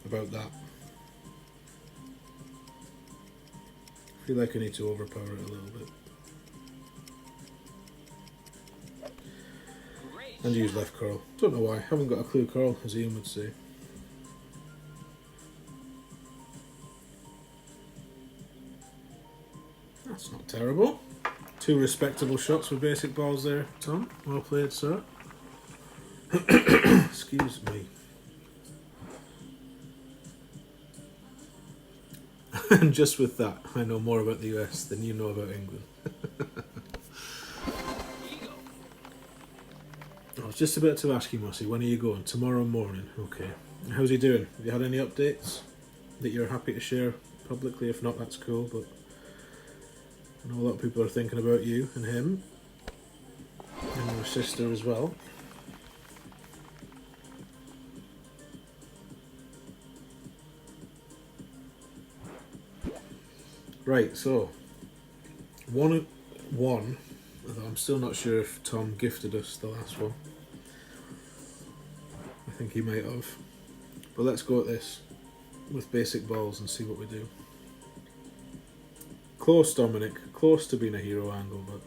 about that. I feel like I need to overpower it a little bit. Great And use left curl. Don't know why. Haven't got a clue, Carl, as Ian would say. That's not terrible. 2 respectable shots with basic balls there, Tom. Well played, sir. Excuse me. And just with that, I know more about the US than you know about England. Eagle. I was just about to ask you, Mossy, when are you going? Tomorrow morning. Okay. How's he doing? Have you had any updates that you're happy to share publicly? If not, that's cool, but I know a lot of people are thinking about you and him. And your sister as well. Right, so 1-1, although I'm still not sure if Tom gifted us the last one. I think he might have. But let's go at this with basic balls and see what we do. Close, Dominic. Close to being a hero angle, but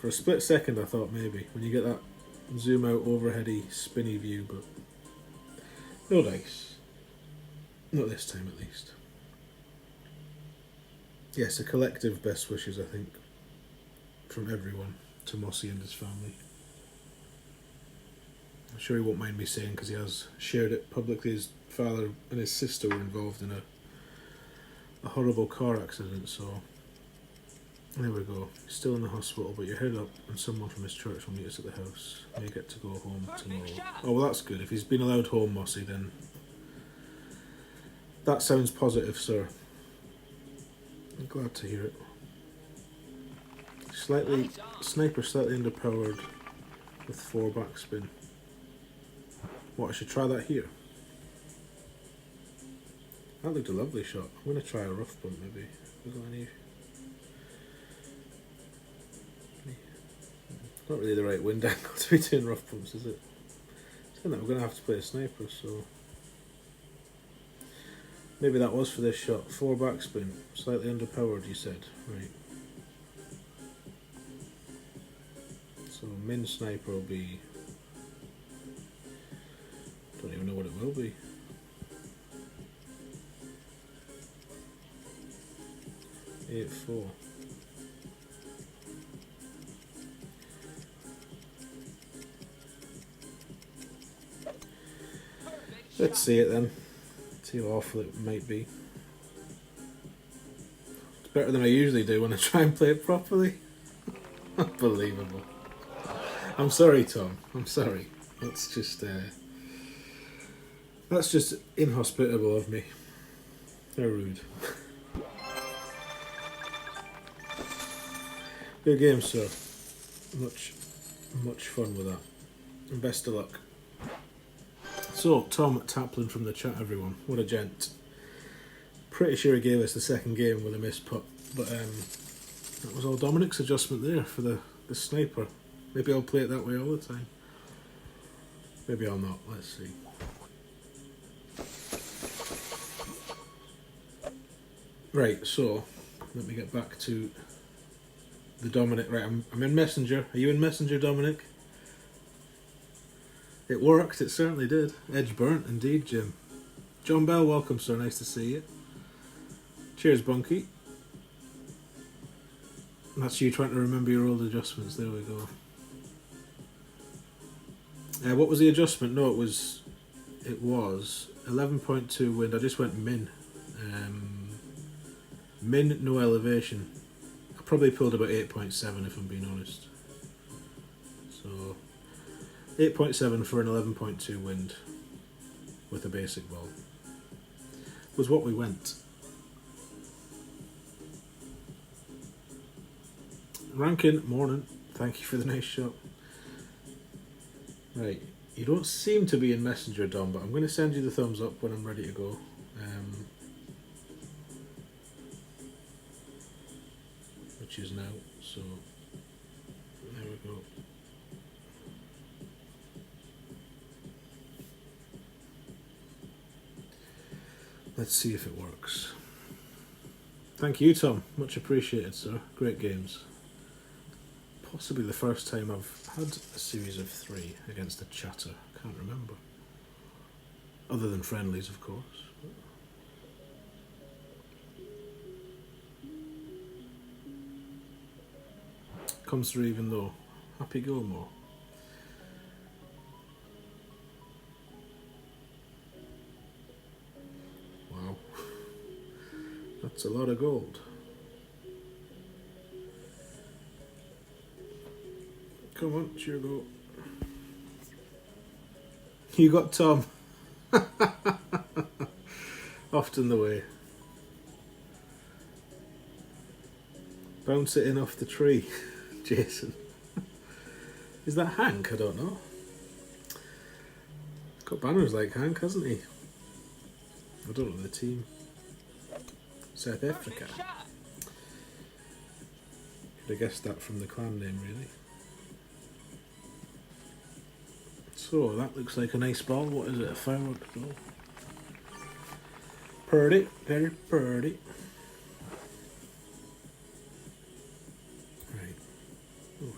for a split second I thought maybe, when you get that zoom out overheady spinny view, but no dice. Not this time at least. Yes, a collective best wishes, I think, from everyone to Mossy and his family. I'm sure he won't mind me saying, because he has shared it publicly, his father and his sister were involved in a horrible car accident, so there we go. He's still in the hospital, but you're headed up and someone from his church will meet us at the house. You get to go home tomorrow. Oh, well, that's good. If he's been allowed home, Mossy, then that sounds positive, sir. I'm glad to hear it. Sniper slightly underpowered with 4 backspin. What, I should try that here? That looked a lovely shot. I'm going to try a rough bump maybe. Is there any... Not really the right wind angle to be doing rough bumps, is it? Saying that, we're going to have to play a sniper, so... Maybe that was for this shot. 4 backspin. Slightly underpowered, you said. Right. So min sniper will be... Don't even know what it will be. Eight 4. Let's see it then. See how awful it might be. It's better than I usually do when I try and play it properly. Unbelievable. I'm sorry, Tom. I'm sorry. That's just inhospitable of me. How rude. Good game, sir. Much fun with that. And best of luck. So, Tom Taplin from the chat, everyone. What a gent. Pretty sure he gave us the second game with a missed putt, but that was all Dominic's adjustment there for the sniper. Maybe I'll play it that way all the time. Maybe I'll not. Let's see. Right, so let me get back to the Dominic. Right, I'm in Messenger. Are you in Messenger, Dominic? It worked, it certainly did. Edge burnt, indeed, Jim. John Bell, welcome, sir. Nice to see you. Cheers, Bunky. That's you trying to remember your old adjustments. There we go. What was the adjustment? No, it was 11.2 wind. I just went min. Min, no elevation. I probably pulled about 8.7 if I'm being honest. So 8.7 for an 11.2 wind with a basic ball was what we went. Rankin, morning. Thank you for the nice shot. Right, you don't seem to be in Messenger, Dom, but I'm going to send you the thumbs up when I'm ready to go. Which is now, so there we go. Let's see if it works. Thank you, Tom. Much appreciated, sir. Great games. Possibly the first time I've had a series of 3 against a chatter. Can't remember. Other than friendlies, of course. Comes through even though. Happy Gilmore. Wow. That's a lot of gold. Come on, it's your go. You got Tom. Often the way. Bounce it in off the tree, Jason. Is that Hank? I don't know. Got banners like Hank, hasn't he? I don't know the team. South Africa. Could have guessed that from the clan name, really. So that looks like a nice ball. What is it? A fireworks ball. Purdy, very purdy. Right. Ooh.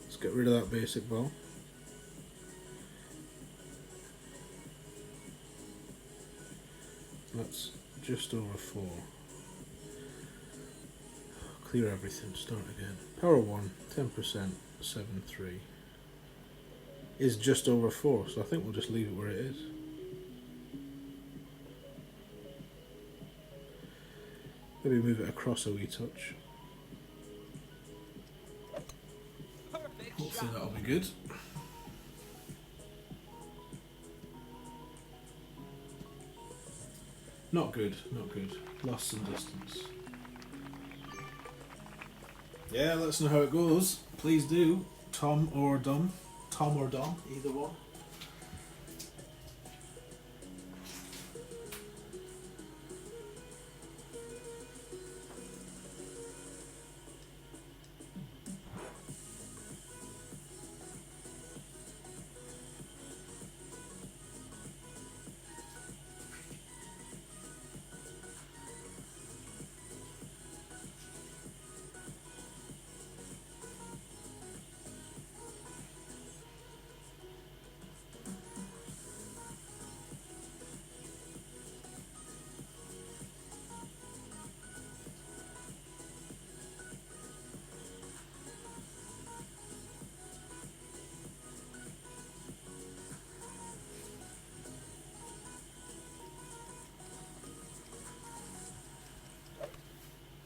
Let's get rid of that basic ball. That's just over 4. clear everything, start again. Power 1, 10%, 7.3 is just over 4, so I think we'll just leave it where it is. Maybe move it across a wee touch. Hopefully that'll be good. Not good, not good. Lost some distance. Yeah, let us know how it goes. Please do. Tom or Dom, either one.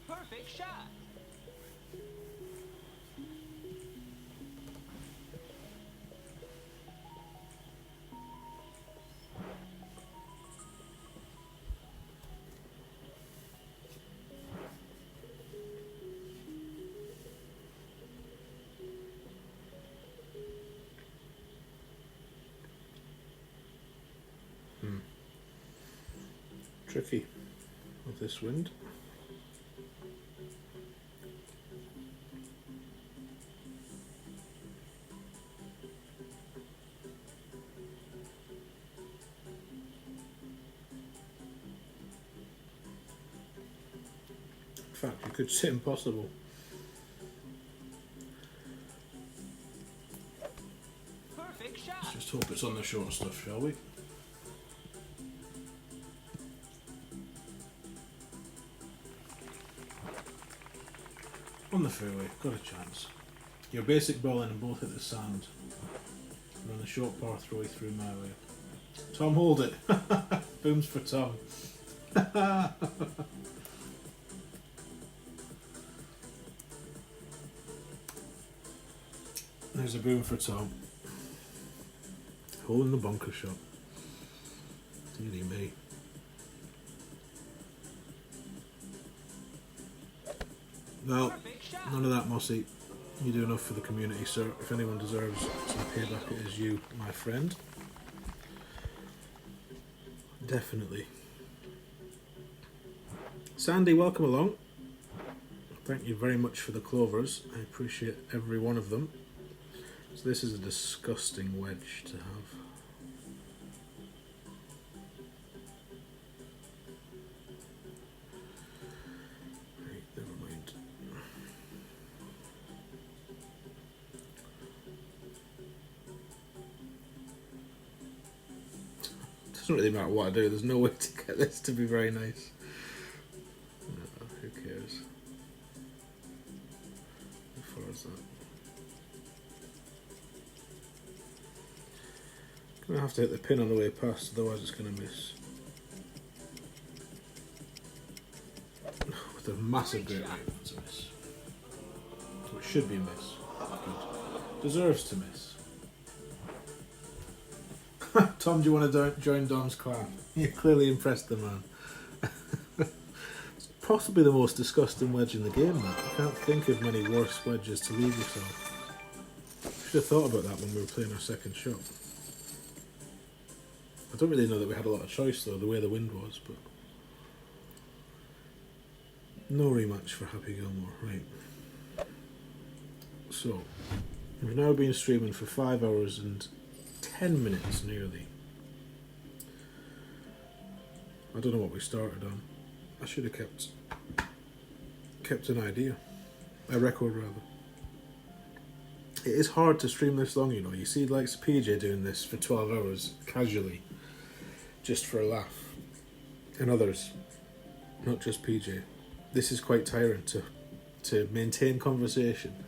Perfect shot. Tricky with this wind. In fact, you could say impossible. Perfect shot. Let's just hope it's on the short stuff, shall we? On the fairway, got a chance. Your basic bowling and both hit the sand. And on the short par 3 through my way. Tom, hold it. Booms for Tom. There's a boom for Tom. Hole in the bunker shot. Dearie me. Well, none of that, Mossy. You do enough for the community, sir. If anyone deserves some payback, it is you, my friend. Definitely. Sandy, welcome along. Thank you very much for the clovers. I appreciate every one of them. So this is a disgusting wedge to have. Right, never mind. Doesn't really matter what I do, there's no way to get this to be very nice. No, who cares? How far is that? Gonna have to hit the pin on the way past, otherwise it's gonna miss. With a massive great rate, that's a miss. So it should be a miss. Good. Deserves to miss. Tom, do you want to join Dom's clan? You clearly impressed the man. It's possibly the most disgusting wedge in the game, that. I can't think of many worse wedges to leave yourself. Should have thought about that when we were playing our second shot. I don't really know that we had a lot of choice though, the way the wind was, but no rematch for Happy Gilmore, right. So, we've now been streaming for 5 hours and 10 minutes nearly. I don't know what we started on. I should have kept an idea. A record rather. It is hard to stream this long, you know. You see like PJ doing this for 12 hours casually. Just for a laugh. And others. Not just PJ. This is quite tiring to to maintain conversation,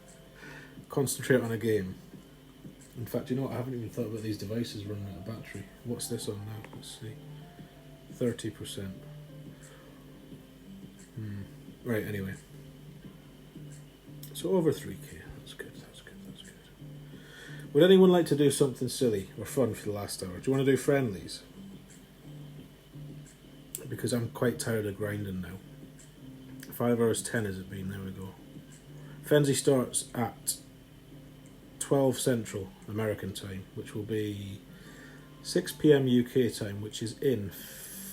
concentrate on a game. In fact, you know what? I haven't even thought about these devices running out of battery. What's this on now? Let's see. 30%. Right, anyway. So over 3k. That's good. Would anyone like to do something silly or fun for the last hour? Do you want to do friendlies? Because I'm quite tired of grinding now. 5 hours 10 has it been? There we go. Frenzy starts at 12 Central American time, which will be 6 PM UK time, which is in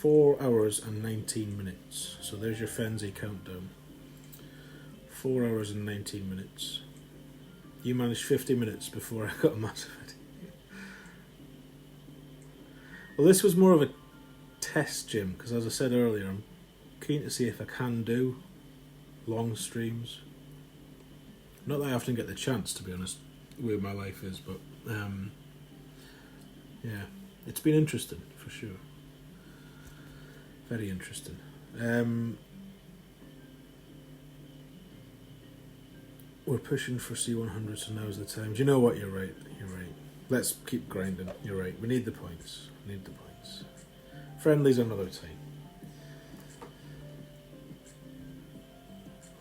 4 hours and 19 minutes. So there's your Frenzy countdown. 4 hours and 19 minutes. You managed 50 minutes before I got a massive idea. Well, this was more of a test, Jim, because as I said earlier, I'm keen to see if I can do long streams. Not that I often get the chance, to be honest, the way my life is, but yeah, it's been interesting for sure. Very interesting. We're pushing for C100, so now's the time. Do you know what? You're right. Let's keep grinding. You're right. We need the points. Friendlies another time.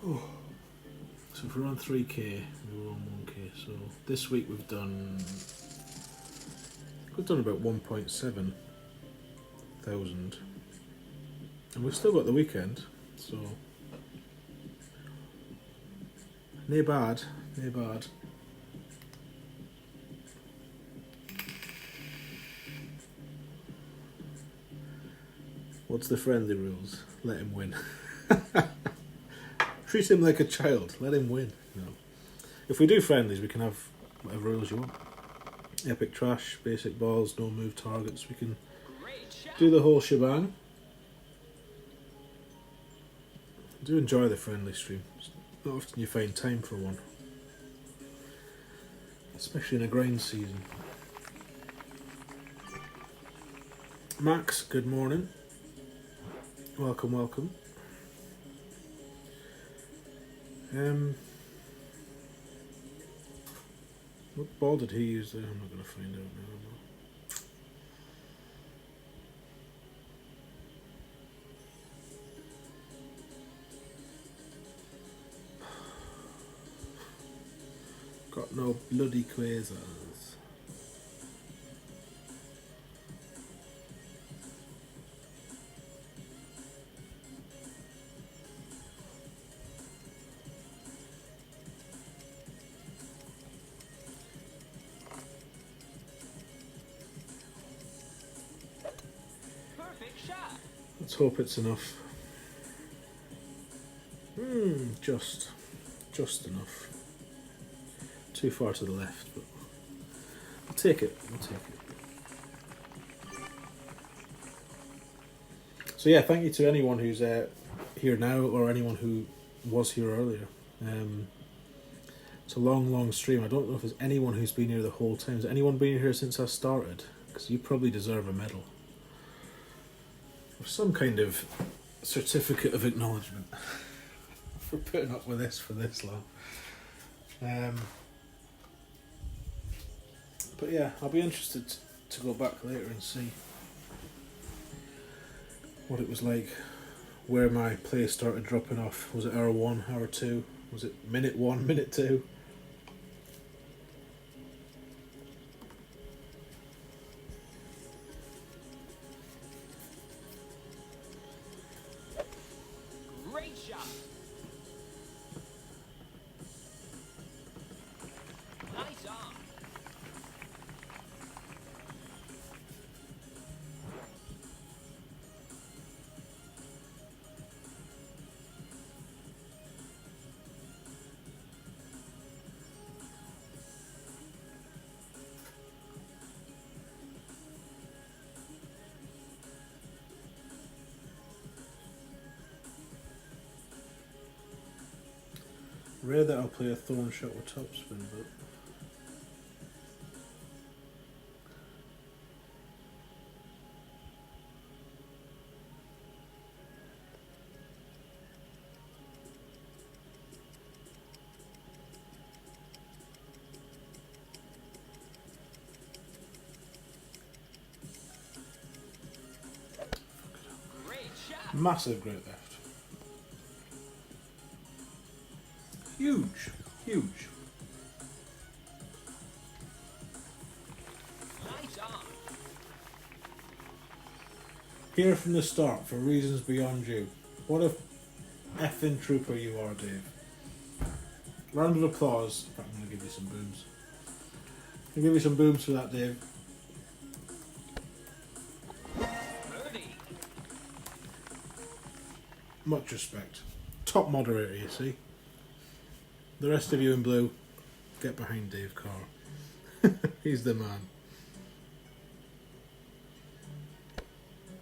Oh. So if we're on 3k, we're on 1k. So this week we've done about 1.7 thousand, and we've still got the weekend. So nae bad. What's the friendly rules? Let him win. Treat him like a child. Let him win. No. If we do friendlies, we can have whatever rules you want. Epic trash, basic balls, no move targets. We can do the whole shebang. I do enjoy the friendly stream. It's not often you find time for one, especially in a grind season. Max, good morning. Welcome. What ball did he use there? I'm not going to find out now. Got no bloody quasars. Let's hope it's enough. Just enough. Too far to the left, but I'll take it. So yeah, thank you to anyone who's here now or anyone who was here earlier. It's a long stream. I don't know if there's anyone who's been here the whole time. Has anyone been here since I started? Because you probably deserve a medal. Or some kind of certificate of acknowledgement for putting up with this for this long. But yeah, I'll be interested to go back later and see what it was like, where my play started dropping off. Was it hour 1, hour 2? Was it minute 1, minute 2? Great shot. Nice arm. Rare that I'll play a thorn shot with topspin, but Massive Great Theft. Huge, huge. Nice on. Here from the start, for reasons beyond you. What a effing trooper you are, Dave. Round of applause. In fact, I'm going to give you some booms. I'll give you some booms for that, Dave. Birdie. Much respect. Top moderator, you see. The rest of you in blue, get behind Dave Carr. He's the man.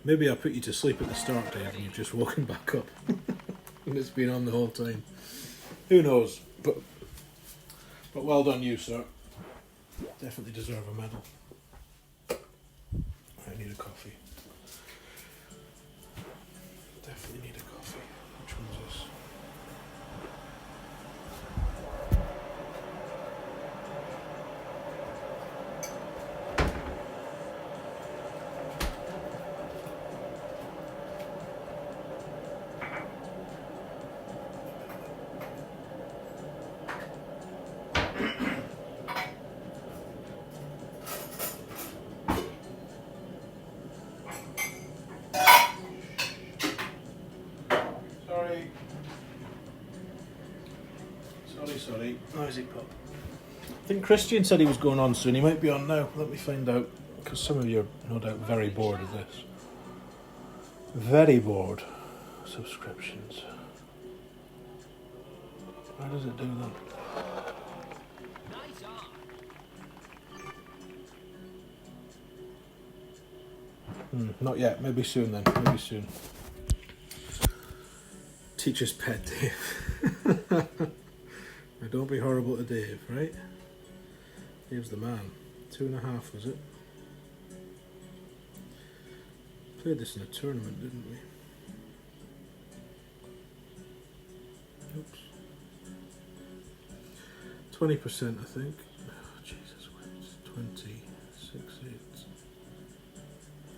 Maybe I put you to sleep at the start, Dave, and you've just woken back up. And it's been on the whole time. Who knows? But well done you, sir. Definitely deserve a medal. I need a coffee. Definitely need a coffee. Which one's this? Sorry. Noisy pup. I think Christian said he was going on soon. He might be on now. Let me find out. Because some of you are no doubt very bored of this. Very bored. Subscriptions. Why does it do that? Nice on. Not yet. Maybe soon then. Maybe soon. Teacher's pet, Dave. Now don't be horrible to Dave, right? Dave's the man. 2.5 was it? Played this in a tournament, didn't we? Oops. 20%, I think. Oh, Jesus, wait. 20, 6, 8,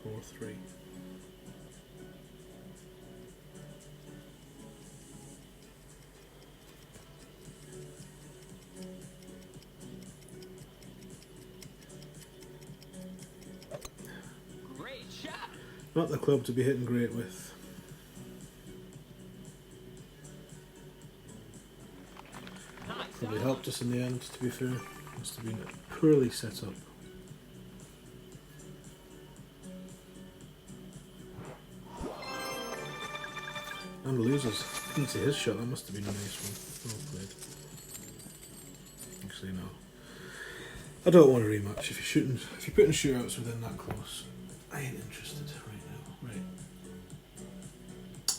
4, 3. Great shot. Not the club to be hitting great with. Nice Probably on. helped us in the end, to be fair. Must have been poorly set up. And losers. Didn't see his shot, that must have been a nice one. Well played. Actually, no. I don't want a rematch. If you're putting shootouts within that close, I ain't interested right now. Right.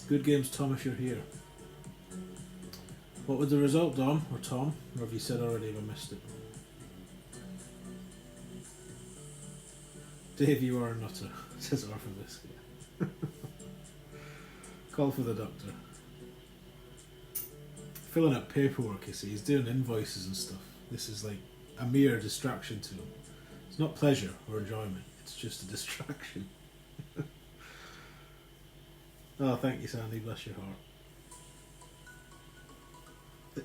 Good games, Tom, if you're here. What was the result, Dom? Or Tom? Or have you said already if I missed it? Dave, you are a nutter, says Arthur Biscuit. Call for the doctor. Filling out paperwork, you see. He's doing invoices and stuff. This is like a mere distraction to him. It's not pleasure or enjoyment. It's just a distraction. Oh, thank you, Sandy. Bless your heart.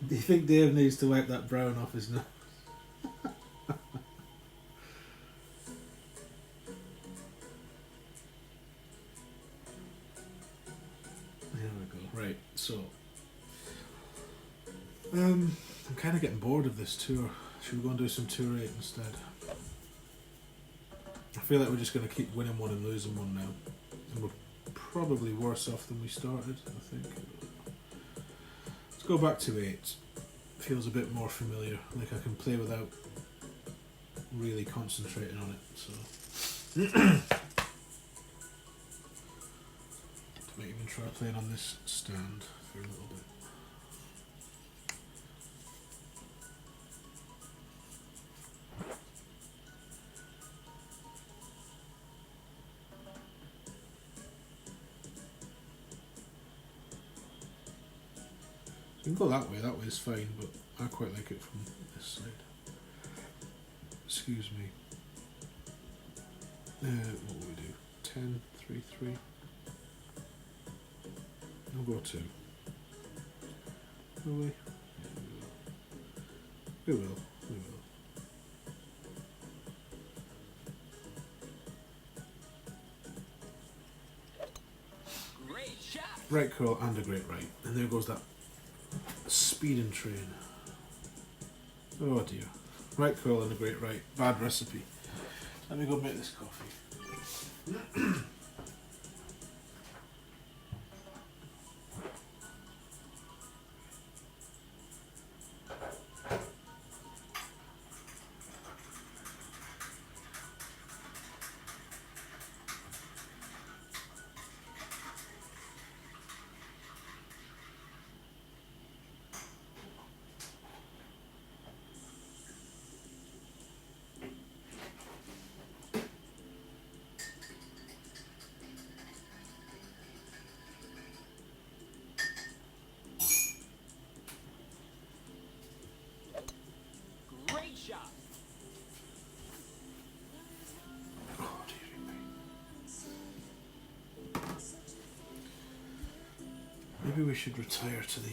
Do you think Dave needs to wipe that brown off his nose? There we go. Right, so I'm kind of getting bored of this tour. Should we go and do some Tour 8 instead? I feel like we're just going to keep winning one and losing one now. And we're probably worse off than we started, I think. Let's go back to 8. Feels a bit more familiar, like I can play without really concentrating on it, so... Might even try playing on this stand for a little bit. You can go that way is fine, but I quite like it from this side. Excuse me. What will we do? 10, 3, 3. We'll go 2. Will we? We will. We will. Great shot. Right curl and a great right. And there goes that speeding train. Oh dear. Right curl and a great right. Bad recipe. Let me go make this coffee. Great shot. Oh dear me. Maybe we should retire to the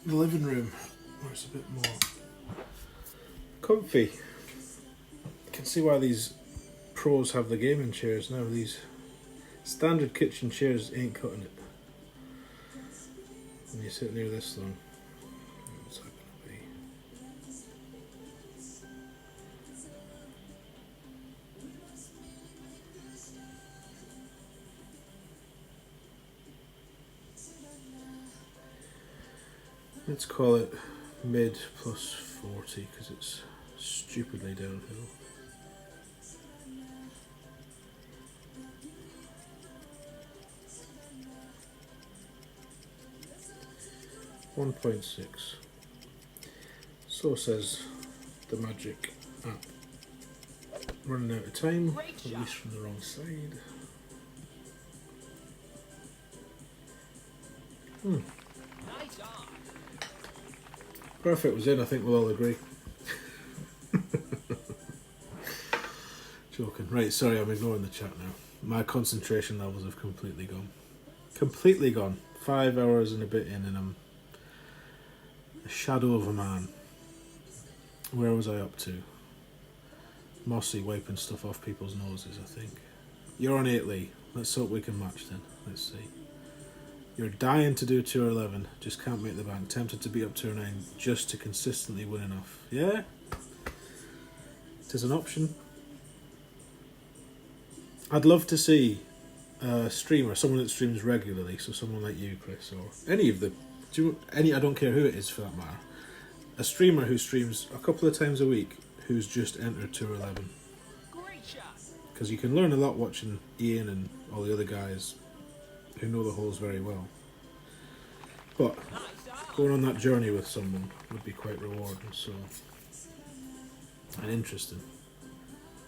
living room where it's a bit more comfy. You can see why these pros have the gaming chairs now. These standard kitchen chairs ain't cutting it. When you sit near this thing, what's that gonna be? Let's call it mid plus 40 because it's stupidly downhill. .6. So says the magic app. Running out of time, at least from the wrong side. Nice on. Perfect was in, I think we'll all agree. Joking. Right, sorry, I'm ignoring the chat now. My concentration levels have completely gone. Completely gone. 5 hours and a bit in and I'm a shadow of a man. Where was I up to? Mossy wiping stuff off people's noses, I think. You're on 8, Lee. Let's hope we can match then. Let's see. You're dying to do 211, just can't make the bank. Tempted to be up 209 just to consistently win enough. Yeah? It is an option. I'd love to see a streamer, someone that streams regularly, so someone like you, Chris, or any of the... I don't care who it is for that matter. A streamer who streams a couple of times a week who's just entered 211. Great shot. Because you can learn a lot watching Ian and all the other guys who know the holes very well. But going on that journey with someone would be quite rewarding, so and interesting.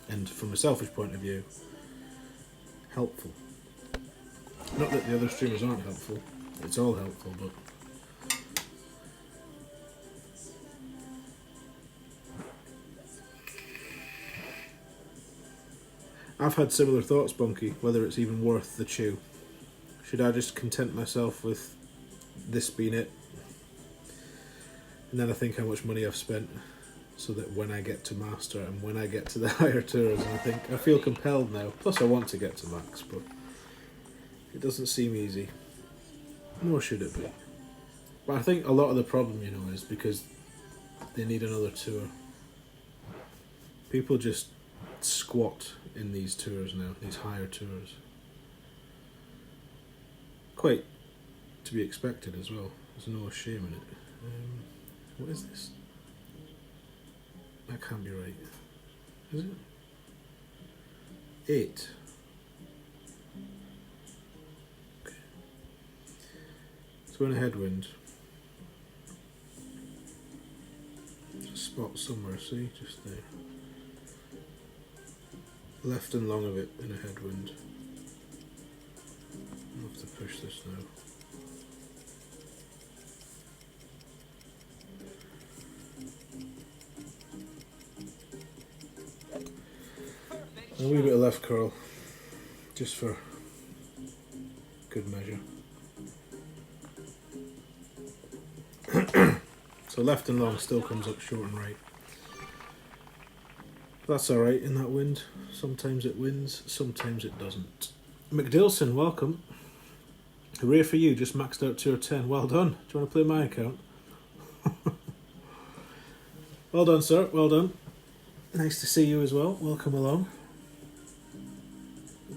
And from a selfish point of view, helpful. Not that the other streamers aren't helpful, it's all helpful, but I've had similar thoughts, Bunky, whether it's even worth the chew. Should I just content myself with this being it? And then I think how much money I've spent so that when I get to Master and when I get to the higher tours, and I feel compelled now. Plus I want to get to Max, but it doesn't seem easy. Nor should it be. But I think a lot of the problem, is because they need another tour. People just squat in these tours now, these higher tours. Quite to be expected as well. There's no shame in it. What is this? That can't be right. Is it? 8. Okay. So in a headwind. There's a spot somewhere, see? Just there. Left and long of it in a headwind. I'll have to push this now. A wee bit of left curl, just for good measure. So left and long still comes up short and right. That's alright in that wind. Sometimes it wins, sometimes it doesn't. McDilson, welcome. Hooray for you, just maxed out tier 10. Well done. Do you want to play my account? Well done, sir. Well done. Nice to see you as well. Welcome along.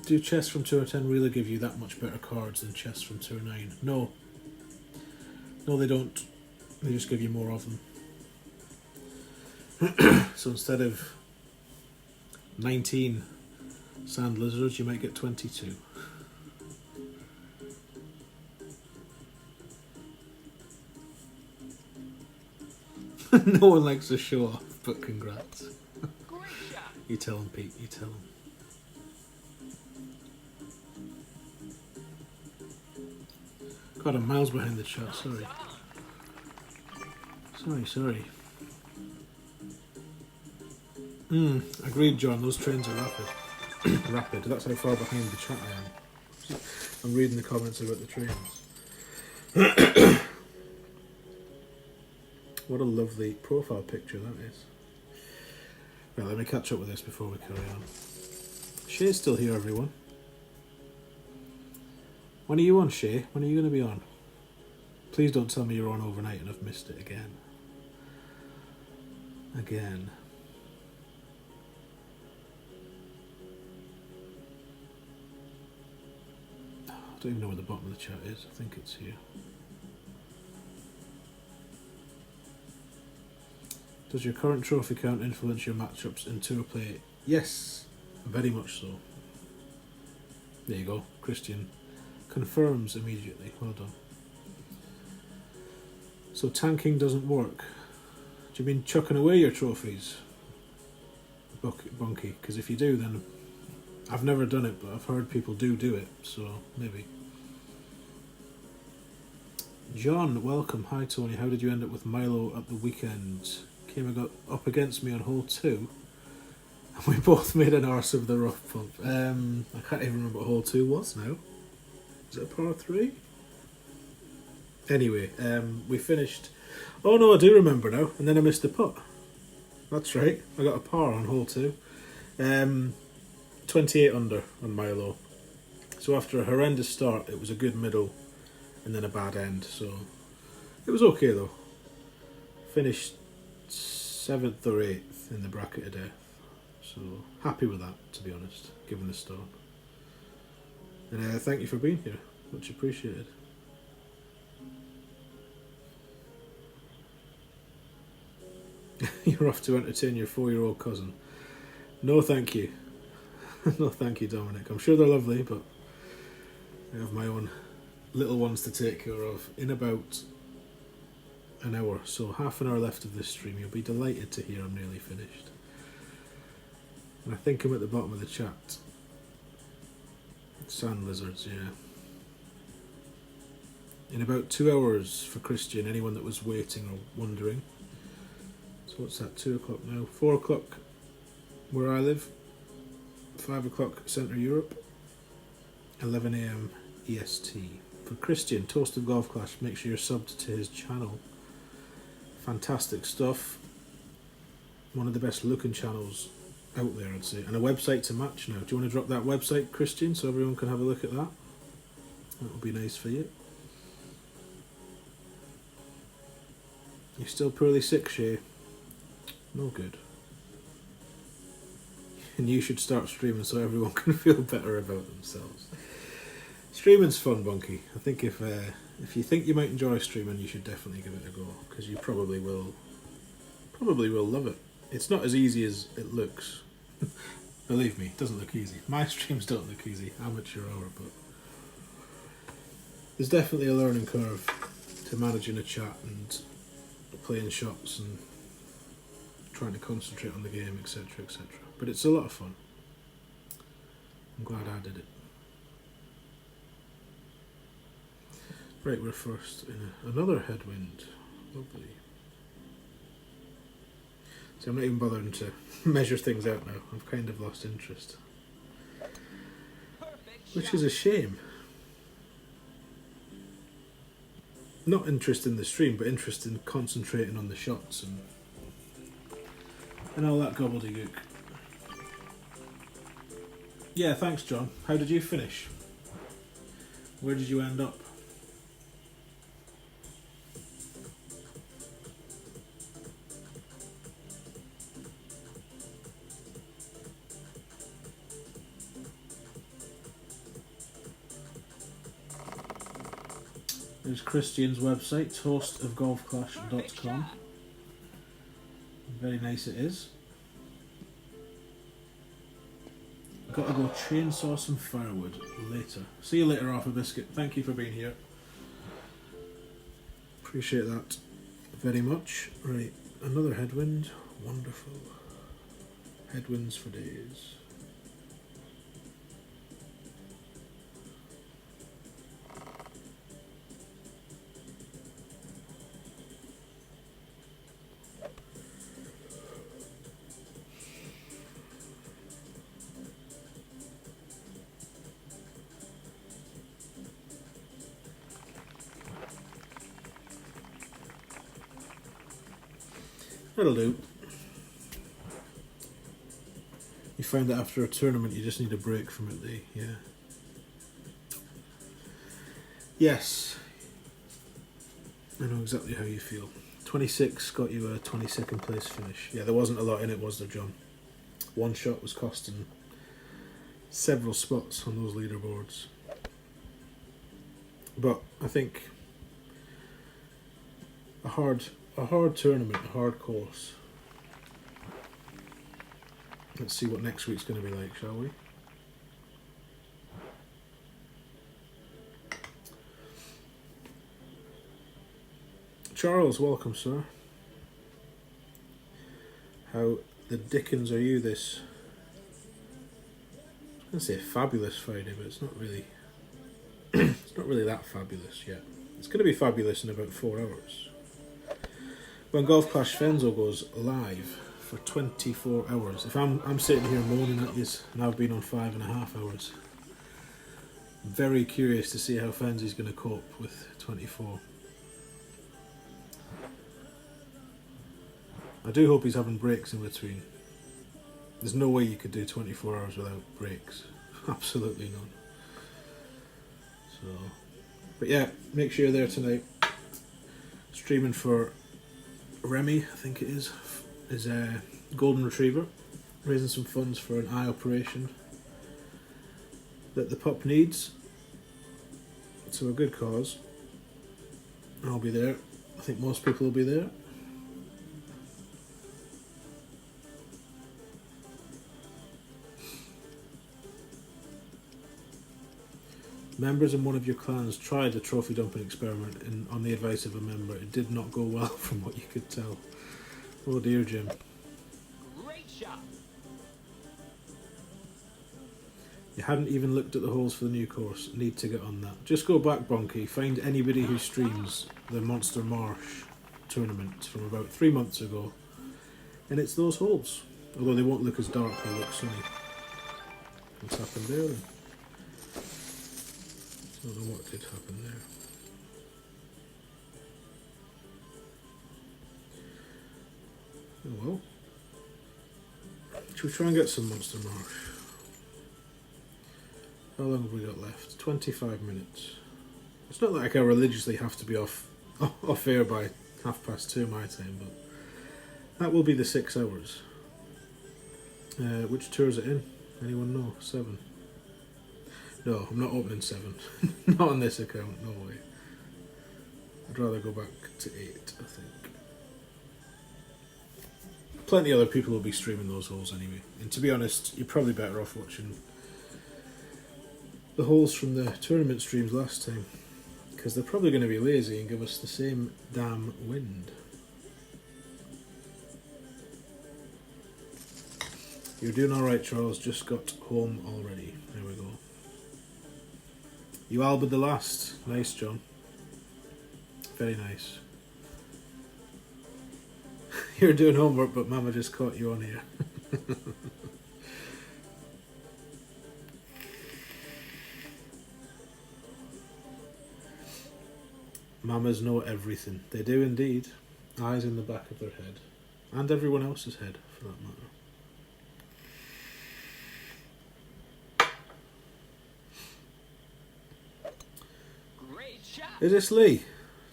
Do chests from tier 10 really give you that much better cards than chests from tier 9? No. No, they don't. They just give you more of them. So instead of 19 sand lizards, you might get 22. No one likes to show off, but congrats. You tell him, Pete, you tell him. God, I'm miles behind the chat, sorry. Sorry. Agreed, John, those trains are rapid. Rapid, that's how far behind the chat I am. I'm reading the comments about the trains. What a lovely profile picture that is. Right, let me catch up with this before we carry on. Shay's still here, everyone. When are you on, Shay? When are you going to be on? Please don't tell me you're on overnight and I've missed it again. Again. I don't even know where the bottom of the chat is. I think it's here. Does your current trophy count influence your matchups in tour play? Yes, very much so. There you go. Christian confirms immediately. Well done. So tanking doesn't work. Do you mean chucking away your trophies, Bunky? Because if you do, then I've never done it, but I've heard people do it, so maybe. John, welcome. Hi Tony, how did you end up with Milo at the weekend? Came up against me on hole 2 and we both made an arse of the rough pump. I can't even remember what hole 2 was now. Is it a par 3? Anyway, we finished. Oh no, I do remember now. And then I missed the putt. That's right, I got a par on hole 2. 28 under on Milo. So after a horrendous start, it was a good middle and then a bad end. So it was okay though. Finished 7th or 8th in the bracket of death, so happy with that, to be honest, given the start. And thank you for being here, much appreciated. You're off to entertain your 4-year-old cousin. No thank you. No thank you, Dominic. I'm sure they're lovely, but I have my own little ones to take care of in about an hour, so half an hour left of this stream. You'll be delighted to hear I'm nearly finished. And I think I'm at the bottom of the chat. Sand lizards, yeah. In about 2 hours for Christian, anyone that was waiting or wondering. So what's that, 2 o'clock now? 4 o'clock where I live. 5 o'clock Central Europe. 11 AM EST. For Christian, Toast of Golf Clash, make sure you're subbed to his channel. Fantastic stuff. One of the best looking channels out there, I'd say. And a website to match now. Do you want to drop that website, Christian, so everyone can have a look at that? That would be nice for you. You're still poorly sick, Shay. No good. And you should start streaming so everyone can feel better about themselves. Streaming's fun, Bunky. I think if you think you might enjoy streaming, you should definitely give it a go, because you probably will love it. It's not as easy as it looks. Believe me, it doesn't look easy. My streams don't look easy, amateur hour, but there's definitely a learning curve to managing a chat and playing shots and trying to concentrate on the game, etc, etc. But it's a lot of fun. I'm glad I did it. Right, we're first in another headwind. Lovely. See, I'm not even bothering to measure things out now. I've kind of lost interest. Which is a shame. not interest in the stream, but interest in concentrating on the shots and all that gobbledygook. Yeah, thanks, John. How did you finish? Where did you end up? There's Christian's website, hostofgolfclash.com. Very nice it is. Got to go chainsaw some firewood later. See you later, Arthur Biscuit. Thank you for being here. Appreciate that very much. Right, another headwind. Wonderful. Headwinds for days. That'll do. You find that after a tournament you just need a break from it, yeah. Yes. I know exactly how you feel. 26 got you a 22nd place finish. Yeah, there wasn't a lot in it, was there, John? One shot was costing several spots on those leaderboards. But I think a hard tournament, a hard course. Let's see what next week's going to be like, shall we? Charles, welcome, sir. How the dickens are you this... I was going to say fabulous Friday, but it's not really... it's not really that fabulous yet. It's going to be fabulous in about 4 hours. When Golf Clash Fenzo goes live for 24 hours. If I'm sitting here moaning at this and I've been on 5.5 hours. I'm very curious to see how Fenzi's going to cope with 24. I do hope he's having breaks in between. There's no way you could do 24 hours without breaks. Absolutely none. So, but yeah, make sure you're there tonight. Streaming for Remy, I think it is a golden retriever, raising some funds for an eye operation that the pup needs. So a good cause. I'll be there. I think most people will be there. Members in one of your clans tried the trophy dumping experiment and on the advice of a member. It did not go well from what you could tell. Oh dear, Jim. Great shot. You hadn't even looked at the holes for the new course. Need to get on that. Just go back, Bonky. Find anybody who streams the Monster Marsh tournament from about 3 months ago. And it's those holes. Although they won't look as dark, they'll look sunny. What's happened there then? I don't know what did happen there. Oh well. Should we try and get some Monster Marsh? How long have we got left? 25 minutes. It's not like I religiously have to be off air by 2:30 my time, but that will be the 6 hours. Which tour is it in? Anyone know? 7. No, I'm not opening 7. Not on this account, no way. I'd rather go back to 8, I think. Plenty of other people will be streaming those holes anyway. And to be honest, you're probably better off watching the holes from the tournament streams last time. Because they're probably going to be lazy and give us the same damn wind. You're doing alright, Charles. Just got home already. There we go. You albed the last. Nice, John. Very nice. You're doing homework, but Mama just caught you on here. Mamas know everything. They do indeed. Eyes in the back of their head. And everyone else's head, for that matter. Great shot. Is this Lee?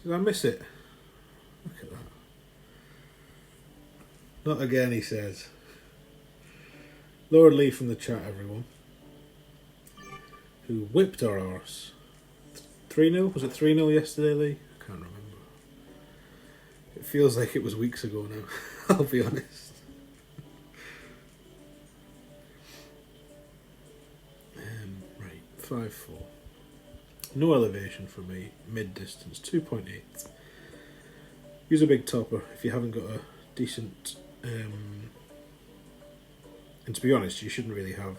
Did I miss it? Look at that. Not again, he says. Lord Lee from the chat, everyone. Who whipped our arse. 3-0? Was it 3-0 yesterday, Lee? I can't remember. It feels like it was weeks ago now, I'll be honest. Right, 5-4. No elevation for me, mid-distance, 2.8. Use a big topper if you haven't got a decent... and to be honest, you shouldn't really have...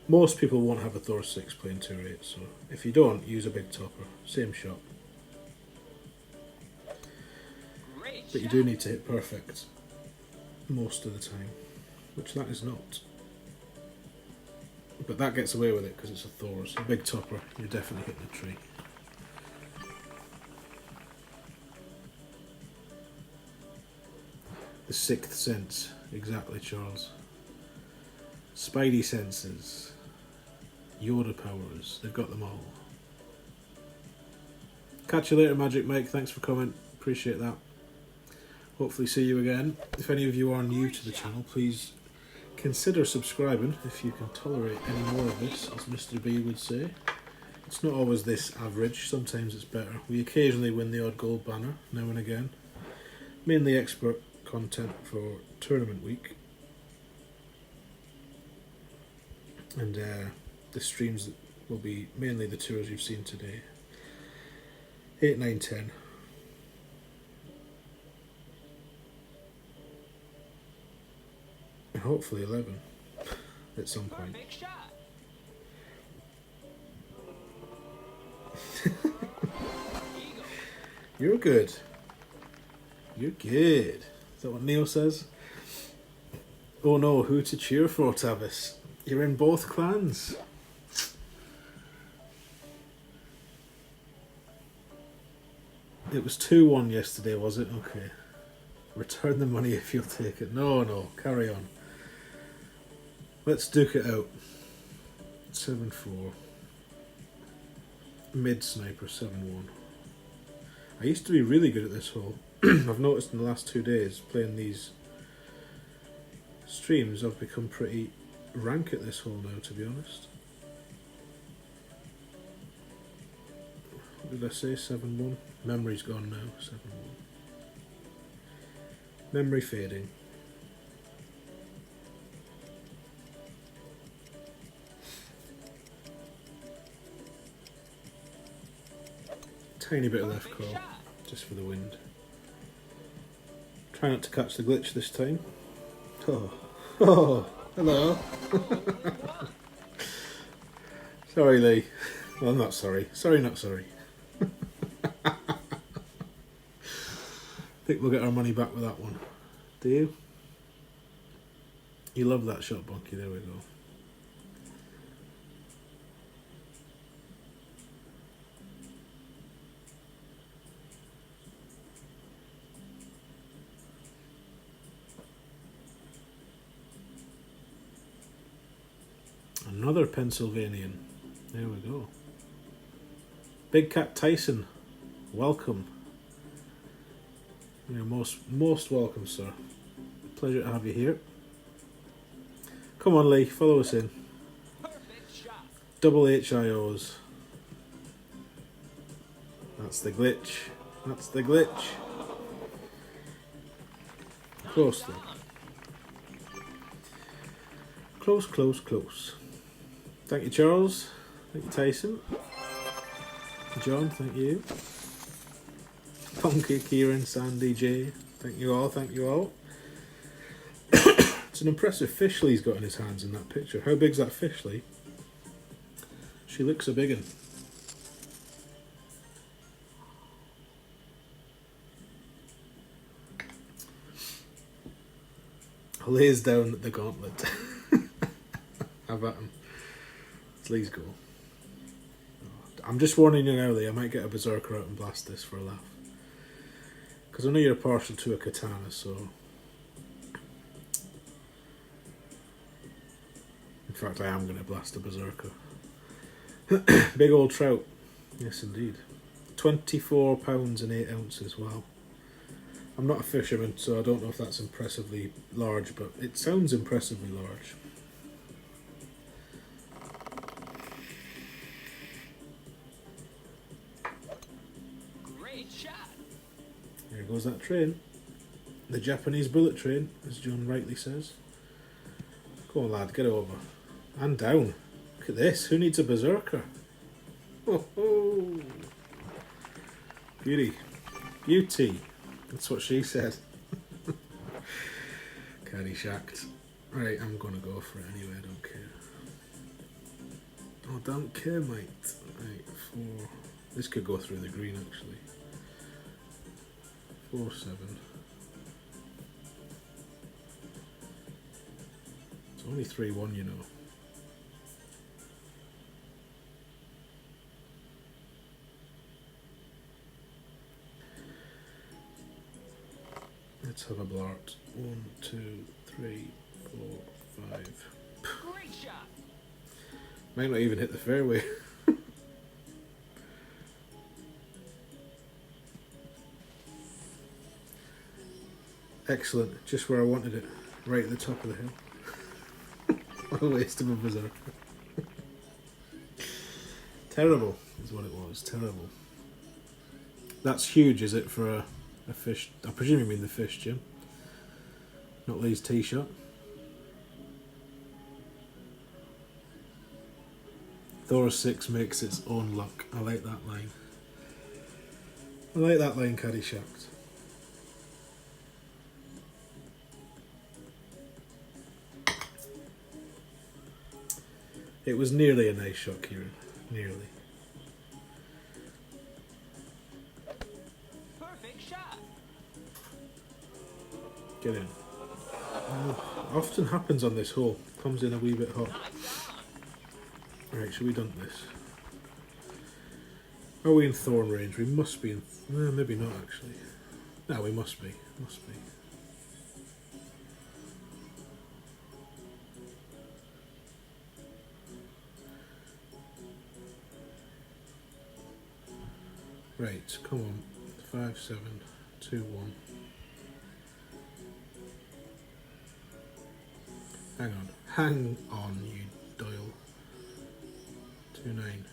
Most people won't have a Thor 6 playing 2-8, so if you don't, use a big topper. Same shot. But you do need to hit perfect most of the time, which that is not. But that gets away with it because it's a Thor, so a big topper, you're definitely hitting a tree. The sixth sense, exactly, Charles. Spidey senses, Yoda powers, they've got them all. Catch you later, Magic Mike, thanks for coming, appreciate that. Hopefully see you again. If any of you are new to the channel, please consider subscribing if you can tolerate any more of this, as Mr. B would say. It's not always this average, sometimes it's better. We occasionally win the odd gold banner, now and again. Mainly expert content for tournament week. And the streams will be mainly the tours you've seen today. 8, 9, 10. And hopefully 11 at some point. Perfect shot. You're good. You're good. Is that what Neil says? Oh no, who to cheer for, Tavis? You're in both clans. It was 2-1 yesterday, was it? Okay. Return the money if you'll take it. No, carry on. Let's duke it out. 7-4. Mid sniper, 7-1. I used to be really good at this hole. I've noticed in the last 2 days playing these streams, I've become pretty rank at this hole now, to be honest. What did I say? 7-1? Memory's gone now. 7-1. Memory fading. Tiny bit of left call, just for the wind. Try not to catch the glitch this time. Oh, hello. Sorry, Lee. Well, I'm not sorry. Sorry, not sorry. I think we'll get our money back with that one. Do you? You love that shot, Bunky. There we go. Another Pennsylvanian. There we go. Big Cat Tyson, welcome. You're most welcome, sir. Pleasure to have you here. Come on, Lee, follow us in. Perfect shot. Double HIOs. That's the glitch. That's the glitch. Close though. Close, close, close. Thank you, Charles. Thank you, Tyson. John, thank you. Punky, Kieran, Sandy, Jay. Thank you all, thank you all. It's an impressive fish Lee's got in his hands in that picture. How big's that fish, Lee? She looks a big one. Lays down the gauntlet. Have at him. It's Lee's goal. I'm just warning you now, Lee, I might get a berserker out and blast this for a laugh. Because I know you're partial to a katana, so... In fact, I am going to blast a berserker. Big old trout. Yes, indeed. 24 pounds and 8 ounces, wow. I'm not a fisherman, so I don't know if that's impressively large, but it sounds impressively large. Great shot. There goes that train. The Japanese bullet train, as John rightly says. Go on, lad, get over. And down. Look at this. Who needs a berserker? Oh, oh. Beauty. Beauty. That's what she said. Caddyshacked. Right, I'm going to go for it anyway, I don't care. Oh, don't care, mate. Right, 4. This could go through the green, actually. 4, 7. It's only 3-1, you know. Let's have a blart. 1, 2, 3, 4, 5. Great shot. Might not even hit the fairway. Excellent, just where I wanted it. Right at the top of the hill. What a waste of a berserker. Terrible is what it was, terrible. That's huge, is it, for a fish? I presume you mean the fish, Jim. Not Lee's tee shot. Thor 6 makes its own luck. I like that line. I like that line, Caddyshacked. It was nearly a nice shot, Kieran. Nearly. Perfect shot. Get in. Often happens on this hole. Comes in a wee bit hot. Nice on. Right, should we dump this? Are we in thorn range? We must be in... maybe not, actually. No, we must be. Must be. Right, come on. 5, 7, 2, 1. Hang on, you Doyle. 2, 9.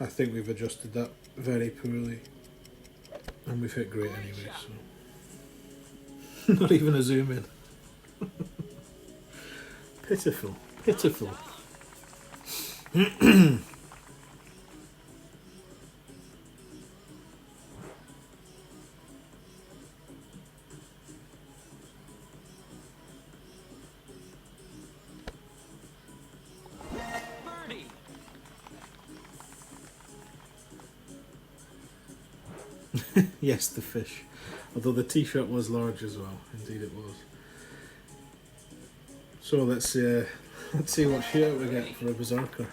I think we've adjusted that very poorly. And we've hit great anyway, so... Not even a zoom in. Pitiful. Pitiful. Birdie. Yes, the fish. Although the tee-shot was large as well. Indeed it was. So let's see what shootout we get for a berserker.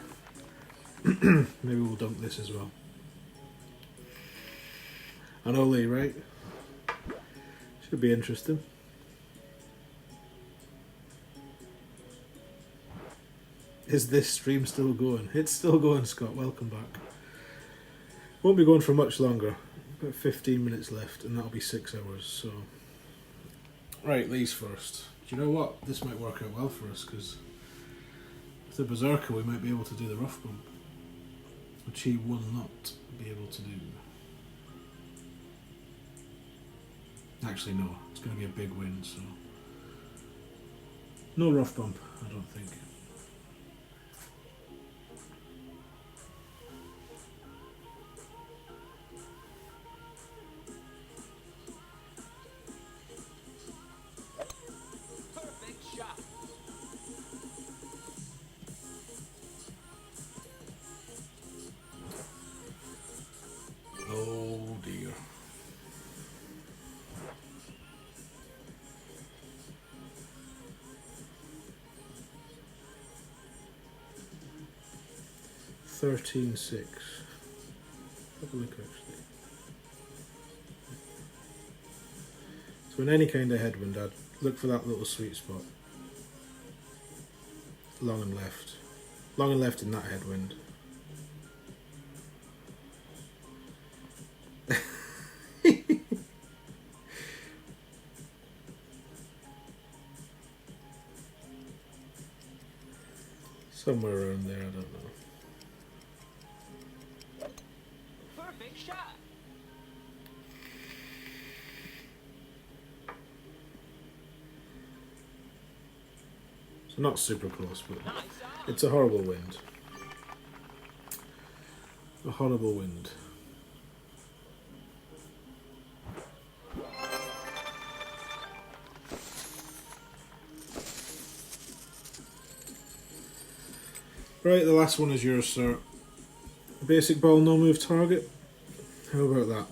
Maybe we'll dump this as well. I know, Lee, right? Should be interesting. Is this stream still going? It's still going, Scott. Welcome back. Won't be going for much longer. About 15 minutes left, and that'll be 6 hours. So, right, Lee's first. Do you know what? This might work out well for us, because with the berserker we might be able to do the rough bump, which he will not be able to do. Actually, no. It's going to be a big win, so no rough bump, I don't think. Perfect shot. Oh, 13.6. Have a look actually. So in any kind of headwind, I'd look for that little sweet spot. Long and left. Long and left in that headwind. Somewhere around there, I don't know. Perfect shot. So not super close, but Nice on. it's a horrible wind. A horrible wind. Right, the last one is yours, sir. Basic ball, no move target. How about that?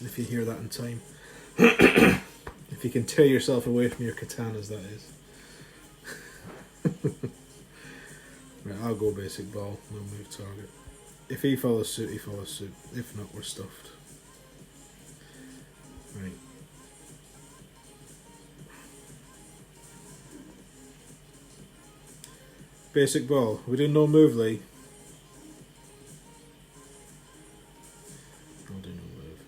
If you hear that in time. If you can tear yourself away from your katanas, that is. Right, I'll go basic ball, no move target. If he follows suit, he follows suit. If not, we're stuffed. Right. Basic ball. We do no move, Lee. I'll do no move.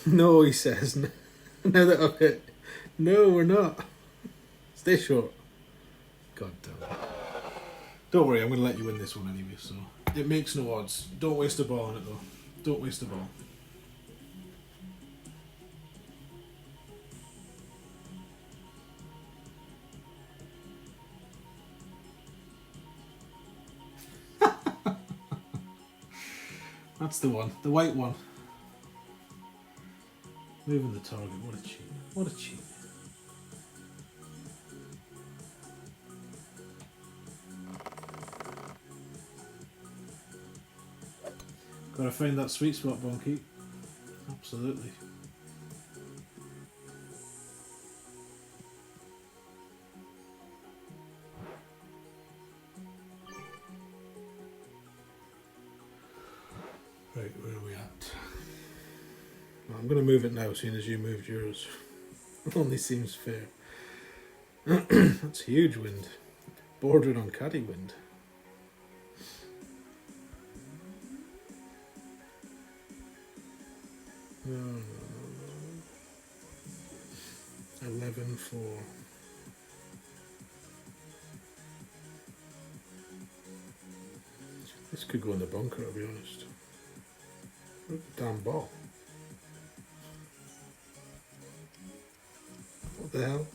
No, he says. Now that I've hit. No, we're not. Stay short. God damn it. Don't worry, I'm going to let you win this one anyway, so. It makes no odds. Don't waste a ball on it though. Don't waste a ball. That's the one. The white one. Moving the target. What a cheat. What a cheat. Gotta find that sweet spot, Bonky. Absolutely. Right, where are we at? Well, I'm gonna move it now, seeing as you moved yours. Only seems fair. That's huge wind. Bordering on caddy wind. No, no, no, no. 11-4. This could go in the bunker, I'll be honest. Look at the damn ball. What the hell?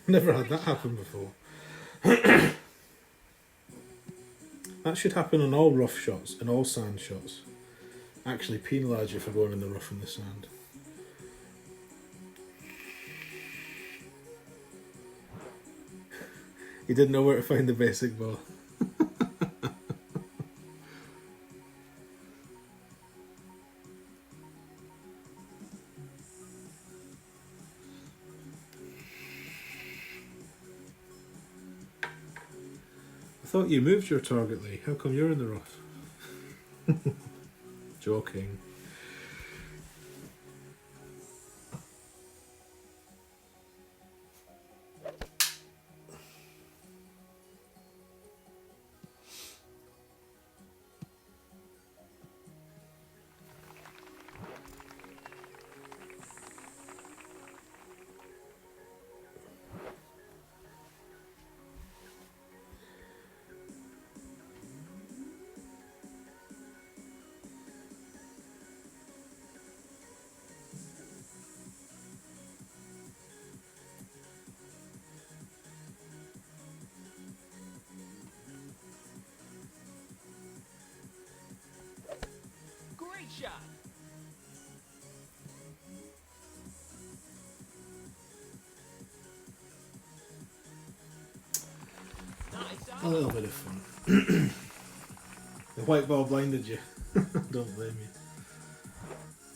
Never had that happen before. That should happen on all rough shots and all sand shots. Actually penalise you for going in the rough and the sand. He didn't know where to find the basic ball. I thought you moved your target, Lee. How come you're in the rough? Joking. A little bit of fun. The white ball blinded you. Don't blame me.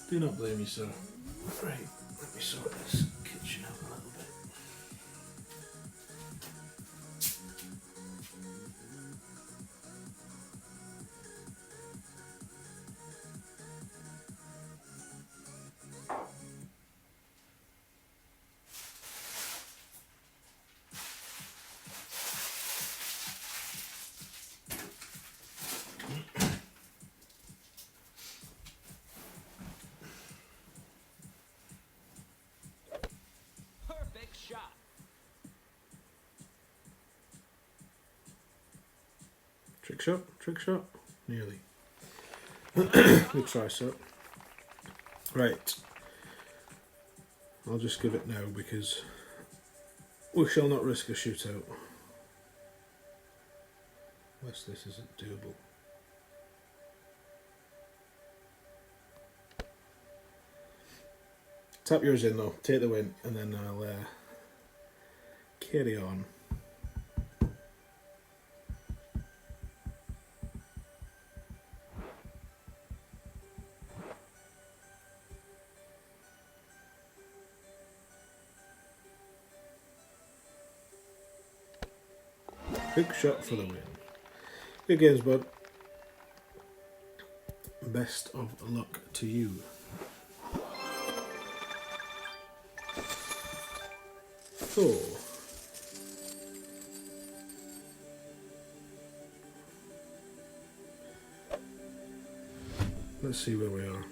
Do not blame me, sir. Right, let me sort this kitchen out a little bit. Perfect shot. Trick shot, nearly. Good try, sir. Right, I'll just give it now because we shall not risk a shootout. Unless this isn't doable. Tap yours in though, take the win, and then I'll carry on. Big shot for the win. Good games, bud. Best of luck to you. So, let's see where we are.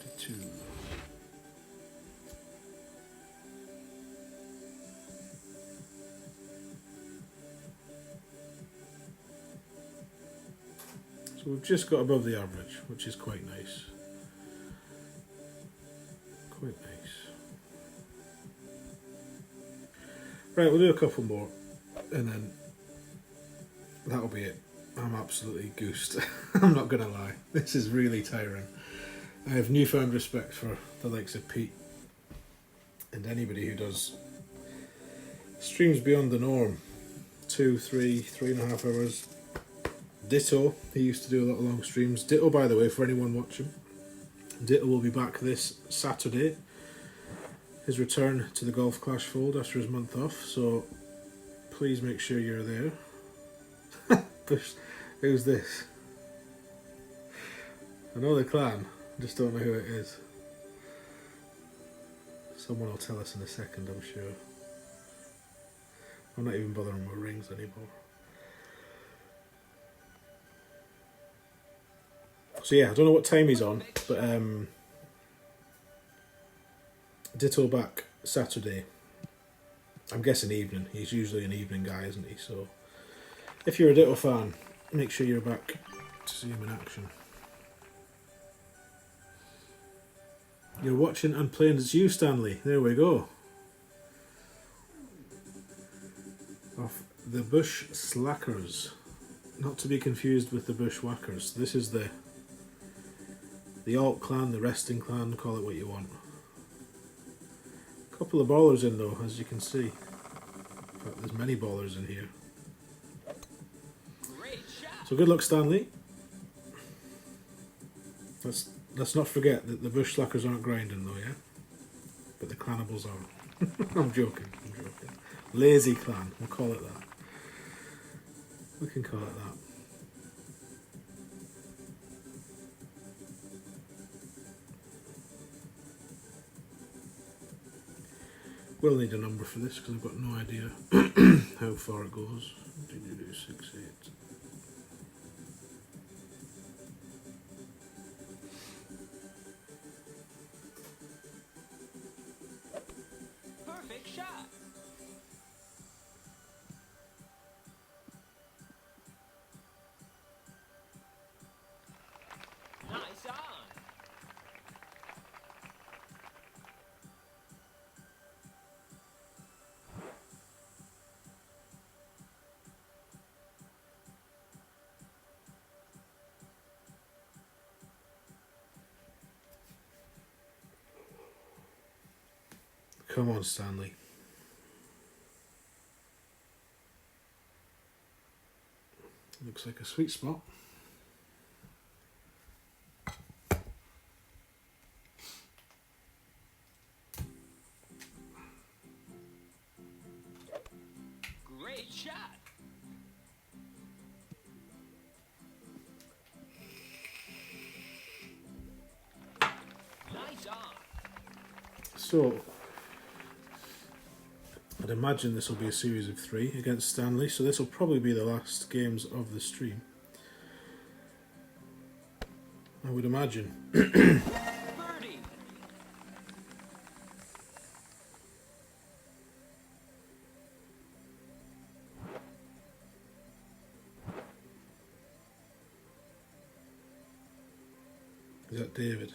52. So we've just got above the average, which is quite nice. Quite nice. Right, we'll do a couple more, and then that'll be it. I'm absolutely goosed. I'm not gonna lie. This is really tiring. I have newfound respect for the likes of Pete and anybody who does streams beyond the norm. 2, 3, 3.5 hours. Ditto, he used to do a lot of long streams. Ditto, by the way, for anyone watching. Ditto will be back this Saturday. His return to the Golf Clash fold after his month off, so please make sure you're there. Who's this? I know the clan, I just don't know who it is. Someone will tell us in a second, I'm sure. I'm not even bothering with rings anymore. So yeah, I don't know what time he's on, but Ditto back Saturday. I'm guessing evening. He's usually an evening guy, isn't he? So if you're a Ditto fan, make sure you're back to see him in action. You're watching and playing as you, Stanley. There we go. Of the Bush Slackers. Not to be confused with the Bushwhackers. This is the alt clan, the resting clan, call it what you want. Couple of ballers in though, as you can see. In fact, there's many ballers in here. So good luck, Stanley. Let's not forget that the Bush Slackers aren't grinding though, yeah? But the Clanables are. I'm joking. Lazy clan, we'll call it that. We can call it that. We'll need a number for this because I've got no idea how far it goes. 6, 8. Perfect shot. Nice on. Come on, Stanley. Looks like a sweet spot. Great shot. Nice on. So, I'd imagine this will be a series of 3 against Stanley, so this will probably be the last games of the stream. I would imagine. Birdie. Is that David?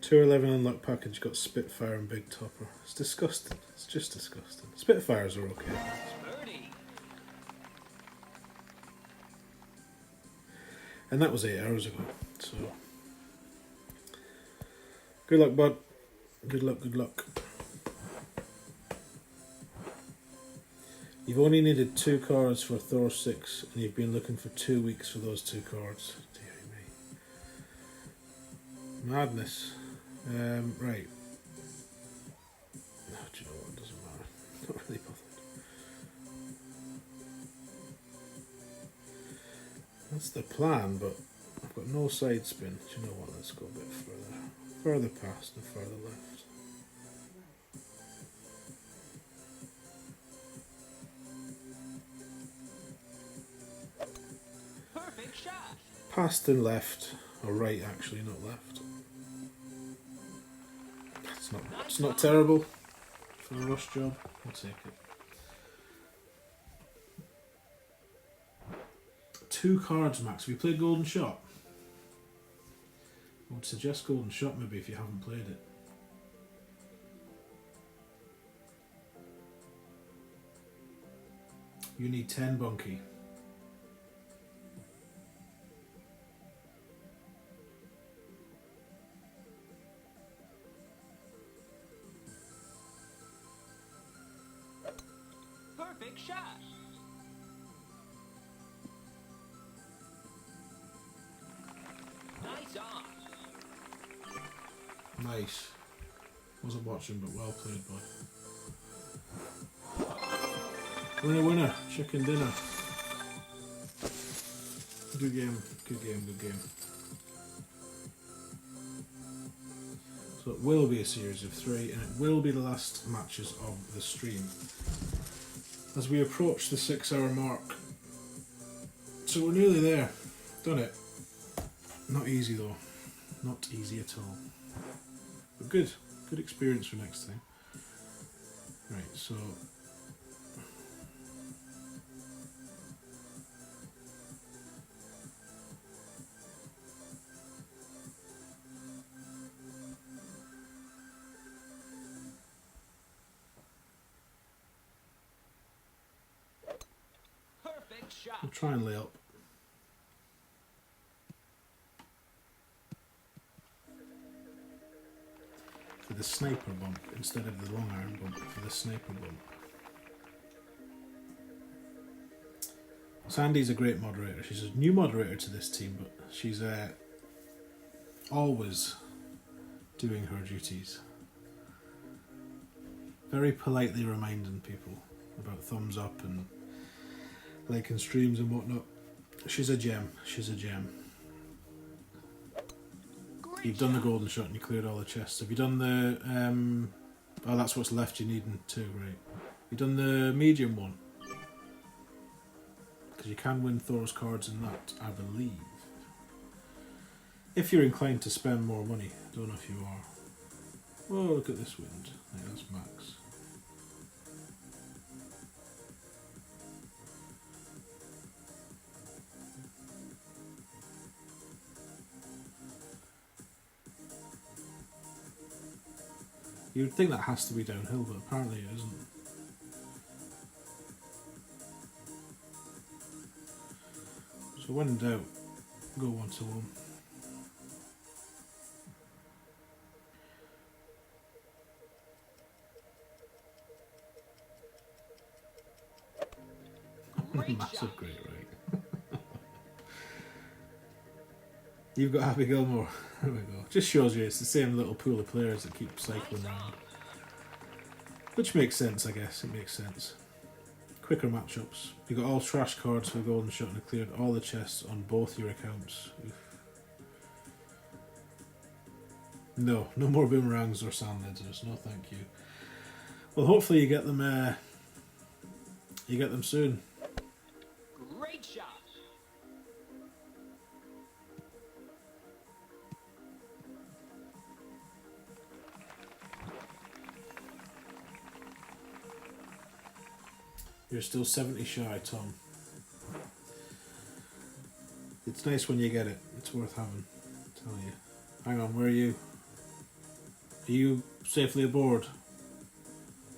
211 unlock package got Spitfire and Big Topper. It's disgusting. It's just disgusting. Spitfires are okay. Birdie. And that was 8 hours ago. So, good luck, bud. Good luck, good luck. You've only needed 2 cards for Thor 6, and you've been looking for 2 weeks for those 2 cards. Dear me. Madness. Right. No, do you know what? It doesn't matter. Not really bothered. That's the plan, but I've got no side spin. Do you know what? Let's go a bit further. Further past and further left. Perfect shot. Past and left, or right actually, not left. It's not terrible for a rush job. I'll take it. 2 cards max. Have you played Golden Shot? I would suggest Golden Shot maybe if you haven't played it. You need 10 bunky. Perfect shot. Nice on. Nice. Wasn't watching, but well played, bud. Winner, winner. Chicken dinner. Good game, good game, good game. So it will be a series of 3, and it will be the last matches of the stream as we approach the 6-hour mark. So we're nearly there. Done it. Not easy though. Not easy at all. But good. Good experience for next time. Right, so Perfect shot. I'll try and lay up. For the sniper bump instead of the long iron bump, for the sniper bump. Sandy's a great moderator. She's a new moderator to this team, but she's always doing her duties. Very politely reminding people about thumbs up and liking streams and whatnot. She's a gem. She's a gem. Great You've done the shot. golden shot and you cleared all the chests. Have you done the oh, that's what's left you needing too, right? You done the medium one? Because you can win Thor's cards in that, I believe. If you're inclined to spend more money. Don't know if you are. Oh, look at this wind. Right, that's max. You would think that has to be downhill, but apparently it isn't. So when in doubt, go 1-1. Great Massive shot. great right. You've got Happy Gilmore. There we go. Just shows you it's the same little pool of players that keep cycling around. Which makes sense, I guess. It makes sense. Quicker matchups. You got all trash cards for golden shot and cleared all the chests on both your accounts. Oof. No more boomerangs or sand lasers. No, thank you. Well, hopefully you get them. You get them soon. Great shot. You're still 70 shy, Tom. It's nice when you get it. It's worth having. I tell you. Hang on, where are you? Are you safely aboard,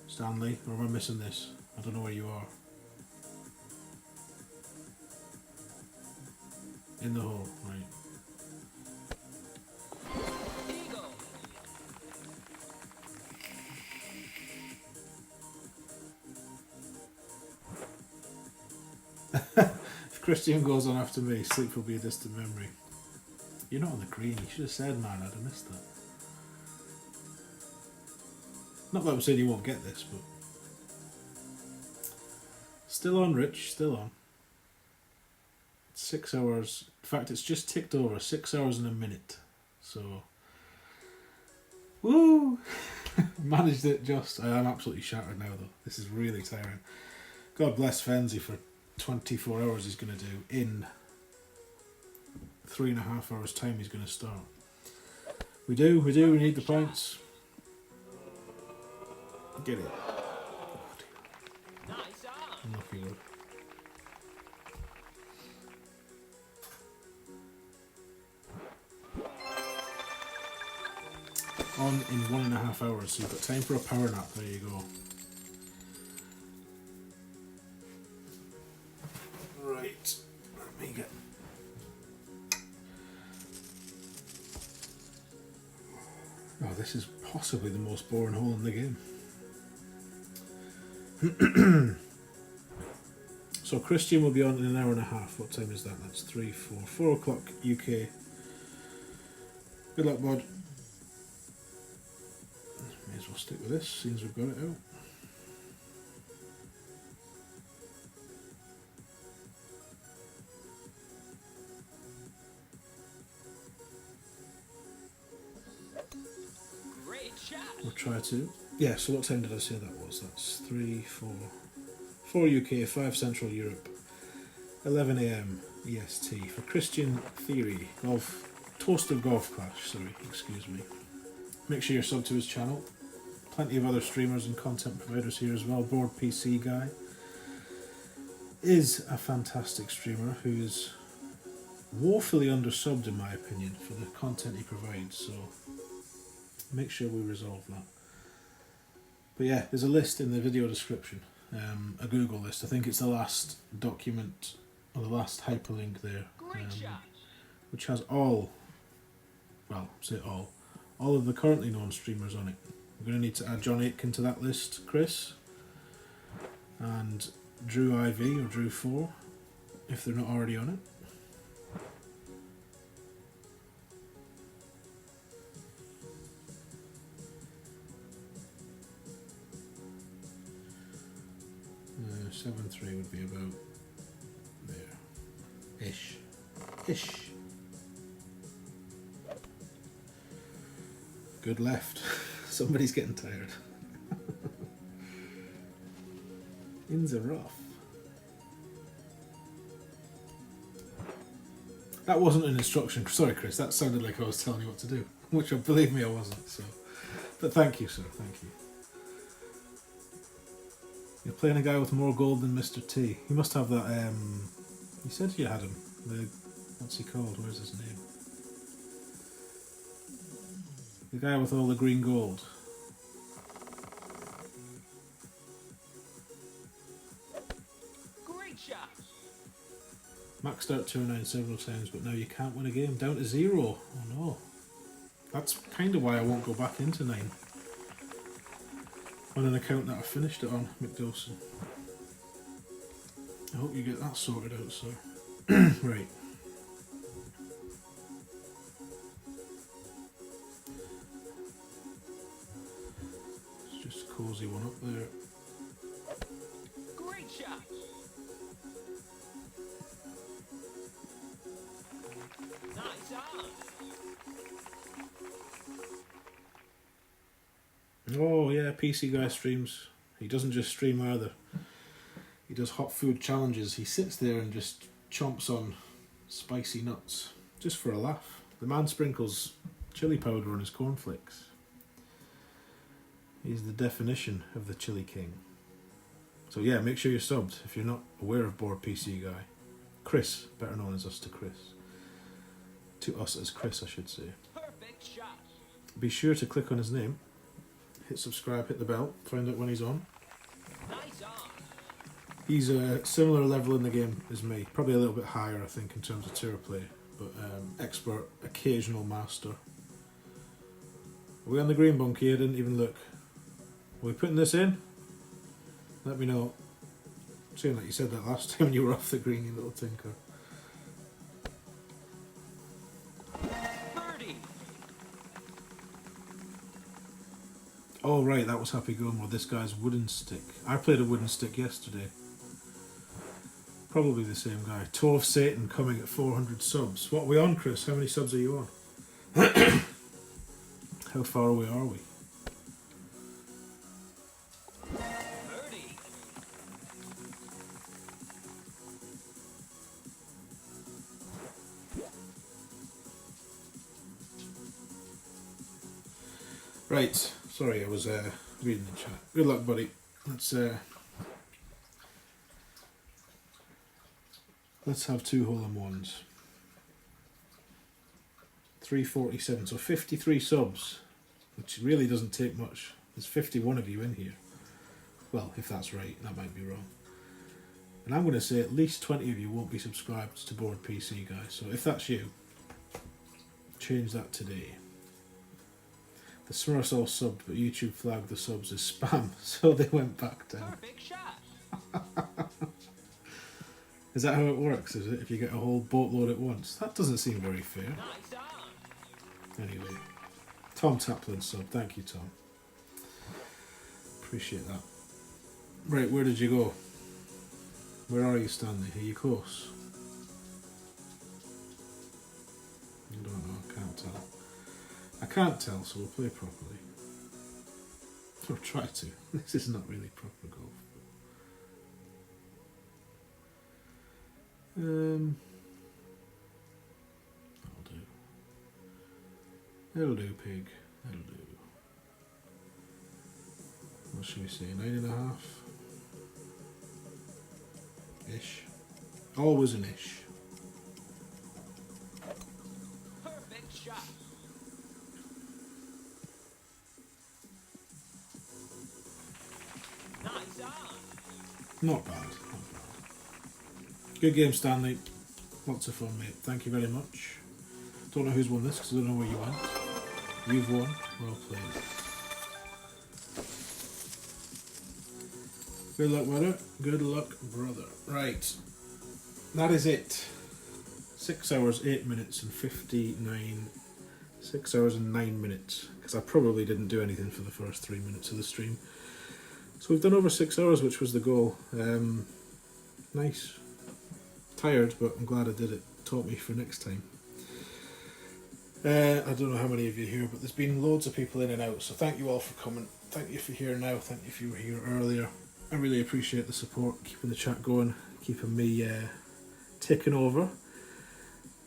Stanley? Or am I missing this? I don't know where you are. In the hole, right. Eagle. If Christian goes on after me, sleep will be a distant memory. You're not on the green. You should have said, man. I'd have missed that. Not that I'm saying you won't get this, but... Still on, Rich. Still on. 6 hours. In fact, it's just ticked over. 6 hours and a minute. So... Woo! Managed it just. I am absolutely shattered now, though. This is really tiring. God bless Fenzi for 24 hours he's going to do. In 3.5 hours' time he's going to start. We do. We need the points. Get it. Nice on. Unlucky one. On in 1.5 hours, so you've got time for a power nap. There you go. Right, let me get. Oh, this is possibly the most boring hole in the game. So Christian will be on in an hour and a half. What time is that? That's 4 o'clock UK. Good luck, bud. May as well stick with this, since we've got it out. Great shot. We'll try to. Yeah, so what time did I say that was? That's 4 UK, 5 Central Europe, 11 AM EST for Christian Theory, Toast of Golf Clash, sorry, excuse me. Make sure you're subbed to his channel. Plenty of other streamers and content providers here as well. Board PC Guy is a fantastic streamer who is woefully undersubbed in my opinion for the content he provides, so make sure we resolve that. But yeah, there's a list in the video description, a Google list. I think it's the last document, or the last hyperlink there, Great shot. which has all of the currently known streamers on it. We're going to need to add John Aitken to that list, Chris, and Drew IV or Drew 4, if they're not already on it. Uh, 7-3 would be about there. Ish. Good left. Somebody's getting tired. Ins are rough. That wasn't an instruction. Sorry, Chris. That sounded like I was telling you what to do, which, believe me, I wasn't. So, but thank you, sir. Thank you. You're playing a guy with more gold than Mr. T. You must have that. You said you had him. What's he called? Where's his name? The guy with all the green gold. Great shot. Maxed out 209 several times, but now you can't win a game. Down to 0. Oh no. That's kind of why I won't go back into 9. On an account that I finished it on, McDowson. I hope you get that sorted out, sir. Right. cosy one up there. Great shot. Nice on. Oh yeah, PC Guy streams. He doesn't just stream either. He does hot food challenges. He sits there and just chomps on spicy nuts, just for a laugh. The man sprinkles chili powder on his cornflakes. He's the definition of the chili king. So yeah, make sure you're subbed if you're not aware of Bored PC Guy. Chris, better known as us to Chris. To us as Chris, I should say. Perfect shot. Be sure to click on his name, hit subscribe, hit the bell, find out when he's on. Nice on. He's a similar level in the game as me, probably a little bit higher I think in terms of tier play, but expert, occasional master. Are we on the green bunkie? I didn't even look. Are we putting this in? Let me know. Seeing like you said that last time you were off the green, you little tinker. Birdie. Oh right, that was Happy Gilmore, this guy's wooden stick. I played a wooden stick yesterday. Probably the same guy. Toe of Satan coming at 400 subs. What are we on, Chris? How many subs are you on? How far away are we? Birdie. Right, sorry, I was reading the chat. Good luck, buddy. Let's have 2 hole-in-ones. 347, so 53 subs, which really doesn't take much. There's 51 of you in here. Well, if that's right, that might be wrong. And I'm going to say at least 20 of you won't be subscribed to Bored PC Guy, so if that's you, change that today. The Smurfs all subbed, but YouTube flagged the subs as spam, so they went back down. Perfect shot. Is that how it works, is it? If you get a whole boatload at once? That doesn't seem very fair. Nice on. Anyway, Tom Taplin sub. Thank you, Tom. Appreciate that. Right, where did you go? Where are you standing? Are you close? I don't know, I can't tell. I can't tell, so we'll play properly. Or try to. This is not really proper golf. That'll do. That'll do, pig. That'll do. What should we say? 9.5? Ish. Always an ish. Perfect shot. Nice on. Not bad, not bad. Good game, Stanley. Lots of fun, mate. Thank you very much. Don't know who's won this because I don't know where you went. You've won. Well played. Good luck, brother. Good luck, brother. Right. That is it. 6 hours, 8 minutes and 59... 6 hours and 9 minutes. Because I probably didn't do anything for the first 3 minutes of the stream. So we've done over 6 hours, which was the goal. Nice. Tired, but I'm glad I did it. Taught me for next time. I don't know how many of you are here, but there's been loads of people in and out, so thank you all for coming. Thank you if you're here now, thank you if you were here earlier. I really appreciate the support, keeping the chat going, keeping me ticking over.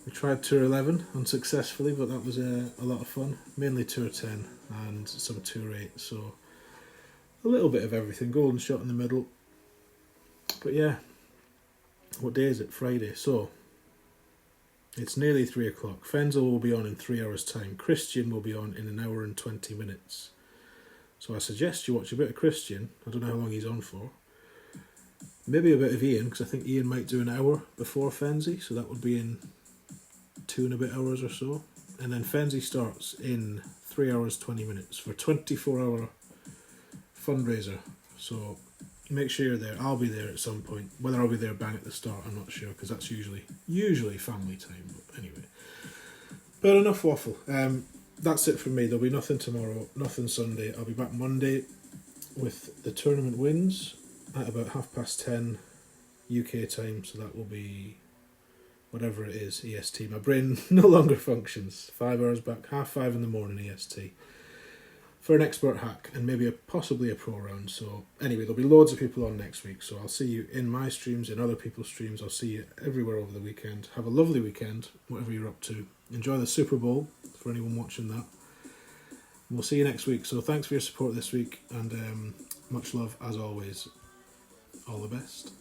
We tried Tour 11 unsuccessfully, but that was a lot of fun. Mainly Tour 10 and some Tour 8, so a little bit of everything. Golden shot in the middle. But yeah, what day is it? Friday. So it's nearly 3 o'clock. Fenzel will be on in 3 hours' time. Christian will be on in 1 hour and 20 minutes. So I suggest you watch a bit of Christian. I don't know how long he's on for. Maybe a bit of Ian, because I think Ian might do an hour before Fenzi, so that would be in 2 and a bit hours or so. And then Fenzi starts in 3 hours 20 minutes for a 24-hour fundraiser. So make sure you're there. I'll be there at some point. Whether I'll be there bang at the start, I'm not sure, because that's usually family time. But anyway, but enough waffle. That's it from me. There'll be nothing tomorrow, nothing Sunday. I'll be back Monday with the tournament wins at about 10:30 UK time, so that will be whatever it is, EST. My brain no longer functions. 5 hours back, 5:30 in the morning EST. For an expert hack and maybe possibly a pro round. So anyway, there'll be loads of people on next week. So I'll see you in my streams, in other people's streams. I'll see you everywhere over the weekend. Have a lovely weekend, whatever you're up to. Enjoy the Super Bowl for anyone watching that. We'll see you next week. So thanks for your support this week, and much love as always. All the best.